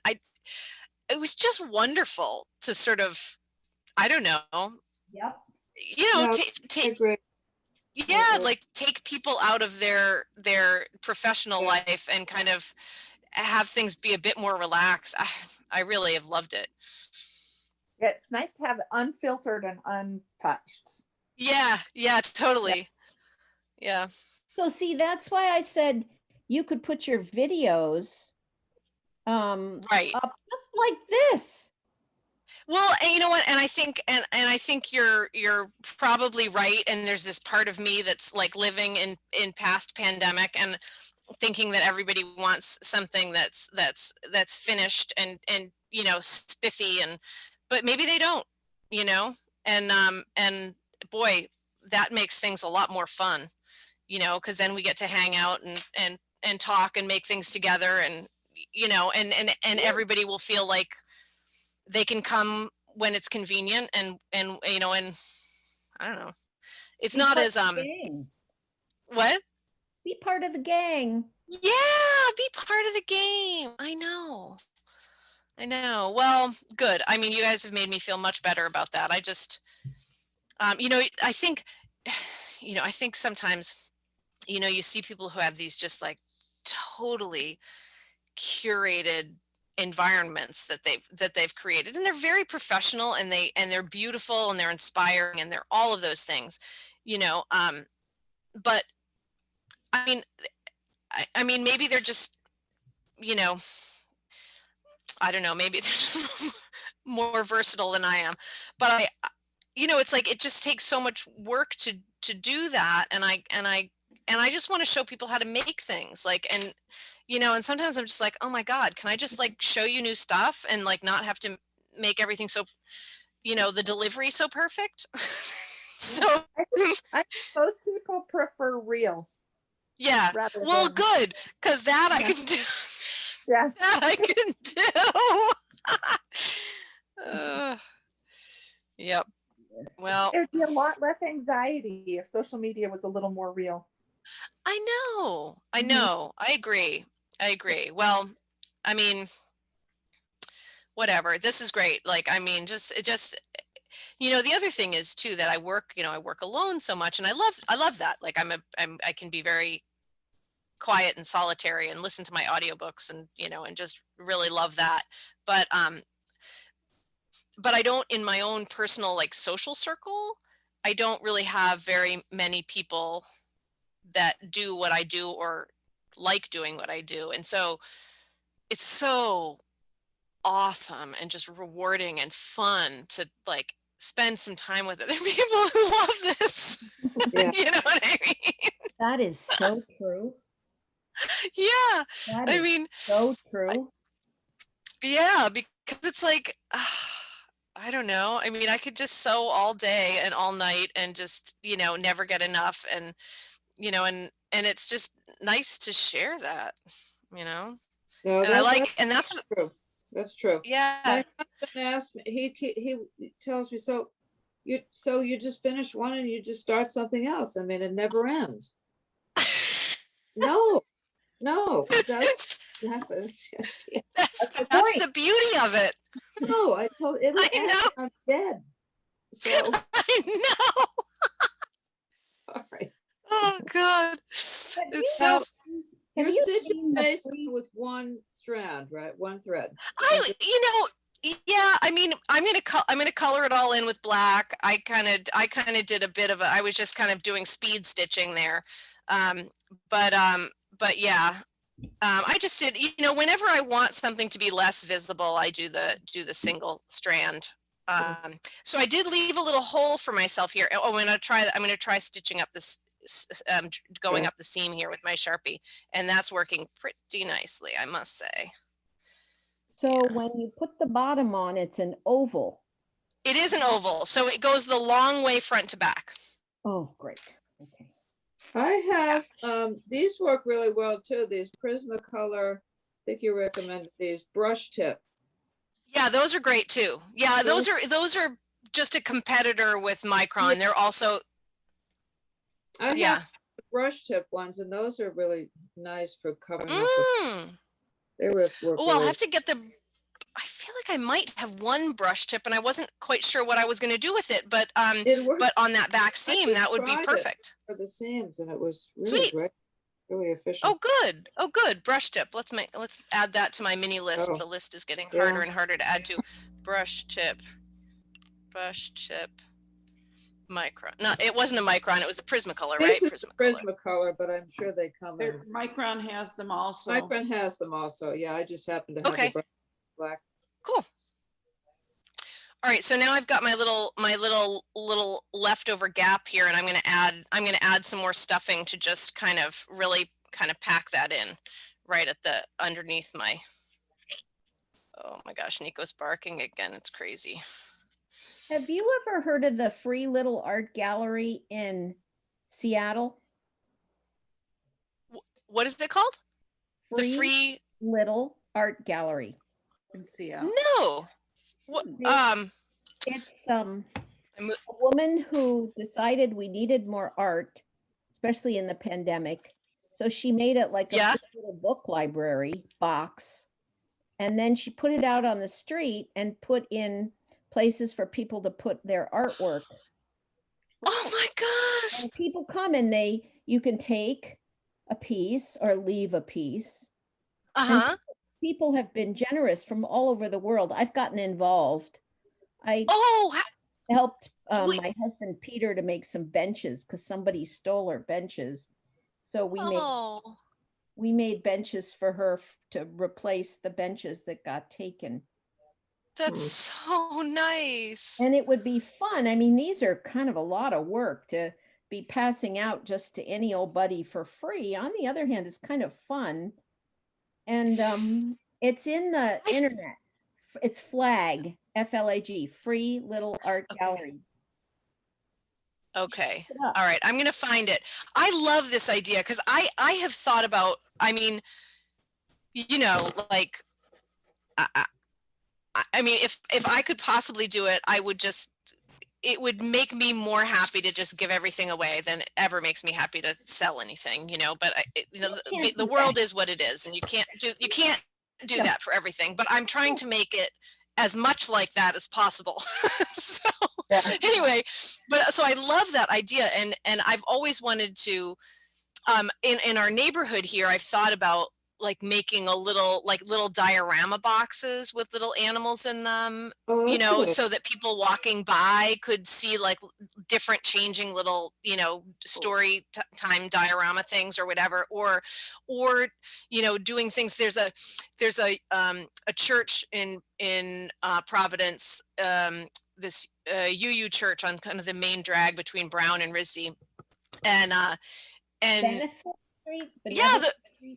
Speaker 18: it was just wonderful to sort of, I don't know,
Speaker 3: Yep.
Speaker 18: you know,
Speaker 8: I agree.
Speaker 18: yeah, like take people out of their professional life and kind of have things be a bit more relaxed. I really have loved it.
Speaker 14: Yeah, it's nice to have it unfiltered and untouched.
Speaker 18: Yeah, totally. Yeah.
Speaker 15: So see, that's why I said you could put your videos
Speaker 18: right
Speaker 15: up just like this.
Speaker 18: Well, and you know what? And I think, and I think you're probably right. And there's this part of me that's like living in past pandemic and thinking that everybody wants something that's finished and you know, spiffy, but maybe they don't, you know, and boy, that makes things a lot more fun, you know, because then we get to hang out and talk and make things together, and you know, and everybody will feel like they can come when it's convenient, and you know, and I don't know, it's not as what?
Speaker 15: Be part of the gang.
Speaker 18: Yeah, be part of the game. I know. Well, good. I mean, you guys have made me feel much better about that. I just, you know, I think, you know, I think sometimes, you know, you see people who have these just like totally curated environments that they've created, and they're very professional, and they're beautiful, and they're inspiring, and they're all of those things, you know, but I mean maybe they're just, you know, I don't know, maybe they're just more versatile than I am, but you know, it's like it just takes so much work to do that, and I just want to show people how to make things, like, and you know, and sometimes I'm just like, oh my God, can I just like show you new stuff and like not have to make everything so, you know, the delivery so perfect. So
Speaker 14: I most people prefer real.
Speaker 18: Yeah. Well, good, because that I can do.
Speaker 14: Yeah.
Speaker 18: That I can do. Yep. Well,
Speaker 14: there'd be a lot less anxiety if social media was a little more real.
Speaker 18: I know. I agree. Well, I mean, whatever. This is great. Like, I mean, just you know, the other thing is too that I work alone so much, and I love that. Like, I can be very quiet and solitary and listen to my audiobooks, and you know, and just really love that. But I don't, in my own personal like social circle, I don't really have very many people that do what I do or like doing what I do. And so it's so awesome and just rewarding and fun to like spend some time with other people who love this.
Speaker 8: Yeah.
Speaker 18: You know what I mean?
Speaker 15: That is so true.
Speaker 18: Yeah.
Speaker 15: That
Speaker 18: I
Speaker 15: is
Speaker 18: mean,
Speaker 15: so true.
Speaker 18: Yeah, because it's like, I don't know. I mean, I could just sew all day and all night and just, you know, never get enough. And, you know, and it's just nice to share that, you know,
Speaker 7: No,
Speaker 18: and I like, and that's
Speaker 7: what, true. That's true.
Speaker 18: Yeah.
Speaker 7: My husband asked me, he tells me, so you just finish one and you just start something else. I mean, it never ends. No, that's
Speaker 18: That's the beauty of it.
Speaker 7: No, I told it. I'm dead. So
Speaker 18: I know.
Speaker 7: Sorry.
Speaker 18: Oh God. It's so.
Speaker 7: You're stitching basically with one strand, right? One thread.
Speaker 18: You know, yeah. I mean, I'm gonna color it all in with black. I kind of did a bit of I was just kind of doing speed stitching there, but yeah. I just did, you know, whenever I want something to be less visible, I do the single strand. So I did leave a little hole for myself here. Oh, I'm going to try stitching up this, going up the seam here with my Sharpie, and that's working pretty nicely, I must say.
Speaker 15: So when you put the bottom on, it's an oval.
Speaker 18: It is an oval, so it goes the long way front to back.
Speaker 15: Oh, great.
Speaker 7: I have, these work really well too, these Prismacolor think you recommended these brush tip.
Speaker 18: Yeah, those are great too. Yeah, those are just a competitor with Micron.
Speaker 7: Yeah.
Speaker 18: They're also
Speaker 7: I
Speaker 18: yeah.
Speaker 7: have the brush tip ones, and those are really nice for covering up. With, they were
Speaker 18: Oh, I'll
Speaker 7: really,
Speaker 18: have to get the. I feel like I might have one brush tip, and I wasn't quite sure what I was going to do with it. But but on that back seam, that would be perfect
Speaker 7: for the seams, and it was really
Speaker 18: Sweet.
Speaker 7: great, really efficient.
Speaker 18: Oh, good. Oh, good. Brush tip. Let's add that to my mini list.
Speaker 7: Oh,
Speaker 18: The list is getting
Speaker 7: yeah.
Speaker 18: harder and harder to add to. Brush tip, Micron. No, it wasn't a Micron. It was the Prismacolor, right?
Speaker 7: This is Prismacolor, but I'm sure they come in.
Speaker 11: Micron has them also.
Speaker 7: Micron has them also. Yeah, I just happen to have the black.
Speaker 18: Cool. All right, so now I've got my little leftover gap here, and I'm going to add some more stuffing to just kind of really kind of pack that in right at the underneath my. Oh my gosh, Nico's barking again. It's crazy.
Speaker 15: Have you ever heard of the Free Little Art Gallery in Seattle?
Speaker 18: What is it called?
Speaker 15: Free
Speaker 18: the Free
Speaker 15: Little Art Gallery
Speaker 11: in Seattle.
Speaker 18: No. What?
Speaker 15: It's a woman who decided we needed more art, especially in the pandemic. So she made it like a little book library box, and then she put it out on the street and put in places for people to put their artwork.
Speaker 18: Oh my gosh.
Speaker 15: And people come and you can take a piece or leave a piece.
Speaker 18: Uh-huh.
Speaker 15: People have been generous from all over the world. I've gotten involved. I helped my husband Peter to make some benches because somebody stole her benches. So we made benches for her to replace the benches that got taken.
Speaker 18: That's so nice.
Speaker 15: And it would be fun. I mean, these are kind of a lot of work to be passing out just to any old buddy for free. On the other hand, it's kind of fun. And it's in the internet. It's FLAG, F-L-A-G, Free Little Art Gallery.
Speaker 18: Okay. All right. I'm going to find it. I love this idea because I have thought about, I mean, you know, like, I mean, if I could possibly do it, I would just, it would make me more happy to just give everything away than it ever makes me happy to sell anything, you know, but the world is what it is, and you can't do that for everything, but I'm trying to make it as much like that as possible. So anyway, so I love that idea. And I've always wanted to, in our neighborhood here, I've thought about like making little diorama boxes with little animals in them, you know, so that people walking by could see like different changing little, you know, story time diorama things or whatever, or, you know, doing things. There's a church in Providence, this UU church on kind of the main drag between Brown and RISD, and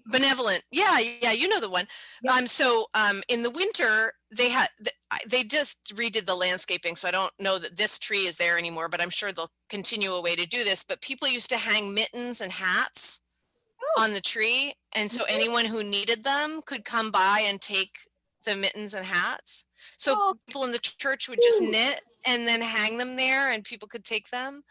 Speaker 18: Benevolent. Yeah, you know the one. Yep. So in the winter they just redid the landscaping, so I don't know that this tree is there anymore, but I'm sure they'll continue a way to do this. But people used to hang mittens and hats on the tree, and so anyone who needed them could come by and take the mittens and hats. So people in the church would just knit and then hang them there, and people could take them.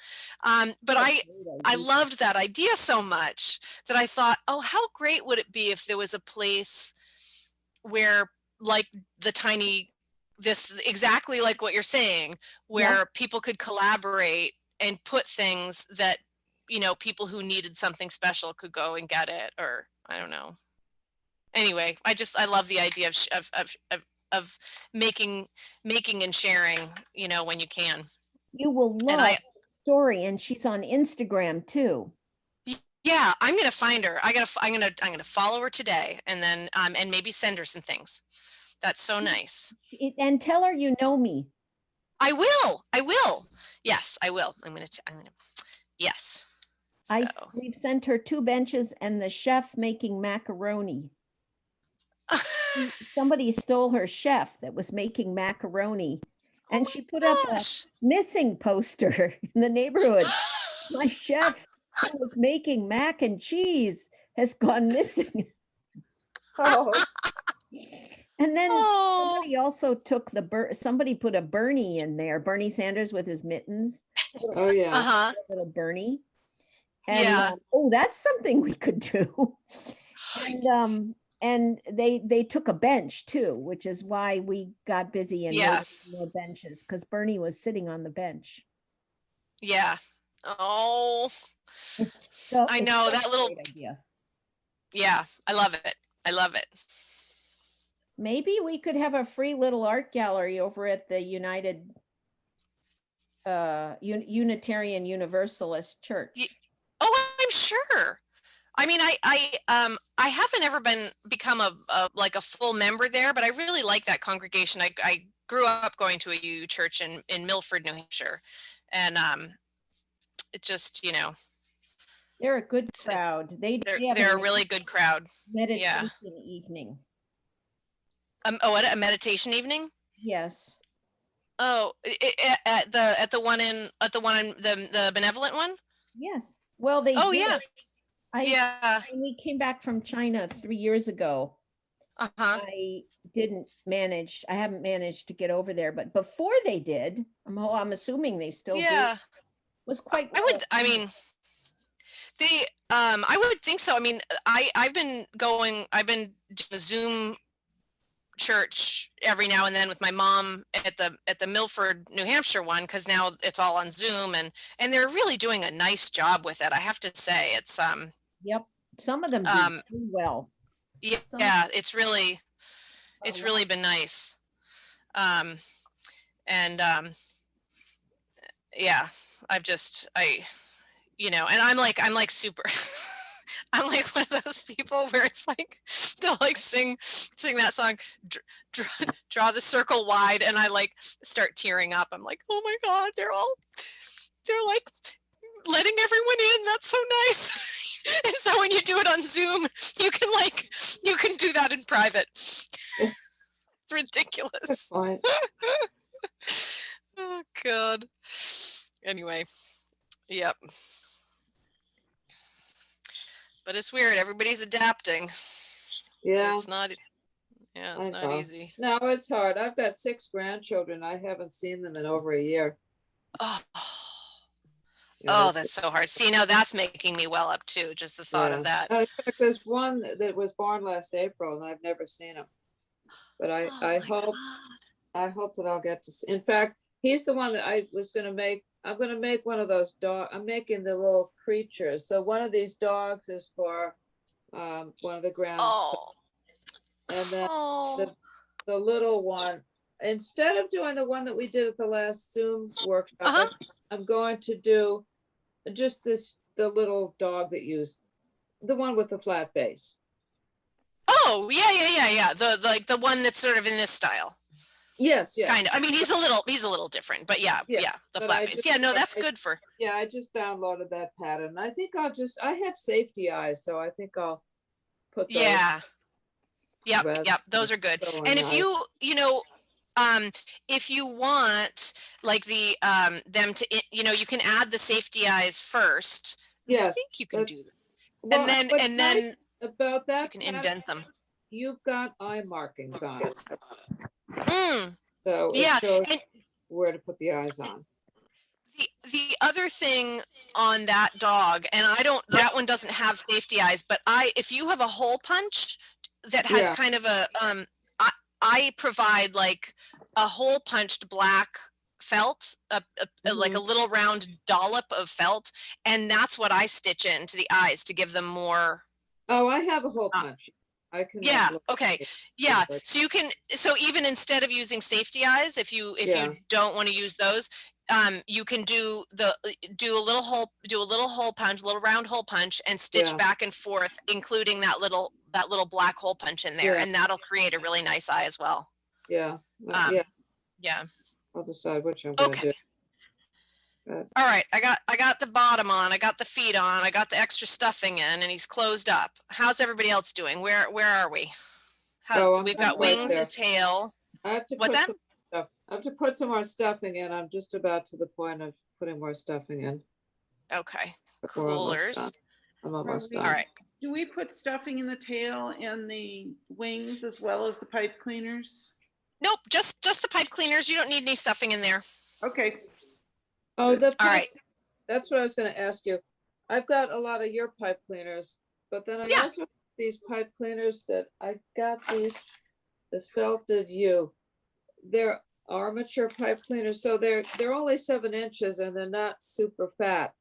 Speaker 18: But I loved that idea so much that I thought, oh, how great would it be if there was a place where, like exactly like what you're saying, where people could collaborate and put things that, you know, people who needed something special could go and get it, or I don't know. Anyway, I love the idea of making and sharing, you know, when you can.
Speaker 15: You will love the story, and she's on Instagram too.
Speaker 18: Yeah, I'm gonna find her. I'm gonna follow her today, and then and maybe send her some things. That's so nice.
Speaker 15: And tell her you know me.
Speaker 18: I will. Yes, I will. I'm gonna. Yes. So.
Speaker 15: We've sent her 2 benches and the chef making macaroni. Somebody stole her chef that was making macaroni, and she put up a missing poster in the neighborhood. My chef who was making mac and cheese has gone missing.
Speaker 7: Oh.
Speaker 15: And then somebody also took somebody put a Bernie in there, Bernie Sanders with his mittens.
Speaker 7: Oh yeah.
Speaker 18: Uh-huh.
Speaker 15: Little Bernie. And oh, that's something we could do. And they took a bench too, which is why we got busy and made more benches, because Bernie was sitting on the bench.
Speaker 18: Yeah. Oh, I know that little
Speaker 15: idea.
Speaker 18: Yeah, I love it. I love it.
Speaker 15: Maybe we could have a free little art gallery over at the Unitarian Universalist Church.
Speaker 18: Oh, I'm sure. I mean, I haven't ever become a full member there, but I really like that congregation. I grew up going to a UU church in Milford, New Hampshire, and it just, you know,
Speaker 15: they're a good crowd.
Speaker 18: They're a really good crowd.
Speaker 15: Meditation evening.
Speaker 18: What, a meditation evening?
Speaker 15: Yes.
Speaker 18: Oh, at the one in the benevolent one?
Speaker 15: Yes. Well, they.
Speaker 18: Oh,
Speaker 15: did.
Speaker 18: yeah.
Speaker 15: When we came back from China 3 years ago. I haven't managed to get over there, but before they did, I'm assuming they still do. Was quite.
Speaker 18: I would think so. I mean, I've been doing a Zoom church every now and then with my mom at the Milford, New Hampshire one, because now it's all on Zoom, and they're really doing a nice job with it. I have to say, it's
Speaker 15: Yep, some of them do well.
Speaker 18: Yeah, it's really been nice. Yeah, and I'm like super. I'm like one of those people where it's like they'll like sing that song, draw the circle wide, and I like start tearing up. I'm like, oh my God, they're like letting everyone in. That's so nice. And so when you do it on Zoom, you can do that in private. It's ridiculous. Oh God. Anyway, yep. But it's weird. Everybody's adapting.
Speaker 7: Yeah.
Speaker 18: It's not easy.
Speaker 7: No, it's hard. I've got 6 grandchildren. I haven't seen them in over a year.
Speaker 18: Oh, that's so hard. See, now that's making me well up too. Just the thought of that.
Speaker 7: In fact, there's one that was born last April, and I've never seen him. But I hope that I'll get to see. In fact, he's the one that I was going to make. I'm going to make one of those dogs. I'm making the little creatures. So one of these dogs is for one of the grandsons. And then the little one, instead of doing the one that we did at the last Zoom workshop, I'm going to do just the little dog that the one with the flat base.
Speaker 18: Oh, yeah. The one that's sort of in this style.
Speaker 7: Yes.
Speaker 18: Kind of. I mean, he's a little different, but yeah, the flat base. Yeah, no, that's good for.
Speaker 7: Yeah, I just downloaded that pattern. I think I have safety eyes, so I think I'll put those.
Speaker 18: Yeah. Yep. Those are good. And if if you want like them to, you can add the safety eyes first.
Speaker 7: Yes.
Speaker 18: I think you can do that.
Speaker 7: Well,
Speaker 18: and then
Speaker 7: about that,
Speaker 18: you can indent them.
Speaker 7: You've got eye markings on it.
Speaker 18: So
Speaker 7: it shows where to put the eyes on.
Speaker 18: The other thing on that dog, and that one doesn't have safety eyes, but if you have a hole punch that has kind of a I provide like a hole punched black felt, like a little round dollop of felt, and that's what I stitch into the eyes to give them more.
Speaker 7: Oh, I have a hole punch. I can.
Speaker 18: Yeah. Okay. Yeah. So even instead of using safety eyes, if you don't want to use those, you can do a little hole punch, a little round hole punch, and stitch back and forth, including that little black hole punch in there, and that'll create a really nice eye as well.
Speaker 7: Yeah.
Speaker 18: Yeah.
Speaker 7: I'll decide which I'm going to do.
Speaker 18: All right, I got the bottom on, I got the feet on, I got the extra stuffing in, and he's closed up. How's everybody else doing? Where are we? We've got wings and tail.
Speaker 7: I have to I have to put some more stuffing in. I'm just about to the point of putting more stuffing in.
Speaker 18: Okay.
Speaker 7: Coolers. I'm almost done.
Speaker 18: All right.
Speaker 11: Do we put stuffing in the tail and the wings as well as the pipe cleaners?
Speaker 18: Nope, just the pipe cleaners. You don't need any stuffing in there.
Speaker 11: Okay.
Speaker 7: Oh, the
Speaker 18: All right.
Speaker 7: That's what I was going to ask you. I've got a lot of your pipe cleaners, but then I also have these pipe cleaners that I got the felted U. They're armature pipe cleaners, so they're only 7 inches and they're not super fat.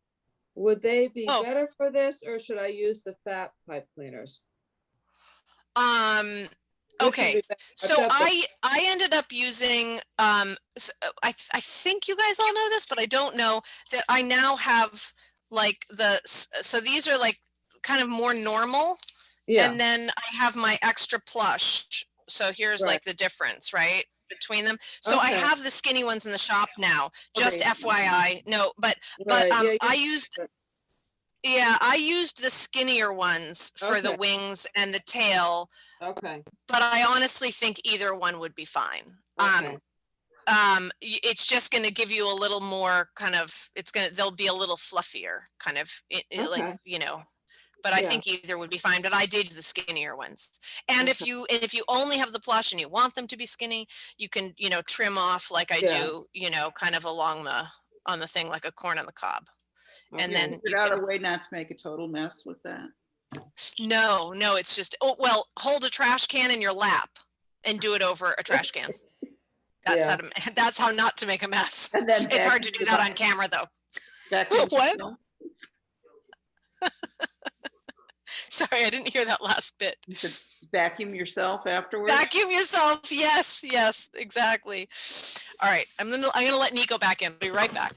Speaker 7: Would they be better for this, or should I use the fat pipe cleaners?
Speaker 18: Okay, so I ended up using I think you guys all know this, but I don't know that I now have like so these are like kind of more normal, and then I have my extra plush. So here's like the difference, right, between them. So I have the skinny ones in the shop now. Just FYI, no, but I used the skinnier ones for the wings and the tail.
Speaker 7: Okay.
Speaker 18: But I honestly think either one would be fine. It's just going to give you a little more kind of, they'll be a little fluffier kind of like, you know, but I think either would be fine, but I did the skinnier ones. And if you only have the plush and you want them to be skinny, you can, you know, trim off like I do, you know, kind of along on the thing, like a corn on the cob. And then
Speaker 11: figure out a way not to make a total mess with that.
Speaker 18: No, it's just, hold a trash can in your lap and do it over a trash can. That's how not to make a mess.
Speaker 11: And then
Speaker 18: it's hard to do that on camera though.
Speaker 11: What?
Speaker 18: Sorry, I didn't hear that last bit.
Speaker 11: You should vacuum yourself afterwards.
Speaker 18: Vacuum yourself. Yes, exactly. All right, I'm gonna let Nico back in. I'll be right back.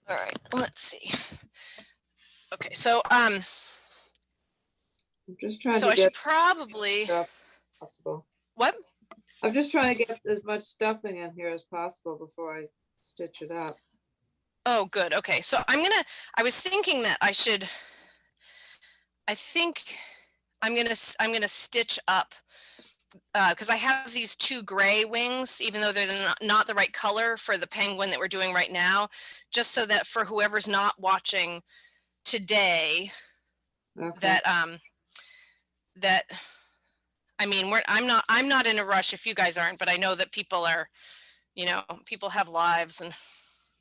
Speaker 18: All right, let's see. Okay, so
Speaker 7: I'm just trying to
Speaker 18: I should probably
Speaker 7: possible.
Speaker 18: What?
Speaker 7: I'm just trying to get as much stuffing in here as possible before I stitch it up.
Speaker 18: Oh, good. Okay, so I was thinking that I think I'm gonna stitch up because I have these 2 gray wings, even though they're not the right color for the penguin that we're doing right now, just so that for whoever's not watching today, that I mean, I'm not in a rush if you guys aren't, but I know that people are, you know, people have lives and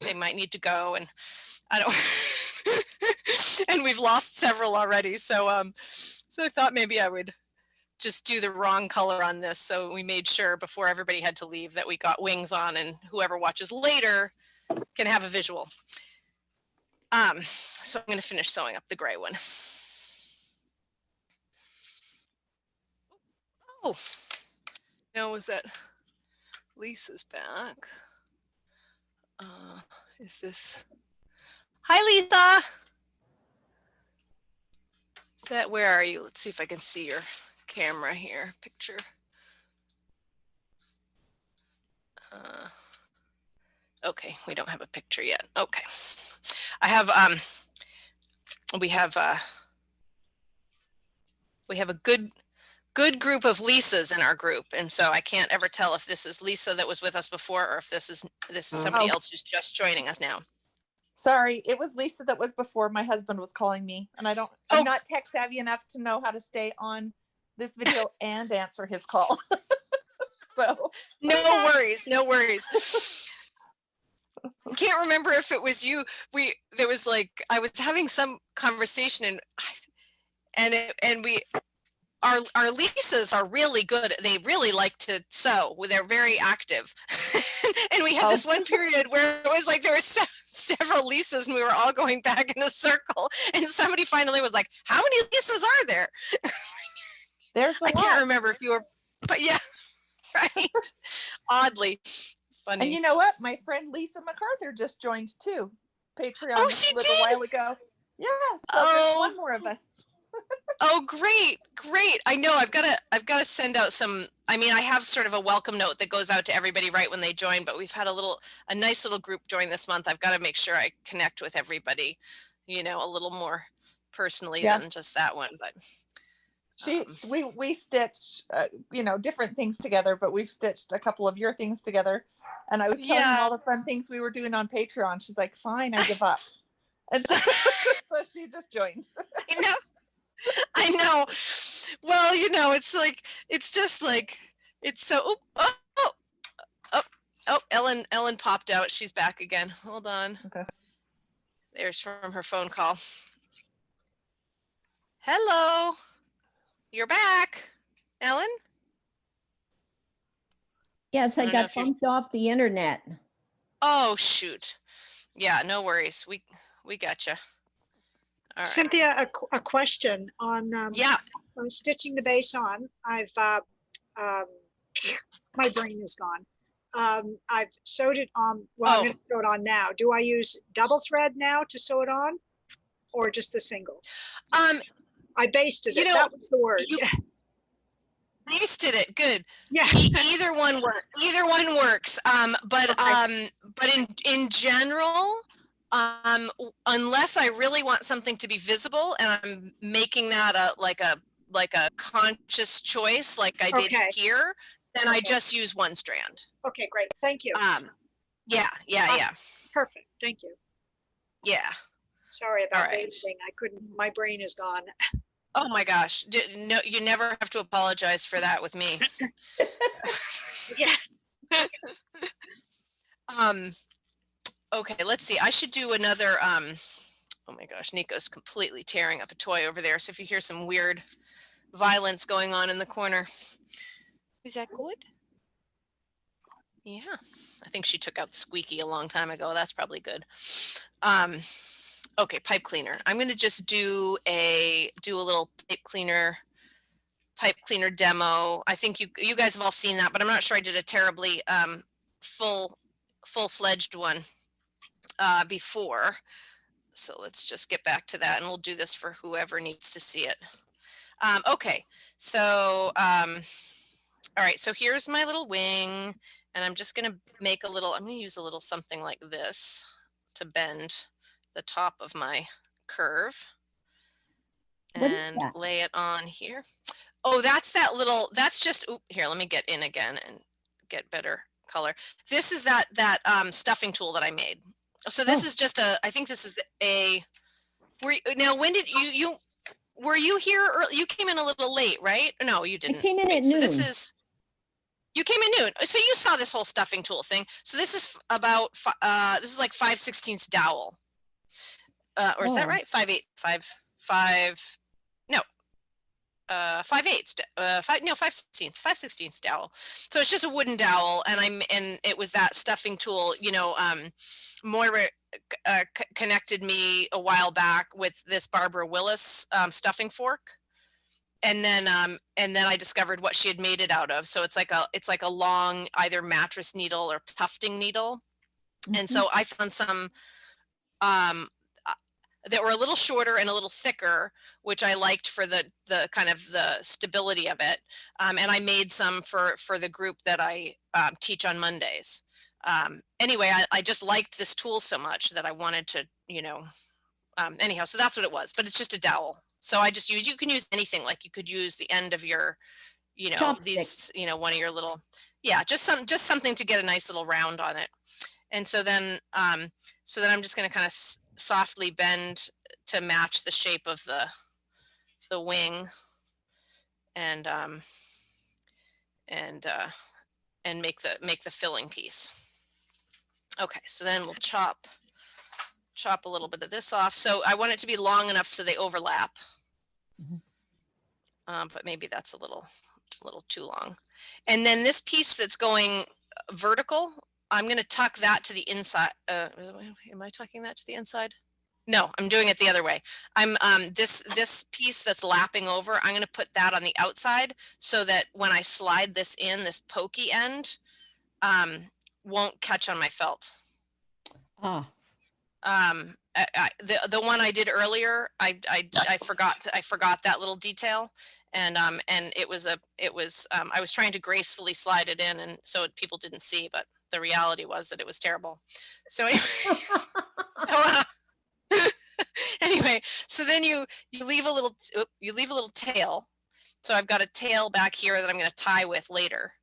Speaker 18: they might need to go, and I don't and we've lost several already, so I thought maybe I would just do the wrong color on this, so we made sure before everybody had to leave that we got wings on, and whoever watches later can have a visual. So I'm going to finish sewing up the gray one. Oh, now was that Lisa's back? Is this? Hi, Lisa. Is that, where are you? Let's see if I can see your camera here, picture. Okay, we don't have a picture yet. Okay, I have we have a good group of Lisas in our group, and so I can't ever tell if this is Lisa that was with us before or if this is somebody else who's just joining us now.
Speaker 14: Sorry, it was Lisa that was before. My husband was calling me, and I'm not tech savvy enough to know how to stay on this video and answer his call. So
Speaker 18: no worries. I can't remember if it was you. There was like, I was having some conversation and we our Lisas are really good. They really like to sew. They're very active. And we had this one period where it was like there were several Lisas and we were all going back in a circle, and somebody finally was like, how many Lisas are there?
Speaker 14: There's a lot.
Speaker 18: I can't remember if you were, but yeah, right. Oddly funny.
Speaker 14: And you know what? My friend Lisa MacArthur just joined too. Patreon
Speaker 18: she
Speaker 14: a little while ago. Yeah, so there's one more of us.
Speaker 18: Oh, great. I know I've got to send out some, I mean, I have sort of a welcome note that goes out to everybody right when they join, but we've had a nice little group join this month. I've got to make sure I connect with everybody, you know, a little more personally than just that one, but.
Speaker 14: We stitch, you know, different things together, but we've stitched a couple of your things together. And I was telling her all the fun things we were doing on Patreon. She's like, fine, I give up. And so, so she just joined.
Speaker 18: I know. Well, you know, it's just like, it's so, Ellen popped out. She's back again. Hold on.
Speaker 14: Okay.
Speaker 18: There's from her phone call. Hello. You're back, Ellen?
Speaker 15: Yes, I got bumped off the internet.
Speaker 18: Oh, shoot. Yeah, no worries. We got you. All right.
Speaker 9: Cynthia, a question on on stitching the base on. I've my brain is gone. I've sewed it on. Well, I'm going to sew it on now. Do I use double thread now to sew it on, or just the single? I basted it. That was the word.
Speaker 18: Basted it. Good.
Speaker 9: Yeah.
Speaker 18: Either one works. But in general, unless I really want something to be visible and I'm making that a conscious choice, like I did here, then I just use one strand.
Speaker 9: Okay, great. Thank you.
Speaker 18: Yeah.
Speaker 9: Perfect. Thank you.
Speaker 18: Yeah.
Speaker 9: Sorry about basting. I couldn't. My brain is gone.
Speaker 18: Oh my gosh. No, you never have to apologize for that with me.
Speaker 9: Yeah.
Speaker 18: Okay, let's see. I should do another, oh my gosh, Nico's completely tearing up a toy over there. So if you hear some weird violence going on in the corner, is that good? Yeah, I think she took out the squeaky a long time ago. That's probably good. Okay, pipe cleaner. I'm going to just do a little pipe cleaner demo. I think you guys have all seen that, but I'm not sure I did a terribly full-fledged one before. So let's just get back to that, and we'll do this for whoever needs to see it. Okay, so all right, so here's my little wing, and I'm just going to make I'm going to use a little something like this to bend the top of my curve and lay it on here. Oh, that's just, here, let me get in again and get better color. This is that stuffing tool that I made. So this is just I think this is now when did were you here early? You came in a little late, right? No, you didn't.
Speaker 15: I came in at noon.
Speaker 18: So you came in noon. So you saw this whole stuffing tool thing. So this is about, this is like 5/16 dowel. Or is that right? 5/8 5/16 dowel. So it's just a wooden dowel, and it was that stuffing tool. You know, Moira connected me a while back with this Barbara Willis stuffing fork, and then I discovered what she had made it out of. So it's like a long either mattress needle or tufting needle, and so I found some that were a little shorter and a little thicker, which I liked for the kind of the stability of it. And I made some for the group that I teach on Mondays. Anyway, I just liked this tool so much that I wanted to, you know, anyhow, so that's what it was, but it's just a dowel. So I just you can use anything, like you could use the end of your, you know, chopsticks. These, you know, one of your little, yeah, just something to get a nice little round on it. And so then I'm just going to kind of softly bend to match the shape of the wing, and make the filling piece. Okay, so then we'll chop a little bit of this off. So I want it to be long enough so they overlap. But maybe that's a little too long. And then this piece that's going vertical, I'm going to tuck that to the inside. Am I tucking that to the inside? No, I'm doing it the other way. I'm this piece that's lapping over, I'm going to put that on the outside so that when I slide this in, this pokey end won't catch on my felt. the one I did earlier, I forgot that little detail, and it was I was trying to gracefully slide it in, and so people didn't see, but the reality was that it was terrible. So anyway, so then you leave a little tail. So I've got a tail back here that I'm going to tie with later,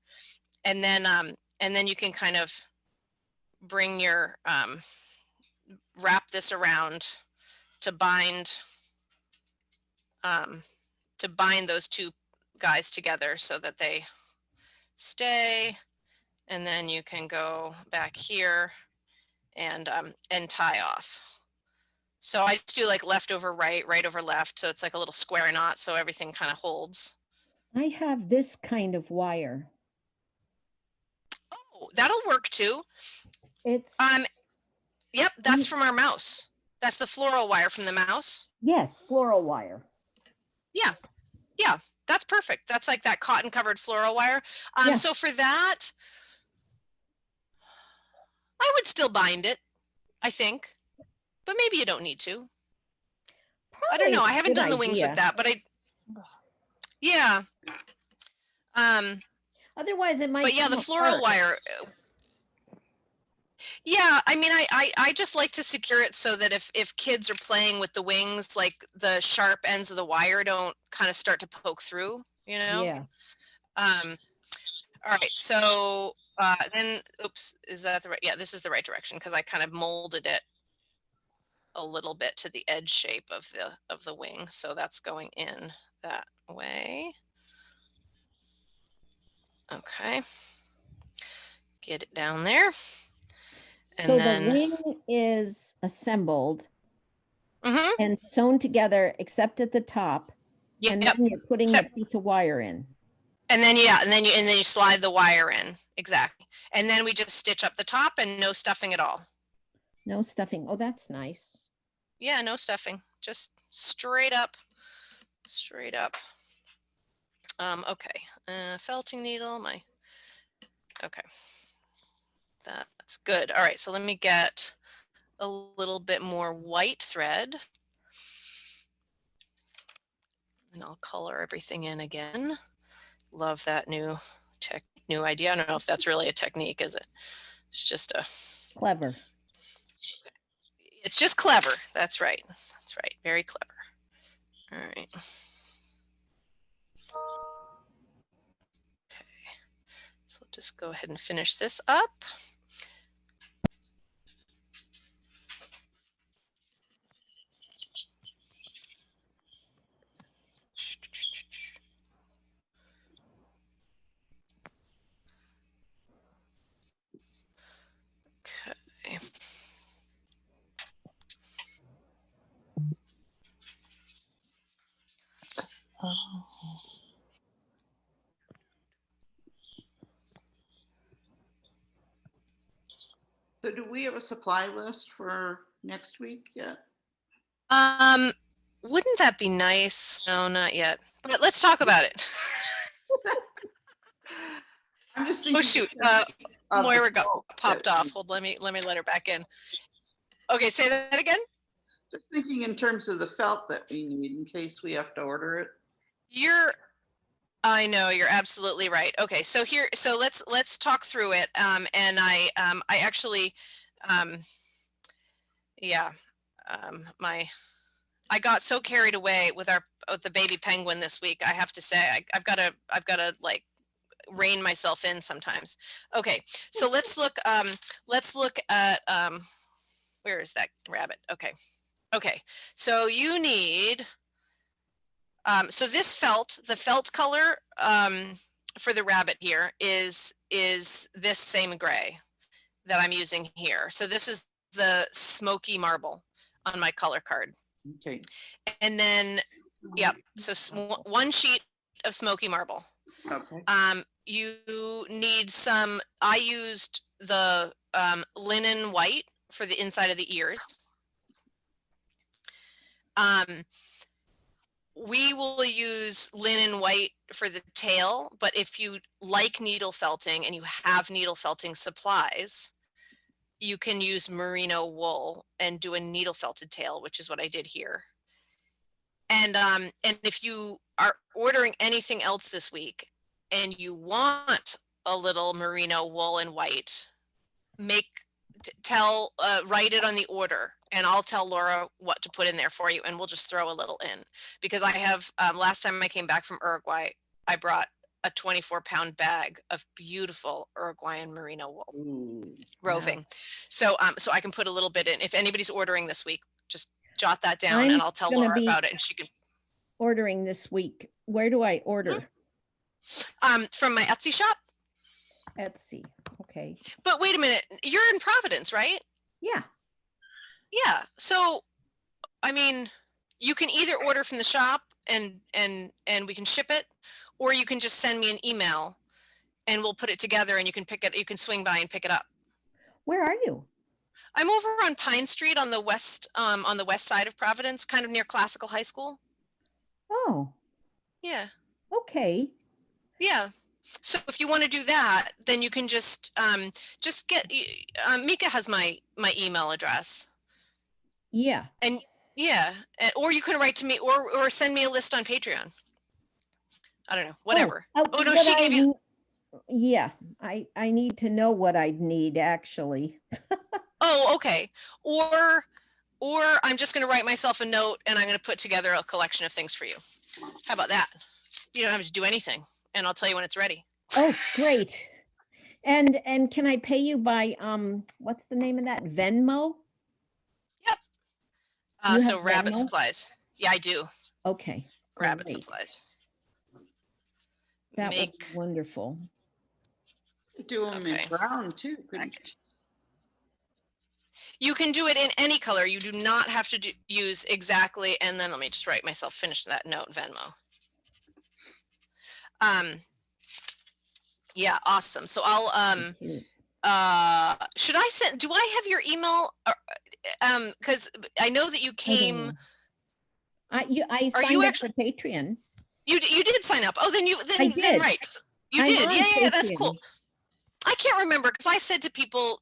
Speaker 18: and then you can kind of bring your wrap this around to bind those two guys together so that they stay, and then you can go back here and tie off. So I just do like left over right, right over left, so it's like a little square knot, so everything kind of holds.
Speaker 15: I have this kind of wire.
Speaker 18: Oh, that'll work too.
Speaker 15: It's
Speaker 18: yep, that's from our mouse. That's the floral wire from the mouse.
Speaker 15: Yes, floral wire.
Speaker 18: Yeah, yeah, that's perfect. That's like that cotton covered floral wire.
Speaker 15: Yeah.
Speaker 18: So for that, I would still bind it, I think, but maybe you don't need to.
Speaker 15: Probably
Speaker 18: I don't know.
Speaker 15: a
Speaker 18: I haven't
Speaker 15: good
Speaker 18: done the wings
Speaker 15: idea.
Speaker 18: with that, but yeah.
Speaker 15: Otherwise, it might.
Speaker 18: But yeah, the
Speaker 15: come
Speaker 18: floral
Speaker 15: apart.
Speaker 18: wire. Yeah, I mean, I just like to secure it so that if kids are playing with the wings, like the sharp ends of the wire don't kind of start to poke through, you know?
Speaker 15: Yeah.
Speaker 18: All right, so then, oops, is that the right? Yeah, this is the right direction because I kind of molded it a little bit to the edge shape of the wing, so that's going in that way. Okay, get it down there. And
Speaker 15: So
Speaker 18: then,
Speaker 15: the wing is assembled and sewn together, except at the top.
Speaker 18: Yeah,
Speaker 15: and then you're putting a piece of wire in.
Speaker 18: And then and then you slide the wire in, exactly. And then we just stitch up the top and no stuffing at all.
Speaker 15: No stuffing. Oh, that's nice.
Speaker 18: Yeah, no stuffing, just straight up, straight up. Okay, felting needle, okay. That's good. All right, so let me get a little bit more white thread. And I'll color everything in again. Love that new idea. I don't know if that's really a technique, is it? It's just
Speaker 15: clever.
Speaker 18: It's just clever. That's right. That's right. Very clever. All right. Okay. So I'll just go ahead and finish this up. Okay.
Speaker 11: So do we have a supply list for next week yet?
Speaker 18: Wouldn't that be nice? No, not yet. But let's talk about it.
Speaker 11: I'm just thinking.
Speaker 18: Oh shoot, Moira got popped off. Hold, let me let her back in. Okay, say that again.
Speaker 11: Just thinking in terms of the felt that we need in case we have to order it.
Speaker 18: I know, you're absolutely right. Okay, so let's talk through it. And I actually, yeah, I got so carried away with the baby penguin this week. I have to say, I've got to like rein myself in sometimes. Okay, so let's look at where is that rabbit? Okay, so you need. So this the felt color for the rabbit here is this same gray that I'm using here. So this is the smoky marble on my color card.
Speaker 11: Okay.
Speaker 18: And then, yep, so one sheet of smoky marble.
Speaker 11: Okay.
Speaker 18: You need some, I used the linen white for the inside of the ears. We will use linen white for the tail, but if you like needle felting and you have needle felting supplies, you can use merino wool and do a needle felted tail, which is what I did here. And if you are ordering anything else this week and you want a little merino wool and white, write it on the order, and I'll tell Laura what to put in there for you, and we'll just throw a little in. Because I have, last time I came back from Uruguay, I brought a 24-pound bag of beautiful Uruguayan merino wool roving. Wow. So I can put a little bit in. If anybody's ordering this week, just jot that down and I'll tell Laura about it, and she can.
Speaker 15: Ordering this week. Where do I order?
Speaker 18: From my Etsy shop.
Speaker 15: Etsy. Okay.
Speaker 18: But wait a minute, you're in Providence, right?
Speaker 15: Yeah.
Speaker 18: Yeah. So, I mean, you can either order from the shop and we can ship it, or you can just send me an email and we'll put it together and you can pick it. You can swing by and pick it up.
Speaker 15: Where are you?
Speaker 18: I'm over on Pine Street on the west side of Providence, kind of near Classical High School.
Speaker 15: Oh.
Speaker 18: Yeah.
Speaker 15: Okay.
Speaker 18: Yeah. So if you want to do that, then you can just get, Mika has my email address.
Speaker 15: Yeah.
Speaker 18: And yeah, or you can write to me or send me a list on Patreon. I don't know, whatever. Oh no, she gave you.
Speaker 15: Yeah, I need to know what I'd need actually.
Speaker 18: Oh, okay. Or I'm just going to write myself a note and I'm going to put together a collection of things for you. How about that? You don't have to do anything, and I'll tell you when it's ready.
Speaker 15: Oh, great. And can I pay you by what's the name of that? Venmo?
Speaker 18: Yep. So Rabbit Supplies. Yeah, I do.
Speaker 15: Okay.
Speaker 18: Rabbit Supplies.
Speaker 15: That was wonderful.
Speaker 11: Do them in brown too, couldn't you?
Speaker 18: You can do it in any color. You do not have to use exactly. And then let me just write myself, finish that note, Venmo. Yeah, awesome. So I'll, should I send, do I have your email? Cause I know that you came.
Speaker 15: I signed up for Patreon.
Speaker 18: You did sign up. Oh, then right. You did. Yeah, that's cool. I can't remember because I said to people,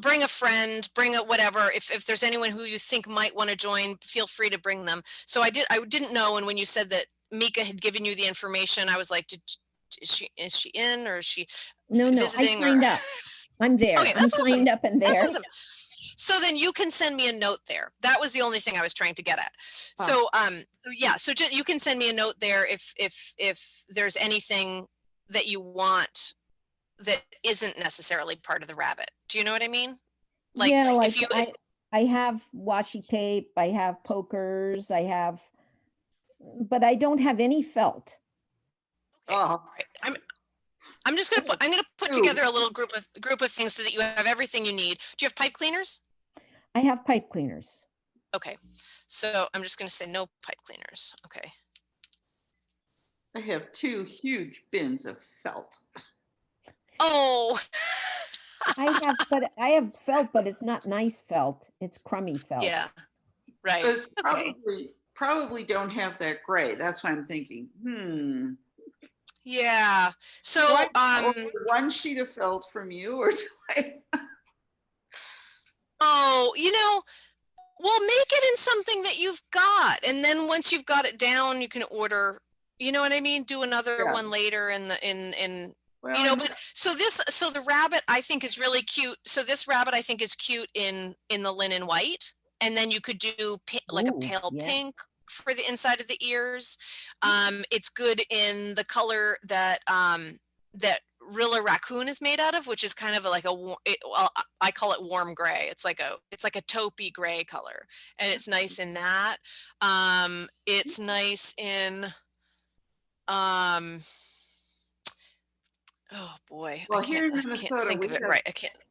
Speaker 18: bring a friend, bring a whatever. If there's anyone who you think might want to join, feel free to bring them. So I didn't know. And when you said that Mika had given you the information, I was like, is she in or is she visiting?
Speaker 15: I signed up. I'm there.
Speaker 18: Okay,
Speaker 15: I'm signed up and there.
Speaker 18: That's awesome. So then you can send me a note there. That was the only thing I was trying to get at. So yeah, so you can send me a note there if there's anything that you want that isn't necessarily part of the rabbit. Do you know what I mean?
Speaker 15: Like, yeah, like I have washi tape, I have pokers, but I don't have any felt.
Speaker 18: Oh, I'm just gonna put together a little group of things so that you have everything you need. Do you have pipe cleaners?
Speaker 15: I have pipe cleaners.
Speaker 18: Okay, so I'm just gonna say no pipe cleaners. Okay.
Speaker 11: I have 2 huge bins of felt.
Speaker 18: Oh.
Speaker 15: I have felt, but it's not nice felt. It's crummy felt.
Speaker 18: Yeah. Right.
Speaker 11: Because probably don't have that gray. That's why I'm thinking,
Speaker 18: Yeah. So
Speaker 11: one sheet of felt from you, or do I?
Speaker 18: Oh, we'll make it in something that you've got, and then once you've got it down, you can order. You know what I mean? Do another one later Well, but so the rabbit I think is really cute. So this rabbit I think is cute in the linen white, and then you could do like a pale pink for the inside of the ears. It's good in the color that that Rilla raccoon is made out of, which is kind of like I call it warm gray. It's like a taupey gray color, and it's nice in that. It's nice in oh boy,
Speaker 11: well,
Speaker 18: I can't think of it right.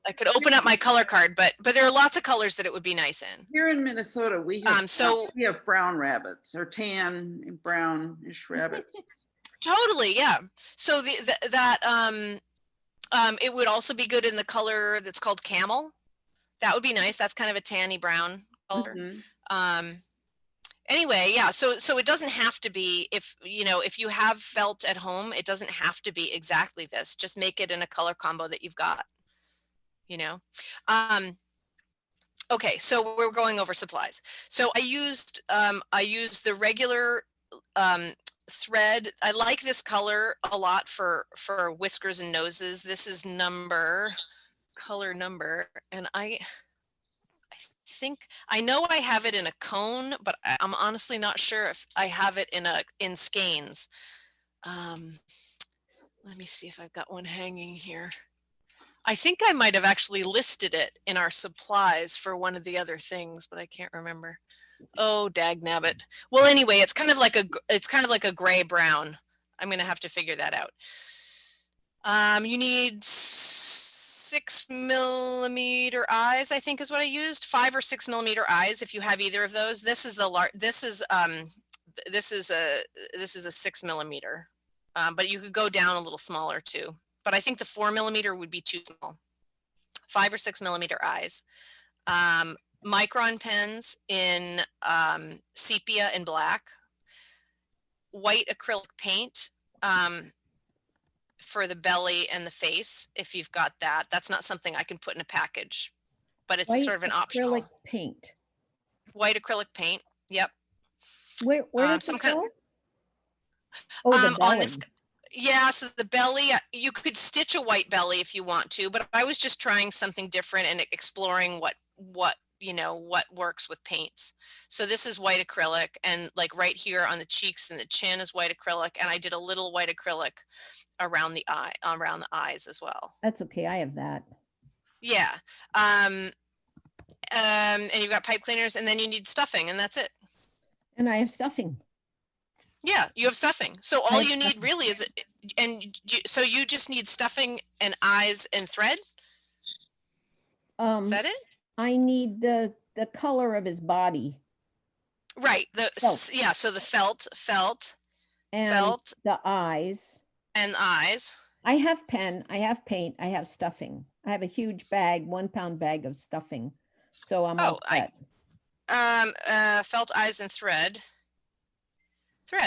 Speaker 18: I could open up my color card, but there are lots of colors that it would be nice in.
Speaker 11: Here in Minnesota, we have brown rabbits or tan and brownish rabbits.
Speaker 18: Totally, yeah. So it would also be good in the color that's called camel. That would be nice. That's kind of a tanny brown color. Mm-hmm. Anyway, yeah, so it doesn't have to be, if you have felt at home, it doesn't have to be exactly this. Just make it in a color combo that you've got. you know. Okay, so we're going over supplies. So I used the regular thread. I like this color a lot for whiskers and noses. This is color number, and I think I know I have it in a cone, but I'm honestly not sure if I have it in skeins. Let me see if I've got one hanging here. I think I might have actually listed it in our supplies for one of the other things, but I can't remember. Oh, dag nabbit. Well, anyway, it's kind of like a gray brown. I'm gonna have to figure that out. You need 6mm eyes, I think is what I used. 5 or 6mm eyes if you have either of those. This is a 6mm. But you could go down a little smaller too. But I think the 4mm would be too small. 5 or 6mm eyes. Micron pens in sepia and black. White acrylic paint for the belly and the face, if you've got that. That's not something I can put in a package, but it's sort of an optional.
Speaker 15: Acrylic paint.
Speaker 18: White acrylic paint. Yep.
Speaker 15: Where does
Speaker 18: some
Speaker 15: it
Speaker 18: kind
Speaker 15: go? Oh, the belly.
Speaker 18: on this. Yeah, so the belly, you could stitch a white belly if you want to, but I was just trying something different and exploring what works with paints. So this is white acrylic, and like right here on the cheeks and the chin is white acrylic, and I did a little white acrylic around the eyes as well.
Speaker 15: That's okay, I have that.
Speaker 18: Yeah. And you've got pipe cleaners, and then you need stuffing, and that's it.
Speaker 15: And I have stuffing.
Speaker 18: Yeah, you have stuffing. So all you need really is, so you just need stuffing and eyes and thread? Is that it?
Speaker 15: I need the color of his body.
Speaker 18: Right. Yeah, so the felt.
Speaker 15: And the eyes.
Speaker 18: And eyes.
Speaker 15: I have pen, I have paint, I have stuffing. I have a huge bag, 1 pound bag of stuffing. So I'm all set.
Speaker 18: Felt, eyes, and thread.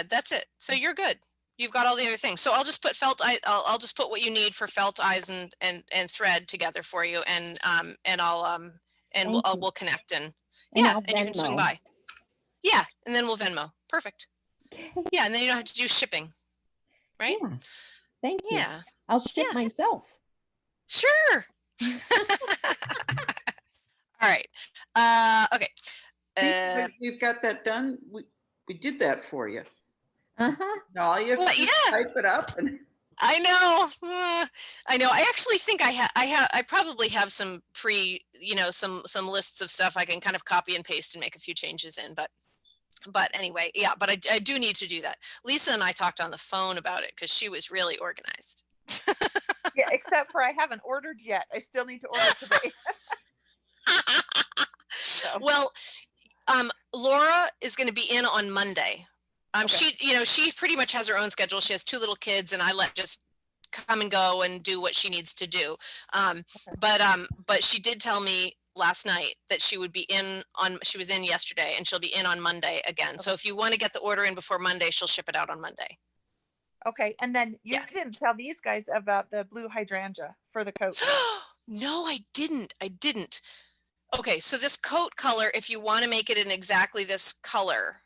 Speaker 18: That's it. So you're good. You've got all the other things. So I'll just put I'll just put what you need for felt, eyes, and thread together for you, and we'll connect and you can swing by. Yeah, and then we'll Venmo. Perfect. Yeah, and then you don't have to do shipping, right?
Speaker 15: Yeah. Thank you.
Speaker 18: Yeah.
Speaker 15: I'll ship myself.
Speaker 18: Sure. All right. Okay.
Speaker 11: You've got that done. We did that for you.
Speaker 15: Uh-huh.
Speaker 11: Now all you have to do is type it up. And
Speaker 18: I know. I actually think I probably have some some lists of stuff I can kind of copy and paste and make a few changes in, but anyway, yeah, but I do need to do that. Lisa and I talked on the phone about it because she was really organized.
Speaker 14: Yeah, except for I haven't ordered yet. I still need to order today. So.
Speaker 18: Well, Laura is going to be in on Monday. Okay. She pretty much has her own schedule. She has 2 little kids, and I let just come and go and do what she needs to do. But she did tell me last night that she would be she was in yesterday, and she'll be in on Monday again. Okay. So if you want to get the order in before Monday, she'll ship it out on Monday.
Speaker 14: Okay. And then you didn't tell these guys about the blue hydrangea for the coat.
Speaker 18: No, I didn't. Okay. So this coat color, if you want to make it in exactly this color,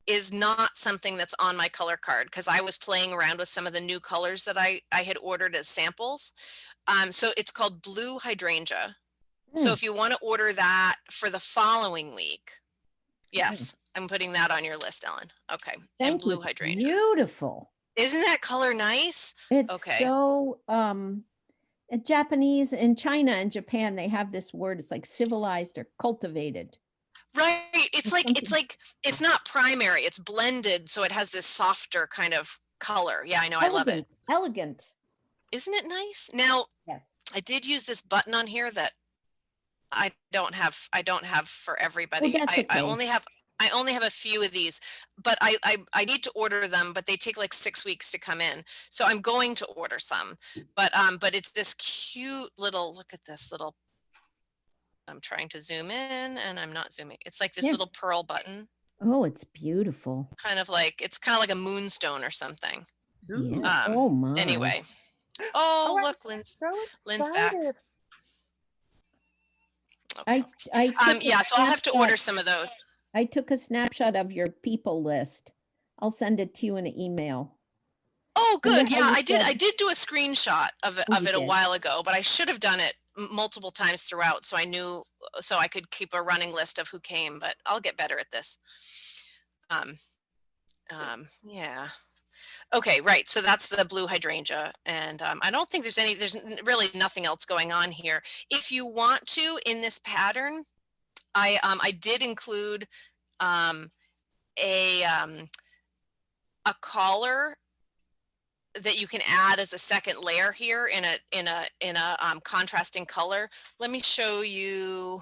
Speaker 18: is not something that's on my color card, because I was playing around with some of the new colors that I had ordered as samples. So it's called blue hydrangea. So if you want to order that for the following week, yes, I'm putting that on your list, Ellen. Okay.
Speaker 15: Thank
Speaker 18: blue
Speaker 15: you.
Speaker 18: hydrangea.
Speaker 15: Beautiful.
Speaker 18: Isn't that color nice?
Speaker 15: It's so in Japanese, in China and Japan, they have this word. It's like civilized or cultivated.
Speaker 18: Right. It's not primary, it's blended. So it has this softer kind of color. Yeah, I know.
Speaker 15: Elegant.
Speaker 18: I love it.
Speaker 15: Elegant.
Speaker 18: Isn't it nice? Now,
Speaker 15: yes,
Speaker 18: I did use this button on here that I don't have for everybody.
Speaker 15: Oh, that's okay.
Speaker 18: I only have a few of these, but I need to order them, but they take like 6 weeks to come in. So I'm going to order some, but it's this cute little, look at this little, I'm trying to zoom in and I'm not zooming. It's like this little pearl button.
Speaker 15: Oh, it's beautiful.
Speaker 18: It's kind of like a moonstone or something.
Speaker 15: Yeah. Oh my.
Speaker 18: Anyway. Oh, look, Lynn's back.
Speaker 15: I took a
Speaker 18: yeah, so I'll have to order
Speaker 15: snapshot-
Speaker 18: some of those.
Speaker 15: I took a snapshot of your people list. I'll send it to you in an email.
Speaker 18: Oh, good.
Speaker 15: Remember
Speaker 18: Yeah,
Speaker 15: you
Speaker 18: I did.
Speaker 15: said-
Speaker 18: I did do a screenshot of
Speaker 15: Oh,
Speaker 18: it
Speaker 15: you
Speaker 18: a
Speaker 15: did.
Speaker 18: while ago, but I should have done it multiple times throughout, so I knew, so I could keep a running list of who came. But I'll get better at this. Yeah. Okay, right. So that's the blue hydrangea, and I don't think there's really nothing else going on here. If you want to, in this pattern, I did include a collar that you can add as a second layer here in a contrasting color. Let me show you,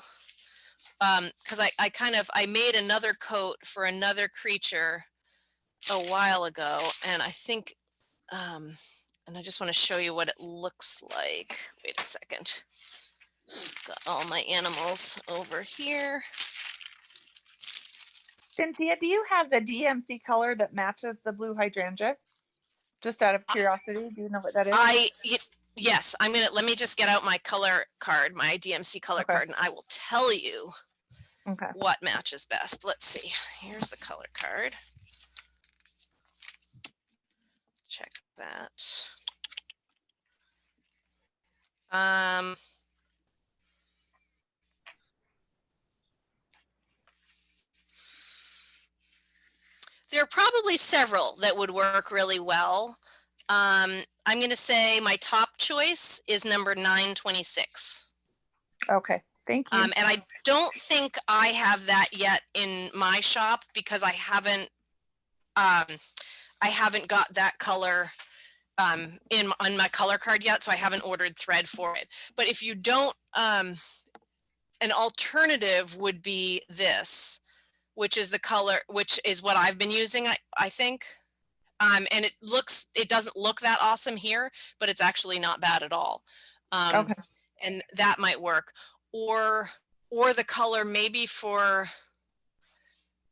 Speaker 18: because I made another coat for another creature a while ago, and I think and I just want to show you what it looks like. Wait a second. Got all my animals over here.
Speaker 14: Cynthia, do you have the DMC color that matches the blue hydrangea? Just out of curiosity, do you know what that is?
Speaker 18: Yes, let me just get out my color card, my DMC color card, and I will tell you what matches best. Let's see. Here's the color card. Check that. There are probably several that would work really well. I'm going to say my top choice is number 926.
Speaker 14: Okay, thank you.
Speaker 18: And I don't think I have that yet in my shop because I haven't got that color on my color card yet, so I haven't ordered thread for it. But if you don't, an alternative would be this, which is the color, which is what I've been using, I think. And it doesn't look that awesome here, but it's actually not bad at all. And that might work. Or the color maybe for,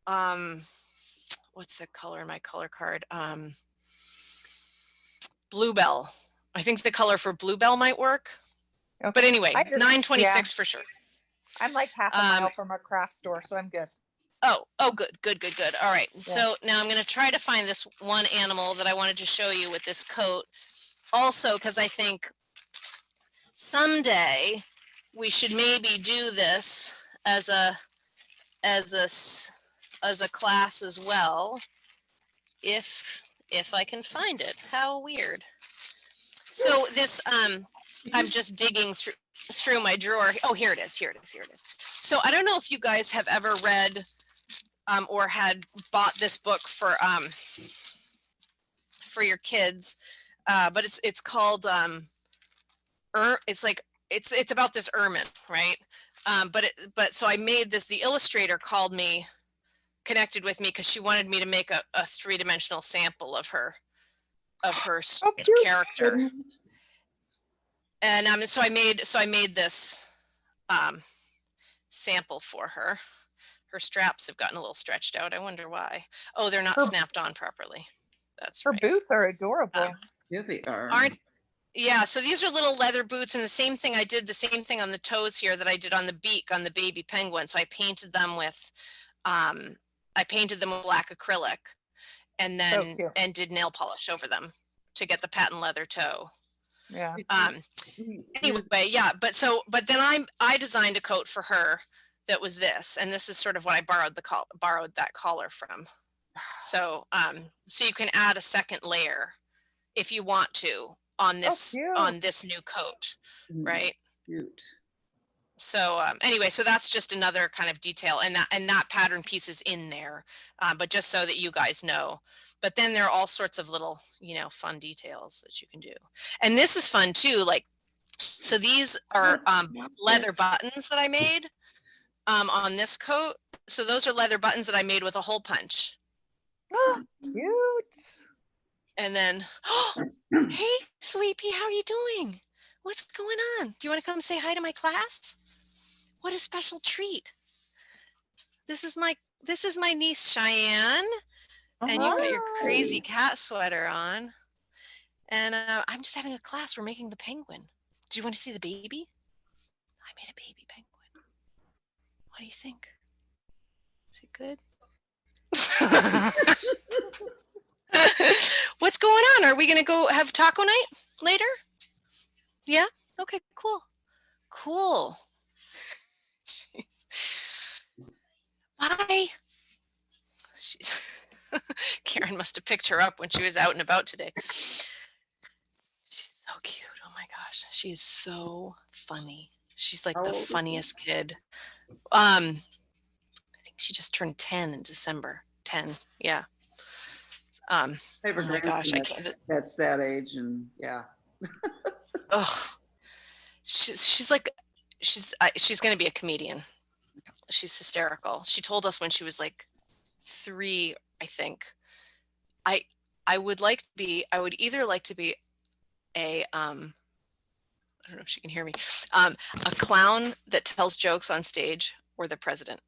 Speaker 18: what's the color in my color card? Bluebell. I think the color for Bluebell might work. But anyway, 926 for sure.
Speaker 14: I'm like half a mile from a craft store, so I'm good.
Speaker 18: Oh, good. All right. Yeah. So now I'm going to try to find this one animal that I wanted to show you with this coat. Also, because I think someday we should maybe do this as a class as well, if I can find it. How weird. So this I'm just digging through my drawer. Oh, here it is. So I don't know if you guys have ever read or had bought this book for your kids, but it's called it's about this ermine, right? But so I made this. The illustrator connected with me because she wanted me to make a three-dimensional sample of her character. And so I made this sample for her. Her straps have gotten a little stretched out. I wonder why. Oh, they're not snapped on properly. That's
Speaker 14: right. Her boots are adorable.
Speaker 11: Yeah, they are.
Speaker 18: Yeah, so these are little leather boots, and the same thing on the toes here that I did on the beak on the baby penguin. So I painted them with black acrylic, and then did nail polish over them to get the patent leather toe.
Speaker 14: Yeah.
Speaker 18: Anyway, yeah, but then I designed a coat for her that was this, and this is sort of what I borrowed that collar from. So so you can add a second layer if you want to on this new coat, right?
Speaker 11: Cute.
Speaker 18: So anyway, so that's just another kind of detail, and that pattern piece is in there, but just so that you guys know. But then there are all sorts of little, fun details that you can do. And this is fun too. Like, so these are leather buttons that I made on this coat. So those are leather buttons that I made with a hole punch.
Speaker 14: Cute.
Speaker 18: And then, hey, Sweepy, how are you doing? What's going on? Do you want to come say hi to my class? What a special treat. This is my niece Cheyenne. And you've got your crazy cat sweater on. And I'm just having a class. We're making the penguin. Do you want to see the baby? I made a baby penguin. do you think? Is it good? What's going on? Are we going to go have taco night later? Yeah? Okay, cool. Cool. Jeez. Bye. She's Karen must have picked her up when she was out and about today. She's so cute. Oh my gosh. She's so funny. She's like the funniest kid. I think she just turned 10 in December. 10. Yeah.
Speaker 11: I have a
Speaker 18: oh my gosh, I
Speaker 11: grandson
Speaker 18: can't.
Speaker 11: that's that age, and yeah.
Speaker 18: Oh, she's going to be a comedian. She's hysterical. She told us when she was like 3, I think. I would either like to be a I don't know if she can hear me. A clown that tells jokes on stage, or the president.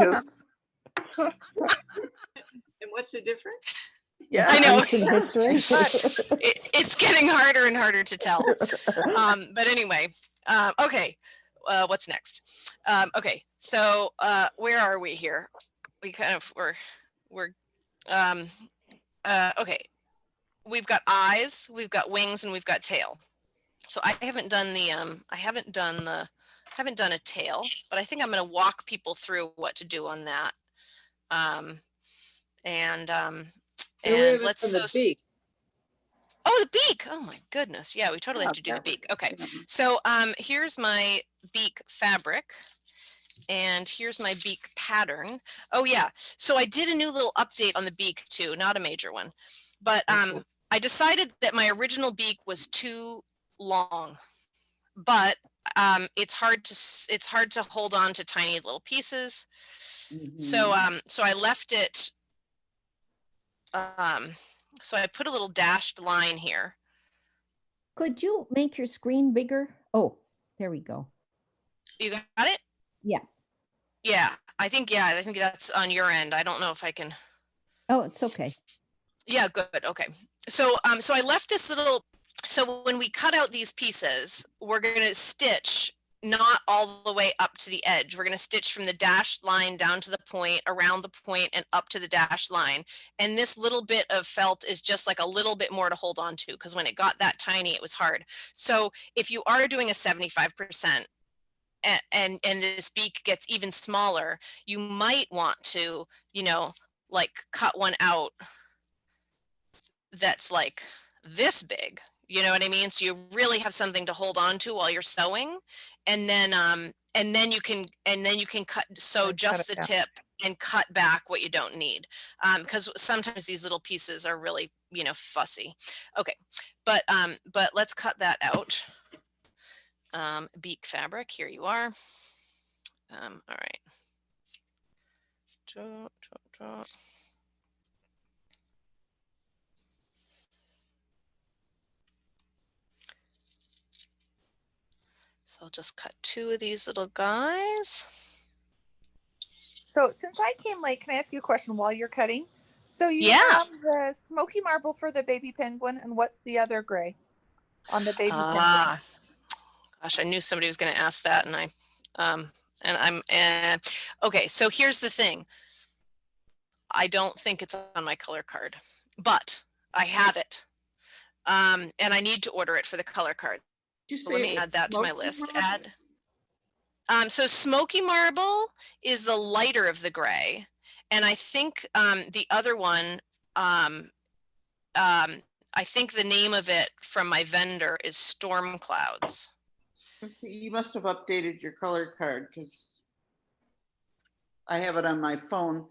Speaker 14: Oops.
Speaker 8: And what's the difference?
Speaker 11: Yeah,
Speaker 18: I know.
Speaker 17: History.
Speaker 18: It's getting harder and harder to tell. But anyway, okay. What's next? Okay, so where are we here? We kind of we're okay. We've got eyes, we've got wings, and we've got tail. So I haven't done a tail, but I think I'm going to walk people through what to do on that. And let's
Speaker 7: the beak.
Speaker 18: Oh, the beak. Oh my goodness. Yeah, we totally have to do the beak. Okay. So here's my beak fabric. And here's my beak pattern. Oh yeah. So I did a new little update on the beak too, not a major one. But I decided that my original beak was too long. But it's hard to hold on to tiny little pieces. So so I left it so I put a little dashed line here.
Speaker 15: Could you make your screen bigger? Oh, there we go.
Speaker 18: You got it?
Speaker 15: Yeah.
Speaker 18: Yeah, I think that's on your end. I don't know if I can.
Speaker 15: Oh, it's okay.
Speaker 18: Yeah, good. Okay. So so I left this little, so when we cut out these pieces, we're going to stitch not all the way up to the edge. We're going to stitch from the dashed line down to the point, around the point, and up to the dashed line. And this little bit of felt is just like a little bit more to hold on to, because when it got that tiny, it was hard. So if you are doing a 75%, and this beak gets even smaller, you might want to, like cut one out that's like this big, you know what I mean? So you really have something to hold on to while you're sewing, and then you can sew just the tip and cut back what you don't need, because sometimes these little pieces are really, fussy. Okay, but let's cut that out. Beak fabric, here you are. All right. So I'll just cut 2 of these little guys.
Speaker 14: So since I came late, can I ask you a question while you're cutting? So you have the smoky marble for the baby penguin, and what's the other gray on the baby penguin?
Speaker 18: Gosh, I knew somebody was going to ask that, and okay, so here's the thing. I don't think it's on my color card, but I have it, and I need to order it for the color card. So let me add that to my list. So smoky marble is the lighter of the gray, and I think the other one, I think the name of it from my vendor is Storm Clouds.
Speaker 11: You must have updated your color card, because I have it on my phone,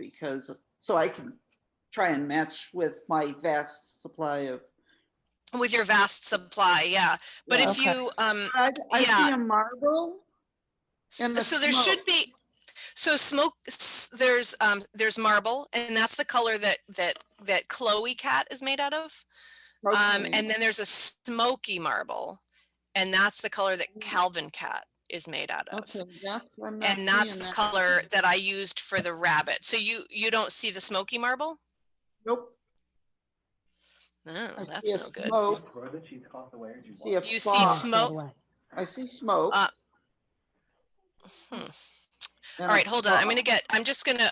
Speaker 11: so I can try and match with my vast supply of.
Speaker 18: With your vast supply, yeah. But if you,
Speaker 11: I see a marble.
Speaker 18: So there should be. So there's marble, and that's the color that Chloe cat is made out of. And then there's a smoky marble, and that's the color that Calvin cat is made out of.
Speaker 11: Okay, that's
Speaker 18: the color that I used for the rabbit. So you don't see the smoky marble?
Speaker 11: Nope.
Speaker 18: Oh, that's no good.
Speaker 11: You see
Speaker 18: see smoke.
Speaker 11: I see smoke.
Speaker 18: All right, hold on. I'm just gonna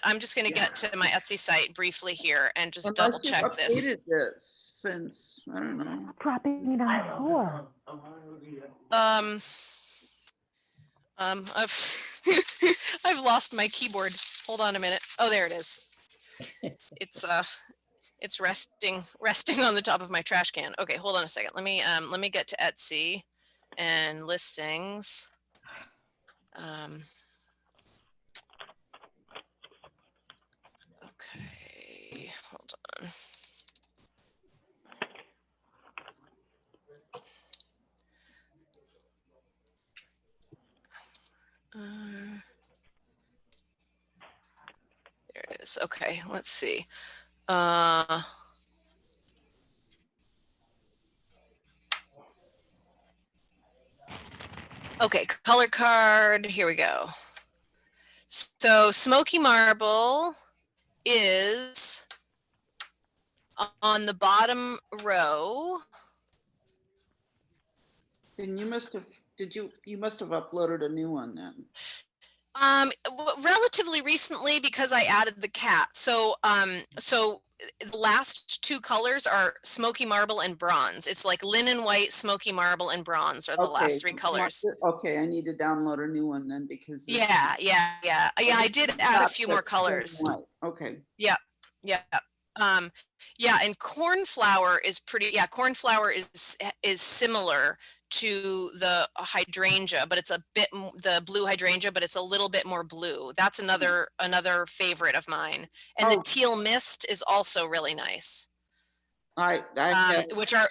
Speaker 18: get to my Etsy site briefly here and just double check this.
Speaker 11: Updated this since, I don't know.
Speaker 17: Dropping it on the floor.
Speaker 18: I've lost my keyboard. Hold on a minute. Oh, there it is. It's resting on the top of my trash can. Okay, hold on a second. Let me get to Etsy and listings. Okay, hold on. There it is. Okay, let's see. Okay, color card. Here we go. So Smoky Marble is on the bottom row.
Speaker 11: Then you must have uploaded a new one then.
Speaker 18: Relatively recently, because I added the cat. So the last two colors are Smoky Marble and Bronze. It's like linen white, Smoky Marble, and Bronze are the last three colors.
Speaker 11: Okay, I need to download a new one then because.
Speaker 18: Yeah. I did add a few more colors.
Speaker 11: Okay.
Speaker 18: Yeah. Yeah, and cornflower is pretty. Yeah, cornflower is similar to the hydrangea, but it's a bit the blue hydrangea, but it's a little bit more blue. That's another favorite of mine. And the teal mist is also really nice.
Speaker 11: Which are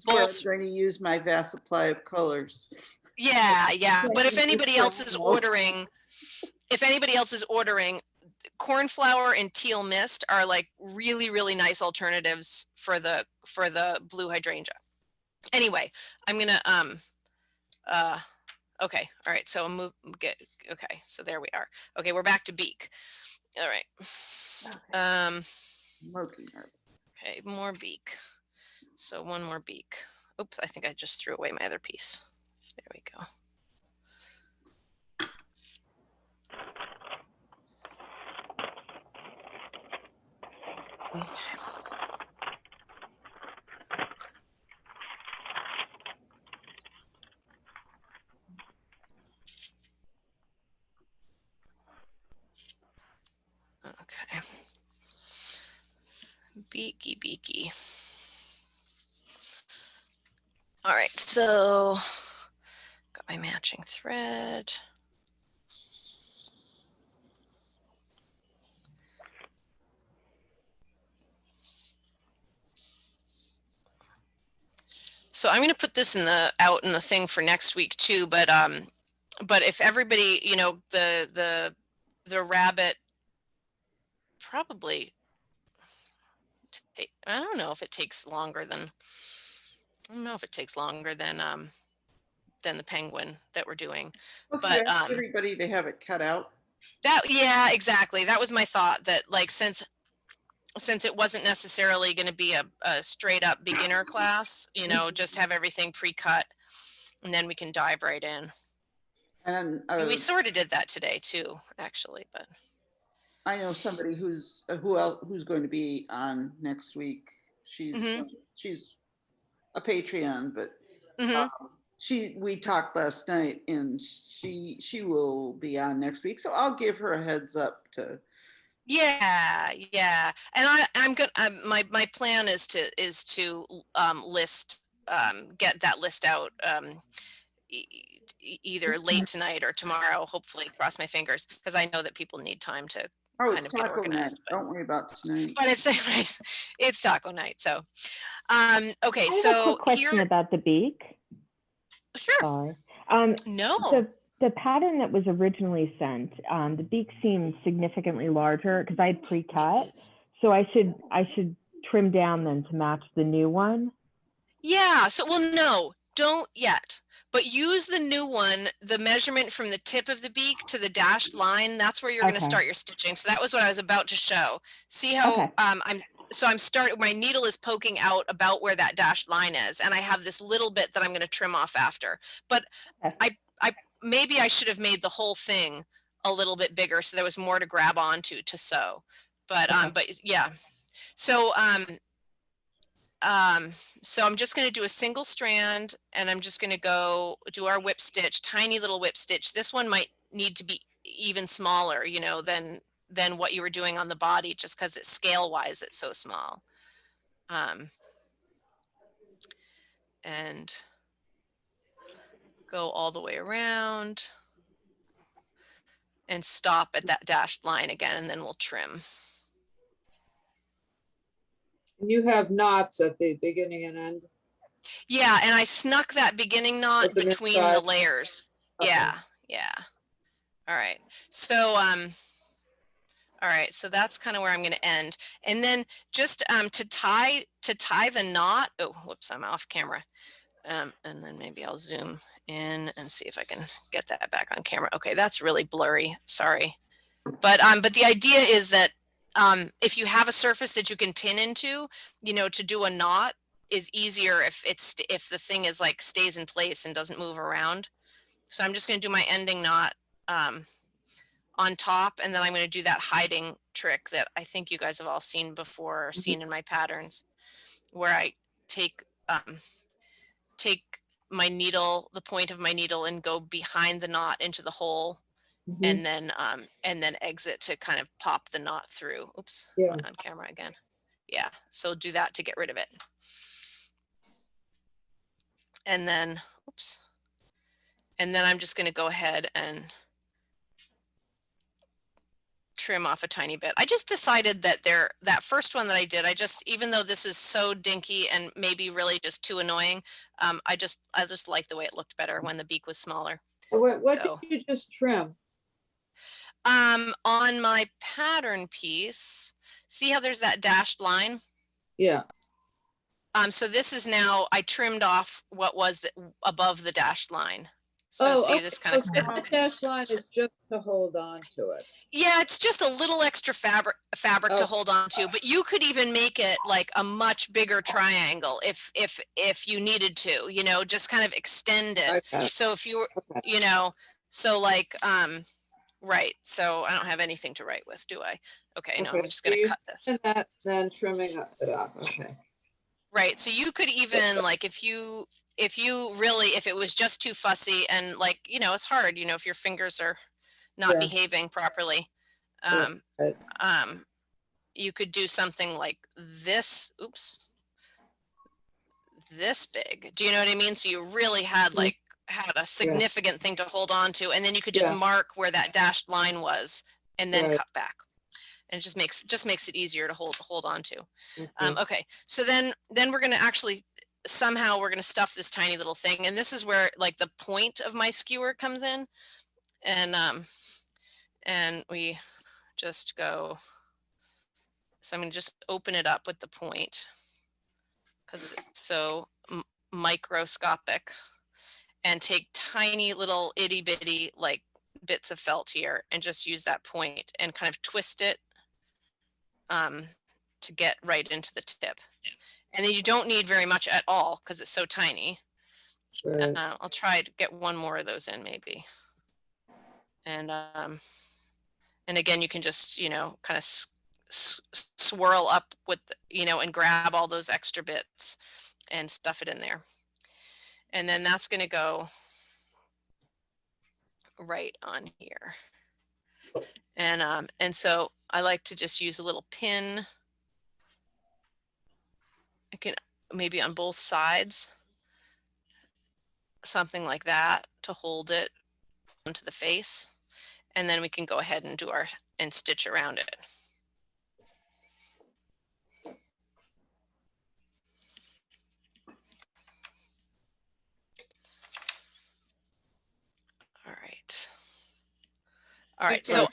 Speaker 11: both going to use my vast supply of colors.
Speaker 18: Yeah. But if anybody else is ordering, cornflower and teal mist are like really, really nice alternatives for the blue hydrangea. Anyway, I'm gonna okay, all right, so okay, so there we are. Okay, we're back to beak. All right. Okay, more beak. So one more beak. Oops, I think I just threw away my other piece. There we go. Okay. Okay. Beaky. All right, so got my matching thread. So I'm going to put this out in the thing for next week too, but if everybody, the rabbit probably, I don't know if it takes longer than the penguin that we're doing. But
Speaker 11: everybody to have it cut out.
Speaker 18: Yeah, exactly. That was my thought, that like since it wasn't necessarily going to be a straight up beginner class, just have everything pre-cut and then we can dive right in. And we sort of did that today too, actually, but
Speaker 11: I know somebody who's going to be on next week. She's a Patreon, but we talked last night, and she will be on next week. So I'll give her a heads up to.
Speaker 18: Yeah, and I'm good. My plan is to get that list out either late tonight or tomorrow. Hopefully, cross my fingers, because I know that people need time to.
Speaker 11: It's taco night. Don't worry about tonight.
Speaker 18: But it's taco night. So, okay.
Speaker 17: I have a quick question about the beak.
Speaker 18: Sure.
Speaker 17: Sorry.
Speaker 18: No.
Speaker 17: The pattern that was originally sent, the beak seemed significantly larger because I had pre-cut. So I should trim down then to match the new one.
Speaker 18: Yeah. So, no, don't yet. But use the new one, the measurement from the tip of the beak to the dashed line. That's where you're going to start your stitching. So that was what I was about to show. See how my needle is poking out about where that dashed line is, and I have this little bit that I'm going to trim off after. But maybe I should have made the whole thing a little bit bigger so there was more to grab onto to sew. But yeah. So so I'm just going to do a single strand, and I'm just going to go do our whip stitch, tiny little whip stitch. This one might need to be even smaller, you know, than what you were doing on the body, just because it's scale wise, it's so small. And go all the way around and stop at that dashed line again, and then we'll trim.
Speaker 7: You have knots at the beginning and end?
Speaker 18: Yeah, and I snuck that beginning knot between the layers. Okay. Yeah. All right. So all right, so that's kind of where I'm going to end. And then just to tie the knot. Oh, whoops, I'm off camera. And then maybe I'll zoom in and see if I can get that back on camera. Okay, that's really blurry. Sorry. But the idea is that if you have a surface that you can pin into, you know, to do a knot is easier if the thing is like stays in place and doesn't move around. So I'm just going to do my ending knot on top, and then I'm going to do that hiding trick that I think you guys have all seen before or seen in my patterns, where I take my needle, the point of my needle, and go behind the knot into the hole. And then exit to kind of pop the knot through. Oops,
Speaker 7: yeah.
Speaker 18: On camera again. Yeah, so do that to get rid of it. And then, oops. And then I'm just going to go ahead and trim off a tiny bit. I just decided that that first one that I did, even though this is so dinky and maybe really just too annoying, I just like the way it looked better when the beak was smaller.
Speaker 7: What did you just trim?
Speaker 18: On my pattern piece, see how there's that dashed line?
Speaker 7: Yeah.
Speaker 18: So this is now, I trimmed off what was above the dashed line. So see this kind of.
Speaker 7: The dashed line is just to hold on to it.
Speaker 18: Yeah, it's just a little extra fabric to hold on to, but you could even make it like a much bigger triangle if you needed to, you know, just kind of extend it. Okay. So if you were, you know, so like, right. So I don't have anything to write with, do I? Okay, no, I'm just going to cut this.
Speaker 7: And that, then trimming it off. Okay.
Speaker 18: Right. So you could even like, if it was just too fussy and like, you know, it's hard, you know, if your fingers are not behaving properly, you could do something like this. Oops. This big. Do you know what I mean? So you really had a significant thing to hold on to, and then you could just mark where that dashed line was and then cut back. And it just makes it easier to hold on to. Okay, so then we're going to actually somehow we're going to stuff this tiny little thing, and this is where like the point of my skewer comes in, and we just go. So I'm going to just open it up with the point because it's so microscopic, and take tiny little itty bitty like bits of felt here and just use that point and kind of twist it to get right into the tip. And then you don't need very much at all because it's so tiny. Right. I'll try to get one more of those in maybe. And again, you can just, you know, kind of swirl up with, you know, and grab all those extra bits and stuff it in there. And then that's going to go right on here. And so I like to just use a little pin. I can maybe on both sides, something like that to hold it onto the face. And then we can go ahead and and stitch around it. All right, so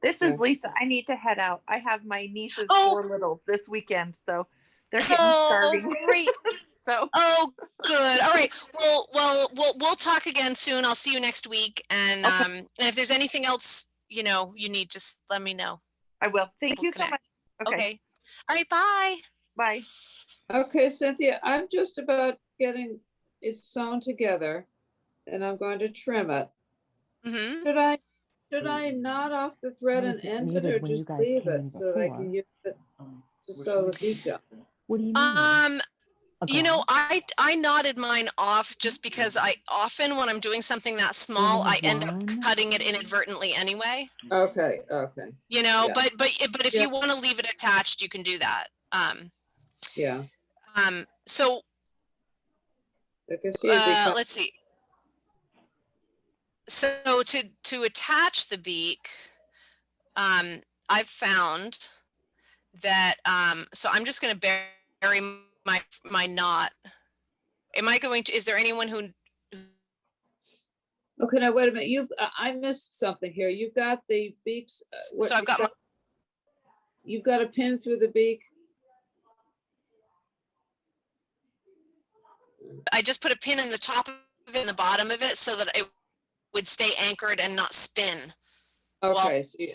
Speaker 14: this is Lisa. I need to head out. I have my niece's 4 littles this weekend, so they're getting starving.
Speaker 18: Great.
Speaker 14: So
Speaker 18: good. All right. Well, we'll talk again soon. I'll see you next week. And and if there's anything else, you know, you need, just let me know.
Speaker 14: I will. Thank you so much.
Speaker 18: Okay. All right. Bye.
Speaker 14: Bye.
Speaker 7: Okay, Cynthia, I'm just about getting it sewn together. and I'm going to trim it.
Speaker 18: Mm-hmm.
Speaker 7: Should I knot off the thread and end it, or just leave it so that I can use it to sew the beak on?
Speaker 17: What do you mean?
Speaker 18: You know, I knotted mine off just because I often, when I'm doing something that small, I end up cutting it inadvertently anyway.
Speaker 7: Okay.
Speaker 18: You know,
Speaker 7: Yeah.
Speaker 18: but if you want to leave it attached, you can do that.
Speaker 7: Yeah.
Speaker 18: So let's see. So to attach the beak, I've found that so I'm just going to bury my knot. Am I going to? Is there anyone who?
Speaker 7: Okay, now wait a minute. I missed something here. You've got the beaks.
Speaker 18: So I've got.
Speaker 7: You've got a pin through the beak.
Speaker 18: I just put a pin in the top of it and the bottom of it so that it would stay anchored and not spin.
Speaker 7: Okay, so you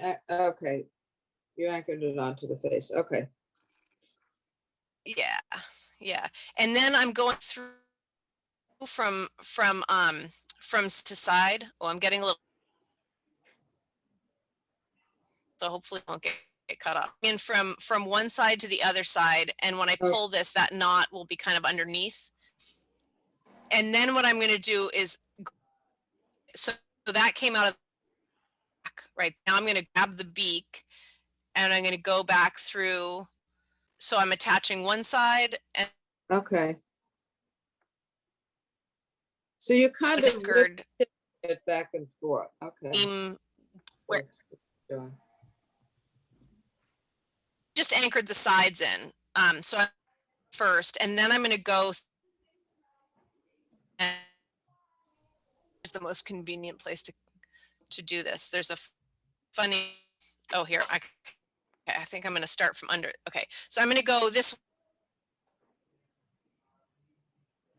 Speaker 7: anchored it onto the face. Okay.
Speaker 18: Yeah, and then I'm going through from to side. Oh, I'm getting a little, so hopefully it won't get cut off. And from one side to the other side, and when I pull this, that knot will be kind of underneath. And then what I'm going to do is, so that came out of the back, right? Now I'm going to grab the beak and I'm going to go back through. So I'm attaching one side and
Speaker 7: okay. So you kind of anchored it back and forth. Okay.
Speaker 18: Where? Just anchored the sides in. So I first, and then I'm going to go. Is the most convenient place to do this. There's a funny. Oh, here I think I'm going to start from under. Okay, so I'm going to go this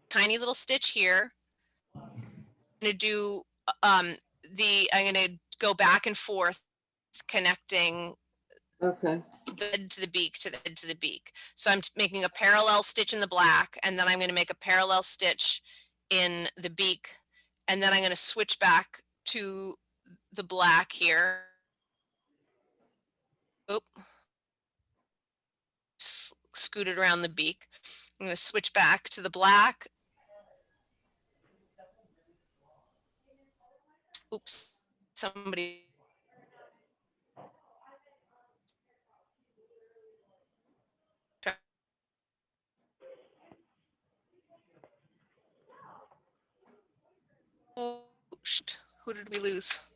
Speaker 18: tiny little stitch here. I'm going to do I'm going to go back and forth connecting the head to the beak to the head to the beak. So I'm making a parallel stitch in the black, and then I'm going to make a parallel stitch in the beak, and then I'm going to switch back to the black here. Oop. Scooted around the beak. I'm going to switch back to the black. Oops, somebody. Oh, who did we lose?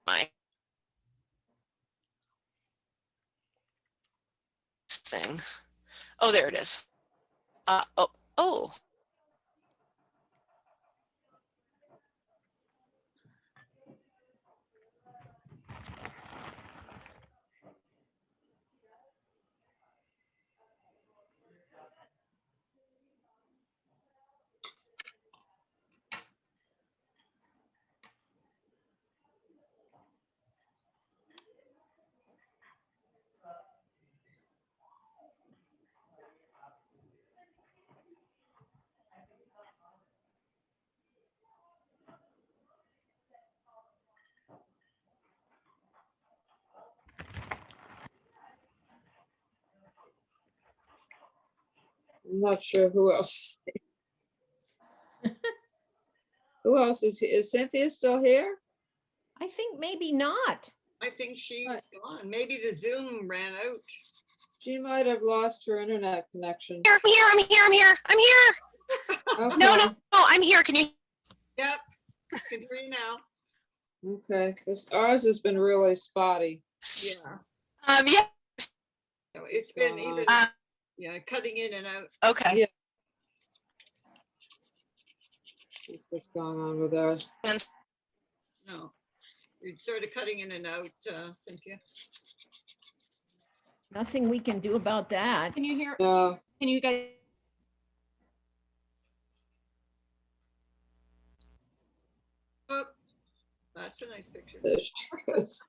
Speaker 18: My thing. Oh, there it is. Oh.
Speaker 7: I'm not sure who else. Who else is here? Is Cynthia still here?
Speaker 10: I think maybe not.
Speaker 4: I think she's gone. Maybe the Zoom ran out.
Speaker 7: She might have lost her internet connection.
Speaker 18: I'm here.
Speaker 7: Okay.
Speaker 18: No, I'm here. Can you?
Speaker 4: Yep. Can hear you now.
Speaker 7: Okay, because ours has been really spotty.
Speaker 4: Yeah.
Speaker 18: Yeah.
Speaker 4: So it's been even cutting in and out.
Speaker 18: Okay.
Speaker 7: Yeah. What's going on with ours?
Speaker 4: No. It started cutting in and out, Cynthia.
Speaker 10: Nothing we can do about that.
Speaker 1: Can you hear?
Speaker 7: No.
Speaker 1: Can you guys?
Speaker 4: Oh, that's a nice picture.
Speaker 7: There she goes.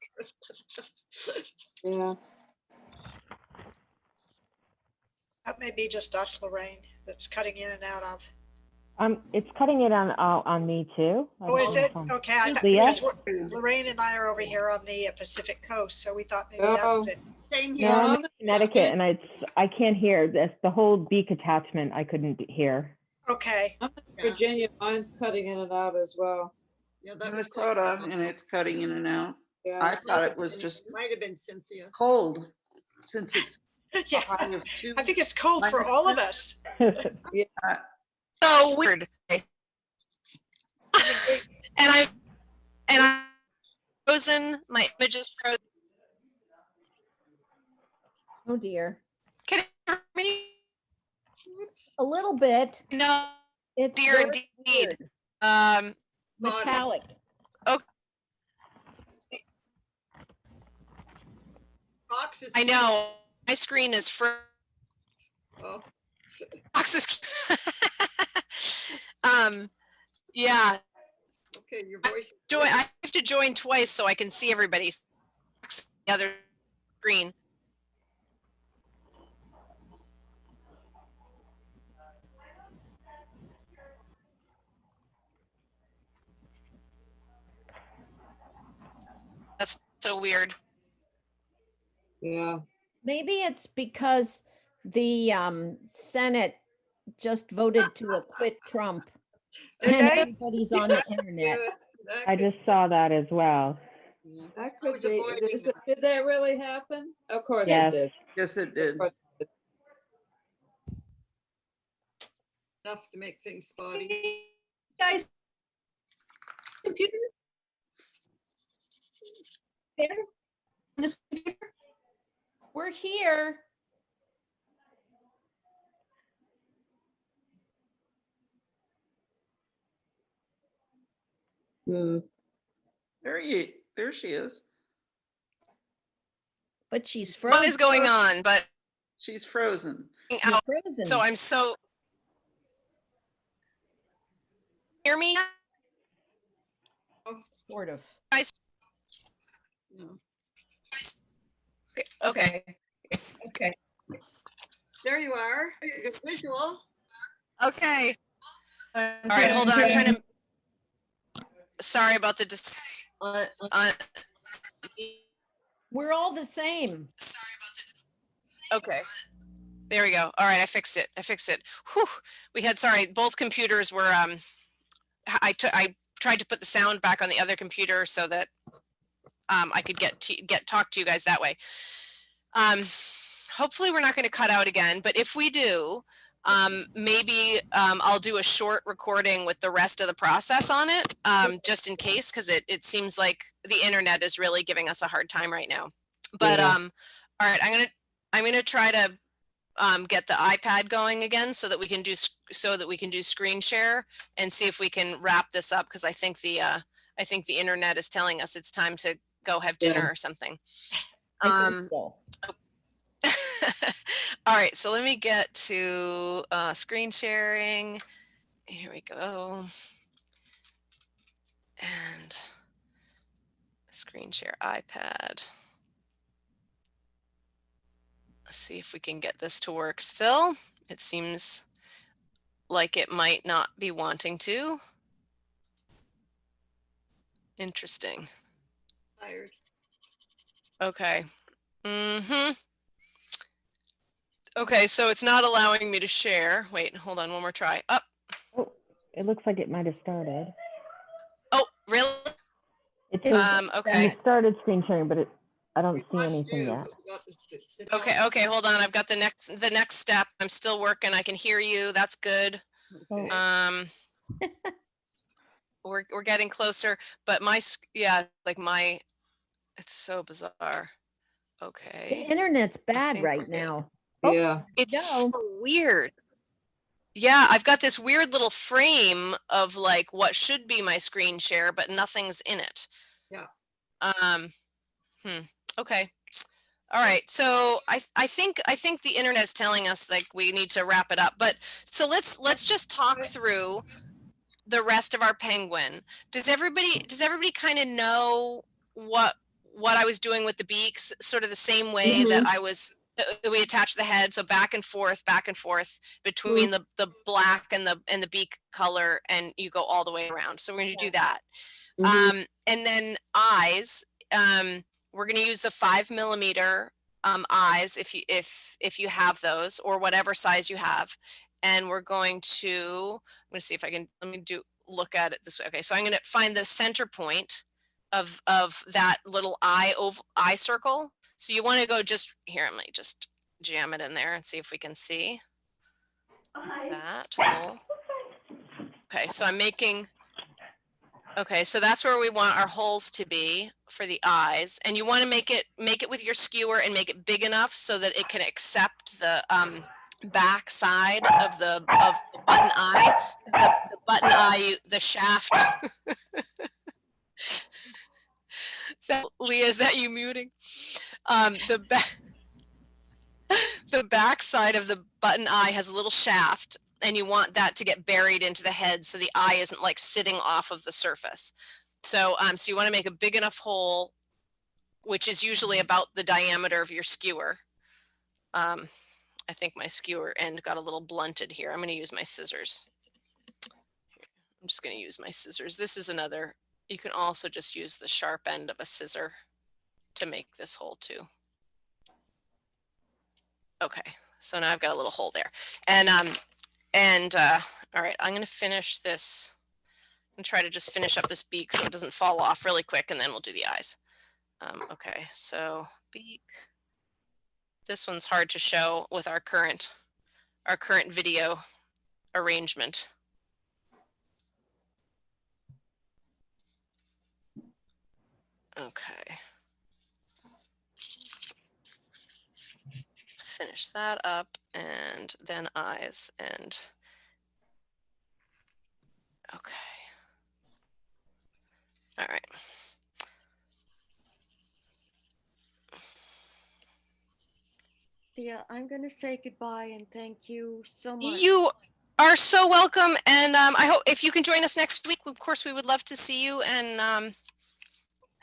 Speaker 7: Yeah.
Speaker 9: That may be just us, Lorraine, that's cutting in and out of.
Speaker 17: It's cutting it on me too.
Speaker 9: Oh, is it? Okay, I thought,
Speaker 17: Leah?
Speaker 9: because Lorraine and I are over here on the Pacific Coast, so we thought maybe that was it.
Speaker 4: Same
Speaker 17: No, I'm in Connecticut, and I can't hear this. The whole beak attachment I couldn't hear.
Speaker 9: Okay.
Speaker 7: I'm in Virginia. Mine's cutting in and out as well.
Speaker 4: Yeah, that was
Speaker 11: Minnesota, and it's cutting in and out.
Speaker 7: Yeah.
Speaker 11: I thought it was just
Speaker 4: Might have been Cynthia.
Speaker 11: cold since it's
Speaker 9: Yeah, I think it's cold for all of us.
Speaker 7: Yeah.
Speaker 18: So weird. and I'm frozen. My image is frozen.
Speaker 15: Oh dear.
Speaker 18: Can you hear me?
Speaker 15: A little bit.
Speaker 18: No,
Speaker 15: It's
Speaker 18: dear
Speaker 15: very
Speaker 18: indeed.
Speaker 15: weird. Metallic.
Speaker 18: Okay.
Speaker 4: Fox is
Speaker 18: I know. My screen is frozen.
Speaker 4: Oh.
Speaker 18: Fox is yeah.
Speaker 4: Okay, your voice.
Speaker 18: I have to join twice so I can see everybody's the other screen. That's so weird.
Speaker 7: Yeah.
Speaker 15: Maybe it's because the Senate just voted to acquit Trump.
Speaker 9: Did
Speaker 15: And
Speaker 9: they?
Speaker 15: everybody's on the internet.
Speaker 17: I just saw that as well.
Speaker 7: That could be. Did that really happen? Of course
Speaker 17: Yes.
Speaker 7: it did.
Speaker 11: Yes, it did.
Speaker 4: Enough to make things spotty.
Speaker 2: Guys,
Speaker 15: We're here.
Speaker 11: There she is.
Speaker 15: But she's frozen.
Speaker 18: What is going on? But
Speaker 11: she's frozen.
Speaker 18: Out.
Speaker 15: Frozen.
Speaker 18: So I'm so. Hear me?
Speaker 15: Sort of.
Speaker 18: Guys.
Speaker 4: No.
Speaker 18: Okay.
Speaker 4: Okay. There you are. Good visual.
Speaker 18: Okay. All right, hold on. I'm trying to. Sorry about the
Speaker 15: We're all the same.
Speaker 18: Okay. There we go. All right, I fixed it. Whew. We had, sorry, both computers were I tried to put the sound back on the other computer so that I could talk to you guys that way. Hopefully we're not going to cut out again, but if we do, maybe I'll do a short recording with the rest of the process on it, just in case, because it seems like the internet is really giving us a hard time right now. But
Speaker 7: Yeah.
Speaker 18: all right, I'm gonna try to get the iPad going again so that we can do screen share and see if we can wrap this up, because I think the internet is telling us it's time to go have dinner or something. All right, so let me get to screen sharing. Here we go. And screen share iPad. Let's see if we can get this to work still. It seems like it might not be wanting to. Interesting.
Speaker 4: Tired.
Speaker 18: Okay. Okay, so it's not allowing me to share. Wait, hold on, one more try. Up.
Speaker 17: Oh, it looks like it might have started.
Speaker 18: Oh, really?
Speaker 17: It says,
Speaker 18: okay.
Speaker 17: You started screen sharing, but I don't see anything yet.
Speaker 18: Okay, hold on. I've got the next step. I'm still working. I can hear you. That's good.
Speaker 17: Okay.
Speaker 18: We're getting closer, but it's so bizarre. Okay.
Speaker 15: The internet's bad right now.
Speaker 7: Yeah.
Speaker 18: It's so weird. Yeah, I've got this weird little frame of like what should be my screen share, but nothing's in it.
Speaker 4: Yeah.
Speaker 18: Okay. All right. So I think the internet's telling us like we need to wrap it up. But so let's just talk through the rest of our penguin. Does everybody kind of know what I was doing with the beaks, sort of the same way that I was We attach the head, so back and forth between the black and the beak color, and you go all the way around. So we're going to do that. And then eyes, we're going to use the 5mm eyes if you have those, or whatever size you have. And we're going to, I'm going to see if I can, look at it this way. Okay, so I'm going to find the center point of that little eye circle. So you want to go just here, let me just jam it in there and see if we can see that hole. Okay, so I'm making, okay, so that's where we want our holes to be for the eyes. And you want to make it with your skewer and make it big enough so that it can accept the back side of the button eye. The button eye, the shaft. Leah, is that you muting? The back side of the button eye has a little shaft, and you want that to get buried into the head so the eye isn't like sitting off of the surface. So so you want to make a big enough hole, which is usually about the diameter of your skewer. I think my skewer end got a little blunted here. I'm going to use my scissors. I'm just going to use my scissors. This is another, you can also just use the sharp end of a scissor to make this hole too. Okay, so now I've got a little hole there. And all right, I'm going to finish this and try to just finish up this beak so it doesn't fall off really quick, and then we'll do the eyes. Okay, so beak. This one's hard to show with our current video arrangement. Okay. Finish that up, and then eyes, and okay. All right.
Speaker 13: Thea, I'm going to say goodbye and thank you so much.
Speaker 18: You are so welcome, and I hope if you can join us next week. Of course, we would love to see you, and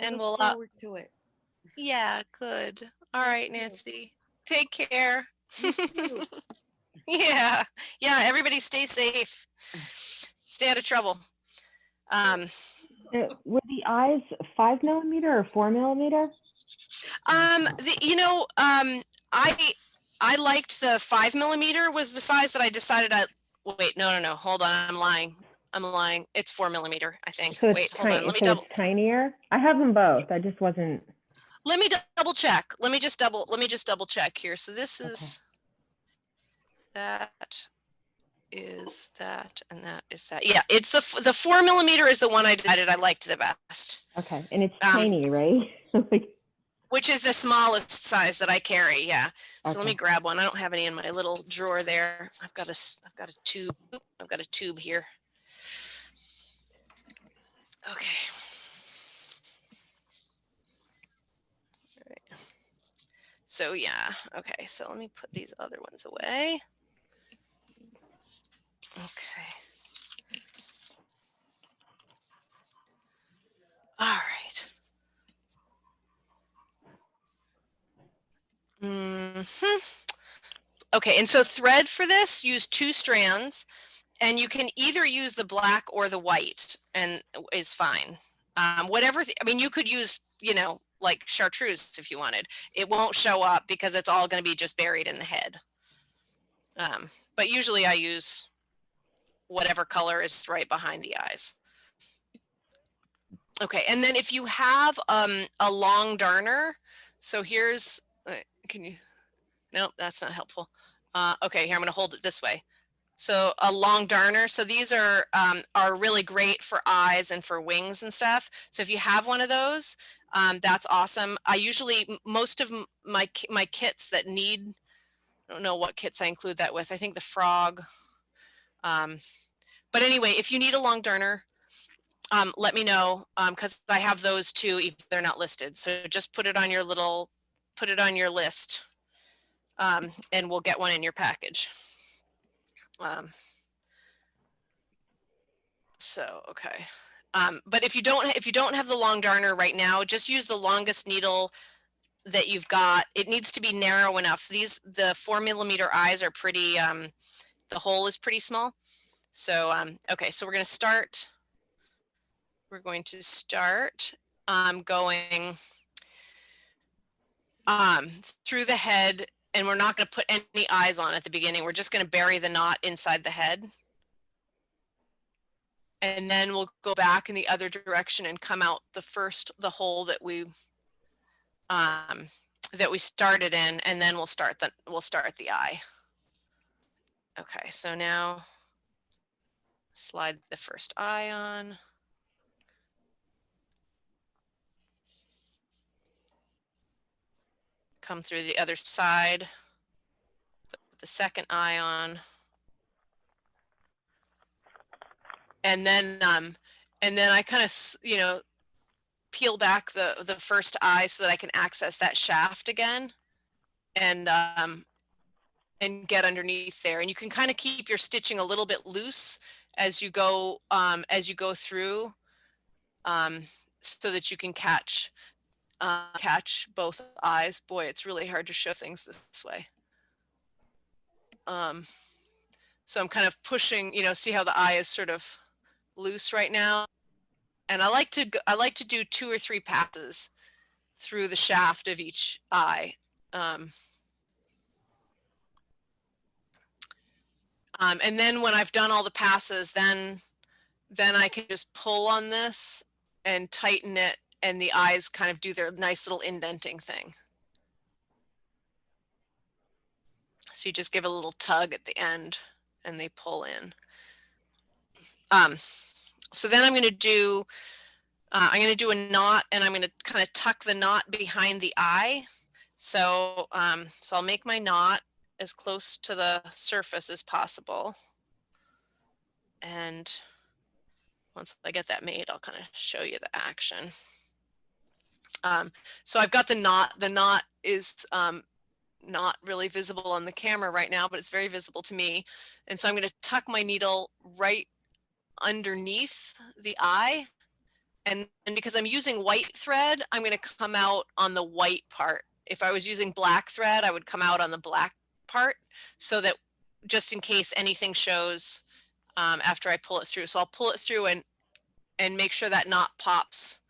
Speaker 18: we'll
Speaker 13: look forward to it.
Speaker 18: Yeah, good. All right, Nancy. Take care. Yeah. Everybody stay safe. Stay out of trouble.
Speaker 17: Were the eyes 5mm or 4mm?
Speaker 18: I liked the 5mm was the size that I decided. Wait, no. Hold on, I'm lying. It's 4mm, I think.
Speaker 17: So
Speaker 18: Wait, hold on. Let me
Speaker 17: it's tinier. I have them both. I just wasn't.
Speaker 18: Let me double check. Let me just double check here. So this is that is that, and that is that. Yeah, it's the 4mm is the one I decided I liked the best.
Speaker 17: Okay, and it's tiny, right?
Speaker 18: Which is the smallest size that I carry. Yeah. So let me grab one. I don't have any in my little drawer there. I've got a tube. I've got a tube here. Okay. All right. So yeah. Okay. So let me put these other ones away. Okay. All right. Okay, and so thread for this, use 2 strands, and you can either use the black or the white, and is fine. Whatever, I mean, you could use, like chartreuse if you wanted. It won't show up because it's all going to be just buried in the head. But usually I use whatever color is right behind the eyes. Okay, and then if you have a long darner, so here's, can you, nope, that's not helpful. Okay, here I'm gonna hold it this way. So a long darner, so these are really great for eyes and for wings and stuff. So if you have one of those, that's awesome. I usually, most of my kits that need, I don't know what kits I include that with. I think the frog. But anyway, if you need a long darner, let me know, because I have those too, if they're not listed. So just put it on your list, and we'll get one in your package. So, okay. But if you don't have the long darner right now, just use the longest needle that you've got, it needs to be narrow enough. The 4mm eyes are pretty, the hole is pretty small. So, okay, so we're going to start going through the head, and we're not going to put any eyes on at the beginning. We're just going to bury the knot inside the head. And then we'll go back in the other direction and come out the hole that we started in, and then we'll start the eye. Okay, so now slide the first eye on. Come through the other side, put the second eye on. And then I kind of, peel back the first eye so that I can access that shaft again, and get underneath there. And you can kind of keep your stitching a little bit loose as you go through, so that you can catch both eyes. Boy, it's really hard to show things this way. So I'm kind of pushing, see how the eye is sort of loose right now. And I like to do 2 or 3 passes through the shaft of each eye. And then when I've done all the passes, then I can just pull on this and tighten it, and the eyes kind of do their nice little indenting thing. So you just give a little tug at the end and they pull in. So then I'm going to do a knot, and I'm going to kind of tuck the knot behind the eye. So I'll make my knot as close to the surface as possible. And once I get that made, I'll kind of show you the action. So I've got the knot. The knot is not really visible on the camera right now, but it's very visible to me. And so I'm going to tuck my needle right underneath the eye. And because I'm using white thread, I'm going to come out on the white part. If I was using black thread, I would come out on the black part, so that just in case anything shows after I pull it through. So I'll pull it through and make sure that knot pops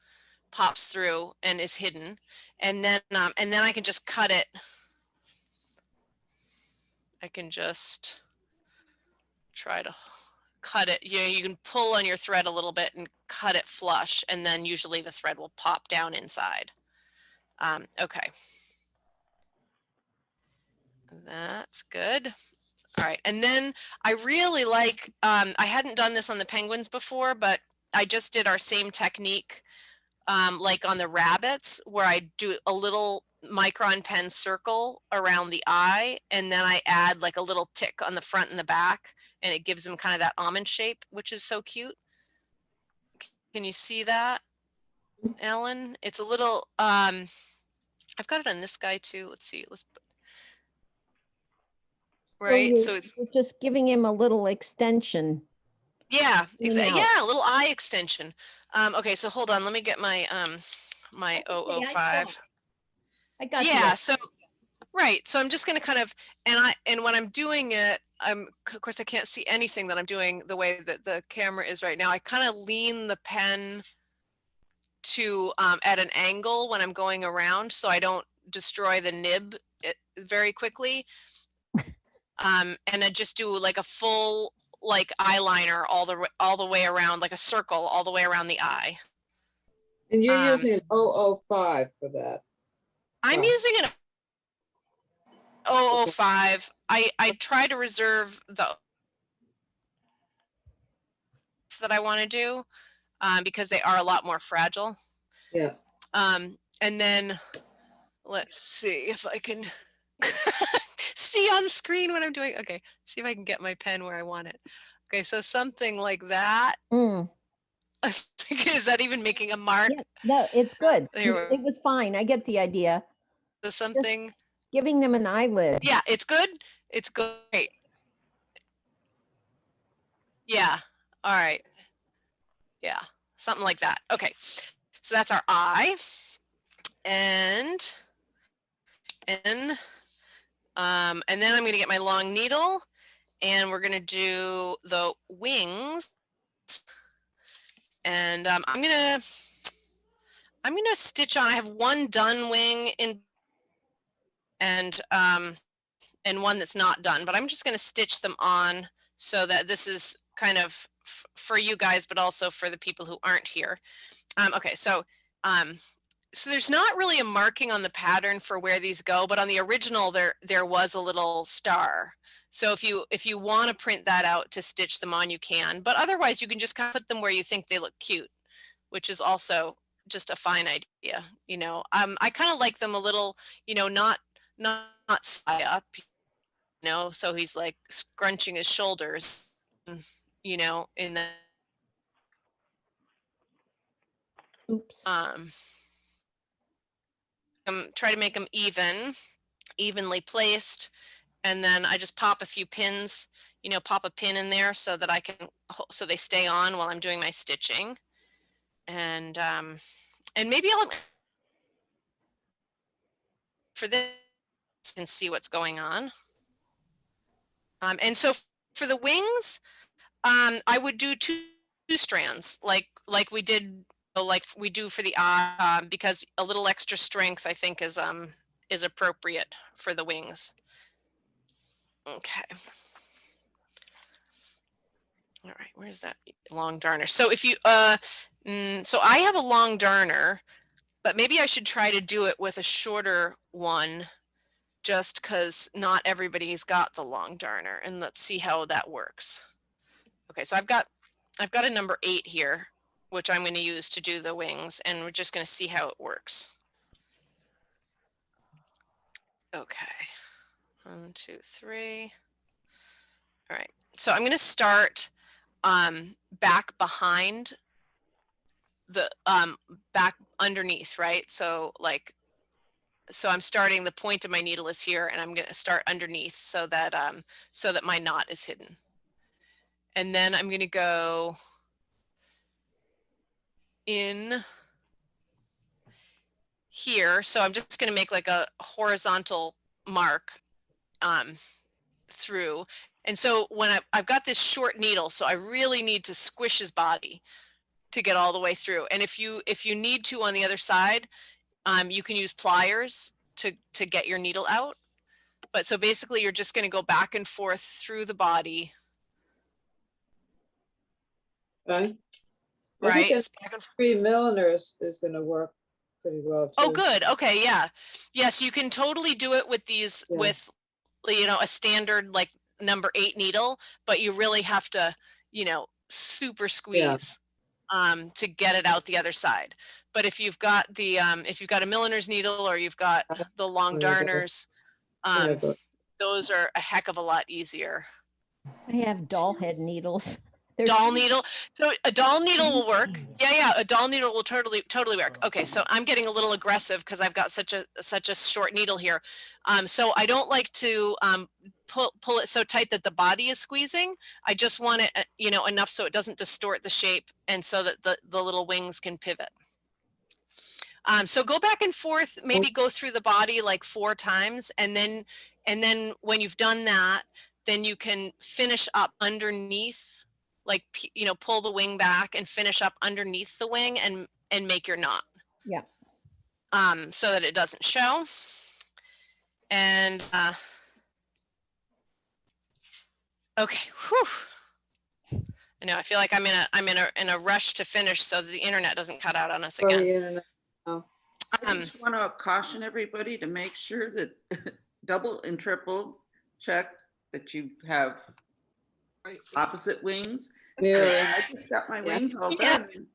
Speaker 18: through and is hidden. And then I can just cut it. I can just try to cut it. You can pull on your thread a little bit and cut it flush, and then usually the thread will pop down inside. Okay. That's good. All right. And then I really like, I hadn't done this on the penguins before, but I just did our same technique, like on the rabbits, where I do a little micron pen circle around the eye, and then I add like a little tick on the front and the back, and it gives them kind of that almond shape, which is so cute. Can you see that, Ellen? It's a little, I've got it on this guy too. Let's see. Right. So it's
Speaker 15: just giving him a little extension.
Speaker 18: Yeah, exactly. Yeah, a little eye extension. Okay, so hold on. Let me get my my 005.
Speaker 15: I got
Speaker 18: yeah.
Speaker 15: you.
Speaker 18: So right. So I'm just going to kind of, and when I'm doing it, of course I can't see anything that I'm doing the way that the camera is right now. I kind of lean the pen to at an angle when I'm going around, so I don't destroy the nib very quickly. And I just do like a full like eyeliner all the way around, like a circle all the way around the eye.
Speaker 7: And you're using an 005 for that.
Speaker 18: I'm using an 005. I try to reserve the that I want to do because they are a lot more fragile.
Speaker 7: Yeah.
Speaker 18: And then let's see if I can see on screen what I'm doing. Okay, see if I can get my pen where I want it. Okay, so something like that. Is that even making a mark?
Speaker 15: Yeah, no, it's good. It was fine. I get the idea.
Speaker 18: So something.
Speaker 15: Just giving them an eyelid.
Speaker 18: Yeah, it's good. It's great. Yeah. All right. Yeah, something like that. Okay, so that's our eye. And in. And then I'm going to get my long needle and we're going to do the wings. And I'm going to stitch on. I have one done wing in and one that's not done, but I'm just going to stitch them on so that this is kind of for you guys, but also for the people who aren't here. Okay, so there's not really a marking on the pattern for where these go, but on the original there was a little star. So if you want to print that out to stitch them on, you can, but otherwise you can just kind of put them where you think they look cute, which is also just a fine idea. You know, I kind of like them a little, you know, not side up, you know, so he's like scrunching his shoulders, you know, in the
Speaker 15: oops.
Speaker 18: Try to make them evenly placed, and then I just pop a few pins, you know, pop a pin in there so that I can, so they stay on while I'm doing my stitching. And maybe I'll, for this, can see what's going on. And so for the wings, I would do two strands, like we did, like we do for the eye, because a little extra strength I think is appropriate for the wings. Okay. All right, where's that long darner? So if you so I have a long darner, but maybe I should try to do it with a shorter one, just because not everybody's got the long darner, and let's see how that works. Okay, so I've got a number 8 here, which I'm going to use to do the wings, and we're just going to see how it works. Okay, 1, 2, 3. All right, so I'm going to start back behind the back underneath, right? So like, so I'm starting, the point of my needle is here, and I'm going to start underneath so that my knot is hidden. And then I'm going to go in here. So I'm just going to make like a horizontal mark through. And so when I've got this short needle, so I really need to squish his body to get all the way through. And if you need to on the other side, you can use pliers to get your needle out. But so basically you're just going to go back and forth through the body.
Speaker 7: Okay.
Speaker 18: Right.
Speaker 7: I think 3 milliners is going to work pretty well too.
Speaker 18: Oh, good. Okay. Yeah. Yes, you can totally do it with these, with, you know, a standard like number 8 needle, but you really have to, you know, super squeeze to get it out the other side. But if you've got the if you've got a milliner's needle, or you've got the long darners, those are a heck of a lot easier.
Speaker 15: I have doll head needles.
Speaker 18: Doll needle. So a doll needle will work. Yeah, a doll needle will totally work. Okay, so I'm getting a little aggressive because I've got such a short needle here. So I don't like to pull it so tight that the body is squeezing. I just want it, you know, enough so it doesn't distort the shape, and so that the little wings can pivot. So go back and forth, maybe go through the body like 4 times, and then when you've done that, then you can finish up underneath, like, you know, pull the wing back and finish up underneath the wing and make your knot.
Speaker 15: Yeah.
Speaker 18: So that it doesn't show. And okay. Whew. I know, I feel like I'm in a rush to finish so that the internet doesn't cut out on us again.
Speaker 11: I just want to caution everybody to make sure that double and triple check that you have opposite wings. I just got my wings all done.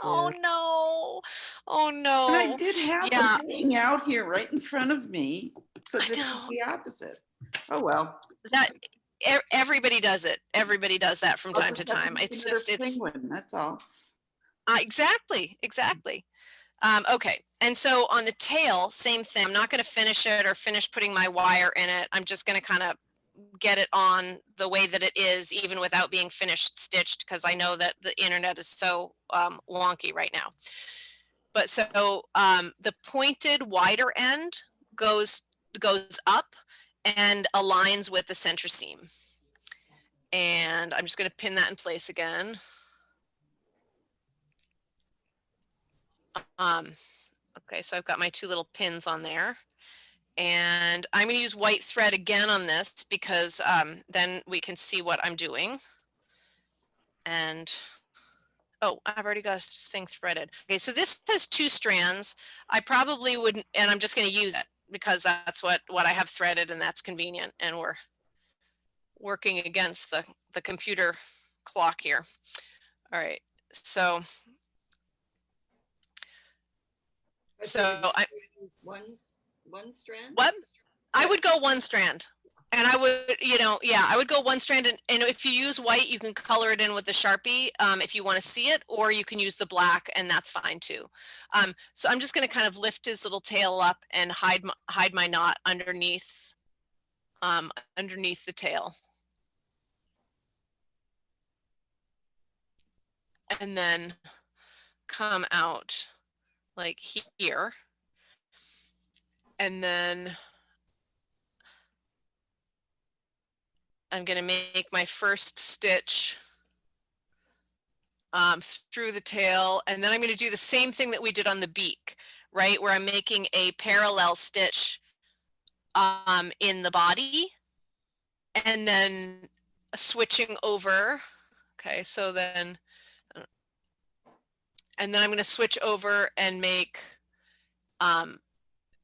Speaker 18: Oh no! Oh no!
Speaker 11: And I did have them hanging out here right in front of me, so this is the opposite. Oh well.
Speaker 18: That everybody does it. Everybody does that from time to time. It's just
Speaker 11: penguin. That's all.
Speaker 18: Exactly. Okay, and so on the tail, same thing. I'm not going to finish it or finish putting my wire in it. I'm just going to kind of get it on the way that it is, even without being finished stitched, because I know that the internet is so wonky right now. But so the pointed wider end goes up and aligns with the center seam. And I'm just going to pin that in place again. Okay, so I've got my 2 little pins on there. And I'm going to use white thread again on this because then we can see what I'm doing. And oh, I've already got this thing threaded. Okay, so this has 2 strands. I probably wouldn't, and I'm just going to use it because that's what I have threaded, and that's convenient. And we're working against the computer clock here. All right, so I
Speaker 4: one strand.
Speaker 18: What? I would go 1 strand. And I would, I would go 1 strand, and if you use white, you can color it in with the Sharpie if you want to see it, or you can use the black, and that's fine too. So I'm just going to kind of lift his little tail up and hide my knot underneath the tail. And then come out like here. And then I'm going to make my first stitch through the tail, and then I'm going to do the same thing that we did on the beak, right? Where I'm making a parallel stitch in the body, and then switching over. Okay, so then, and then I'm going to switch over and make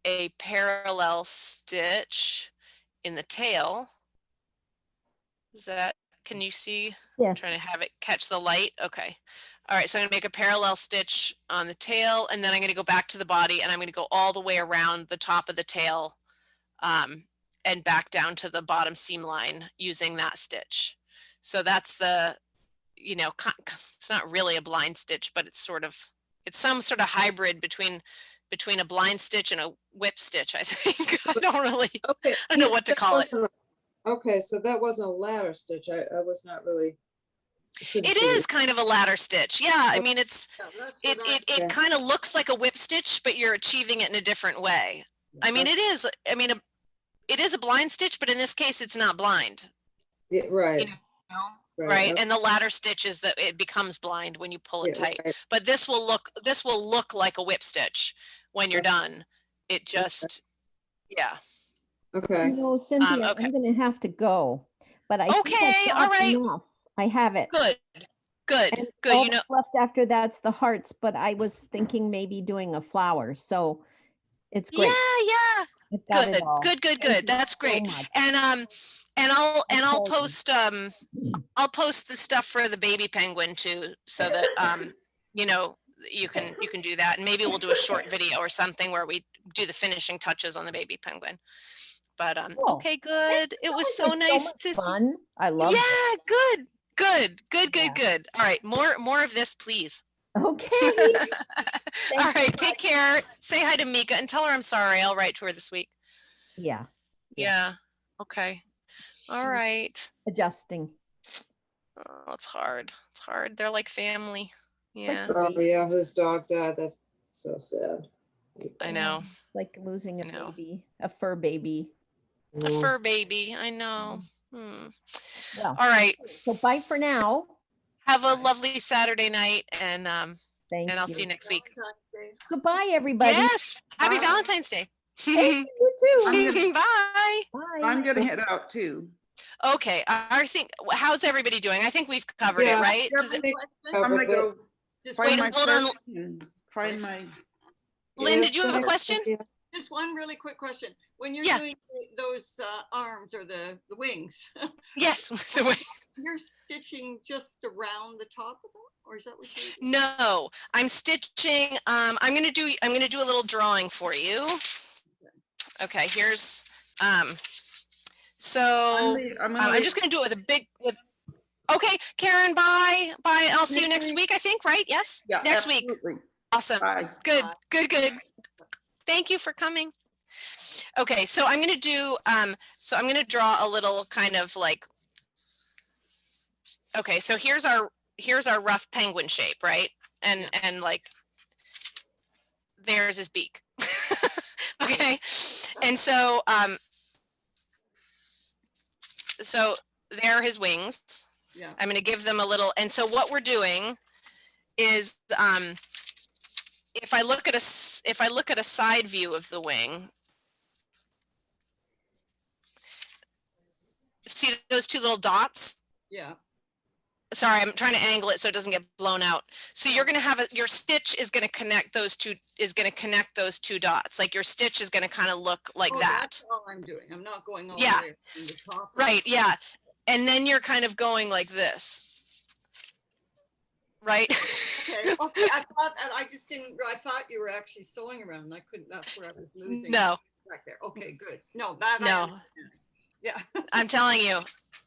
Speaker 18: a parallel stitch in the tail. Is that, can you see?
Speaker 15: Yes.
Speaker 18: I'm trying to have it catch the light. Okay. All right, so I'm going to make a parallel stitch on the tail, and then I'm going to go back to the body, and I'm going to go all the way around the top of the tail and back down to the bottom seam line using that stitch. So that's the, it's not really a blind stitch, but it's some sort of hybrid between a blind stitch and a whip stitch, I think. I don't know what to call it.
Speaker 7: Okay, so that wasn't a ladder stitch. I was not really.
Speaker 18: It is kind of a ladder stitch. Yeah, I mean, it kind of looks like a whip stitch, but you're achieving it in a different way. I mean, it is a blind stitch, but in this case, it's not blind.
Speaker 7: Yeah, right.
Speaker 18: Right. And the ladder stitch is that it becomes blind when you pull it tight. Right. But this will look like a whip stitch when you're done. It just, yeah.
Speaker 7: Okay.
Speaker 15: Cynthia, okay. I'm going to have to go, but I think
Speaker 18: all right.
Speaker 15: Enough. I have it.
Speaker 18: Good.
Speaker 15: And all left after that's the hearts, but I was thinking maybe doing a flower, so it's great.
Speaker 18: Yeah. Good. That's great. So and I'll post the stuff for the baby penguin too, so that you can do that, and maybe we'll do a short video or something where we do the finishing touches on the baby penguin. But okay, good. It was so nice to
Speaker 15: fun. I love
Speaker 18: it. Yeah, good. All right, more of this, please.
Speaker 15: Okay.
Speaker 18: All right, take care. Say hi to Mika and tell her I'm sorry. I'll write to her this week.
Speaker 15: Yeah.
Speaker 18: Okay. All right.
Speaker 15: Adjusting.
Speaker 18: Oh, it's hard. They're like family. Yeah.
Speaker 7: Oh yeah, his dog died. That's so sad.
Speaker 18: I know.
Speaker 15: Like losing a baby, a fur baby.
Speaker 18: A fur baby. I know.
Speaker 15: Well,
Speaker 18: all right.
Speaker 15: So bye for now.
Speaker 18: Have a lovely Saturday night, and I'll see you next week.
Speaker 15: Goodbye, everybody.
Speaker 18: Yes. Happy Valentine's Day.
Speaker 15: Hey, you too.
Speaker 18: Bye.
Speaker 11: I'm gonna head out too.
Speaker 18: Okay. How's everybody doing? I think we've covered it, right?
Speaker 11: I'm gonna go
Speaker 18: hold on.
Speaker 11: Find my.
Speaker 18: Lynn, did you have a question?
Speaker 4: Just one really quick question. When you're doing those arms or the wings.
Speaker 18: Yes.
Speaker 4: You're stitching just around the top of them, or is that what you're doing?
Speaker 18: No, I'm stitching. I'm gonna do a little drawing for you. Okay, here's so I'm just gonna do it okay, Karen, bye. I'll see you next week, I think, right? Yes?
Speaker 11: Yeah,
Speaker 18: next
Speaker 11: absolutely.
Speaker 18: week. Awesome.
Speaker 11: Bye.
Speaker 18: Good. Thank you for coming. Okay, so I'm gonna do I'm gonna draw a little kind of like, okay, so here's our rough penguin shape, right? And like there's his beak. Okay, and so so there are his wings.
Speaker 4: Yeah.
Speaker 18: I'm going to give them a little, and so what we're doing is if I look at a side view of the wing, see those two little dots?
Speaker 4: Yeah.
Speaker 18: Sorry, I'm trying to angle it so it doesn't get blown out. So you're going to have your stitch is going to connect those two dots. Like your stitch is going to kind of look like that.
Speaker 4: That's all I'm doing. I'm not going all
Speaker 18: Yeah.
Speaker 4: the way to the top.
Speaker 18: Right, yeah. And then you're kind of going like this. Right?
Speaker 4: Okay, I thought, and I just didn't, I thought you were actually sewing around and I couldn't, that's where I was losing.
Speaker 18: No.
Speaker 4: Back there. Okay, good. No, that
Speaker 18: No.
Speaker 4: Yeah.
Speaker 18: I'm telling you,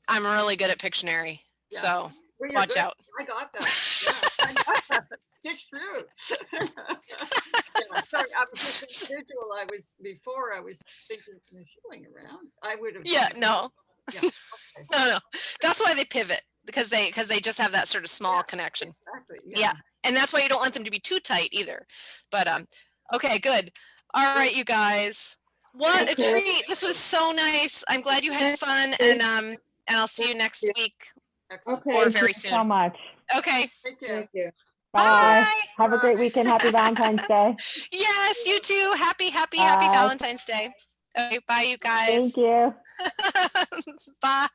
Speaker 18: I'm really good at Pictionary.
Speaker 4: Yeah.
Speaker 18: So
Speaker 4: Well, you're
Speaker 18: watch
Speaker 4: good.
Speaker 18: out.
Speaker 4: I got that. Yeah, I got that. Stitch through. Yeah, sorry, I was just visual. I was thinking showing around. I would have.
Speaker 18: Yeah, no.
Speaker 4: Yeah. Okay.
Speaker 18: No. That's why they pivot because they just have that sort of small connection.
Speaker 4: Exactly.
Speaker 18: Yeah. And that's why you don't want them to be too tight either. But okay, good. All right, you guys. What a treat. This was so nice. I'm glad you had fun and I'll see you next week.
Speaker 7: Okay.
Speaker 18: Or very soon.
Speaker 17: So much.
Speaker 18: Okay.
Speaker 7: Thank you.
Speaker 17: Bye. Have a great weekend. Happy Valentine's Day.
Speaker 18: Yes, you too. Happy Valentine's Day. Okay, bye you guys.
Speaker 17: Thank you.
Speaker 18: Bye.